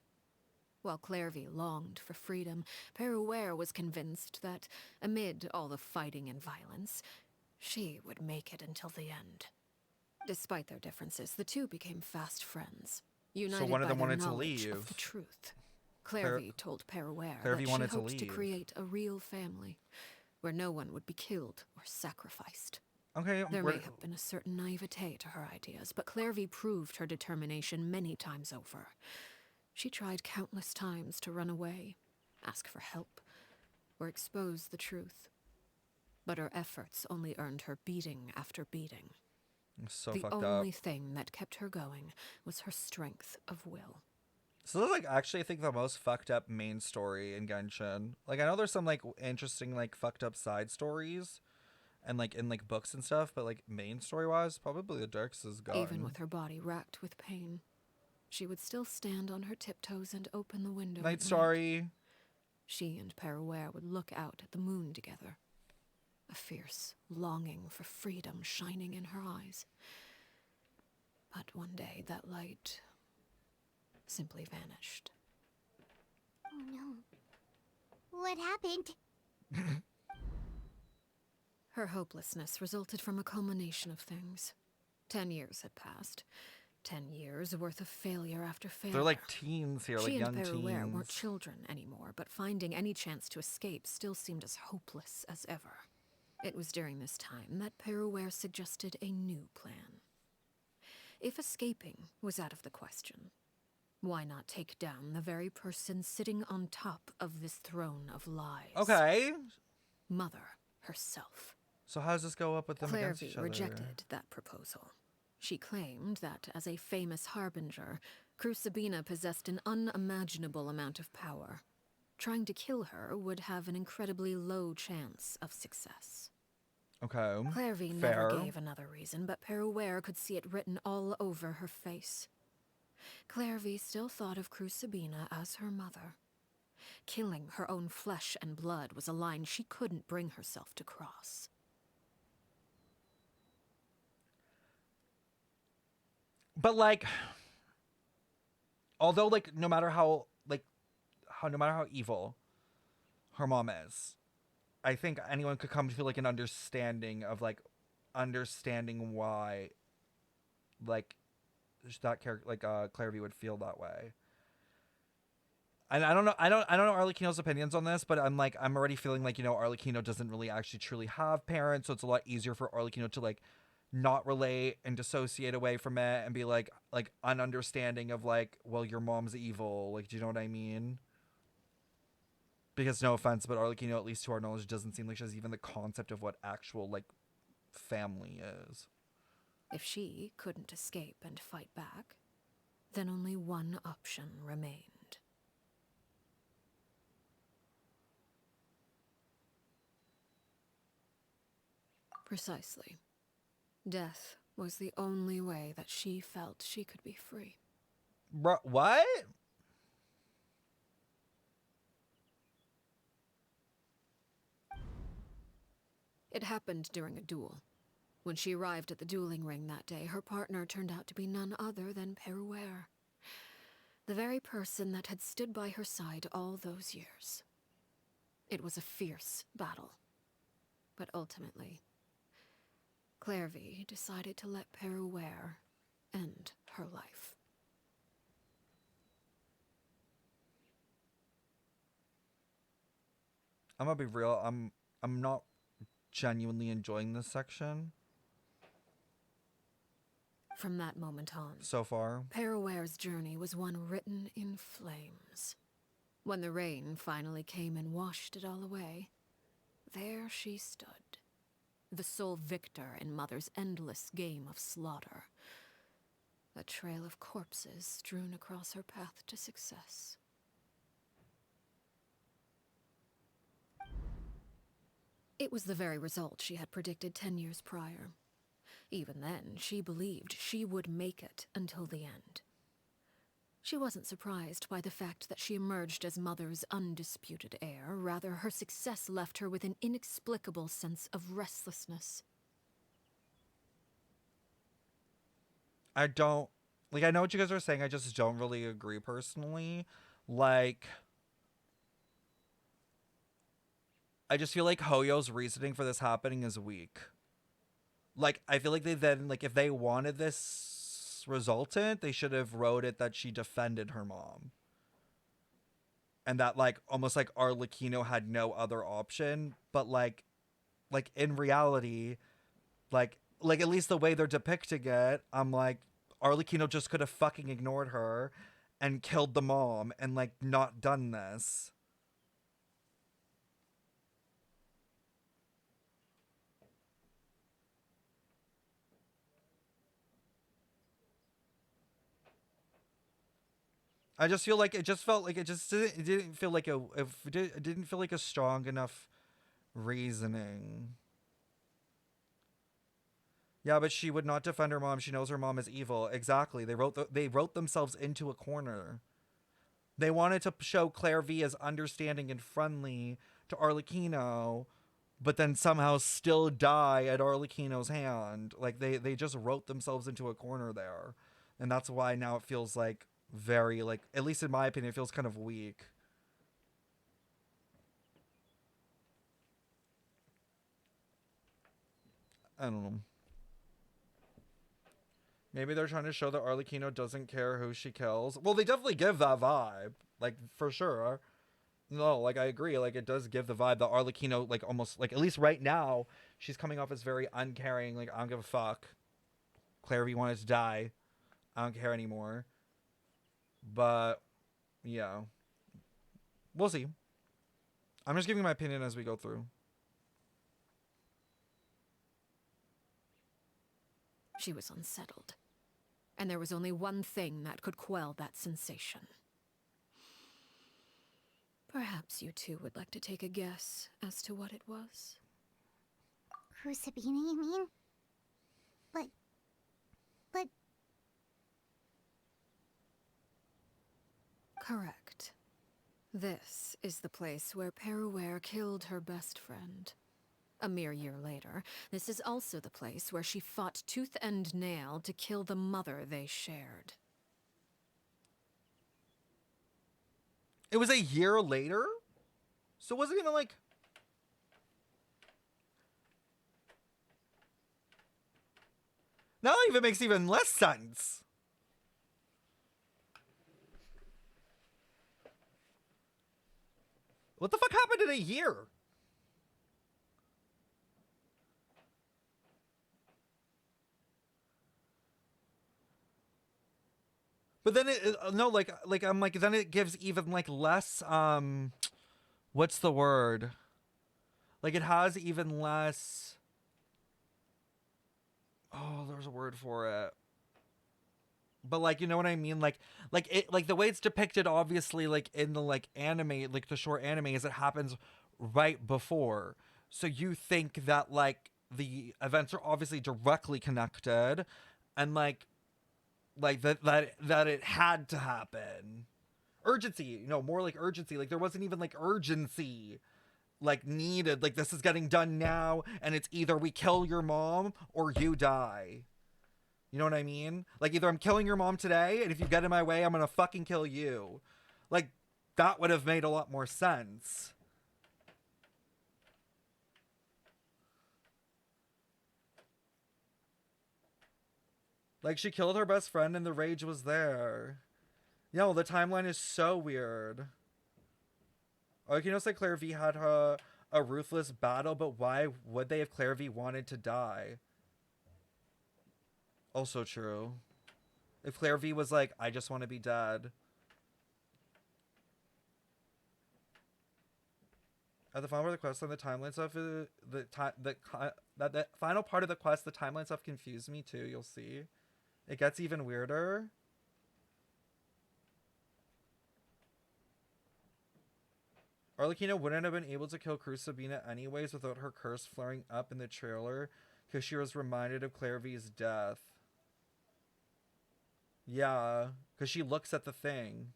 S4: While Clairvy longed for freedom, Peruere was convinced that, amid all the fighting and violence, she would make it until the end. Despite their differences, the two became fast friends, united
S1: one of them
S4: by their
S1: wanted to
S4: knowledge
S1: leave.
S4: of the truth. Clairvy told Peruere
S1: Clairvy
S4: that she
S1: wanted to
S4: hoped to
S1: leave.
S4: create a real family, where no one would be killed or sacrificed.
S1: Okay,
S4: There may have been a certain naivete to her ideas, but Clairvy proved her determination many times over. She tried countless times to run away, ask for help, or expose the truth. But her efforts only earned her beating after beating.
S1: so
S4: The
S1: fucked
S4: only
S1: up.
S4: thing that kept her going was her strength of will.
S1: So this is, like, actually, I think the most fucked up main story in Genshin. Like, I know there's some, like, interesting, like, fucked up side stories and, like, in, like, books and stuff, but, like, main story-wise, probably the darkest is gone.
S4: Even with her body racked with pain, she would still stand on her tiptoes and open the window.
S1: Night
S4: at
S1: Story.
S4: She and Peruere would look out at the moon together, a fierce longing for freedom shining in her eyes. But one day that light simply vanished.
S3: Oh no. What happened?
S4: Her hopelessness resulted from a culmination of things. 10 years had passed. 10 years worth of failure after failure.
S1: They're like teens here, like
S4: She
S1: young
S4: and Peruere
S1: teens.
S4: weren't children anymore, but finding any chance to escape still seemed as hopeless as ever. It was during this time that Peruere suggested a new plan. If escaping was out of the question, why not take down the very person sitting on top of this throne of lies?
S1: Okay.
S4: Mother herself.
S1: So how does this go up with them against each
S4: Clairvy
S1: other?
S4: rejected that proposal. She claimed that, as a famous harbinger, Crucibina possessed an unimaginable amount of power. Trying to kill her would have an incredibly low chance of success.
S1: Okay.
S4: Clairvy
S1: Fair.
S4: never gave another reason, but Peruere could see it written all over her face. Clairvy still thought of Crucibina as her mother. Killing her own flesh and blood was a line she couldn't bring herself to cross.
S1: But like, although like no matter how no matter how evil her mom is, I think anyone could come to like an understanding of like understanding why like that character like Clairvy would feel that way. And I don't know Arlecchino's opinions on this, but I'm already feeling like, you know, Arlecchino doesn't really actually truly have parents, so it's a lot easier for Arlecchino to like not relate and dissociate away from it and be like ununderstanding of like, well, your mom's evil. Like, do you know what I mean? Because no offense, but Arlecchino, at least to our knowledge, doesn't seem like she has even the concept of what actual like family is.
S4: If she couldn't escape and fight back, then only one option remained. Precisely. Death was the only way that she felt she could be free.
S1: What?
S4: It happened during a duel. When she arrived at the dueling ring that day, her partner turned out to be none other than Peruere. The very person that had stood by her side all those years. It was a fierce battle. But ultimately, Clairvy decided to let Peruere end her life.
S1: I'm gonna be real. I'm not genuinely enjoying this section
S4: From that moment on,
S1: so far.
S4: Peruere's journey was one written in flames. When the rain finally came and washed it all away, there she stood, the sole victor in Mother's endless game of slaughter. A trail of corpses strewn across her path to success. It was the very result she had predicted 10 years prior. Even then, she believed she would make it until the end. She wasn't surprised by the fact that she emerged as Mother's undisputed heir. Rather, her success left her with an inexplicable sense of restlessness.
S1: I know what you guys are saying, I just don't really agree personally. Like, I just feel like Hoyo's reasoning for this happening is weak. Like, I feel like they then, like, if they wanted this resultant, they should have wrote it that she defended her mom. And that, like, almost like Arlecchino had no other option. But, like in reality, like at least the way they're depicting it, I'm like, Arlecchino just could have fucking ignored her and killed the mom and, like, not done this. I just feel like it didn't feel like it didn't feel like a strong enough reasoning. Yeah, but she would not defend her mom. She knows her mom is evil. Exactly. They wrote themselves into a corner. They wanted to show Clairvy as understanding and friendly to Arlecchino, but then somehow still die at Arlecchino's hand. Like, they just wrote themselves into a corner there. And that's why now it feels like very, like, at least in my opinion, it feels kind of weak. I don't know. Maybe they're trying to show that Arlecchino doesn't care who she kills. Well, they definitely give that vibe. Like, for sure. No, like, I agree. Like, it does give the vibe that Arlecchino, like, almost, like, at least right now, she's coming off as very uncaring. Like, I don't give a fuck. Clairvy wanted to die. I don't care anymore. But, yeah. We'll see. I'm just giving my opinion as we go through.
S4: She was unsettled. And there was only one thing that could quell that sensation. Perhaps you two would like to take a guess as to what it was?
S3: Crucibina, you mean? But...
S4: Correct. This is the place where Peruere killed her best friend. A mere year later, this is also the place where she fought tooth and nail to kill the mother they shared.
S1: It was a year later? So it wasn't even like... Now that even makes even less sense. What the fuck happened in a year? But then no, like I'm like, then it gives even like less, what's the word? Like it has even less, oh, there's a word for it. But like, you know what I mean? Like it, like the way it's depicted, obviously, like in the like anime, like the short anime, is it happens right before. So you think that like the events are obviously directly connected, and like that it had to happen. Urgency, you know, more like urgency. Like there wasn't even like urgency like needed. Like this is getting done now, and it's either we kill your mom or you die. You know what I mean? Like, either I'm killing your mom today, and if you get in my way, I'm gonna fucking kill you. Like, that would have made a lot more sense. Like, she killed her best friend, and the rage was there. Yo, the timeline is so weird. Arlecchino said Claire V had a ruthless battle, but why would they if Claire V wanted to die? Also true. If Claire V was like, I just want to be dead. At the final part of the quest, on the timeline stuff, the final part of the quest, the timeline stuff confused me too. You'll see. It gets even weirder. Arlecchino wouldn't have been able to kill Crucibina anyways without her curse flaring up in the trailer, because she was reminded of Claire V's death. Yeah, because she looks at the thing.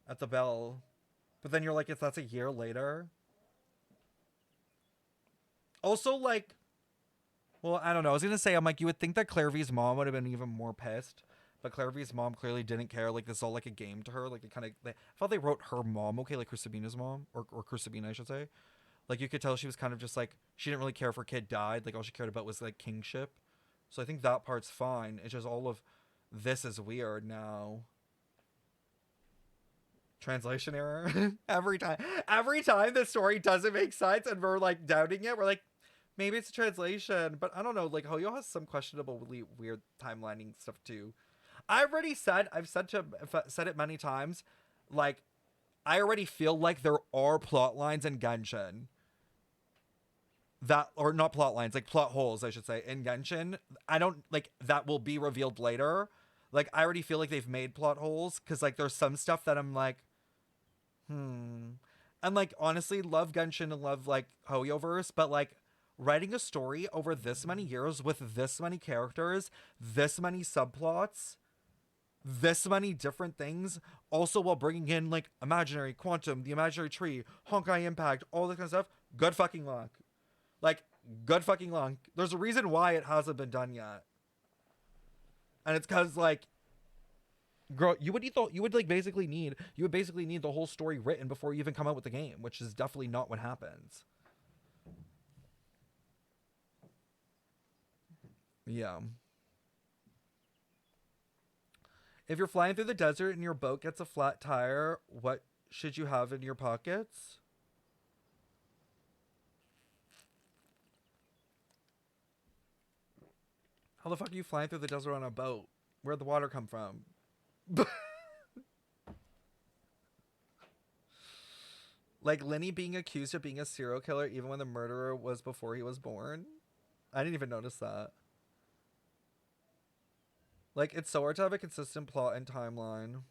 S1: At the bell. But then you're like, if that's a year later. Also, like... Well, I don't know. I was going to say, I'm like, you would think that Claire V's mom would have been even more pissed. But Claire V's mom clearly didn't care. Like, this is all like a game to her. Like, it kind of... I thought they wrote her mom, okay? Like, Crucibina's mom. Or Crucibina, I should say. Like, you could tell she was kind of just like... She didn't really care if her kid died. Like, all she cared about was, like, kingship. So I think that part's fine. It's just all of... This is weird now. Translation error. every time the story doesn't make sense and we're like doubting it, we're like, maybe it's a translation. But I don't know, like Hoyo has some questionable, really weird timelining stuff too. I've said it many times, like I already feel like there are plot lines in Genshin that, or not plot lines, like plot holes I should say, in Genshin. I don't like that will be revealed later. Like, I already feel like they've made plot holes, because, like, there's some stuff that I'm like, And, like, honestly, love Genshin and love, like, Hoyoverse, but, like, writing a story over this many years with this many characters, this many subplots, this many different things, also while bringing in, like, Imaginary, Quantum, the Imaginary Tree, Honkai Impact, all this kind of stuff, good fucking luck. Like, good fucking luck. There's a reason why it hasn't been done yet. And it's because, like, girl, you would basically need the whole story written before you even come out with the game, which is definitely not what happens. Yeah. If you're flying through the desert and your boat gets a flat tire, what should you have in your pockets? How the fuck are you flying through the desert on a boat? Where'd the water come from? Like Lenny being accused of being a serial killer even when the murderer was before he was born? I didn't even notice that. Like, it's so hard to have a consistent plot and timeline.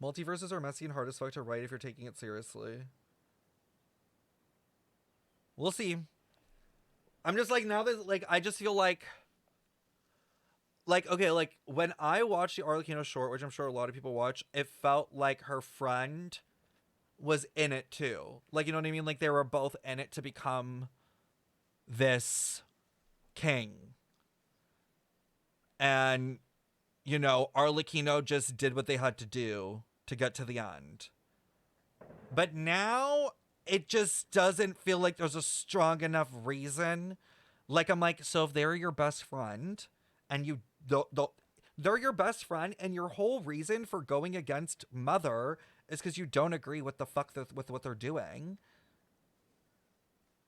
S1: Multiverses are messy and hard as fuck to write if you're taking it seriously. We'll see. I'm just like, now that, like, I just feel like, okay, like, when I watched the Arlecchino short, which I'm sure a lot of people watch, it felt like her friend was in it too. Like, you know what I mean? Like, they were both in it to become this king. And, you know, Arlecchino just did what they had to do to get to the end. But now it just doesn't feel like there's a strong enough reason. Like, I'm like, so if they're your best friend and you they're your best friend and your whole reason for going against Mother is because you don't agree with the fuck with what they're doing,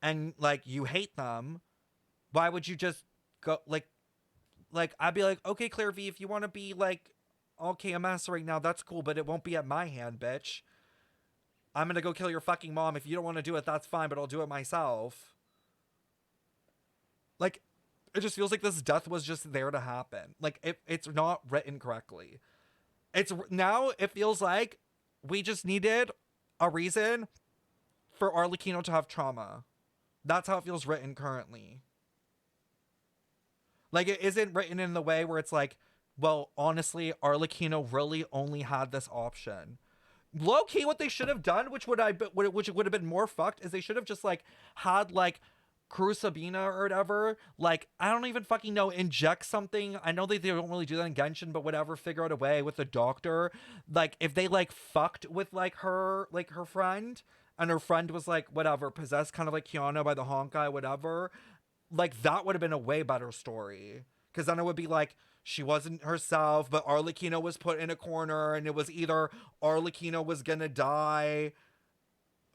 S1: and like you hate them, why would you just go like I'd be like, okay, Claire V, if you want to be like all KMS right now, that's cool, but it won't be at my hand, bitch. I'm gonna go kill your fucking mom. If you don't want to do it, that's fine, but I'll do it myself. Like, it just feels like this death was just there to happen. Like, it's not written correctly. Now it feels like we just needed a reason for Arlecchino to have trauma. That's how it feels written currently. Like, it isn't written in the way where it's like, well, honestly, Arlecchino really only had this option. Low-key, what they should have done, which would have been more fucked, is they should have just, like, had, like, Sabina or whatever, like, I don't even fucking know, inject something. I know they don't really do that in Genshin, but whatever, figure out a way with the doctor. Like, if they, like, fucked with, like, her friend, and her friend was, like, whatever, possessed kind of like Kiana by the Honkai, whatever, like, that would have been a way better story. Because then it would be, like, she wasn't herself, but Arlecchino was put in a corner, and it was either Arlecchino was gonna die,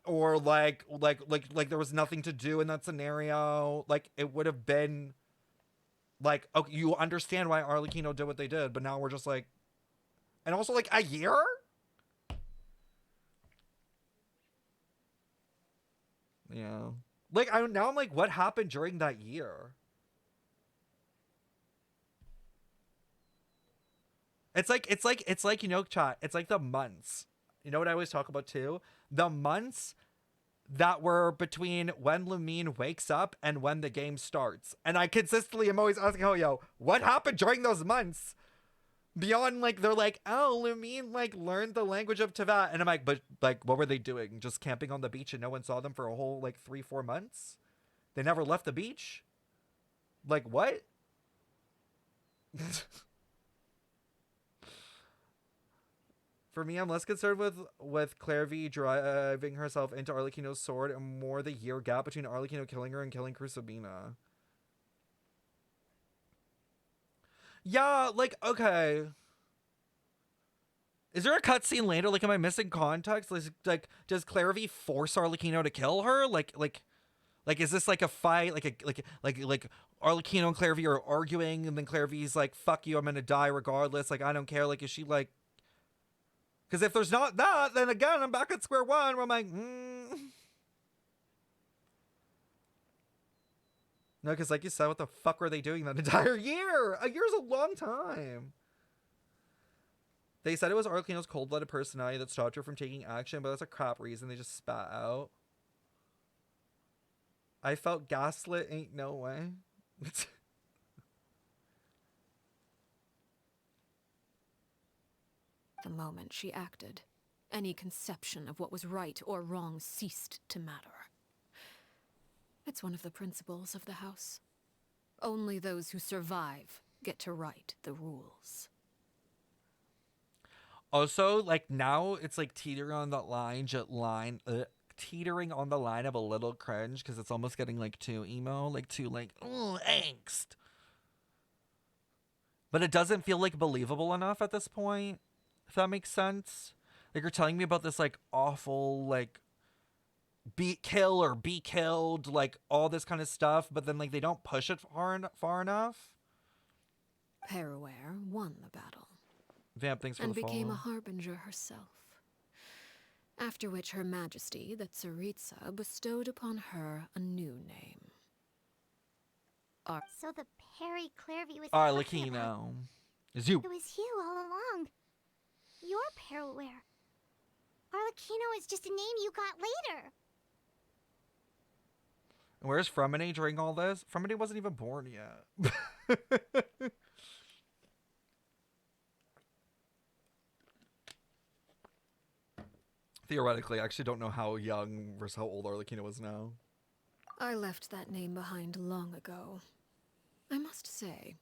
S1: or like there was nothing to do in that scenario. Like, it would have been like, okay, you understand why Arlecchino did what they did, but now we're just like, and also like a year. Yeah, like I'm like, what happened during that year? It's like, you know, chat, it's like the months. You know what I always talk about too? The months that were between when Lumine wakes up and when the game starts. And I consistently am always asking, oh, yo, what happened during those months? Beyond, like, they're like, oh, Lumine, like, learned the language of Teyvat. And I'm like, but, like, what were they doing? Just camping on the beach and no one saw them for a whole, like, 3-4 months? They never left the beach? Like, what? For me, I'm less concerned with Claire V driving herself into Arlecchino's sword and more the year gap between Arlecchino killing her and killing Sabina. Yeah, like, okay. Is there a cutscene later? Like, am I missing context? Like, does Claire V force Arlecchino to kill her? Like, is this like a fight? Like Arlecchino and Claire V are arguing, and then Claire V's like, fuck you, I'm gonna die regardless. Like, I don't care. Like, is she like... Because if there's not that, then again, I'm back at square one where I'm like, No, because like you said, what the fuck were they doing that entire year? A year's a long time. They said it was Arlecchino's cold-blooded personality that stopped her from taking action, but that's a crap reason they just spat out. I felt gaslit, ain't no way.
S4: The moment she acted, any conception of what was right or wrong ceased to matter. It's one of the principles of the house. Only those who survive get to write the rules.
S1: Also, like, now it's like teetering on the teetering on the line of a little cringe, because it's almost getting like too emo, like too like, oh, angst. But it doesn't feel like believable enough at this point, if that makes sense. Like, you're telling me about this like awful like kill or be killed, like all this kind of stuff, but then like they don't push it far enough.
S4: Peruere won the battle.
S1: Vamp, thanks for
S4: and
S1: the follow.
S4: became a harbinger herself. After which Her Majesty, the Tsaritsa, bestowed upon her a new name.
S3: So the Perry Clairvy was talking about,
S1: Arlecchino. Is you.
S3: it was you all along. You're Perroware. Arlecchino is just a name you got later.
S1: Where's Fremini during all this? Fremini wasn't even born yet. Theoretically, I actually don't know how young versus how old Arlecchino is now.
S4: I left that name behind long ago. I must say,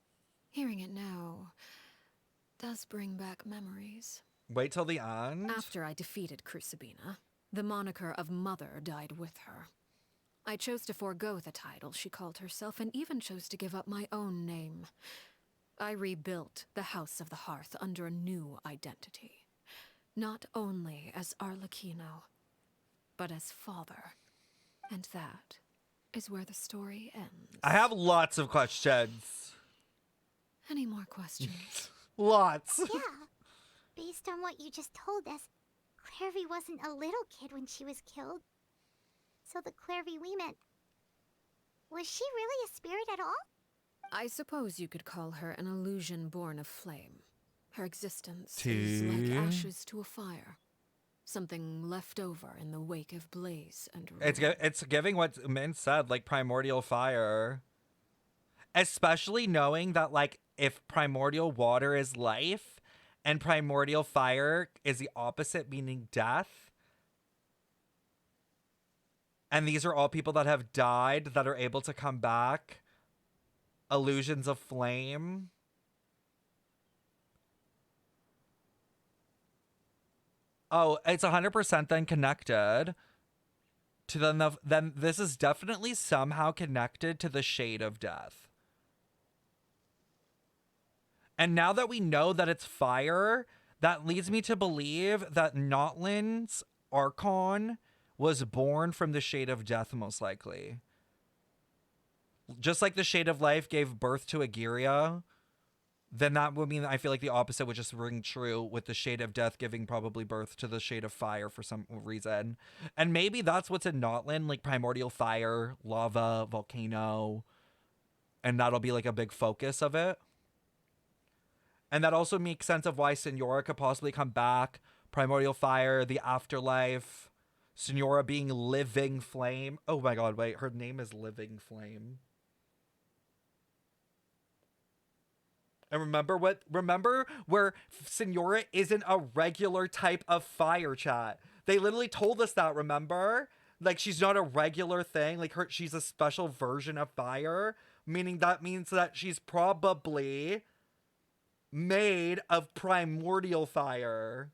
S4: hearing it now does bring back memories.
S1: Wait till the end?
S4: After I defeated Crucibina, the moniker of Mother died with her. I chose to forego the title she called herself and even chose to give up my own name. I rebuilt the House of the Hearth under a new identity. Not only as Arlecchino, but as father. And that is where the story ends.
S1: I have lots of questions.
S4: Any more questions?
S1: Lots.
S3: Yeah. Based on what you just told us, Clairvy wasn't a little kid when she was killed. So the Clairvy we met, was she really a spirit at all?
S4: I suppose you could call her an illusion born of flame. Her existence is like ashes to a fire. Something left over in the wake of blaze and ruin.
S1: It's giving what Min said, like primordial fire. Especially knowing that, like, if primordial water is life and primordial fire is the opposite, meaning death. And these are all people that have died that are able to come back. Illusions of flame. Oh, it's 100% then connected to then this is definitely somehow connected to the shade of death. And now that we know that it's fire, that leads me to believe that Notlin's Archon was born from the shade of death, most likely. Just like the shade of life gave birth to Agiria, then that would mean I feel like the opposite would just ring true with the shade of death giving probably birth to the shade of fire for some reason. And maybe that's what's in Notlin, like primordial fire, lava, volcano, and that'll be like a big focus of it. And that also makes sense of why Signora could possibly come back. Primordial fire, the afterlife, Signora being living flame. Oh my god, wait, her name is Living Flame. And remember where Signora isn't a regular type of fire, chat. They literally told us that, remember? Like, she's not a regular thing. Like, she's a special version of fire. Meaning that means that she's probably made of primordial fire.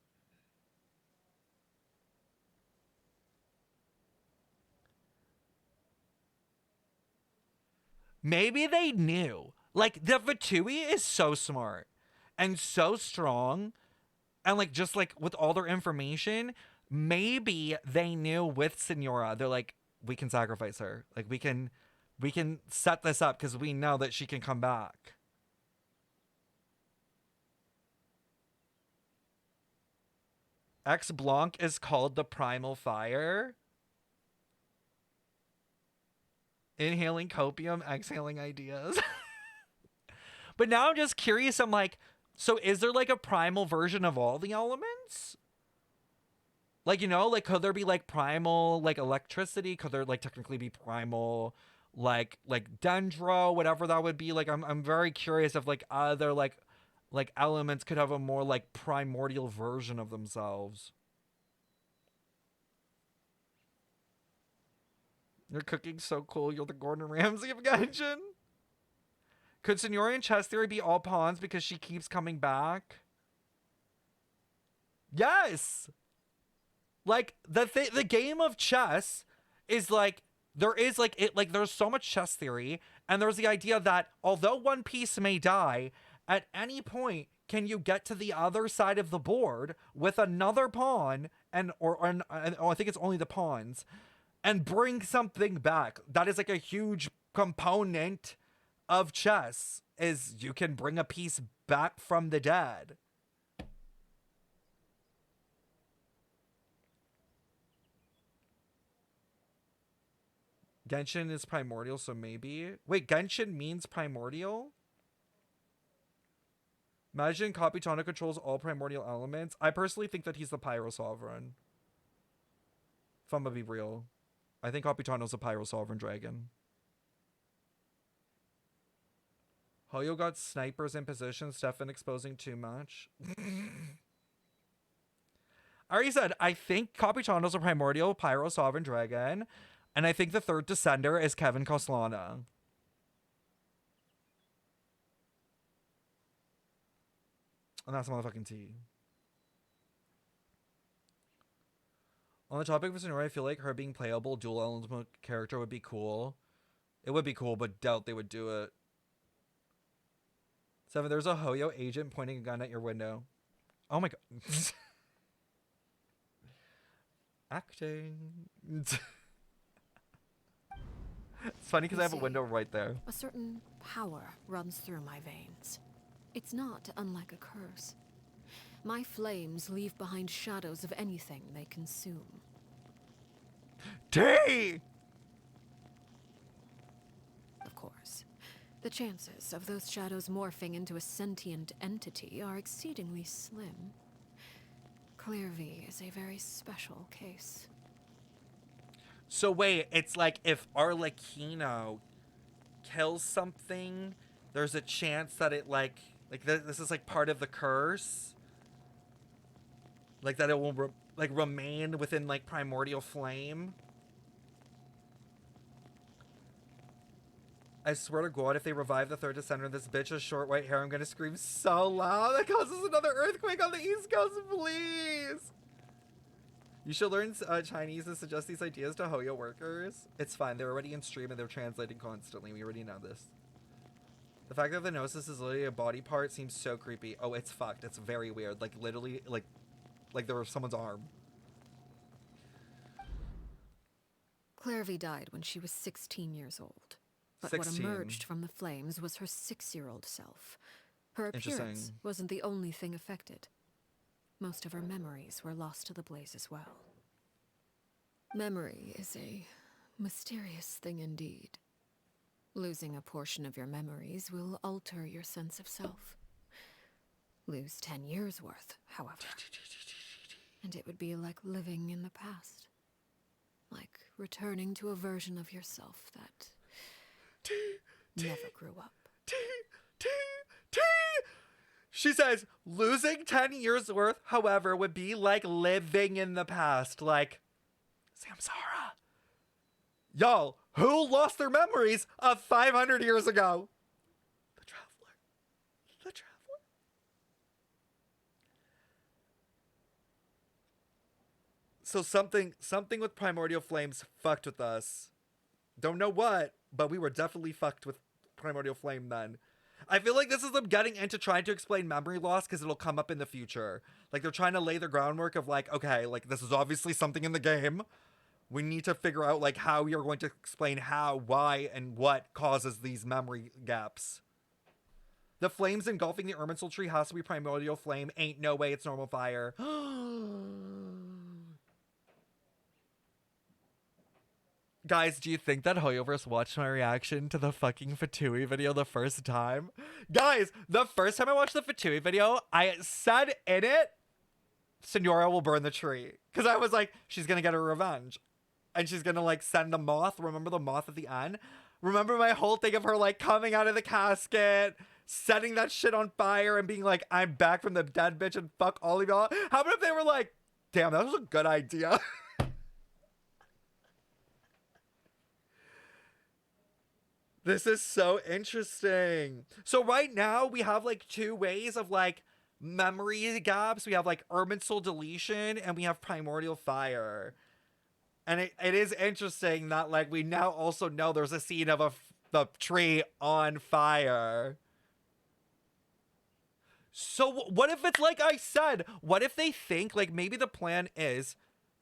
S1: Maybe they knew. Like, the Vatui is so smart and so strong. And, like, just, like, with all their information, maybe they knew with Signora. They're like, we can sacrifice her. Like, we can set this up because we know that she can come back. Ex Blanc is called the Primal Fire. Inhaling copium, exhaling ideas. But now I'm just curious. I'm like, so is there like a primal version of all the elements? Like, you know, like could there be like primal, like electricity? Could there like technically be primal, like dendro, whatever that would be? Like, I'm very curious if like other like elements could have a more like primordial version of themselves. Your cooking's so cool. You're the Gordon Ramsay of Genshin. Could Signora in chess theory be all pawns because she keeps coming back? Yes. Like the game of chess is like there's so much chess theory, and there's the idea that although one piece may die, at any point can you get to the other side of the board with another pawn or I think it's only the pawns and bring something back. That is like a huge component of chess, is you can bring a piece back from the dead. Genshin is primordial, so maybe. Wait, Genshin means primordial? Imagine Capitano controls all primordial elements. I personally think that he's the Pyro Sovereign. If I'm gonna be real. I think Capitano's a Pyro Sovereign dragon. Hoyo got snipers in position. Stefan exposing too much. I already said, I think Capitano's a primordial Pyro Sovereign dragon. And I think the third descender is Kevin Coslana. And that's motherfucking tea. On the topic of Sonora, I feel like her being playable dual element character would be cool. It would be cool, but doubt they would do it. 7, there's a Hoyo agent pointing a gun at your window. Oh my god. Acting. It's funny because I have a window right there.
S4: A certain power runs through my veins. It's not unlike a curse. My flames leave behind shadows of anything they consume.
S1: Tea!
S4: Of course, the chances of those shadows morphing into a sentient entity are exceedingly slim. Clairvy is a very special case.
S1: So wait, it's like if Arlecchino kills something, there's a chance that it like this is like part of the curse, like that it will remain within like primordial flame. I swear to God, if they revive the third descender of this bitch with short white hair, I'm gonna scream so loud that causes another earthquake on the East Coast, please. You should learn Chinese and suggest these ideas to Hoyo workers. It's fine. They're already in stream and they're translating constantly. We already know this. The fact that the Gnosis is literally a body part seems so creepy. Oh, it's fucked. It's very weird. Like, literally, like there was someone's arm.
S4: Clairvy died when she was 16 years old. But 16. What emerged from the flames was her 6-year-old self. Her appearance wasn't the only thing affected. Most of her memories were lost to the blaze as well. Memory is a mysterious thing indeed. Losing a portion of your memories will alter your sense of self. Lose 10 years' worth, however, and it would be like living in the past. Like returning to a version of yourself that never grew up.
S1: She says, losing 10 years worth, however, would be like living in the past. Like, Samsara. Y'all, who lost their memories of 500 years ago? The Traveler. The Traveler. So something with primordial flames fucked with us. Don't know what, but we were definitely fucked with primordial flame then. I feel like this is them getting into trying to explain memory loss because it'll come up in the future. Like, they're trying to lay the groundwork of, like, okay, like, this is obviously something in the game. We need to figure out, like, how you're going to explain how, why, and what causes these memory gaps. The flames engulfing the Irminsul tree has to be primordial flame. Ain't no way it's normal fire. Guys, do you think that Hoyoverse watched my reaction to the fucking Fatui video the first time? Guys, the first time I watched the Fatui video, I said in it, Senora will burn the tree. Because I was like, she's going to get her revenge. And she's going to, like, send the moth. Remember the moth at the end? Remember my whole thing of her, like, coming out of the casket, setting that shit on fire, and being like, I'm back from the dead, bitch, and fuck all of y'all? How about if they were like, damn, that was a good idea? This is so interesting. So right now we have like two ways of like memory gaps. We have like Irminsul deletion and we have primordial fire. And it is interesting that like we now also know there's a scene of the tree on fire. So what if it's like I said? What if they think like maybe the plan is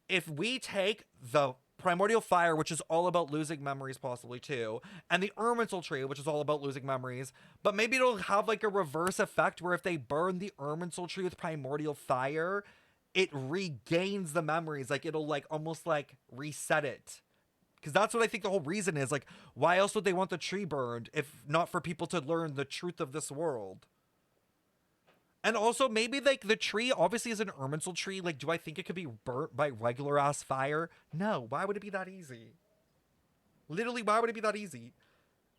S1: if we take the primordial fire, which is all about losing memories possibly too, and the Irminsul tree, which is all about losing memories, but maybe it'll have like a reverse effect where if they burn the Irminsul tree with primordial fire, it regains the memories. Like it'll like almost like reset it Because that's what I think the whole reason is. Like, why else would they want the tree burned if not for people to learn the truth of this world? And also, maybe, like, the tree obviously is an Irminsul tree. Like, do I think it could be burnt by regular-ass fire? No. Why would it be that easy? Literally, why would it be that easy?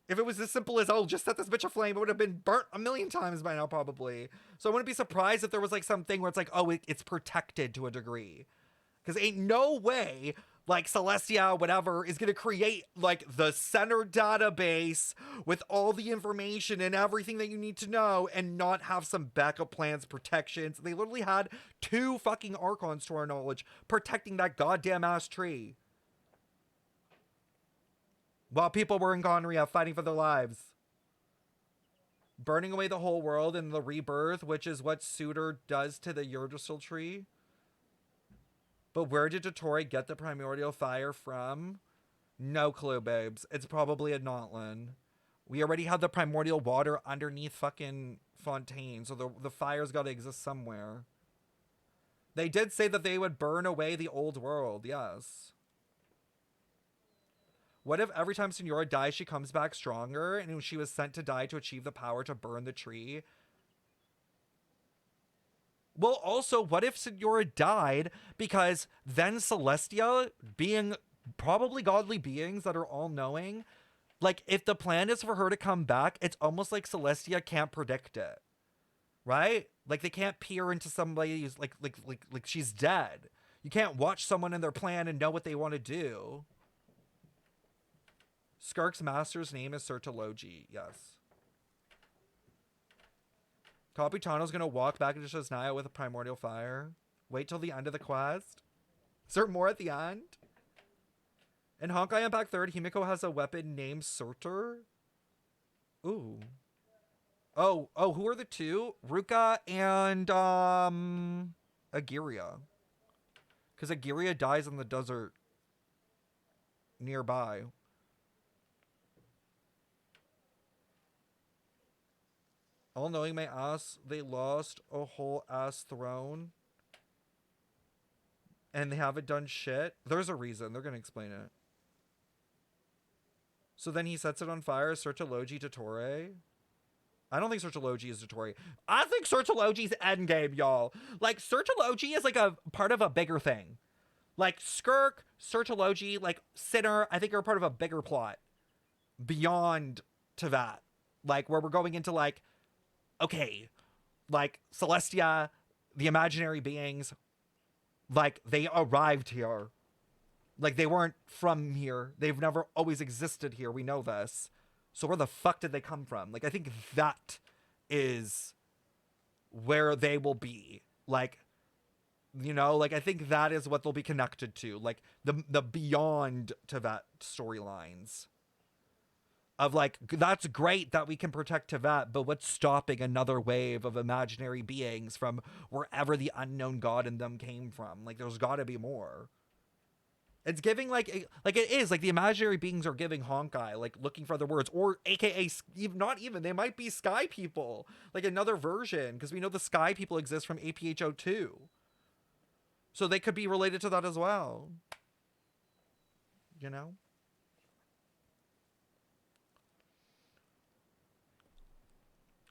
S1: If it was as simple as, oh, just set this bitch aflame, it would have been burnt a million times by now, probably. So I wouldn't be surprised if there was, like, something where it's like, oh, it's protected to a degree. Because ain't no way, like, Celestia, whatever, is going to create, like, the center database with all the information and everything that you need to know and not have some backup plans, protections. They literally had 2 fucking Archons, to our knowledge, protecting that goddamn ass tree. While people were in Gonria fighting for their lives. Burning away the whole world in the rebirth, which is what Suitor does to the Yggdrasil tree. But where did Dottore get the primordial fire from? No clue, babes. It's probably a Notland. We already have the primordial water underneath fucking Fontaine, so the fire's got to exist somewhere. They did say that they would burn away the old world, yes. What if every time Senora dies, she comes back stronger, and she was sent to die to achieve the power to burn the tree? Well, also, what if Senora died because then Celestia, being probably godly beings that are all-knowing, like, if the plan is for her to come back, it's almost like Celestia can't predict it. Right? Like, they can't peer into somebody's, like she's dead. You can't watch someone in their plan and know what they want to do. Skark's master's name is Sertologi, yes. Capitano's gonna walk back into Shasnaya with a primordial fire. Wait till the end of the quest. Is there more at the end? In Honkai Impact 3rd, Himiko has a weapon named Surtur. Ooh. Oh, who are the 2? Ruka and, Agiria. Because Agiria dies in the desert nearby. All knowing my ass, they lost a whole ass throne. And they haven't done shit. There's a reason. They're going to explain it. So then he sets it on fire. Sertologi Dottore. I don't think Sertologi is Dottore. I think Sertologi's endgame, y'all. Like, Sertologi is like a part of a bigger thing. Like, Skirk, Sertologi, like, Sinner, I think are part of a bigger plot. Beyond Teyvat. Like, where we're going into, like, okay, like, Celestia, the imaginary beings, like, they arrived here. Like, they weren't from here. They've never always existed here. We know this. So where the fuck did they come from? Like, I think that is where they will be. Like, you know, like, I think that is what they'll be connected to. Like, the beyond Teyvat storylines. Of, like, that's great that we can protect Teyvat, but what's stopping another wave of imaginary beings from wherever the unknown god in them came from? Like, there's got to be more. It's giving, like it is, like, the imaginary beings are giving Honkai, like, looking for other words, or aka, not even, they might be sky people, like, another version, because we know the sky people exist from APHO2. So they could be related to that as well. You know?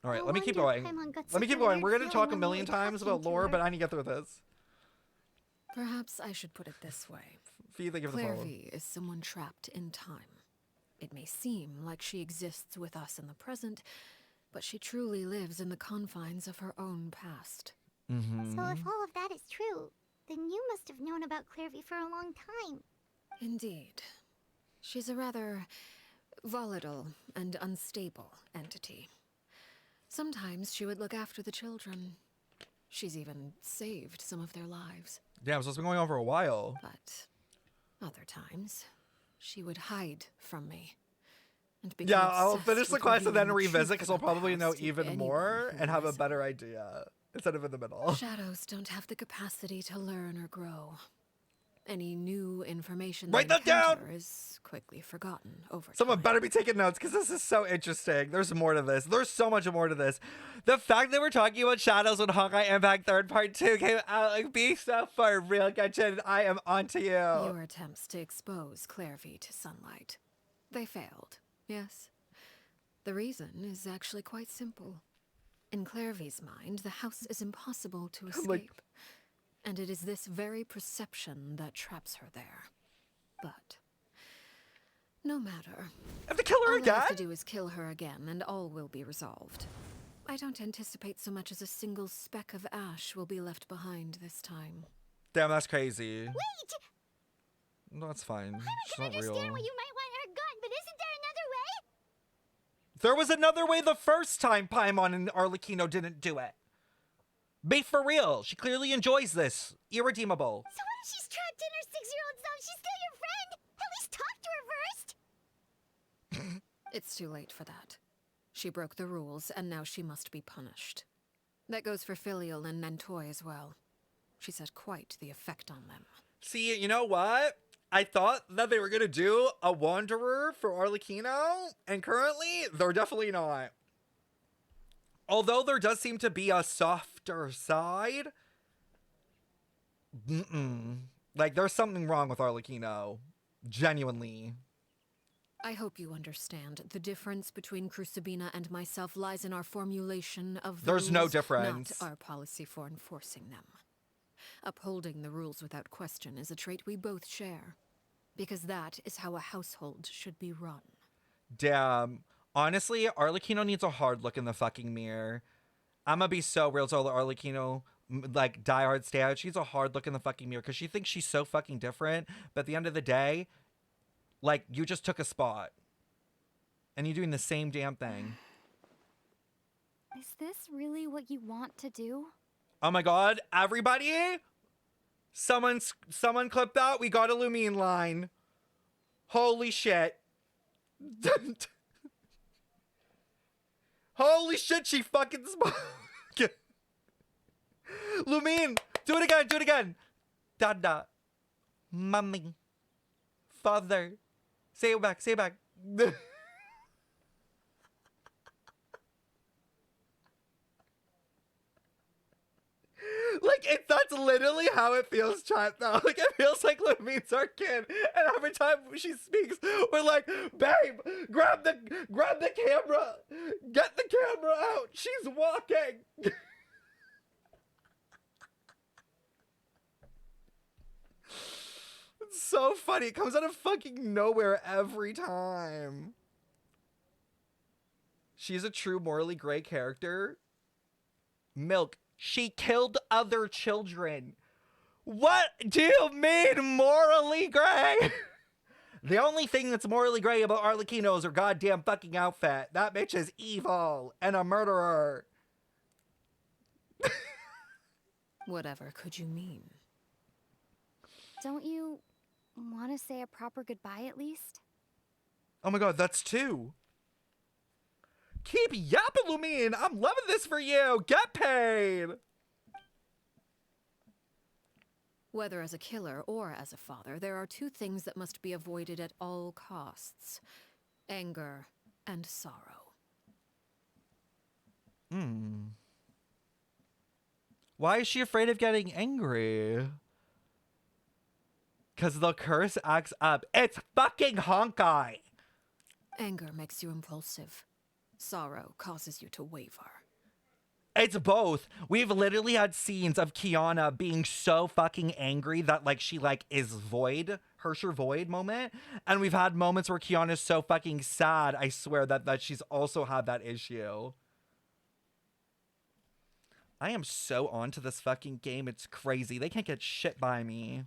S1: All right, let me keep going. Let me keep going. We're going to talk a million times about lore, but I need to get through this.
S4: Perhaps I should put it this way.
S1: Fee, thank you for the follow.
S4: Clairvy is someone trapped in time. It may seem like she exists with us in the present, but she truly lives in the confines of her own past.
S1: Mm-hmm.
S3: So if all of that is true, then you must have known about Clairvy for a long time.
S4: Indeed. She's a rather volatile and unstable entity. Sometimes she would look after the children. She's even saved some of their lives.
S1: Damn, so it's been going on for a while.
S4: But other times, she would hide from me. And
S1: Yeah, I'll
S4: obsessed
S1: finish the
S4: with
S1: quest and then
S4: revealing the
S1: revisit,
S4: truth
S1: because I'll
S4: about the
S1: probably know
S4: past to
S1: even
S4: anyone
S1: more
S4: who
S1: and have a
S4: lives
S1: better idea instead of in the middle.
S4: Shadows don't have the capacity to learn or grow. Any new information
S1: Write
S4: they
S1: that down!
S4: encounter is quickly forgotten over
S1: Someone
S4: time.
S1: better be taking notes because this is so interesting. There's more to this. There's so much more to this. The fact that we're talking about Shadows when Honkai Impact 3rd Part 2 came out, like, be so for real, Genshin. I am onto you.
S4: Your attempts to expose Clairvy to sunlight. They failed, yes? The reason is actually quite simple. In Clairvy's mind, the house is impossible to escape. And it is this very perception that traps her there. But no matter.
S1: Have to kill her
S4: All
S1: again?
S4: I have to do is kill her again, and all will be resolved. I don't anticipate so much as a single speck of ash will be left behind this time.
S1: Damn, that's crazy.
S3: Wait!
S1: No, that's fine.
S3: I
S1: It's
S3: can
S1: not
S3: understand
S1: real.
S3: why you might want her gone, but isn't there another way?
S1: There was another way the first time Paimon and Arlecchino didn't do it. Be for real. She clearly enjoys this. Irredeemable.
S3: So what if she's trapped in her 6-year-old self? She's still your friend! At least talk to her first!
S4: It's too late for that. She broke the rules, and now she must be punished. That goes for Filial and Nantoy as well. She's had quite the effect on them.
S1: See, you know what? I thought that they were going to do a Wanderer for Arlecchino, and currently, they're definitely not. Although there does seem to be a softer side. Like, there's something wrong with Arlecchino. Genuinely.
S4: I hope you understand. The difference between Crucibina and myself lies in our formulation of the
S1: There's no
S4: rules,
S1: difference.
S4: not our policy for enforcing them. Upholding the rules without question is a trait we both share. Because that is how a household should be run.
S1: Damn. Honestly, Arlecchino needs a hard look in the fucking mirror. I'm gonna be so real to Arlecchino, like, diehard stay out. She's a hard look in the fucking mirror because she thinks she's so fucking different. But at the end of the day, like, you just took a spot. And you're doing the same damn thing.
S3: Is this really what you want to do?
S1: Oh my god, everybody! Someone clip that. We got a Lumine line. Holy shit. Holy shit, she fucking Lumine, do it again, do it again. Dada. Mommy. Father. Say it back, say it back. Like, that's literally how it feels, chat, though. Like, it feels like Lumine's our kid. And every time she speaks, we're like, babe, grab the camera. Get the camera out. She's walking. It's so funny. It comes out of fucking nowhere every time. She's a true morally gray character. Milk. She killed other children. What do you mean morally gray? The only thing that's morally gray about Arlecchino is her goddamn fucking outfit. That bitch is evil and a murderer.
S4: Whatever could you mean?
S3: Don't you want to say a proper goodbye at least?
S1: Oh my god, that's two. Keep yapping, Lumine. I'm loving this for you. Get paid.
S4: Whether as a killer or as a father, there are two things that must be avoided at all costs. Anger and sorrow.
S1: Why is she afraid of getting angry? Because the curse acts up. It's fucking Honkai.
S4: Anger makes you impulsive. Sorrow causes you to waver.
S1: It's both. We've literally had scenes of Kiana being so fucking angry that, like, she, like, is void. Hersher void moment. And we've had moments where Kiana's so fucking sad, I swear, that she's also had that issue. I am so onto this fucking game. It's crazy. They can't get shit by me.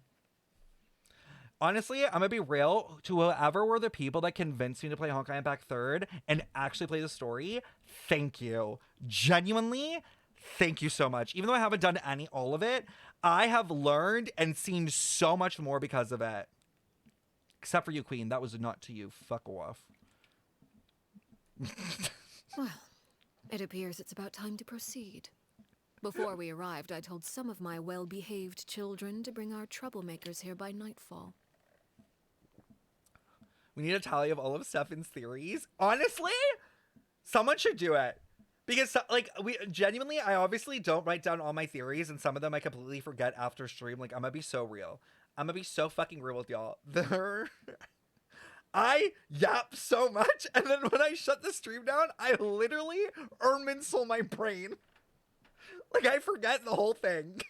S1: Honestly, I'm gonna be real. To whoever were the people that convinced me to play Honkai Impact 3rd and actually play the story, thank you. Genuinely, thank you so much. Even though I haven't done all of it, I have learned and seen so much more because of it. Except for you, Queen. That was not to you. Fuck off.
S4: Well, it appears it's about time to proceed. Before we arrived, I told some of my well-behaved children to bring our troublemakers here by nightfall.
S1: We need a tally of all of Stefan's theories. Honestly, someone should do it. Because, like, I obviously don't write down all my theories, and some of them I completely forget after stream. Like, I'm gonna be so real. I'm gonna be so fucking real with y'all. I yap so much, and then when I shut the stream down, I literally Erminsel my brain. Like, I forget the whole thing.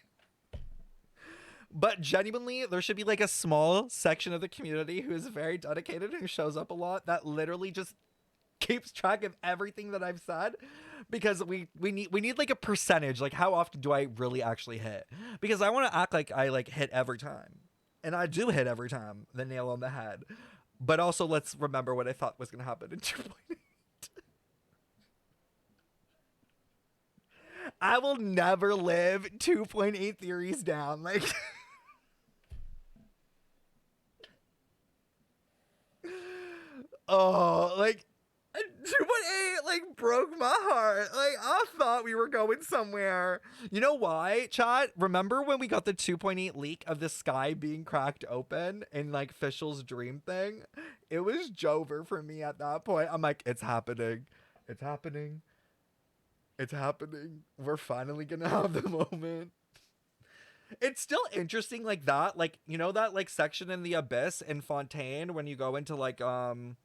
S1: But genuinely, there should be, like, a small section of the community who is very dedicated, who shows up a lot, that literally just keeps track of everything that I've said. Because we need like, a percentage. Like, how often do I really actually hit? Because I want to act like I, like, hit every time. And I do hit every time, the nail on the head. But also, let's remember what I thought was going to happen in 2.8. I will never live 2.8 theories down. Like, oh, like, 2.8, like, broke my heart. Like, I thought we were going somewhere. You know why, chat? Remember when we got the 2.8 leak of the sky being cracked open in, like, Fischl's dream thing? It was Jover for me at that point. I'm like, it's happening. It's happening. It's happening. We're finally gonna have the moment. It's still interesting, like, that, like, you know that, like, section in the abyss in Fontaine when you go into, like, the,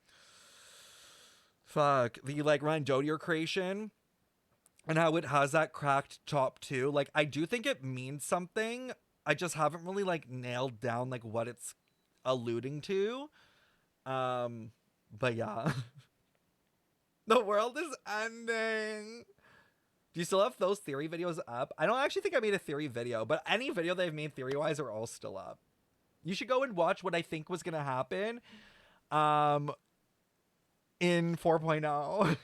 S1: like, Randodier creation and how it has that cracked top too. Like, I do think it means something. I just haven't really, like, nailed down, like, what it's alluding to. But yeah. The world is ending. Do you still have those theory videos up? I don't actually think I made a theory video, but any video they've made theory-wise are all still up. You should go and watch what I think was going to happen in 4.0.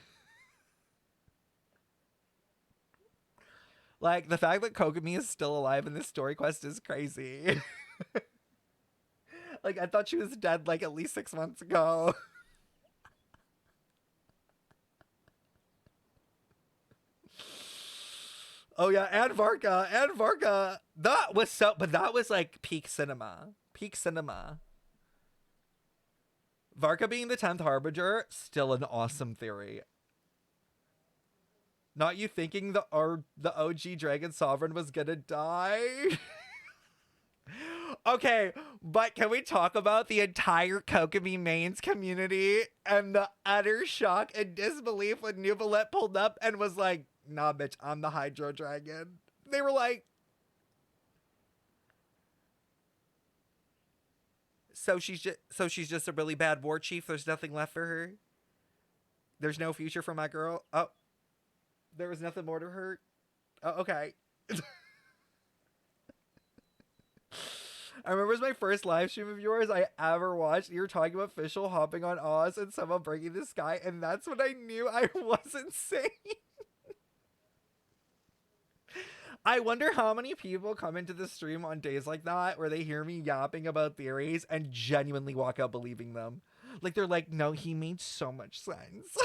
S1: Like, the fact that Kokomi is still alive in this story quest is crazy. Like, I thought she was dead, like, at least 6 months ago. Oh yeah, and Varka. That was so, but that was like peak cinema. Varka being the 10th Harbinger, still an awesome theory. Not you thinking the OG Dragon Sovereign was gonna die? Okay, but can we talk about the entire Kokomi mains community and the utter shock and disbelief when Nuvalet pulled up and was like, nah, bitch, I'm the Hydro Dragon. They were like, so she's just a really bad war chief. There's nothing left for her. There's no future for my girl. Oh, there was nothing more to her. Oh, okay. I remember it was my first live stream of yours I ever watched. You were talking about Fischl hopping on Oz and someone breaking the sky, and that's when I knew I wasn't sane. I wonder how many people come into the stream on days like that where they hear me yapping about theories and genuinely walk out believing them. Like, they're like, no, he made so much sense.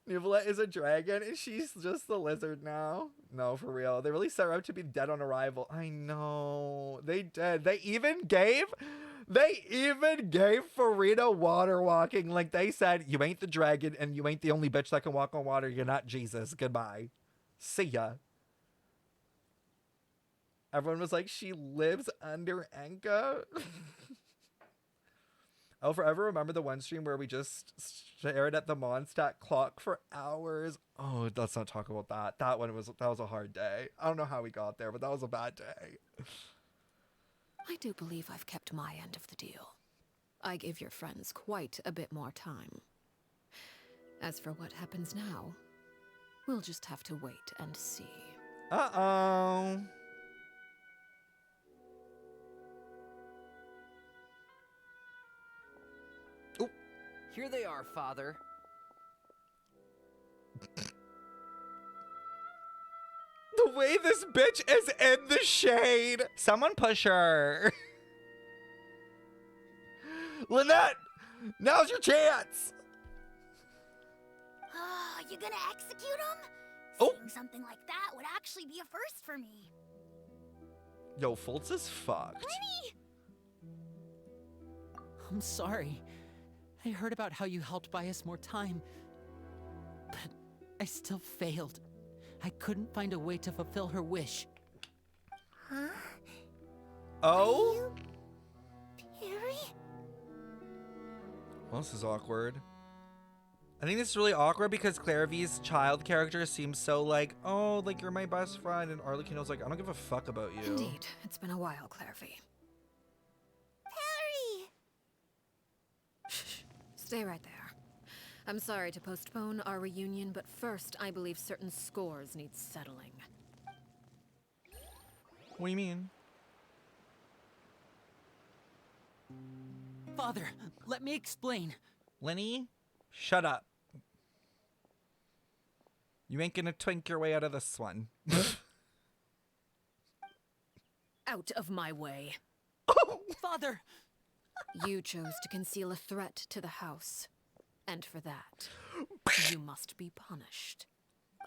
S1: Nuvalet is a dragon and she's just the lizard now. No, for real. They really set her up to be dead on arrival. I know. They did. They even gave Farina water walking. Like, they said, you ain't the dragon and you ain't the only bitch that can walk on water. You're not Jesus. Goodbye. See ya. Everyone was like, she lives under Enka. I'll forever remember the one stream where we just stared at the Mondstadt clock for hours. Oh, let's not talk about that. That was a hard day. I don't know how we got there, but that was a bad day.
S4: I do believe I've kept my end of the deal. I gave your friends quite a bit more time. As for what happens now, we'll just have to wait and see.
S1: Uh-oh.
S5: Here they are, Father.
S1: The way this bitch is in the shade. Someone push her. Lynette, now's your chance.
S3: You gonna execute him?
S1: Oh.
S3: Saying something like that would actually be a first for me.
S1: Yo, Fultz is fucked.
S3: Lenny!
S2: I'm sorry. I heard about how you helped buy us more time. But I still failed. I couldn't find a way to fulfill her wish.
S3: Huh?
S1: Oh?
S3: Perry?
S1: Well, this is awkward. I think this is really awkward because Clairvy's child character seems so like, oh, like you're my best friend, and Arlecchino's like, I don't give a fuck about you.
S4: Indeed, it's been a while, Clairvy.
S3: Perry!
S4: Stay right there. I'm sorry to postpone our reunion, but first, I believe certain scores need settling.
S1: What do you mean?
S2: Father, let me explain.
S1: Lenny, shut up. You ain't gonna twink your way out of this one.
S4: Out of my way.
S2: Father!
S4: You chose to conceal a threat to the house. And for that, you must be punished.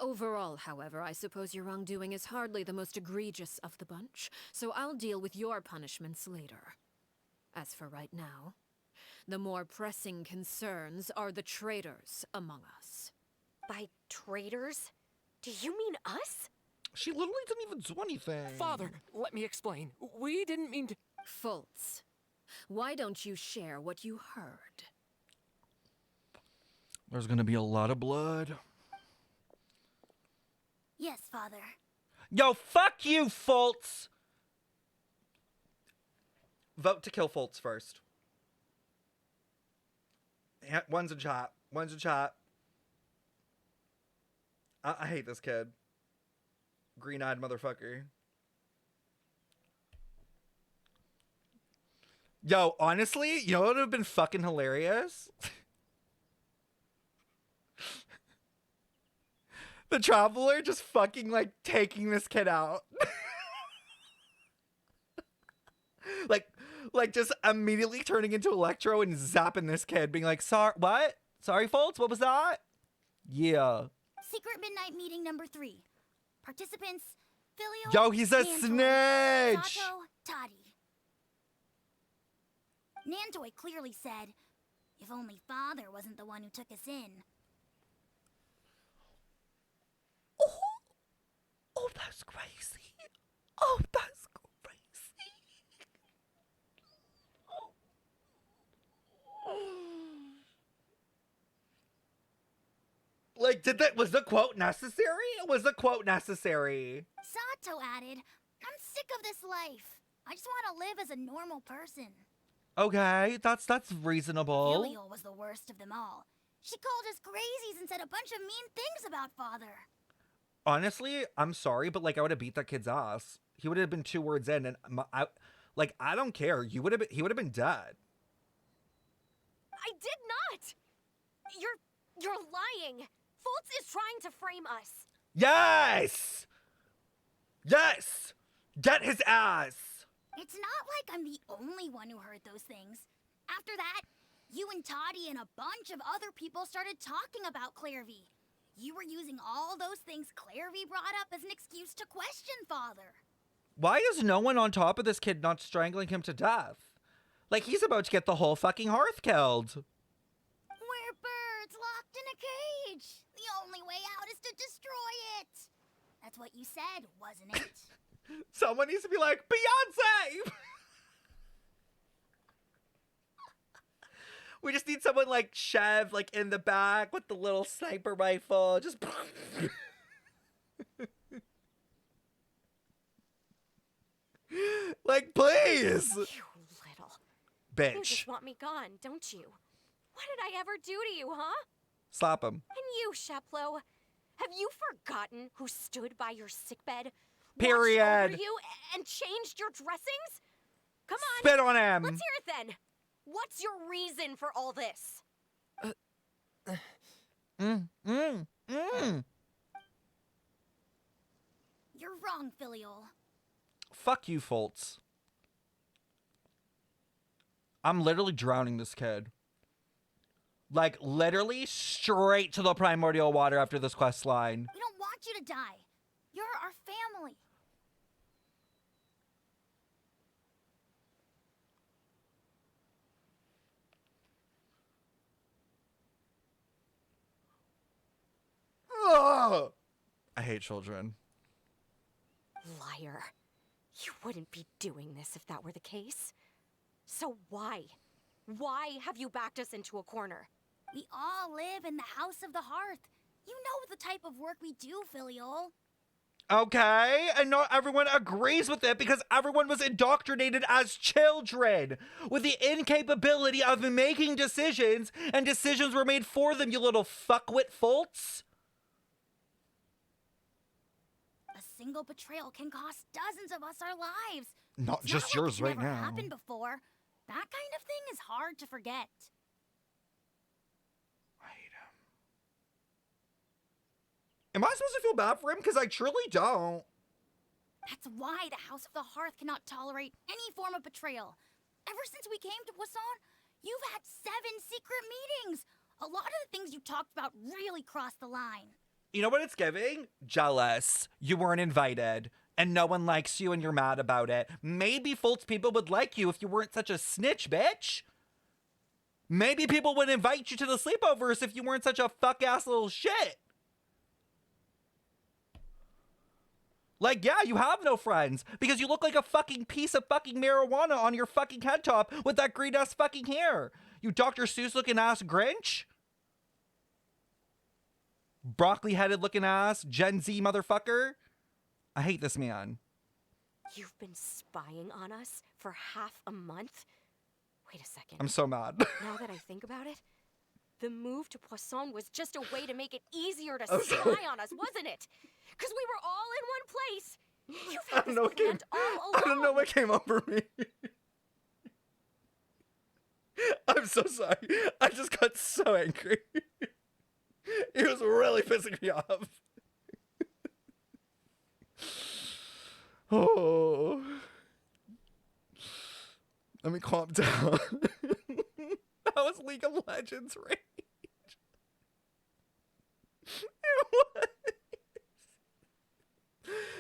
S4: Overall, however, I suppose your wrongdoing is hardly the most egregious of the bunch, so I'll deal with your punishments later. As for right now, the more pressing concerns are the traitors among us.
S6: By traitors? Do you mean us?
S1: She literally didn't even do anything.
S7: Father, let me explain. We didn't mean to...
S4: Fultz, why don't you share what you heard?
S1: There's gonna be a lot of blood.
S3: Yes, Father.
S1: Yo, fuck you, Fultz! Vote to kill Fultz first. One's a chat. One's a chat. I hate this kid. Green-eyed motherfucker. Yo, honestly, you know what would have been fucking hilarious? The Traveler just fucking, like, taking this kid out. like, just immediately turning into Electro and zapping this kid, being like, sorry, what? Sorry, Fultz, what was that? Yeah.
S3: Secret Midnight Meeting number 3. Participants, Filio...
S1: Yo, he's a
S3: Nantoy,
S1: snitch!
S3: Sato, Toddy. Nantoy clearly said, if only Father wasn't the one who took us in.
S1: Oh, that's crazy. Oh, that's crazy. Like, was the quote necessary? Was the quote necessary?
S3: Sato added, I'm sick of this life. I just want to live as a normal person.
S1: Okay, that's reasonable.
S3: Filio was the worst of them all. She called us crazies and said a bunch of mean things about Father.
S1: Honestly, I'm sorry, but like I would have beat that kid's ass. He would have been 2 words in, and I don't care. He would have been dead.
S6: I did not! You're lying! Fultz is trying to frame us!
S1: Yes! Yes! Get his ass!
S3: It's not like I'm the only one who heard those things. After that, you and Toddy and a bunch of other people started talking about Clairvy. You were using all those things Clairvy brought up as an excuse to question Father.
S1: Why is no one on top of this kid not strangling him to death? Like, he's about to get the whole fucking hearth killed.
S3: We're birds locked in a cage. The only way out is to destroy it. That's what you said, wasn't it?
S1: Someone needs to be like, Beyonce! We just need someone like Chev, like in the back with the little sniper rifle. Just. Like, please!
S6: You little...
S1: Bitch.
S6: You just want me gone, don't you? What did I ever do to you, huh?
S1: Slap him.
S6: And you, Sheplo, have you forgotten who stood by your sickbed?
S1: Period.
S6: Watched over you and changed your dressings? Come on.
S1: Spit on him.
S6: Let's hear it then. What's your reason for all this?
S3: You're wrong, Filiol.
S1: Fuck you, Fultz. I'm literally drowning this kid. Like, literally straight to the primordial water after this quest line.
S3: We don't want you to die. You're our family.
S1: Ugh. I hate children.
S6: Liar. You wouldn't be doing this if that were the case. So why? Why have you backed us into a corner?
S3: We all live in the House of the Hearth. You know the type of work we do, Filiol.
S1: Okay, and not everyone agrees with it because everyone was indoctrinated as children with the incapability of making decisions, and decisions were made for them, you little fuckwit folks.
S3: A single betrayal can cost dozens of us our lives.
S1: Not
S3: It's
S1: just
S3: like
S1: yours
S3: it's
S1: right
S3: never
S1: now.
S3: happened before. That kind of thing is hard to forget.
S1: I hate him. Am I supposed to feel bad for him? Because I truly don't.
S3: That's why the House of the Hearth cannot tolerate any form of betrayal. Ever since we came to Poisson, you've had 7 secret meetings. A lot of the things you talked about really crossed the line.
S1: You know what it's giving? Jealous. You weren't invited. And no one likes you and you're mad about it. Maybe false people would like you if you weren't such a snitch, bitch. Maybe people would invite you to the sleepovers if you weren't such a fuck-ass little shit. Like, yeah, you have no friends because you look like a fucking piece of fucking marijuana on your fucking head top with that green-ass fucking hair. You Dr. Seuss-looking ass Grinch. Broccoli-headed looking ass Gen Z motherfucker. I hate this man.
S6: You've been spying on us for half a month? Wait a second.
S1: I'm so mad.
S6: Now that I think about it, the move to Poisson was just a way to make it easier to
S1: I'm
S6: spy
S1: sorry.
S6: on us, wasn't it? Because we were all in one place. You've
S1: I
S6: had
S1: don't know
S6: this
S1: what came,
S6: planned all along.
S1: I don't know what came over me. I'm so sorry. I just got so angry. It was really pissing me off. Oh. Let me calm down. That was League of Legends rage. It was.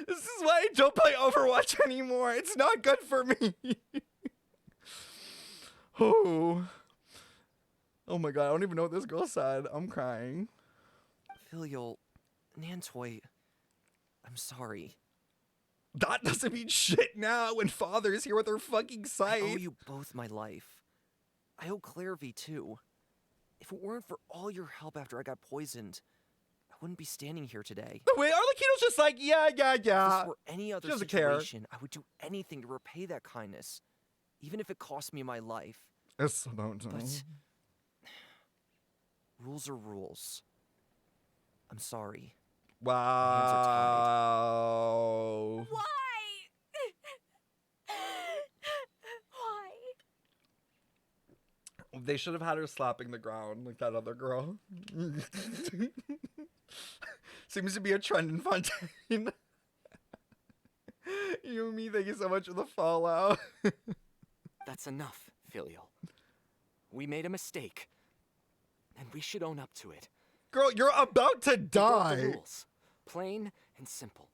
S1: This is why I don't play Overwatch anymore. It's not good for me. Oh. Oh my god, I don't even know what this girl said. I'm crying.
S5: Filial, Nantoy, I'm sorry.
S1: That doesn't mean shit now when Father is here with her fucking
S5: I
S1: scythe.
S5: owe you both my life. I owe Claire V too. If it weren't for all your help after I got poisoned, I wouldn't be standing here today.
S1: The way Arlecchino's just like, yeah.
S5: If this were any other
S1: She doesn't care.
S5: situation, I would do anything to repay that kindness, even if it cost me my life.
S1: It's about
S5: But rules are rules. I'm sorry.
S1: Wow.
S6: Why? Why?
S1: They should have had her slapping the ground like that other girl. Seems to be a trend in Fontaine. You and me, thank you so much for the follow.
S7: That's enough, Filial. We made a mistake, and we should own up to it.
S1: Girl, you're about to
S7: We broke
S1: die.
S7: the rules. Plain and simple.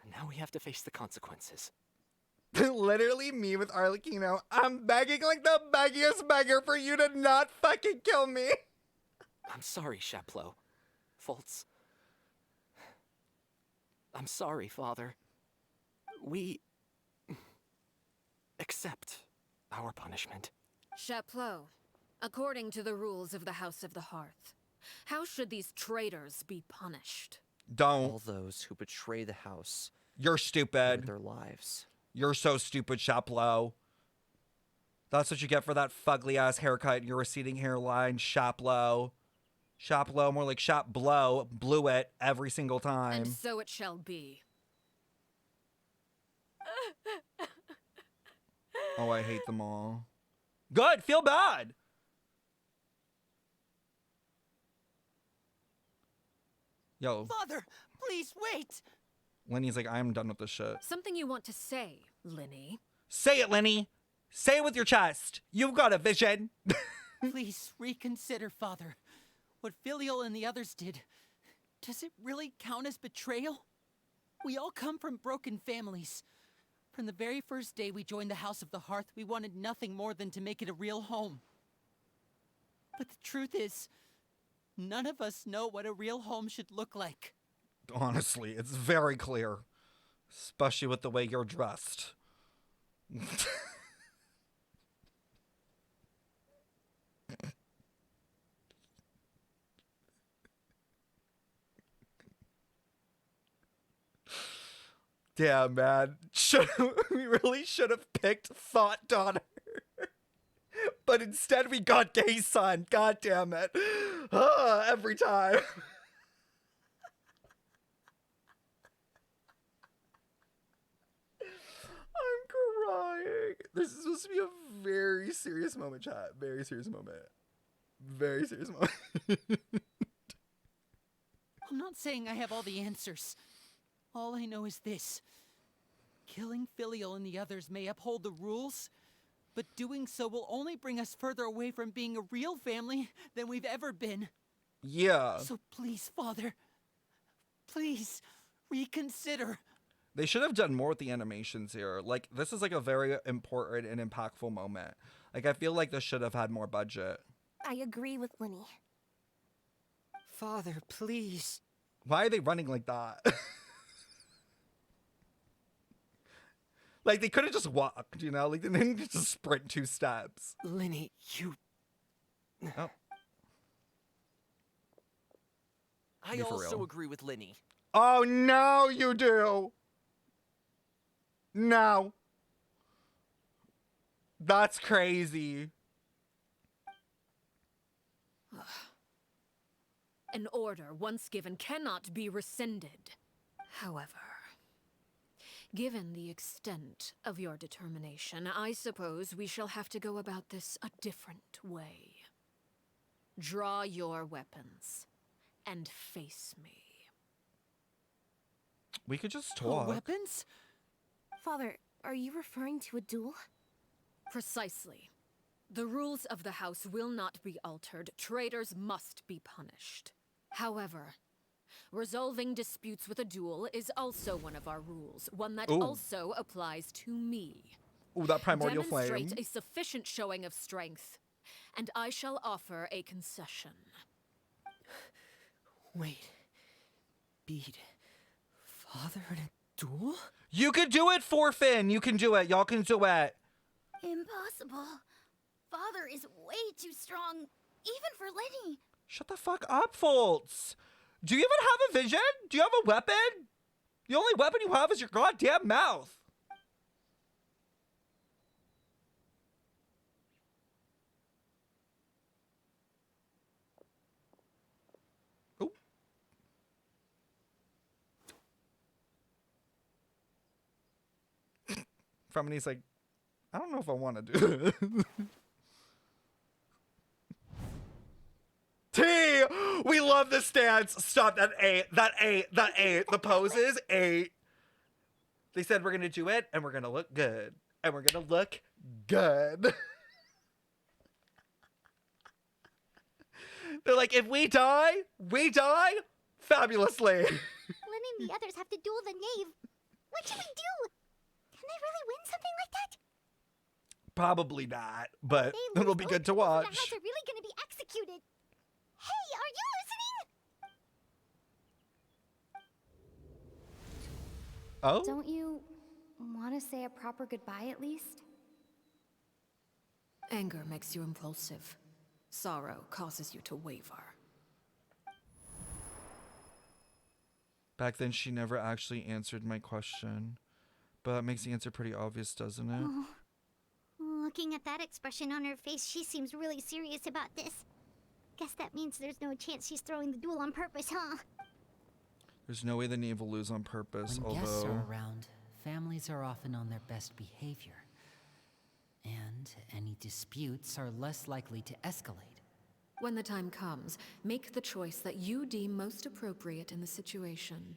S7: And now we have to face the consequences.
S1: Literally me with Arlecchino. I'm begging like the beggiest beggar for you to not fucking kill me.
S7: I'm sorry, Chaplot. Fultz. I'm sorry, Father. We accept our punishment.
S4: Chaplot, according to the rules of the House of the Hearth, how should these traitors be punished?
S1: Don't.
S5: All those who betray the house
S1: You're
S5: with
S1: stupid.
S5: their lives.
S1: You're so stupid, Chaplot. That's what you get for that fugly ass haircut and your receding hairline, Chaplot. Chaplot, more like Chap Blow. Blew it every single time.
S4: And so it shall be.
S1: Oh, I hate them all. Good, feel bad. Yo,
S8: Father, please wait.
S1: Lenny's like, I'm done with this shit.
S4: Something you want to say, Linny?
S1: Say it, Lenny. Say it with your chest. You've got a vision.
S2: Please reconsider, Father. What Filial and the others did, does it really count as betrayal? We all come from broken families. From the very first day we joined the House of the Hearth, we wanted nothing more than to make it a real home. But the truth is, none of us know what a real home should look like.
S1: Honestly, it's very clear. Especially with the way you're dressed. Damn, man. We really should have picked Thought Daughter. But instead we got Gay Son. God damn it. Every time. I'm crying. This is supposed to be a very serious moment, chat. Very serious moment. Very serious moment.
S2: I'm not saying I have all the answers. All I know is this. Killing Filial and the others may uphold the rules, but doing so will only bring us further away from being a real family than we've ever been.
S1: Yeah.
S2: So please, Father, please reconsider.
S1: They should have done more with the animations here. Like, this is like a very important and impactful moment. Like, I feel like this should have had more budget.
S9: I agree with Linny.
S8: Father, please.
S1: Why are they running like that? Like, they could have just walked, you know? Like, they didn't just sprint 2 steps.
S7: Linny, you...
S1: Oh.
S5: I
S1: Be for
S5: also
S1: real.
S5: agree with Linny.
S1: Oh, no, you do. No. That's crazy.
S4: An order once given cannot be rescinded. However, given the extent of your determination, I suppose we shall have to go about this a different way. Draw your weapons and face me.
S1: We could just
S2: Oh,
S1: talk.
S2: weapons?
S9: Father, are you referring to a duel?
S4: Precisely. The rules of the house will not be altered. Traitors must be punished. However, resolving disputes with a duel is also one of our rules, one that
S1: Ooh.
S4: also applies to me.
S1: Ooh, that primordial
S4: Demonstrate
S1: flame.
S4: a sufficient showing of strength, and I shall offer a concession.
S8: Wait. Bede. Father in a duel?
S1: You could do it, Forfin. You can do it. Y'all can do it.
S3: Impossible. Father is way too strong, even for Lenny.
S1: Shut the fuck up, Foltz. Do you even have a vision? Do you have a weapon? The only weapon you have is your goddamn mouth. Oh. Femini's like, I don't know if I want to do it. T! We love this dance. Stop that A. That A. That A. The poses. A. They said we're going to do it and we're going to look good. And we're going to look good. They're like, if we die fabulously.
S3: Lenny and the others have to duel the knave. What should we do? Can they really win something like that?
S1: Probably not, but
S3: They
S1: it'll
S3: lose,
S1: be
S3: both
S1: good to
S3: people from
S1: watch.
S3: The house are really going to be executed. Hey, are you listening?
S1: Oh?
S9: Don't you want to say a proper goodbye at least?
S4: Anger makes you impulsive. Sorrow causes you to waver.
S1: Back then, she never actually answered my question. But it makes the answer pretty obvious, doesn't it?
S3: Oh. Looking at that expression on her face, she seems really serious about this. Guess that means there's no chance she's throwing the duel on purpose, huh?
S1: There's no way the knave will lose on purpose,
S2: When guests
S1: although...
S2: are around, families are often on their best behavior. And any disputes are less likely to escalate.
S4: When the time comes, make the choice that you deem most appropriate in the situation,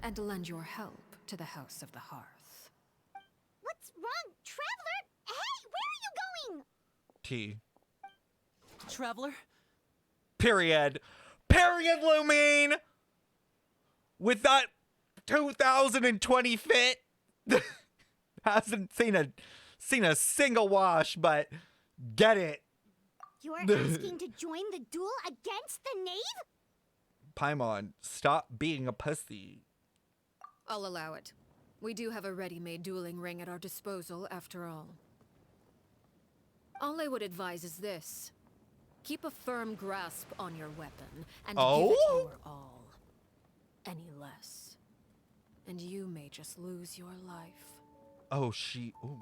S4: and lend your help to the House of the Hearth.
S3: What's wrong, Traveler? Hey, where are you going?
S1: T.
S2: traveler.
S1: Period. Period, Lumine! With that 2020 fit, hasn't seen a single wash, but get it.
S3: You're asking to join the duel against the knave?
S1: Paimon, stop being a pussy.
S4: I'll allow it. We do have a ready-made dueling ring at our disposal, after all. All I would advise is this. Keep a firm grasp on your weapon, and give it your all. Any less, and you may just lose your life.
S1: Oh, ooh.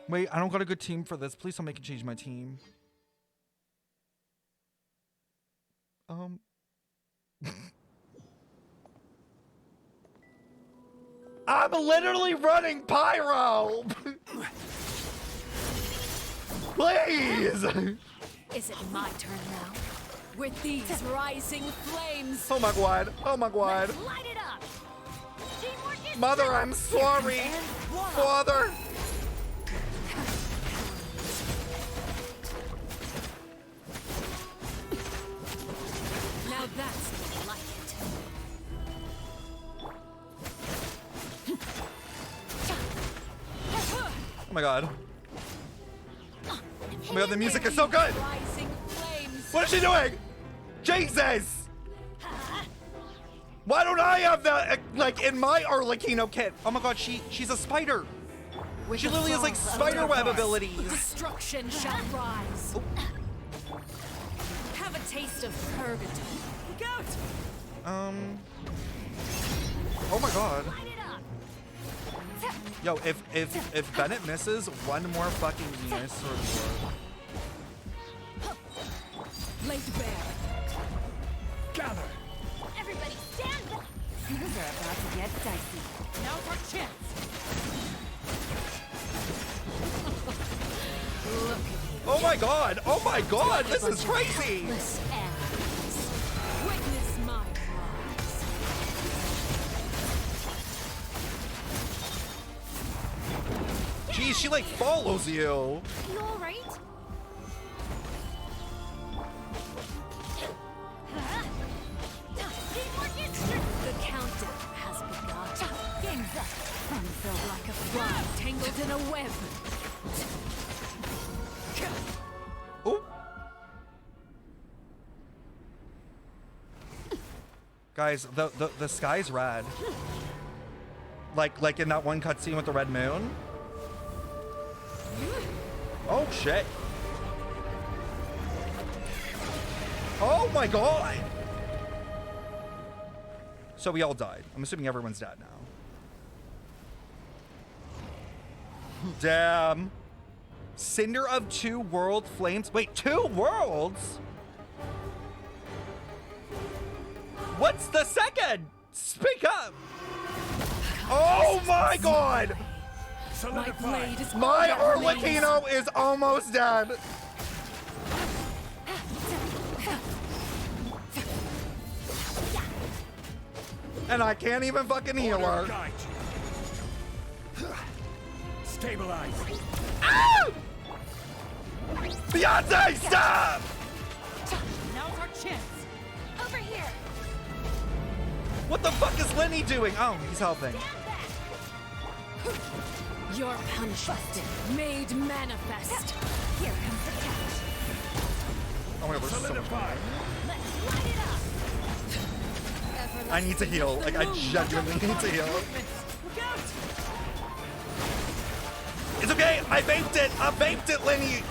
S1: Wait, I don't got a good team for this. Please don't make me change my team. I'm literally running Pyro! Please!
S4: Is it my turn now? With these rising flames!
S1: Oh my god, oh my god.
S3: Light it up! Teamwork is
S1: Mother, I'm sorry! Father!
S4: Now that's like it.
S1: Oh my god. Oh my god, the music is so good!
S4: Rising flames!
S1: What is she doing? Jesus! Why don't I have that, like, in my Arlecchino kit? Oh my god, she's a spider.
S4: With
S1: She
S4: the
S1: literally has, like,
S4: fall of
S1: spiderweb
S4: darkness,
S1: abilities.
S4: Destruction shall rise. Have a taste of purgatory. Look out!
S1: Oh my god. Yo, if Bennett misses one more fucking Neo Sword War.
S4: Laid bare.
S7: Gather!
S3: Everybody stand back!
S2: Things are about to get dicey. Now's our chance.
S4: Look at you.
S1: Oh my god! Oh my god! This is crazy!
S4: Helpless animals. Witness my rise.
S1: Jeez, she like follows you.
S3: You alright?
S4: The countdown has begun. Game's up. I'm felt like a fly tangled in a web.
S1: Oh. Guys, the sky's red. Like in that one cutscene with the red moon. Oh shit. Oh my god. So we all died. I'm assuming everyone's dead now. Damn. Cinder of 2 world flames. Wait, 2 worlds? What's the second? Speak up. Oh my god.
S4: My blade is
S1: My
S4: all that
S1: Arlecchino is almost dead. And I can't even fucking heal her.
S7: Stabilize.
S1: Ah! Beyonce, stop!
S2: Now's our chance.
S3: Over here!
S1: What the fuck is Lenny doing? Oh, he's helping.
S4: Your punishment made manifest.
S3: Here comes the catch.
S1: Oh my god, there's so much going
S7: Solidify.
S1: on.
S3: Let's light it up!
S1: I need to heal. Like, I genuinely need to heal.
S2: Look out!
S1: It's okay. I vaped it. I vaped it, Lenny.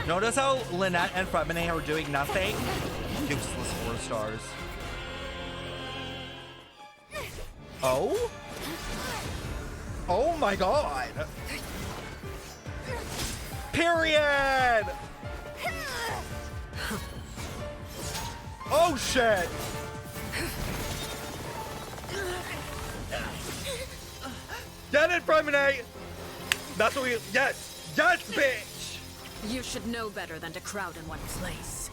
S1: Notice how Lynette and Fredmane are doing nothing? Useless 4 stars. Oh? Oh my god. Period. Oh shit. Get it, Fredmane. That's what we. Yes. Yes, bitch.
S4: You should know better than to crowd in one place.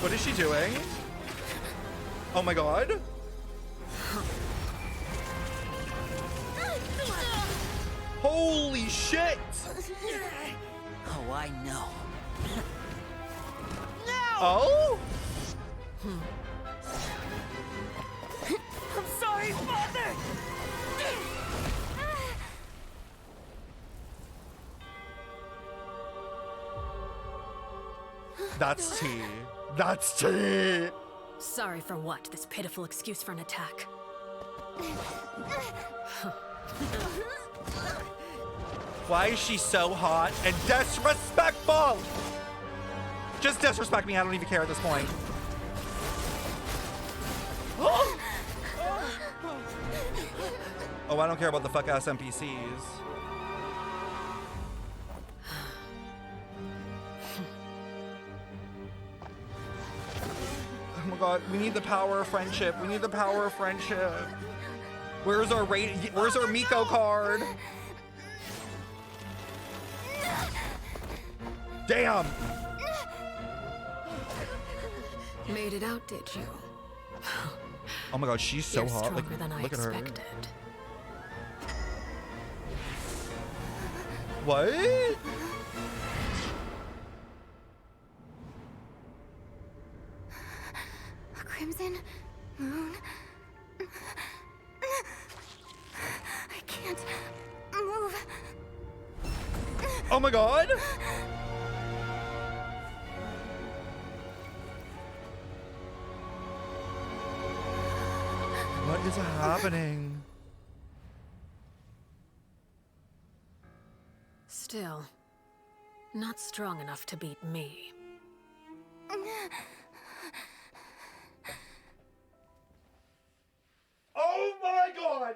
S1: What is she doing? Oh my god. Holy shit!
S2: Oh, I know.
S1: Oh?
S2: I'm sorry, Father!
S1: That's tea. That's tea.
S4: Sorry for what? This pitiful excuse for an attack.
S1: Why is she so hot and disrespectful? Just disrespect me. I don't even care at this point. Oh, I don't care about the fuck ass NPCs. Oh my god, we need the power of friendship. We need the power of friendship. Where's our Miko card? Damn!
S4: Made it out, did you?
S1: Oh my god, she's so
S4: You're
S1: hot. Like,
S4: stronger than I
S1: look at her.
S4: expected.
S1: What?
S3: A crimson moon. I can't move.
S1: Oh my god! What is happening?
S4: Still, not strong enough to beat me.
S1: Oh my god!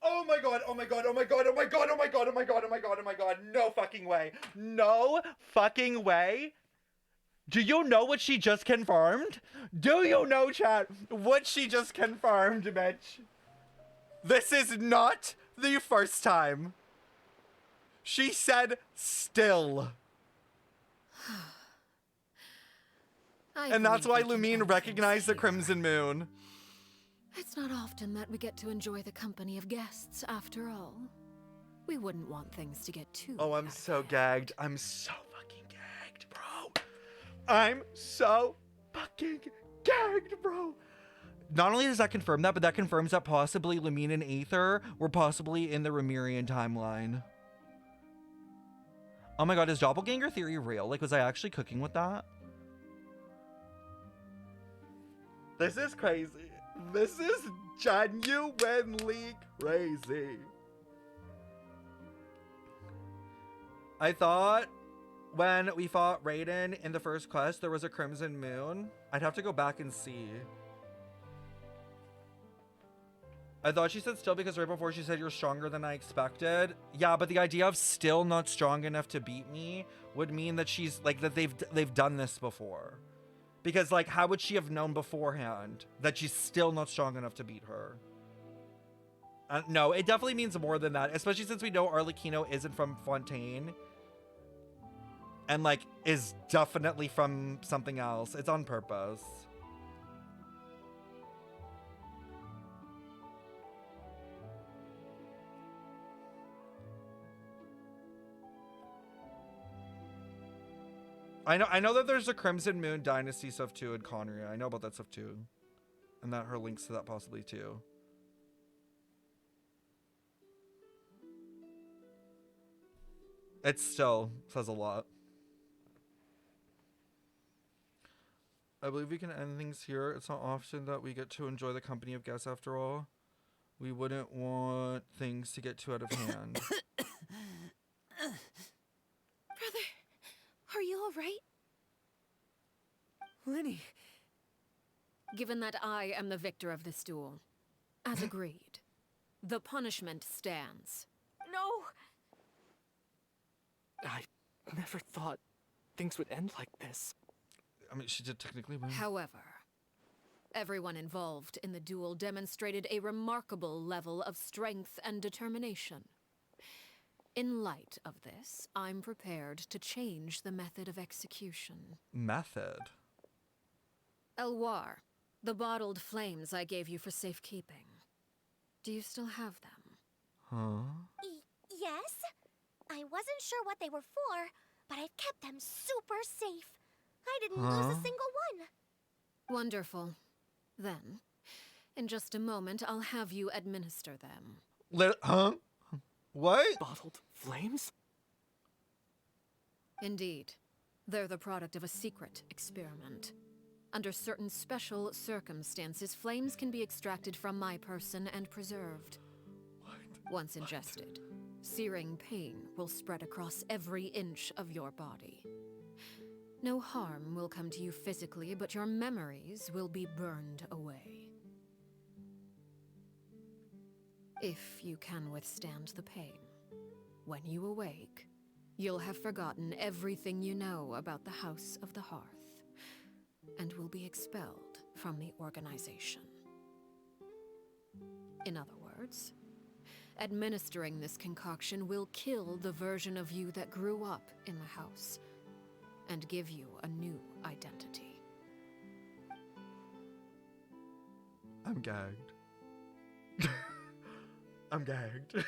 S1: Oh my god, oh my god, oh my god, oh my god, oh my god, oh my god, oh my god, oh my god, no fucking way. No fucking way. Do you know what she just confirmed? Do you know, chat, what she just confirmed, bitch? This is not the first time. She said still. And that's why Lumine recognized the Crimson Moon.
S4: It's not often that we get to enjoy the company of guests, after all. We wouldn't want things to get too
S1: Oh, I'm
S4: out of
S1: so
S4: hand.
S1: gagged. I'm so fucking gagged, bro. I'm so fucking gagged, bro. Not only does that confirm that, but that confirms that possibly Lumine and Aether were possibly in the Remirian timeline. Oh my god, is doppelganger theory real? Like, was I actually cooking with that? This is crazy. This is genuinely crazy. I thought when we fought Raiden in the first quest, there was a Crimson Moon. I'd have to go back and see. I thought she said still because right before she said you're stronger than I expected. Yeah, but the idea of still not strong enough to beat me would mean that she's like that they've done this before. Because like how would she have known beforehand that she's still not strong enough to beat her? No, it definitely means more than that, especially since we know Arlecchino isn't from Fontaine. And like is definitely from something else. It's on purpose. I know that there's a Crimson Moon Dynasty stuff too in Conria. I know about that stuff too. And that her links to that possibly too. It still says a lot. I believe we can end things here. It's not often that we get to enjoy the company of guests after all. We wouldn't want things to get too out of hand.
S9: Brother, are you all right?
S8: Lenny.
S4: Given that I am the victor of this duel, as agreed, the punishment stands.
S9: No!
S7: I never thought things would end like this.
S1: I mean, she did technically win.
S4: However, everyone involved in the duel demonstrated a remarkable level of strength and determination. In light of this, I'm prepared to change the method of execution.
S1: Method?
S4: Elwar, the bottled flames I gave you for safekeeping. Do you still have them?
S1: Huh?
S3: Yes?
S6: wasn't sure what they were for, but I've kept them super safe. I didn't lose a single one.
S4: Wonderful. Then, in just a moment, I'll have you administer them.
S1: Huh? What?
S7: Bottled flames?
S4: Indeed. They're the product of a secret experiment. Under certain special circumstances, flames can be extracted from my person and preserved. Once ingested, searing pain will spread across every inch of your body. No harm will come to you physically, but your memories will be burned away. If you can withstand the pain, when you awake, you'll have forgotten everything you know about the House of the Hearth, and will be expelled from the organization. In other words, administering this concoction will kill the version of you that grew up in the house, and give you a new identity.
S1: I'm gagged. I'm gagged.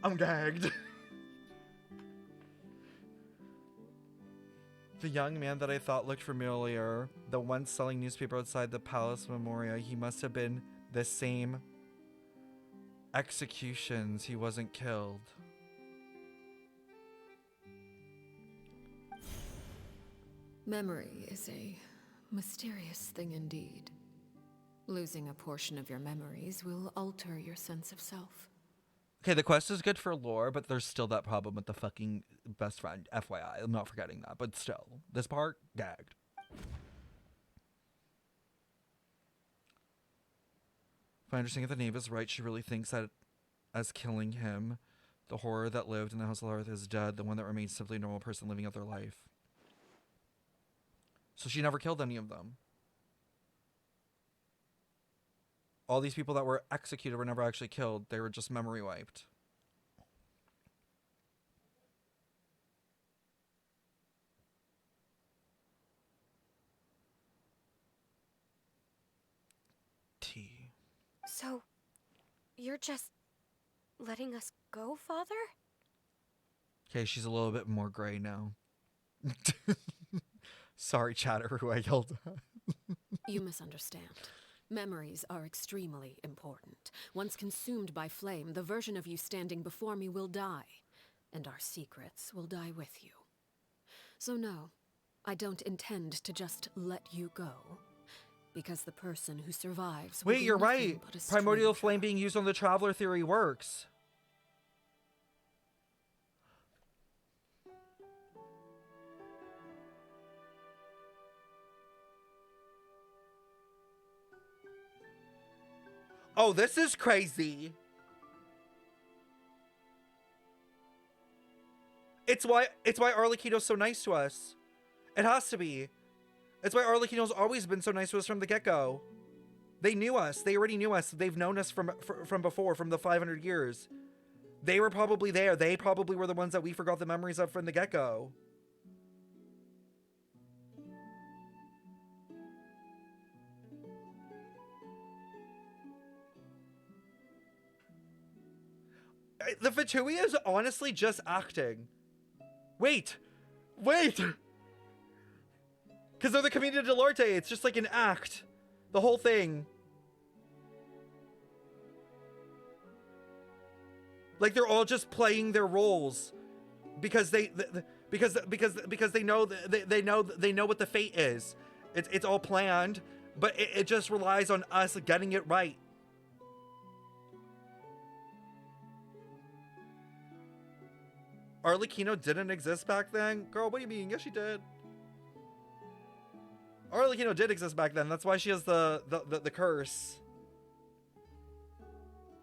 S1: I'm gagged. The young man that I thought looked familiar, the one selling newspaper outside the Palace Memoria, he must have been the same executions. He wasn't killed.
S4: Memory is a mysterious thing indeed. Losing a portion of your memories will alter your sense of self.
S1: Okay, the quest is good for lore, but there's still that problem with the fucking best friend. FYI, I'm not forgetting that, but still. This part, gagged. If I understand the knave is right, she really thinks that as killing him, the horror that lived in the House of the Hearth is dead, the one that remains simply a normal person living out their life. So she never killed any of them. All these people that were executed were never actually killed. They were just memory wiped. T.
S6: So, you're just letting us go, Father?
S1: Okay, she's a little bit more gray now. Sorry, chatter, who I yelled at.
S4: You misunderstand. Memories are extremely important. Once consumed by flame, the version of you standing before me will die, and our secrets will die with you. So no, I don't intend to just let you go, because the person who survives will
S1: Wait,
S4: be
S1: you're
S4: nothing
S1: right.
S4: but a
S1: Primordial
S4: stranger.
S1: flame being used on the Traveler theory works. Oh, this is crazy. It's why Arlecchino's so nice to us. It has to be. It's why Arlecchino's always been so nice to us from the get-go. They knew us. They already knew us. They've known us from before, from the 500 years. They were probably there. They probably were the ones that we forgot the memories of from the get-go. The Fatui is honestly just acting. Wait! Because they're the Commedia dell'arte. It's just like an act. The whole thing. Like they're all just playing their roles because they know what the fate is. It's all planned, but it just relies on us getting it right. Arlecchino didn't exist back then? Girl, what do you mean? Yes, she did. Arlecchino did exist back then. That's why she has the curse.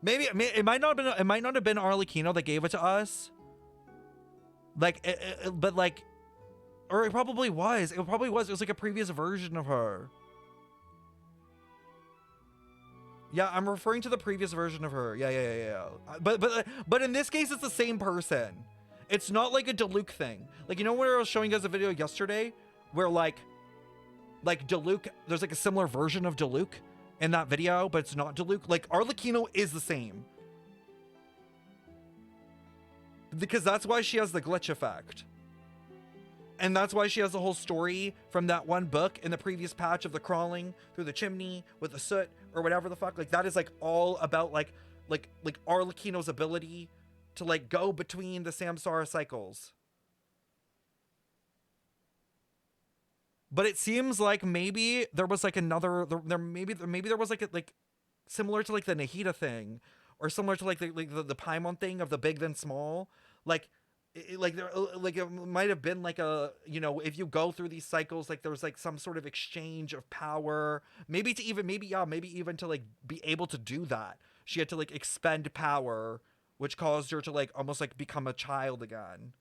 S1: Maybe it might not have been Arlecchino that gave it to us. Like, but like, or it probably was. It probably was. It was like a previous version of her. Yeah, I'm referring to the previous version of her. Yeah. But in this case, it's the same person. It's not like a Diluc thing. Like, you know where I was showing you guys a video yesterday where like Diluc, there's like a similar version of Diluc in that video, but it's not Diluc. Like, Arlecchino is the same. Because that's why she has the glitch effect. And that's why she has the whole story from that one book in the previous patch of the crawling through the chimney with the soot or whatever the fuck. Like, that is like all about like Arlecchino's ability to like go between the Samsara cycles. But it seems like maybe there was like another maybe there was like similar to like the Nahida thing, or similar to like the Paimon thing of the big then small. Like it might have been like a, you know, if you go through these cycles, like there was like some sort of exchange of power. Maybe even to like be able to do that, she had to like expend power, which caused her to like almost like become a child again.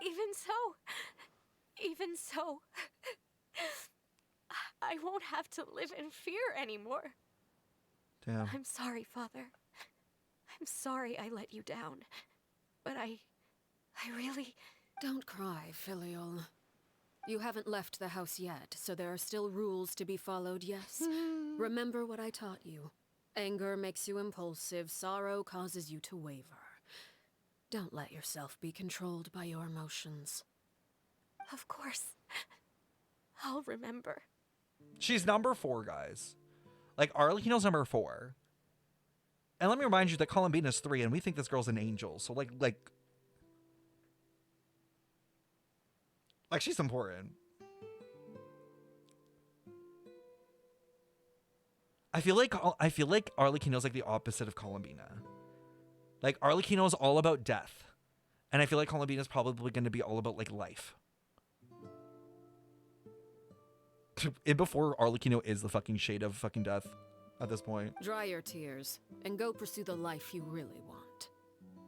S4: Even so, I won't have to live in fear anymore.
S1: Damn.
S4: I'm sorry, Father. I'm sorry I let you down. But I really... Don't cry, Filial. You haven't left the house yet, so there are still rules to be followed, yes? Remember what I taught you. Anger makes you impulsive, sorrow causes you to waver. Don't let yourself be controlled by your emotions. Of course. I'll remember.
S1: She's number 4, guys. Like, Arlecchino's number 4. And let me remind you that Columbina's 3, and we think this girl's an angel. So, like, she's important. I feel like Arlecchino's like the opposite of Columbina. Like, Arlecchino is all about death. And I feel like Columbina's probably going to be all about, like, life. And before Arlecchino is the fucking shade of fucking death at this point.
S4: Dry your tears and go pursue the life you really want.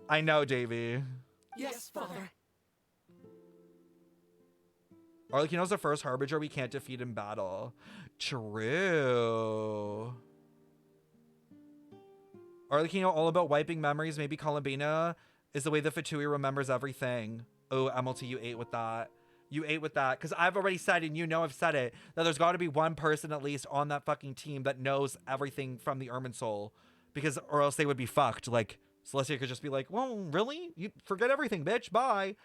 S1: I know, Davey.
S7: Yes, Father.
S1: Arlecchino's the first harbinger we can't defeat in battle. True. Arlecchino all about wiping memories. Maybe Columbina is the way the Fatui remembers everything. Oh, MLT, you ate with that. You ate with that. Because I've already said, and you know I've said it, that there's got to be one person at least on that fucking team that knows everything from the Irminsul. Because, or else they would be fucked. Like, Celestia could just be like, well, really? You forget everything, bitch. Bye.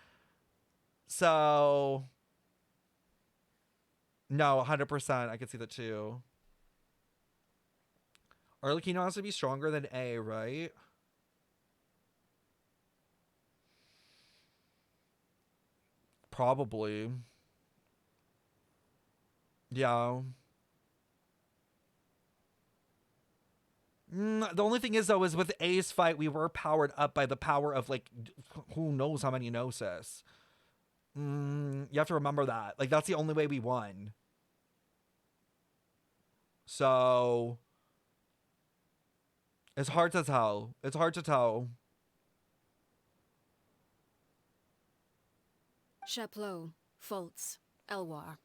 S1: So... No, 100%. I could see that too. Arlecchino has to be stronger than A, right? Probably. Yeah. The only thing is, though, is with A's fight, we were powered up by the power of, like, who knows how many Gnosis. You have to remember that. Like, that's the only way we won. So... It's hard to tell. It's hard to tell.
S4: Chaplot, Fultz, Elwar.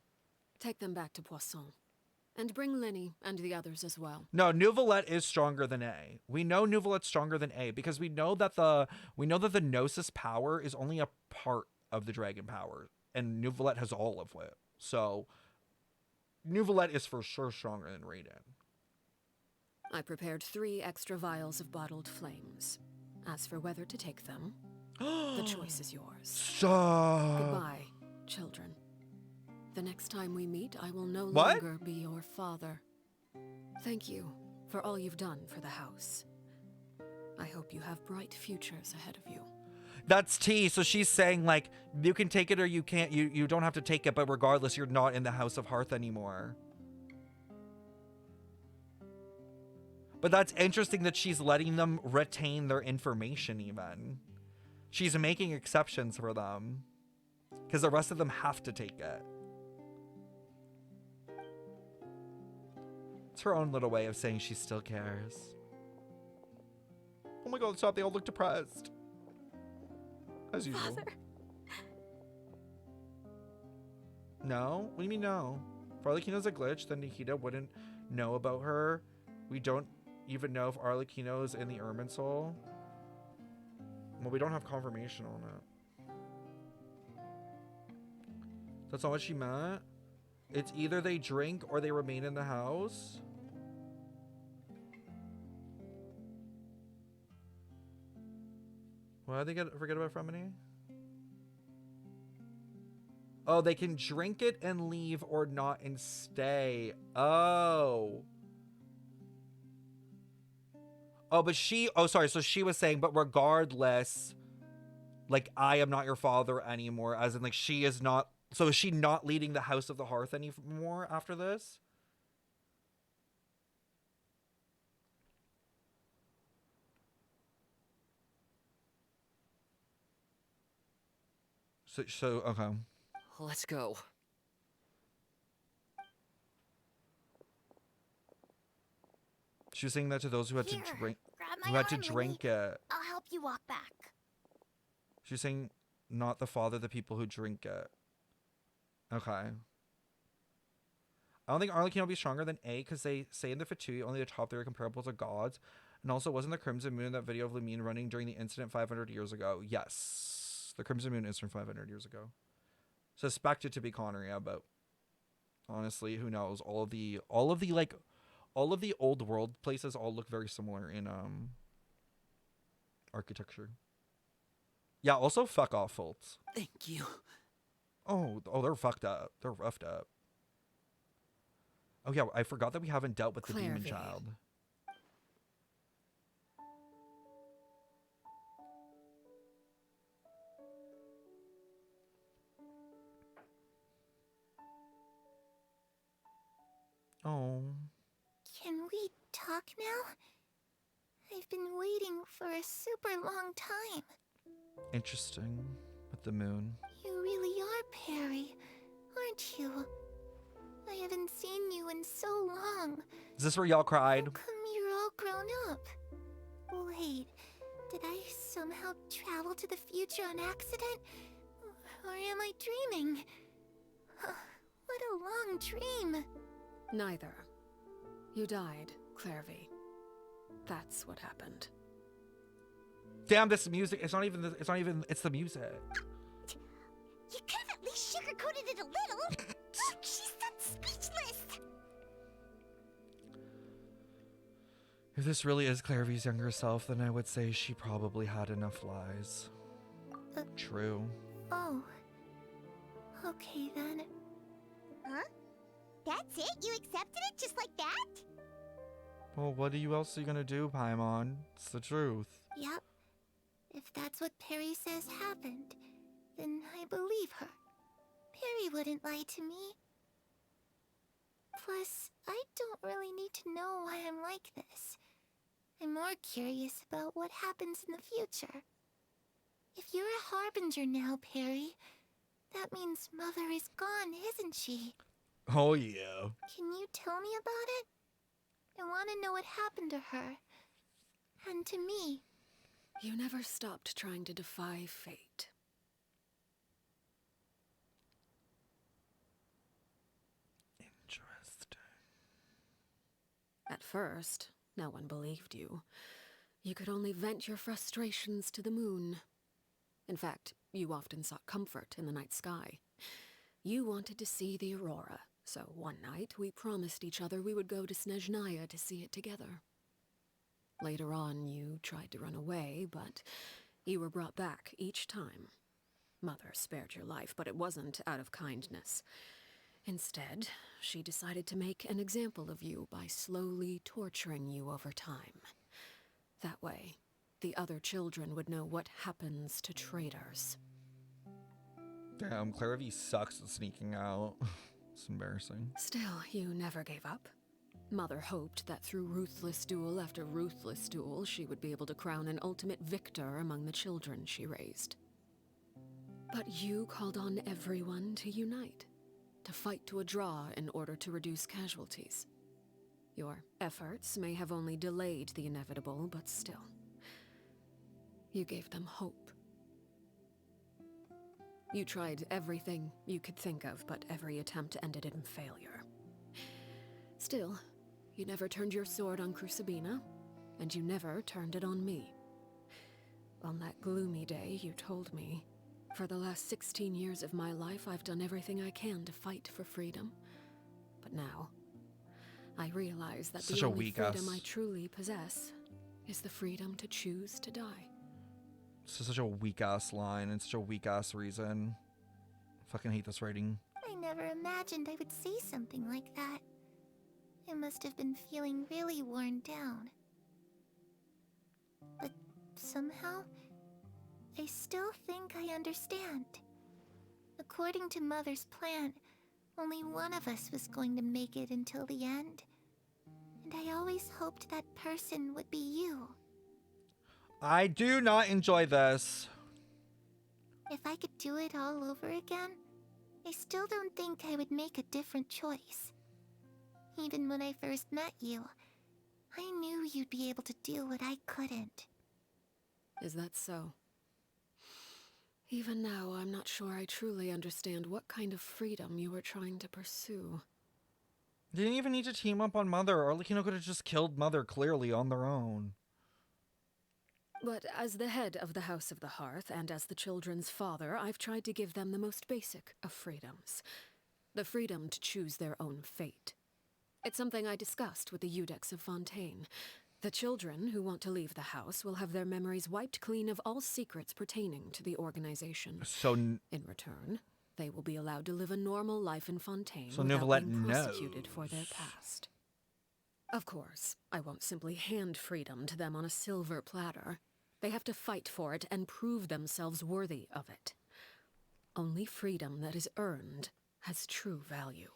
S4: Take them back to Poisson. And bring Linny and the others as well.
S1: No, Nouvelette is stronger than A. We know Nouvelette's stronger than A because we know that the Gnosis power is only a part of the dragon power, and Nouvelette has all of it. So Nouvelette is for sure stronger than Raiden.
S4: I prepared 3 extra vials of bottled flames. As for whether to take them, the choice is yours.
S1: Stop.
S4: Goodbye, children. The next time we meet, I will no longer be your father. Thank you for all you've done for the house. I hope you have bright futures ahead of you.
S1: That's T. So she's saying, like, you can take it or you can't. You don't have to take it, but regardless, you're not in the House of Hearth anymore. But that's interesting that she's letting them retain their information even. She's making exceptions for them. Because the rest of them have to take it. It's her own little way of saying she still cares. Oh my god, stop. They all look depressed. As usual.
S4: Father.
S1: No? What do you mean no? If Arlecchino's a glitch, then Nahida wouldn't know about her. We don't even know if Arlecchino's in the Irminsul. Well, we don't have confirmation on it. That's not what she meant? It's either they drink or they remain in the house? Why did they forget about Fremini? Oh, they can drink it and leave or not and stay. Oh. Oh, but sorry. So she was saying, but regardless, like, I am not your father anymore. As in, like, she is not. So is she not leading the House of the Hearth anymore after this? So okay.
S5: Let's go.
S1: She was saying that to those who had
S3: Here,
S1: to drink,
S3: grab my
S1: who had to
S3: arm,
S1: drink
S3: Lily.
S1: it.
S3: I'll help you walk back.
S1: She was saying, not the father, the people who drink it. Okay. I don't think Arlecchino will be stronger than A, because they say in the Fatui only the top three are comparable to gods. And also, wasn't the Crimson Moon that video of Lumine running during the incident 500 years ago? Yes. The Crimson Moon incident 500 years ago. Suspected to be Conneria, but honestly, who knows? All of the old world places all look very similar in architecture. Yeah, also fuck off, Fultz.
S8: Thank you.
S1: Oh, they're fucked up. They're roughed up. Oh yeah, I forgot that we haven't dealt with the demon child. Oh.
S10: Can we talk now? I've been waiting for a super long time.
S1: Interesting. With the moon.
S10: You really are Perry, aren't you? I haven't seen you in so long.
S1: Is this where y'all cried?
S10: How come you're all grown up? Wait, did I somehow travel to the future on accident? Or am I dreaming? What a long dream.
S4: Neither. You died, Clairvy. That's what happened.
S1: Damn, this music. It's not even. It's the music.
S3: You could have at least sugarcoated it a little. She's done speechless.
S1: If this really is Clairvy's younger self, then I would say she probably had enough lies. True.
S10: Oh. Okay then.
S3: Huh? That's it? You accepted it just like that?
S1: Well, what else are you gonna do, Paimon? It's the truth.
S10: Yep. If that's what Perry says happened, then I believe her. Perry wouldn't lie to me. Plus, I don't really need to know why I'm like this. I'm more curious about what happens in the future. If you're a harbinger now, Perry, that means Mother is gone, isn't she?
S1: Oh yeah.
S10: Can you tell me about it? I want to know what happened to her. And to me.
S4: You never stopped trying to defy fate.
S1: Interesting.
S4: At first, no one believed you. You could only vent your frustrations to the moon. In fact, you often sought comfort in the night sky. You wanted to see the aurora, so one night we promised each other we would go to Snezhnaya to see it together. Later on, you tried to run away, but you were brought back each time. Mother spared your life, but it wasn't out of kindness. Instead, she decided to make an example of you by slowly torturing you over time. That way, the other children would know what happens to traitors.
S1: Damn, Clairvy sucks at sneaking out. It's embarrassing.
S4: Still, you never gave up. Mother hoped that through ruthless duel after ruthless duel, she would be able to crown an ultimate victor among the children she raised. But you called on everyone to unite, to fight to a draw in order to reduce casualties. Your efforts may have only delayed the inevitable, but still. You gave them hope. You tried everything you could think of, but every attempt ended in failure. Still, you never turned your sword on Crucibina, and you never turned it on me. On that gloomy day, you told me, for the last 16 years of my life, I've done everything I can to fight for freedom. But now, I realize that
S1: Such
S4: the
S1: a
S4: only
S1: weak
S4: freedom
S1: ass.
S4: I truly possess is the freedom to choose to die.
S1: This is such a weak ass line and such a weak ass reason. Fucking hate this writing.
S10: I never imagined I would say something like that. I must have been feeling really worn down. But somehow, I still think I understand. According to Mother's plan, only one of us was going to make it until the end. And I always hoped that person would be you.
S1: I do not enjoy this.
S10: If I could do it all over again, I still don't think I would make a different choice. Even when I first met you, I knew you'd be able to do what I couldn't.
S4: Is that so? Even now, I'm not sure I truly understand what kind of freedom you were trying to pursue.
S1: They didn't even need to team up on Mother. Arlecchino could have just killed Mother clearly on their own.
S4: But as the head of the House of the Hearth and as the children's father, I've tried to give them the most basic of freedoms. The freedom to choose their own fate. It's something I discussed with the Eudex of Fontaine. The children who want to leave the house will have their memories wiped clean of all secrets pertaining to the organization.
S1: So
S4: in return, they will be allowed to live a normal life in Fontaine
S1: So
S4: without
S1: Neuvillette
S4: being prosecuted
S1: knows.
S4: for their past. Of course, I won't simply hand freedom to them on a silver platter. They have to fight for it and prove themselves worthy of it. Only freedom that is earned has true value.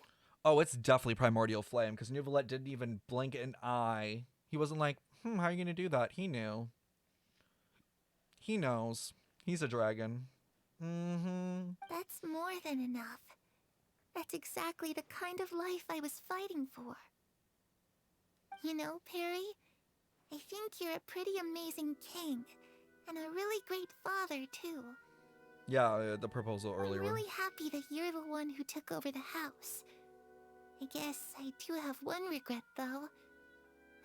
S1: Oh, it's definitely Primordial Flame, because Neuvillette didn't even blink an eye. He wasn't like, how are you going to do that? He knew. He knows. He's a dragon.
S10: That's more than enough. That's exactly the kind of life I was fighting for. You know, Perry, I think you're a pretty amazing king, and a really great father, too.
S1: Yeah, the proposal earlier.
S10: I'm really happy that you're the one who took over the house. I guess I do have one regret, though.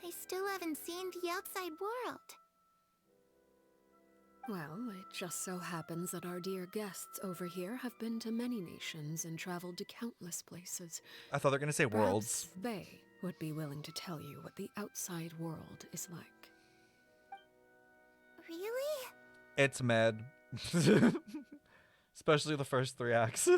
S10: I still haven't seen the outside world.
S4: Well, it just so happens that our dear guests over here have been to many nations and traveled to countless places.
S1: I thought they were going to say worlds.
S4: Perhaps they would be willing to tell you what the outside world is like.
S10: Really?
S1: It's mid. Especially the first 3 acts.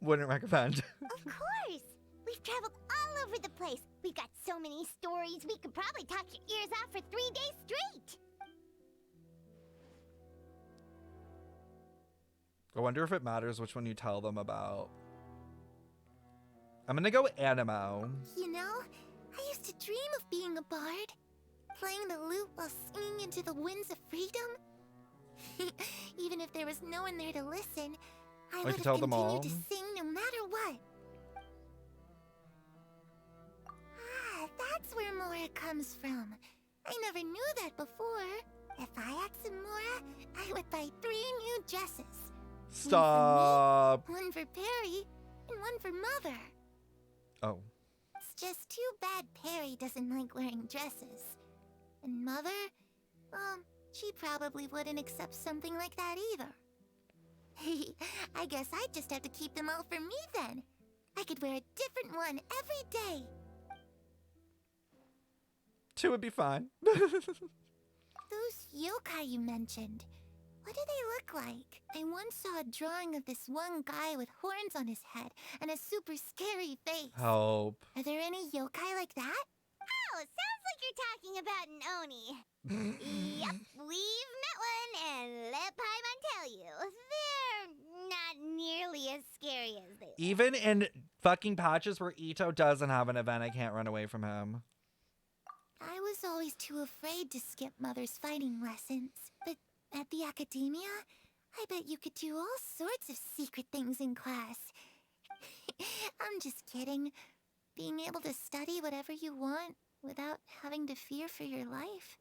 S1: Wouldn't recommend.
S3: Of course! We've traveled all over the place. We've got so many stories, we could probably talk your ears off for 3 days straight.
S1: I wonder if it matters which one you tell them about. I'm gonna go Animo.
S10: You know, I used to dream of being a bard. Playing the lute while singing into the winds of freedom. Even if there was no one there to listen, I would have
S1: tell them
S10: continued
S1: all.
S10: to sing no matter what. Ah, that's where Mora comes from. I never knew that before. If I asked Mora, I would buy 3 new dresses.
S1: Stop.
S10: One for Perry, and one for Mother.
S1: Oh.
S10: It's just too bad Perry doesn't like wearing dresses. And Mother, well, she probably wouldn't accept something like that either. I guess I'd just have to keep them all for me then. I could wear a different one every day.
S1: 2 would be fine.
S10: Those yokai you mentioned, what do they look like? I once saw a drawing of this one guy with horns on his head and a super scary face.
S1: Help.
S10: Are there any yokai like that?
S3: Oh, sounds like you're talking about an Oni. Yep, we've met one, and let Paimon tell you, they're not nearly as scary as they look.
S1: Even in fucking patches where Ito doesn't have an event, I can't run away from him.
S10: I was always too afraid to skip Mother's fighting lessons, but at the academia, I bet you could do all sorts of secret things in class. I'm just kidding. Being able to study whatever you want without having to fear for your life.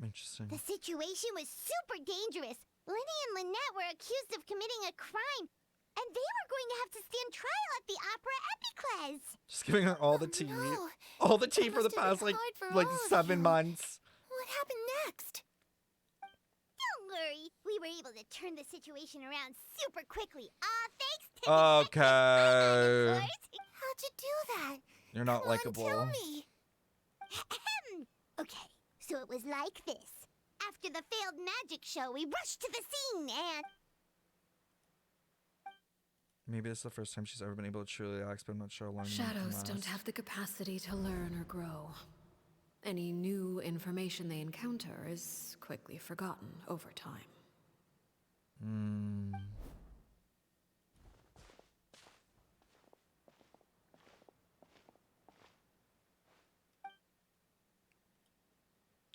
S1: Interesting.
S3: The situation was super dangerous. Lenny and Lynette were accused of committing a crime, and they were going to have to stand trial at the Opera Epicles.
S1: Just giving her all the tea.
S10: No.
S1: All the tea
S10: That
S1: for the
S10: must have
S1: past,
S10: been
S1: like
S10: hard for all of
S1: 7
S10: you.
S1: months.
S10: What happened next?
S3: Don't worry, we were able to turn the situation around super quickly. Thanks to the
S1: Okay.
S3: of course.
S10: How'd you do that?
S1: You're not
S3: Come on,
S1: likable.
S3: tell me. Ahem. Okay, so it was like this. After the failed magic show, we rushed to the scene and...
S1: Maybe this is the first time she's ever been able to truly relax, but I'm not sure how long. it can
S4: Shadows don't
S1: last.
S4: have the capacity to learn or grow. Any new information they encounter is quickly forgotten over time.
S1: Hmm.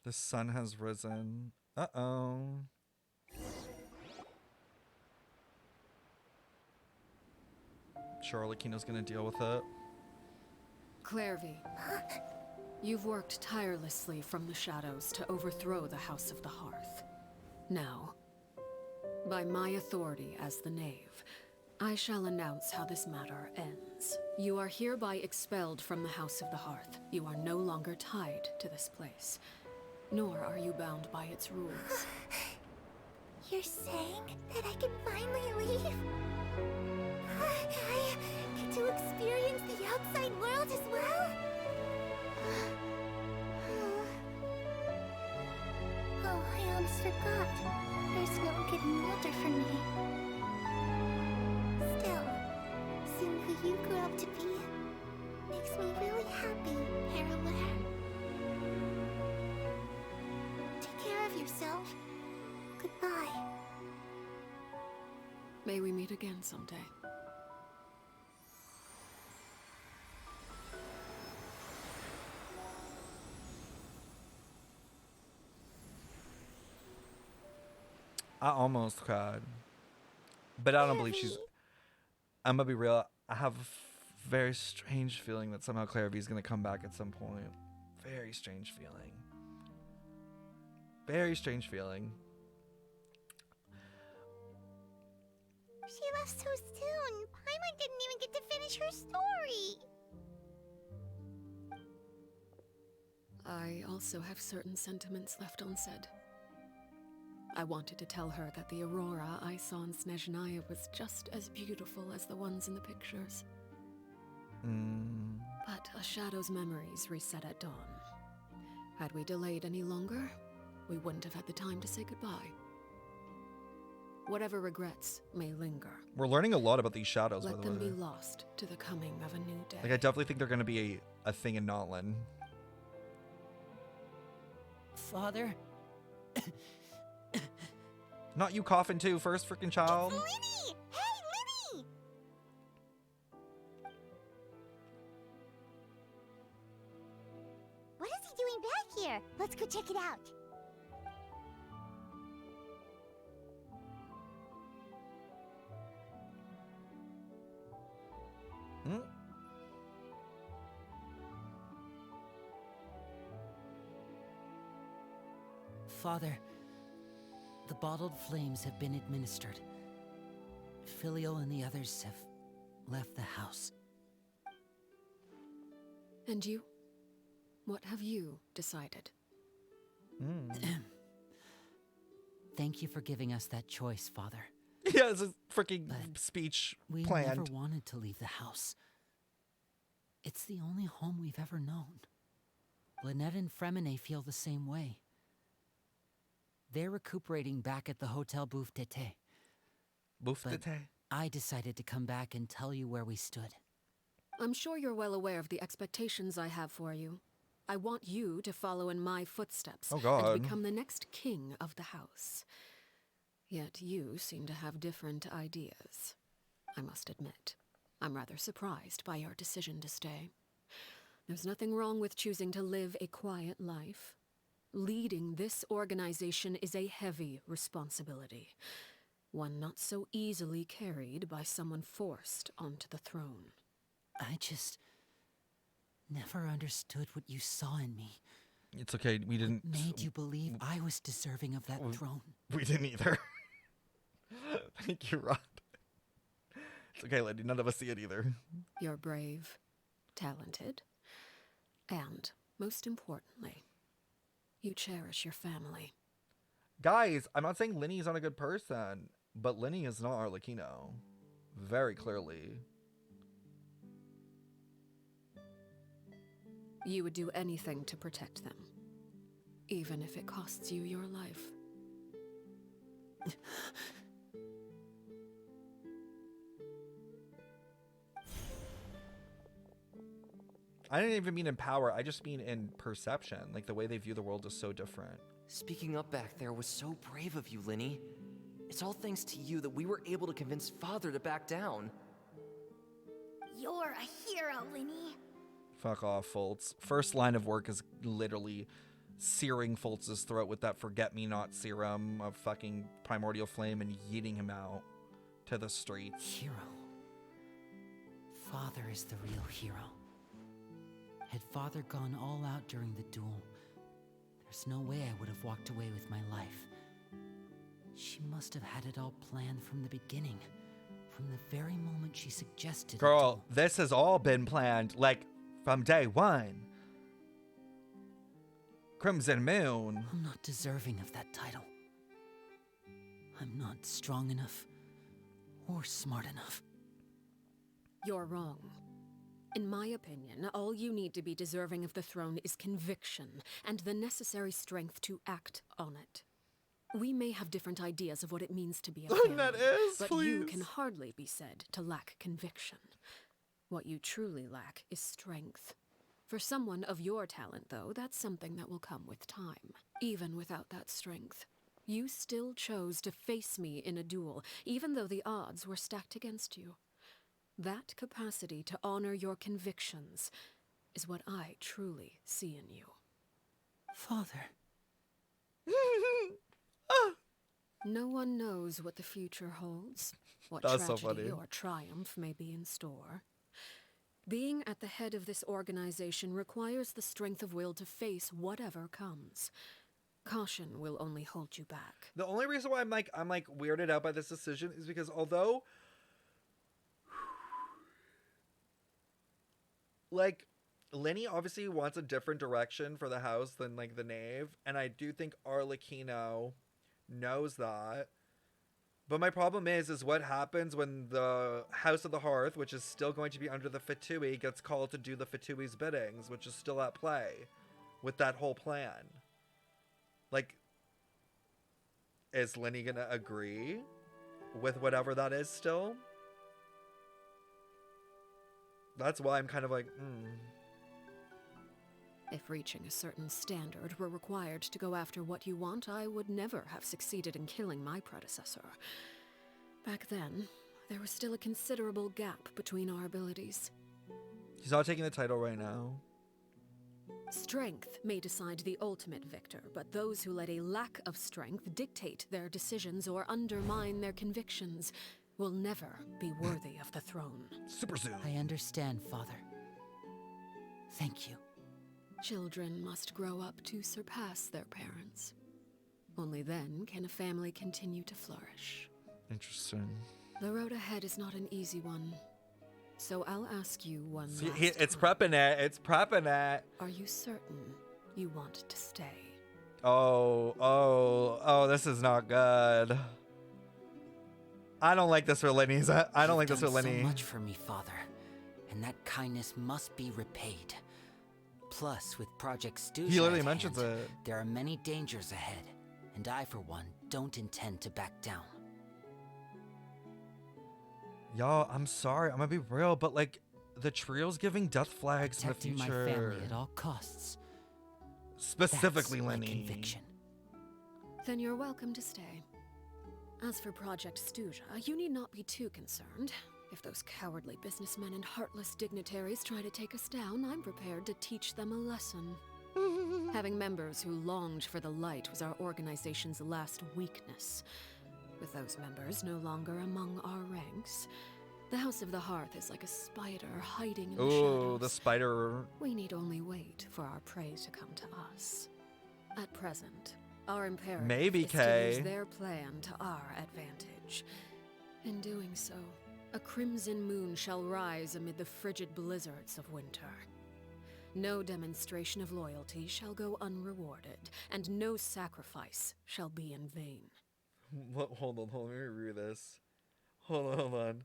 S1: The sun has risen. Uh-oh. Sure, Arlecchino's gonna deal with it.
S4: Clairvy, you've worked tirelessly from the shadows to overthrow the House of the Hearth. Now, by my authority as the Knave, I shall announce how this matter ends. You are hereby expelled from the House of the Hearth. You are no longer tied to this place, nor are you bound by its rules.
S3: You're saying that I can finally leave? I get to experience the outside world as well? Oh, I almost forgot. There's no getting older for me. Still, seeing who you grew up to be makes me really happy, Parallel. Take care of yourself. Goodbye.
S4: May we meet again someday.
S1: I almost cried. But I don't believe she's... I'm gonna be real. I have a very strange feeling that somehow Clairvy's gonna come back at some point. Very strange feeling. Very strange feeling.
S3: She left so soon. Paimon didn't even get to finish her story.
S4: I also have certain sentiments left unsaid. I wanted to tell her that the aurora I saw in Snezhnaya was just as beautiful as the ones in the pictures. But a shadow's memories reset at dawn. Had we delayed any longer, we wouldn't have had the time to say goodbye. Whatever regrets may linger,
S1: We're learning a lot about these shadows, by
S4: let
S1: the
S4: them
S1: way.
S4: be lost to the coming of a new day.
S1: Like, I definitely think they're gonna be a thing in Notland.
S2: Father?
S1: Not you coughing too, first freaking child.
S3: Linny! Hey, Linny! What is he doing back here? Let's go check it out.
S1: Hmm?
S2: Father, the bottled flames have been administered. Filio and the others have left the house.
S4: And you? What have you decided?
S2: Thank you for giving us that choice, Father.
S1: Yeah, it's a freaking speech
S2: We
S1: planned.
S2: never wanted to leave the house. It's the only home we've ever known. Lynette and Fremine feel the same way. They're recuperating back at the Hotel Bouffe d'été.
S1: Bouffe
S2: But
S1: d'été.
S2: I decided to come back and tell you where we stood.
S4: I'm sure you're well aware of the expectations I have for you. I want you to follow in my footsteps
S1: Oh, God.
S4: and become the next king of the house. Yet you seem to have different ideas. I must admit, I'm rather surprised by your decision to stay. There's nothing wrong with choosing to live a quiet life. Leading this organization is a heavy responsibility, one not so easily carried by someone forced onto the throne.
S2: I just never understood what you saw in me.
S1: It's okay, we didn't...
S2: What made you believe I was deserving of that throne?
S1: We didn't either. Thank you, Rod. It's okay, lady. None of us see it either.
S4: You're brave, talented, and, most importantly, you cherish your family.
S1: Guys, I'm not saying Linny's not a good person, but Linny is not Arlecchino. Very clearly.
S4: You would do anything to protect them, even if it costs you your life.
S1: I didn't even mean in power. I just mean in perception. Like, the way they view the world is so different.
S5: Speaking up back there was so brave of you, Linny. It's all thanks to you that we were able to convince Father to back down.
S3: You're a hero, Linny.
S1: Fuck off, Foltz. First line of work is literally searing Foltz's throat with that forget-me-not serum of fucking primordial flame and yeeting him out to the streets.
S2: Hero. Father is the real hero. Had Father gone all out during the duel, there's no way I would have walked away with my life. She must have had it all planned from the beginning, from the very moment she suggested a
S1: Girl,
S2: duel.
S1: this has all been planned, like, from day one. Crimson Moon.
S2: I'm not deserving of that title. I'm not strong enough or smart enough.
S4: You're wrong. In my opinion, all you need to be deserving of the throne is conviction and the necessary strength to act on it. We may have different ideas of what it means to be a family,
S1: That is,
S4: but
S1: please.
S4: you can hardly be said to lack conviction. What you truly lack is strength. For someone of your talent, though, that's something that will come with time. Even without that strength, you still chose to face me in a duel, even though the odds were stacked against you. That capacity to honor your convictions is what I truly see in you.
S2: Father.
S4: No one knows what the future holds, what
S1: That's so
S4: tragedy
S1: funny.
S4: or triumph may be in store. Being at the head of this organization requires the strength of will to face whatever comes. Caution will only hold you back.
S1: The only reason why I'm weirded out by this decision is because although, like, Linny obviously wants a different direction for the house than, like, the Knave, and I do think Arlecchino knows that. But my problem is what happens when the House of the Hearth, which is still going to be under the Fatui, gets called to do the Fatui's biddings, which is still at play with that whole plan. Like, is Linny gonna agree with whatever that is still? That's why I'm kind of like,
S4: If reaching a certain standard were required to go after what you want, I would never have succeeded in killing my predecessor. Back then, there was still a considerable gap between our abilities.
S1: He's not taking the title right now.
S4: Strength may decide the ultimate victor, but those who let a lack of strength dictate their decisions or undermine their convictions will never be worthy of the throne.
S1: Super soon.
S2: I understand, Father. Thank you.
S4: Children must grow up to surpass their parents. Only then can a family continue to flourish.
S1: Interesting.
S4: The road ahead is not an easy one. So I'll ask you one
S1: See,
S4: last
S1: it's
S4: time.
S1: prepping it. It's prepping it.
S4: Are you certain you want to stay?
S1: Oh, this is not good. I don't like this for Linny's. I don't like this for
S2: You've done
S1: Linny.
S2: so much for me, Father, and that kindness must be repaid. Plus, with Project Stooge
S1: He literally
S2: at
S1: mentions
S2: hand,
S1: it.
S2: there are many dangers ahead, and I, for one, don't intend to back down.
S1: Y'all, I'm sorry. I'm gonna be real, but like, the trio's giving death flags in the
S2: Protecting
S1: future.
S2: my family at all costs.
S1: Specifically,
S2: That's my
S1: Linny.
S2: conviction.
S4: Then you're welcome to stay. As for Project Stooja, you need not be too concerned. If those cowardly businessmen and heartless dignitaries try to take us down, I'm prepared to teach them a lesson. Having members who longed for the light was our organization's last weakness. With those members no longer among our ranks, the House of the Hearth is like a spider hiding in the shadows.
S1: Ooh, the spider.
S4: We need only wait for our prey to come to us. At present, our imperative
S1: Maybe,
S4: is to
S1: Kay.
S4: use their plan to our advantage. In doing so, a crimson moon shall rise amid the frigid blizzards of winter. No demonstration of loyalty shall go unrewarded, and no sacrifice shall be in vain.
S1: Hold on, let me review this. Hold on.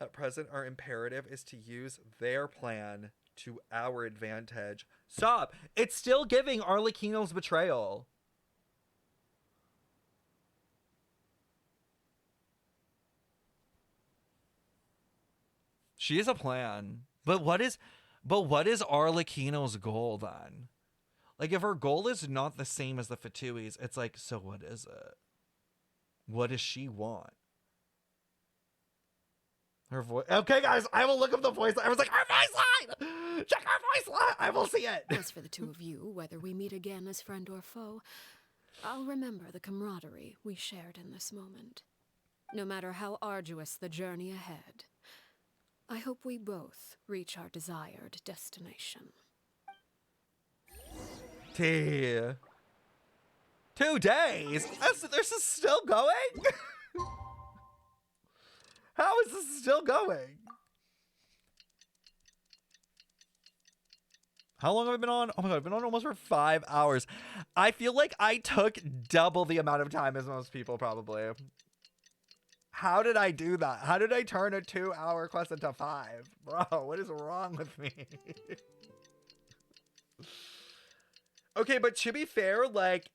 S1: at present our imperative is to use their plan to our advantage. Stop! It's still giving Arlecchino's betrayal. She has a plan. But what is Arlecchino's goal then? Like, if her goal is not the same as the Fatuis, it's like, so what is it? What does she want? Her voice. Okay, guys, I will look up the voice line. I was like, her voice line! Check her voice line! I will see it.
S4: As for the two of you, whether we meet again as friend or foe, I'll remember the camaraderie we shared in this moment. No matter how arduous the journey ahead, I hope we both reach our desired destination.
S1: T. 2 days? This is still going? How is this still going? How long have I been on? Oh my god, I've been on almost for 5 hours. I feel like I took double the amount of time as most people probably. How did I do that? How did I turn a 2-hour quest into 5? Bro, what is wrong with me? Okay, but to be fair, like,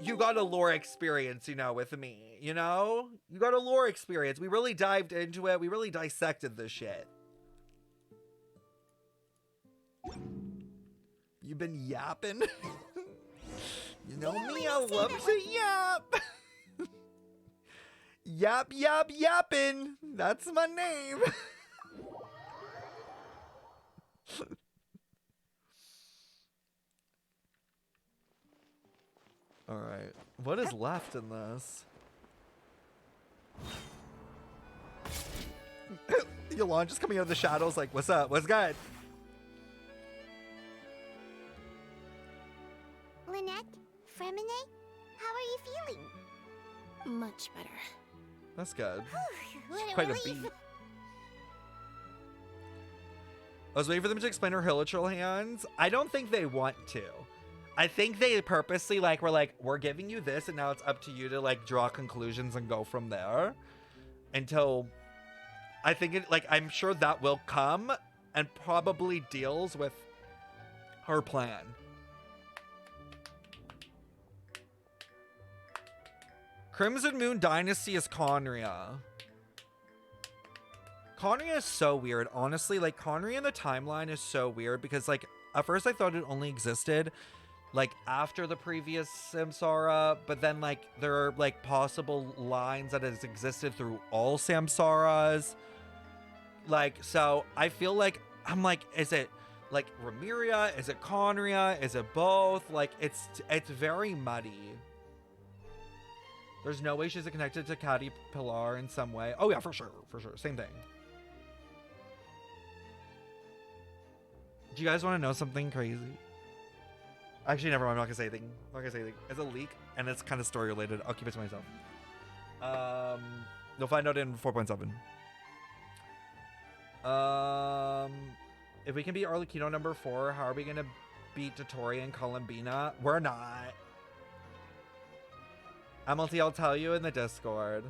S1: you got a lore experience, you know, with me, you know? You got a lore experience. We really dived into it. We really dissected this shit. You've been yapping? You know me, I love to yap. Yap, yap, yappin'. That's my name. All right. What is left in this? Yolanda's coming out of the shadows like, what's up? What's good?
S3: Lynette? Fremine? How are you feeling?
S9: Much better.
S1: That's good.
S3: What a
S1: Quite a
S3: relief.
S1: beat. I was waiting for them to explain her hilichurl hands. I don't think they want to. I think they purposely were like, we're giving you this and now it's up to you to like draw conclusions and go from there. Until I think it I'm sure that will come and probably deals with her plan. Crimson Moon Dynasty is Conria. Conria is so weird. Honestly, like, Conria in the timeline is so weird because, like, at first I thought it only existed, like, after the previous Samsara, but then, like, there are, like, possible lines that has existed through all Samsaras. Like, so I feel like, I'm like, is it, like, Ramiria? Is it Conria? Is it both? Like, it's very muddy. There's no way she's connected to Cati Pilar in some way. Oh, yeah, for sure. For sure. Same thing. Do you guys want to know something crazy? Actually, never mind. I'm not going to say anything. I'm not going to say anything. It's a leak, and it's kind of story related. I'll keep it to myself. You'll find out in 4.7. If we can beat Arlecchino number 4, how are we going to beat Dottore and Columbina? We're not. MLT, I'll tell you in the Discord.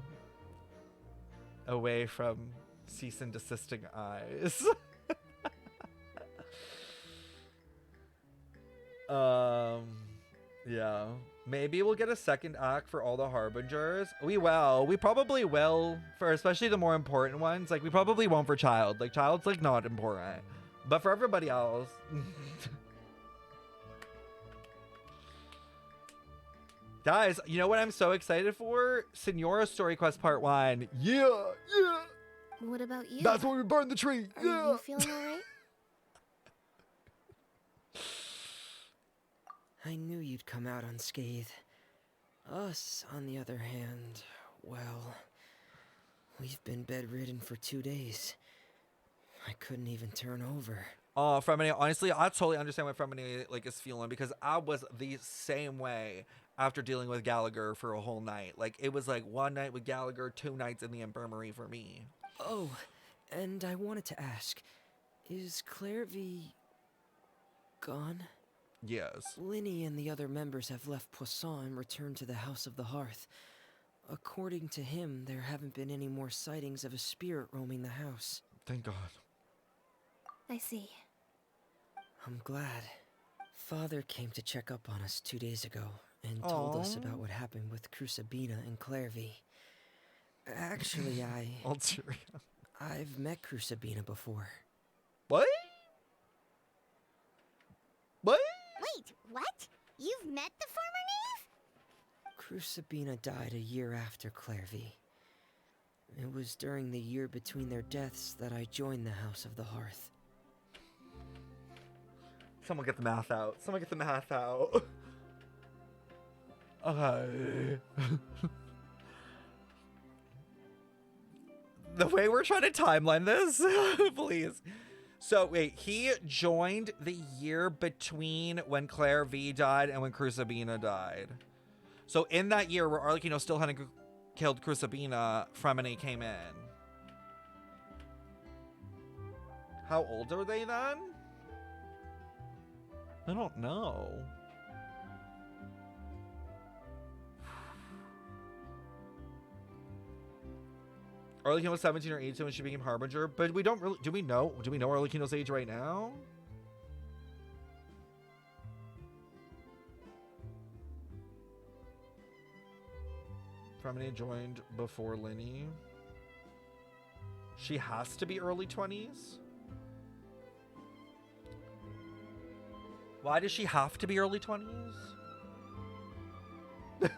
S1: Away from cease and desisting eyes. Yeah. Maybe we'll get a second act for all the Harbingers. We will. We probably will for especially the more important ones. Like, we probably won't for Child. Like, Child's, like, not important. But for everybody else... Guys, you know what I'm so excited for? Senora Story Quest Part 1. Yeah, yeah.
S9: What about you?
S1: That's when we burn the tree.
S9: Are
S1: Yeah.
S9: you feeling alright?
S8: I knew you'd come out unscathed. Us, on the other hand, well, we've been bedridden for 2 days. I couldn't even turn over.
S1: Oh, Fremini, honestly, I totally understand what Fremini like is feeling because I was the same way after dealing with Gallagher for a whole night. Like, it was like 1 night with Gallagher, 2 nights in the infirmary for me.
S8: Oh, and I wanted to ask, is Claire V gone?
S1: Yes.
S8: Linny and the other members have left Poisson and returned to the House of the Hearth. according to him, there haven't been any more sightings of a spirit roaming the house.
S1: Thank God.
S9: I see.
S8: I'm glad. Father came to check up on us 2 days ago and told us about what happened with Crusabina and Clairvy. Actually, I've met Crusabina before.
S1: What? What?
S3: Wait, what? You've met the former knave?
S8: Crusabina died a year after Clairvy. It was during the year between their deaths that I joined the House of the Hearth.
S1: Someone get the math out. Someone get the math out. Okay. The way we're trying to timeline this, please. So wait, he joined the year between when Claire V died and when Crusabina died. So in that year where Arlecchino still hadn't killed Crusabina, Fremine came in. How old are they then? I don't know. Arlecchino was 17 or 18 when she became Harbinger, but we don't really. Do we know Arlecchino's age right now? Fremine joined before Linny. She has to be early 20s. Why does she have to be early 20s? You're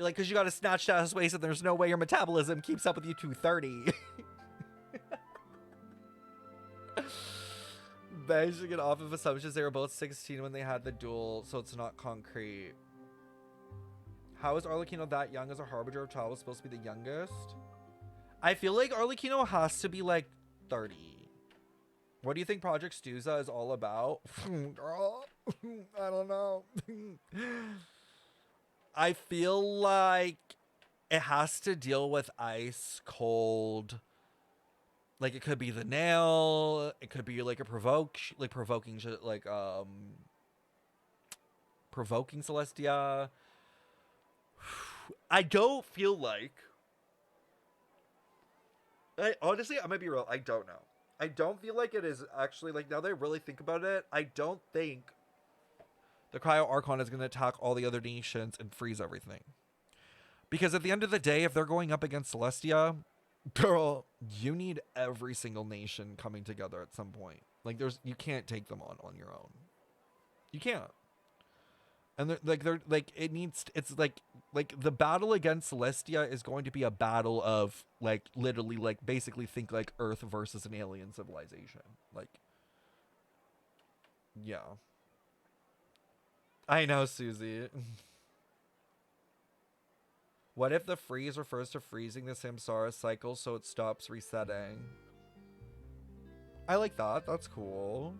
S1: like, because you got a snatched ass waist and there's no way your metabolism keeps up with you 230. They should get off of assumptions they were both 16 when they had the duel, so it's not concrete. How is Arlecchino that young as a Harbinger of Child was supposed to be the youngest? I feel like Arlecchino has to be like 30. What do you think Project Stuza is all about? Girl, I don't know. I feel like it has to deal with ice, cold. Like it could be the nail. It could be like a provoking Celestia. I don't feel like. Honestly, I might be real. I don't know. I don't feel like it is actually, like, now that I really think about it, I don't think the Cryo Archon is going to attack all the other nations and freeze everything. Because at the end of the day, if they're going up against Celestia, girl, you need every single nation coming together at some point. Like, you can't take them on your own. You can't. And it's like the battle against Celestia is going to be a battle of like literally like basically think like Earth versus an alien civilization. Like, yeah. I know, Susie. What if the freeze refers to freezing the Samsara cycle so it stops resetting? I like that. That's cool.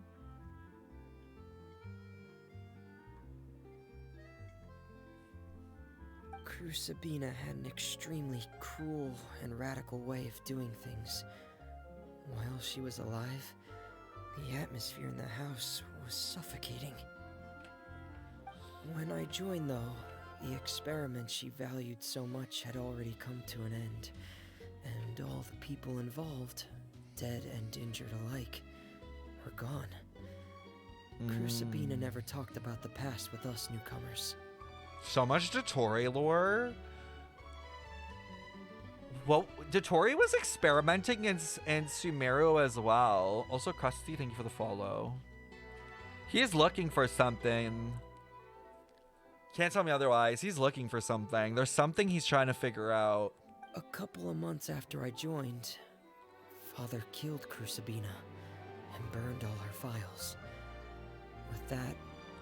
S8: Crusabina had an extremely cruel and radical way of doing things. While she was alive, the atmosphere in the house was suffocating. When I joined, though, the experiment she valued so much had already come to an end, and all the people involved, dead and injured alike, were gone. Crusabina never talked about the past with us newcomers.
S1: So much Dottore lore. Well, Dottore was experimenting in Sumeru as well. Also, Krusty, thank you for the follow. He is looking for something. Can't tell me otherwise. He's looking for something. There's something he's trying to figure out.
S8: A couple of months after I joined, Father killed Crusabina and burned all her files. With that,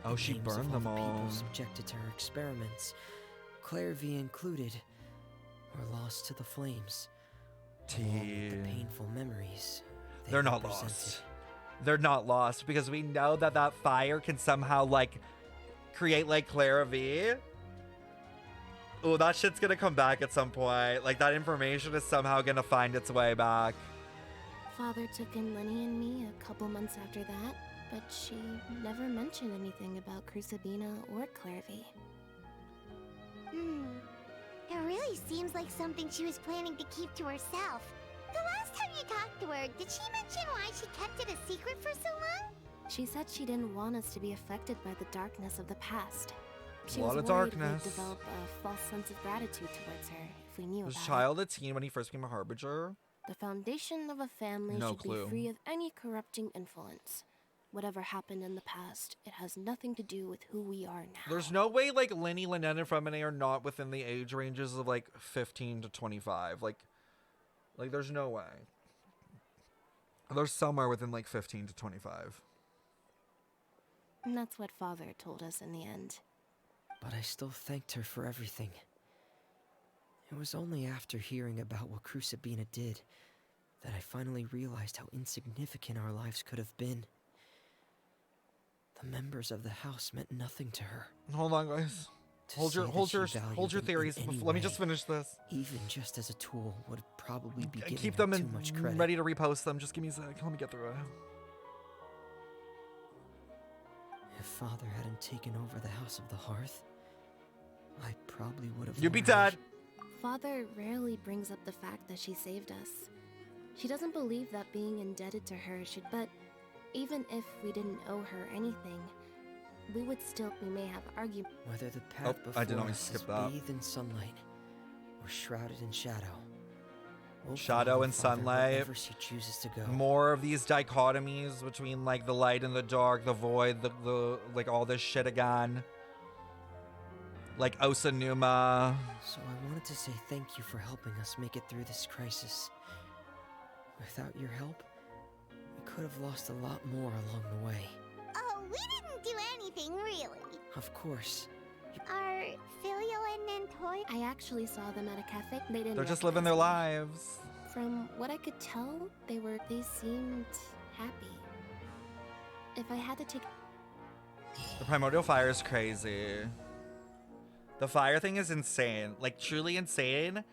S1: oh, she burned them all.
S8: People subjected to her experiments, Clairvy included, were lost to the flames. Along with the painful memories.
S1: They're not lost. They're not lost because we know that that fire can somehow like create like Clairvy. Oh, that shit's gonna come back at some point. Like that information is somehow gonna find its way back.
S9: Father took in Lenny and me a couple months after that, but she never mentioned anything about Crusabina or Clairvy.
S3: It really seems like something she was planning to keep to herself. The last time you talked to her, did she mention why she kept it a secret for so long?
S9: She said she didn't want us to be affected by the darkness of the past. She
S1: A lot
S9: was
S1: of
S9: worried
S1: darkness.
S9: we'd develop a false sense of gratitude towards her if we knew
S1: Was
S9: about
S1: Child a teen when he first became a Harbinger?
S9: it. The foundation of a family
S1: No
S9: should
S1: clue.
S9: be free of any corrupting influence. Whatever happened in the past, it has nothing to do with who we are now.
S1: There's no way like Linny, Lynette, and Femine are not within the age ranges of like 15 to 25. Like there's no way. They're somewhere within like 15 to 25.
S9: And that's what Father told us in the end.
S8: But I still thanked her for everything. It was only after hearing about what Crucibina did that I finally realized how insignificant our lives could have been. The members of the house meant nothing to her.
S1: Hold on, guys.
S8: To
S1: Hold
S8: say
S1: your
S8: that she valued them in
S1: theories.
S8: any
S1: Let me just
S8: way,
S1: finish this.
S8: even just as a tool, would probably be giving
S1: Keep
S8: her
S1: them
S8: too much credit.
S1: ready to repost them. Just give me a sec. Let me get through it.
S8: If Father hadn't taken over the House of the Hearth, I probably would have.
S1: You'd be
S8: learned-
S1: dead.
S9: Father rarely brings up the fact that she saved us. She doesn't believe that being indebted to her should, but even if we didn't owe her anything, we may have argued.
S8: Whether the path
S1: Oh,
S8: before
S1: I did always
S8: us
S1: skip
S8: is
S1: that.
S8: bathed in sunlight or shrouded in shadow. We'll
S1: Shadow
S8: follow
S1: and
S8: Father
S1: sunlight.
S8: wherever she chooses to go.
S1: More of these dichotomies between like the light and the dark, the void, the like all this shit again. Like Osanuma.
S8: So I wanted to say thank you for helping us make it through this crisis. Without your help, we could have lost a lot more along the way.
S3: Oh, we didn't do anything, really.
S8: Of course.
S3: Are Filio and Nantoy?
S9: I actually saw them at a cafe. They didn't.
S1: They're just living their
S9: recognize me.
S1: lives.
S9: From what I could tell, they seemed happy. If I had to take
S1: The primordial fire is crazy. The fire thing is insane. Like, truly insane.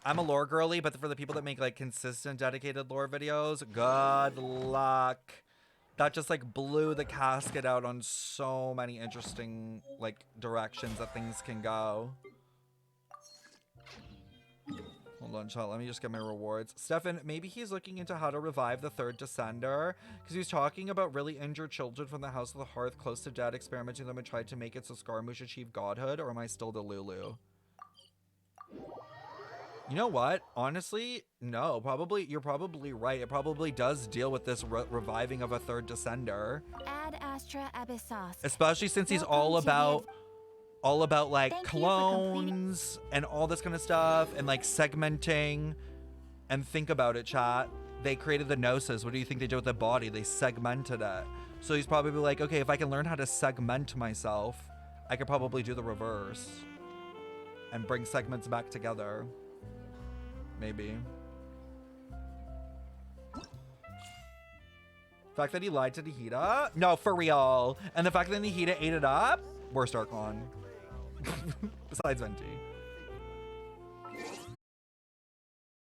S1: I'm a lore girly, but for the people that make, like, consistent, dedicated lore videos, good luck. That just, like, blew the casket out on so many interesting, like, directions that things can go. Hold on, chat. Let me just get my rewards. Stefan, maybe he's looking into how to revive the third Descender. Because he's talking about really injured children from the House of the Hearth close to death, experimenting them and tried to make it so Scaramouche achieve godhood. Or am I still Delulu? You know what? Honestly, no. You're probably right. It probably does deal with this reviving of a third Descender.
S10: Ad Astra Abyssos.
S1: Especially since he's all about like
S10: Thank you for completing-
S1: clones and all this kind of stuff and like segmenting. And think about it, chat. They created the Gnosis. What do you think they did with the body? They segmented it. So he's probably like, okay, if I can learn how to segment myself, I could probably do the reverse and bring segments back together. Maybe. The fact that he lied to Nihida? No, for real. And the fact that Nihida ate it up? Worst Archon. Besides Venti.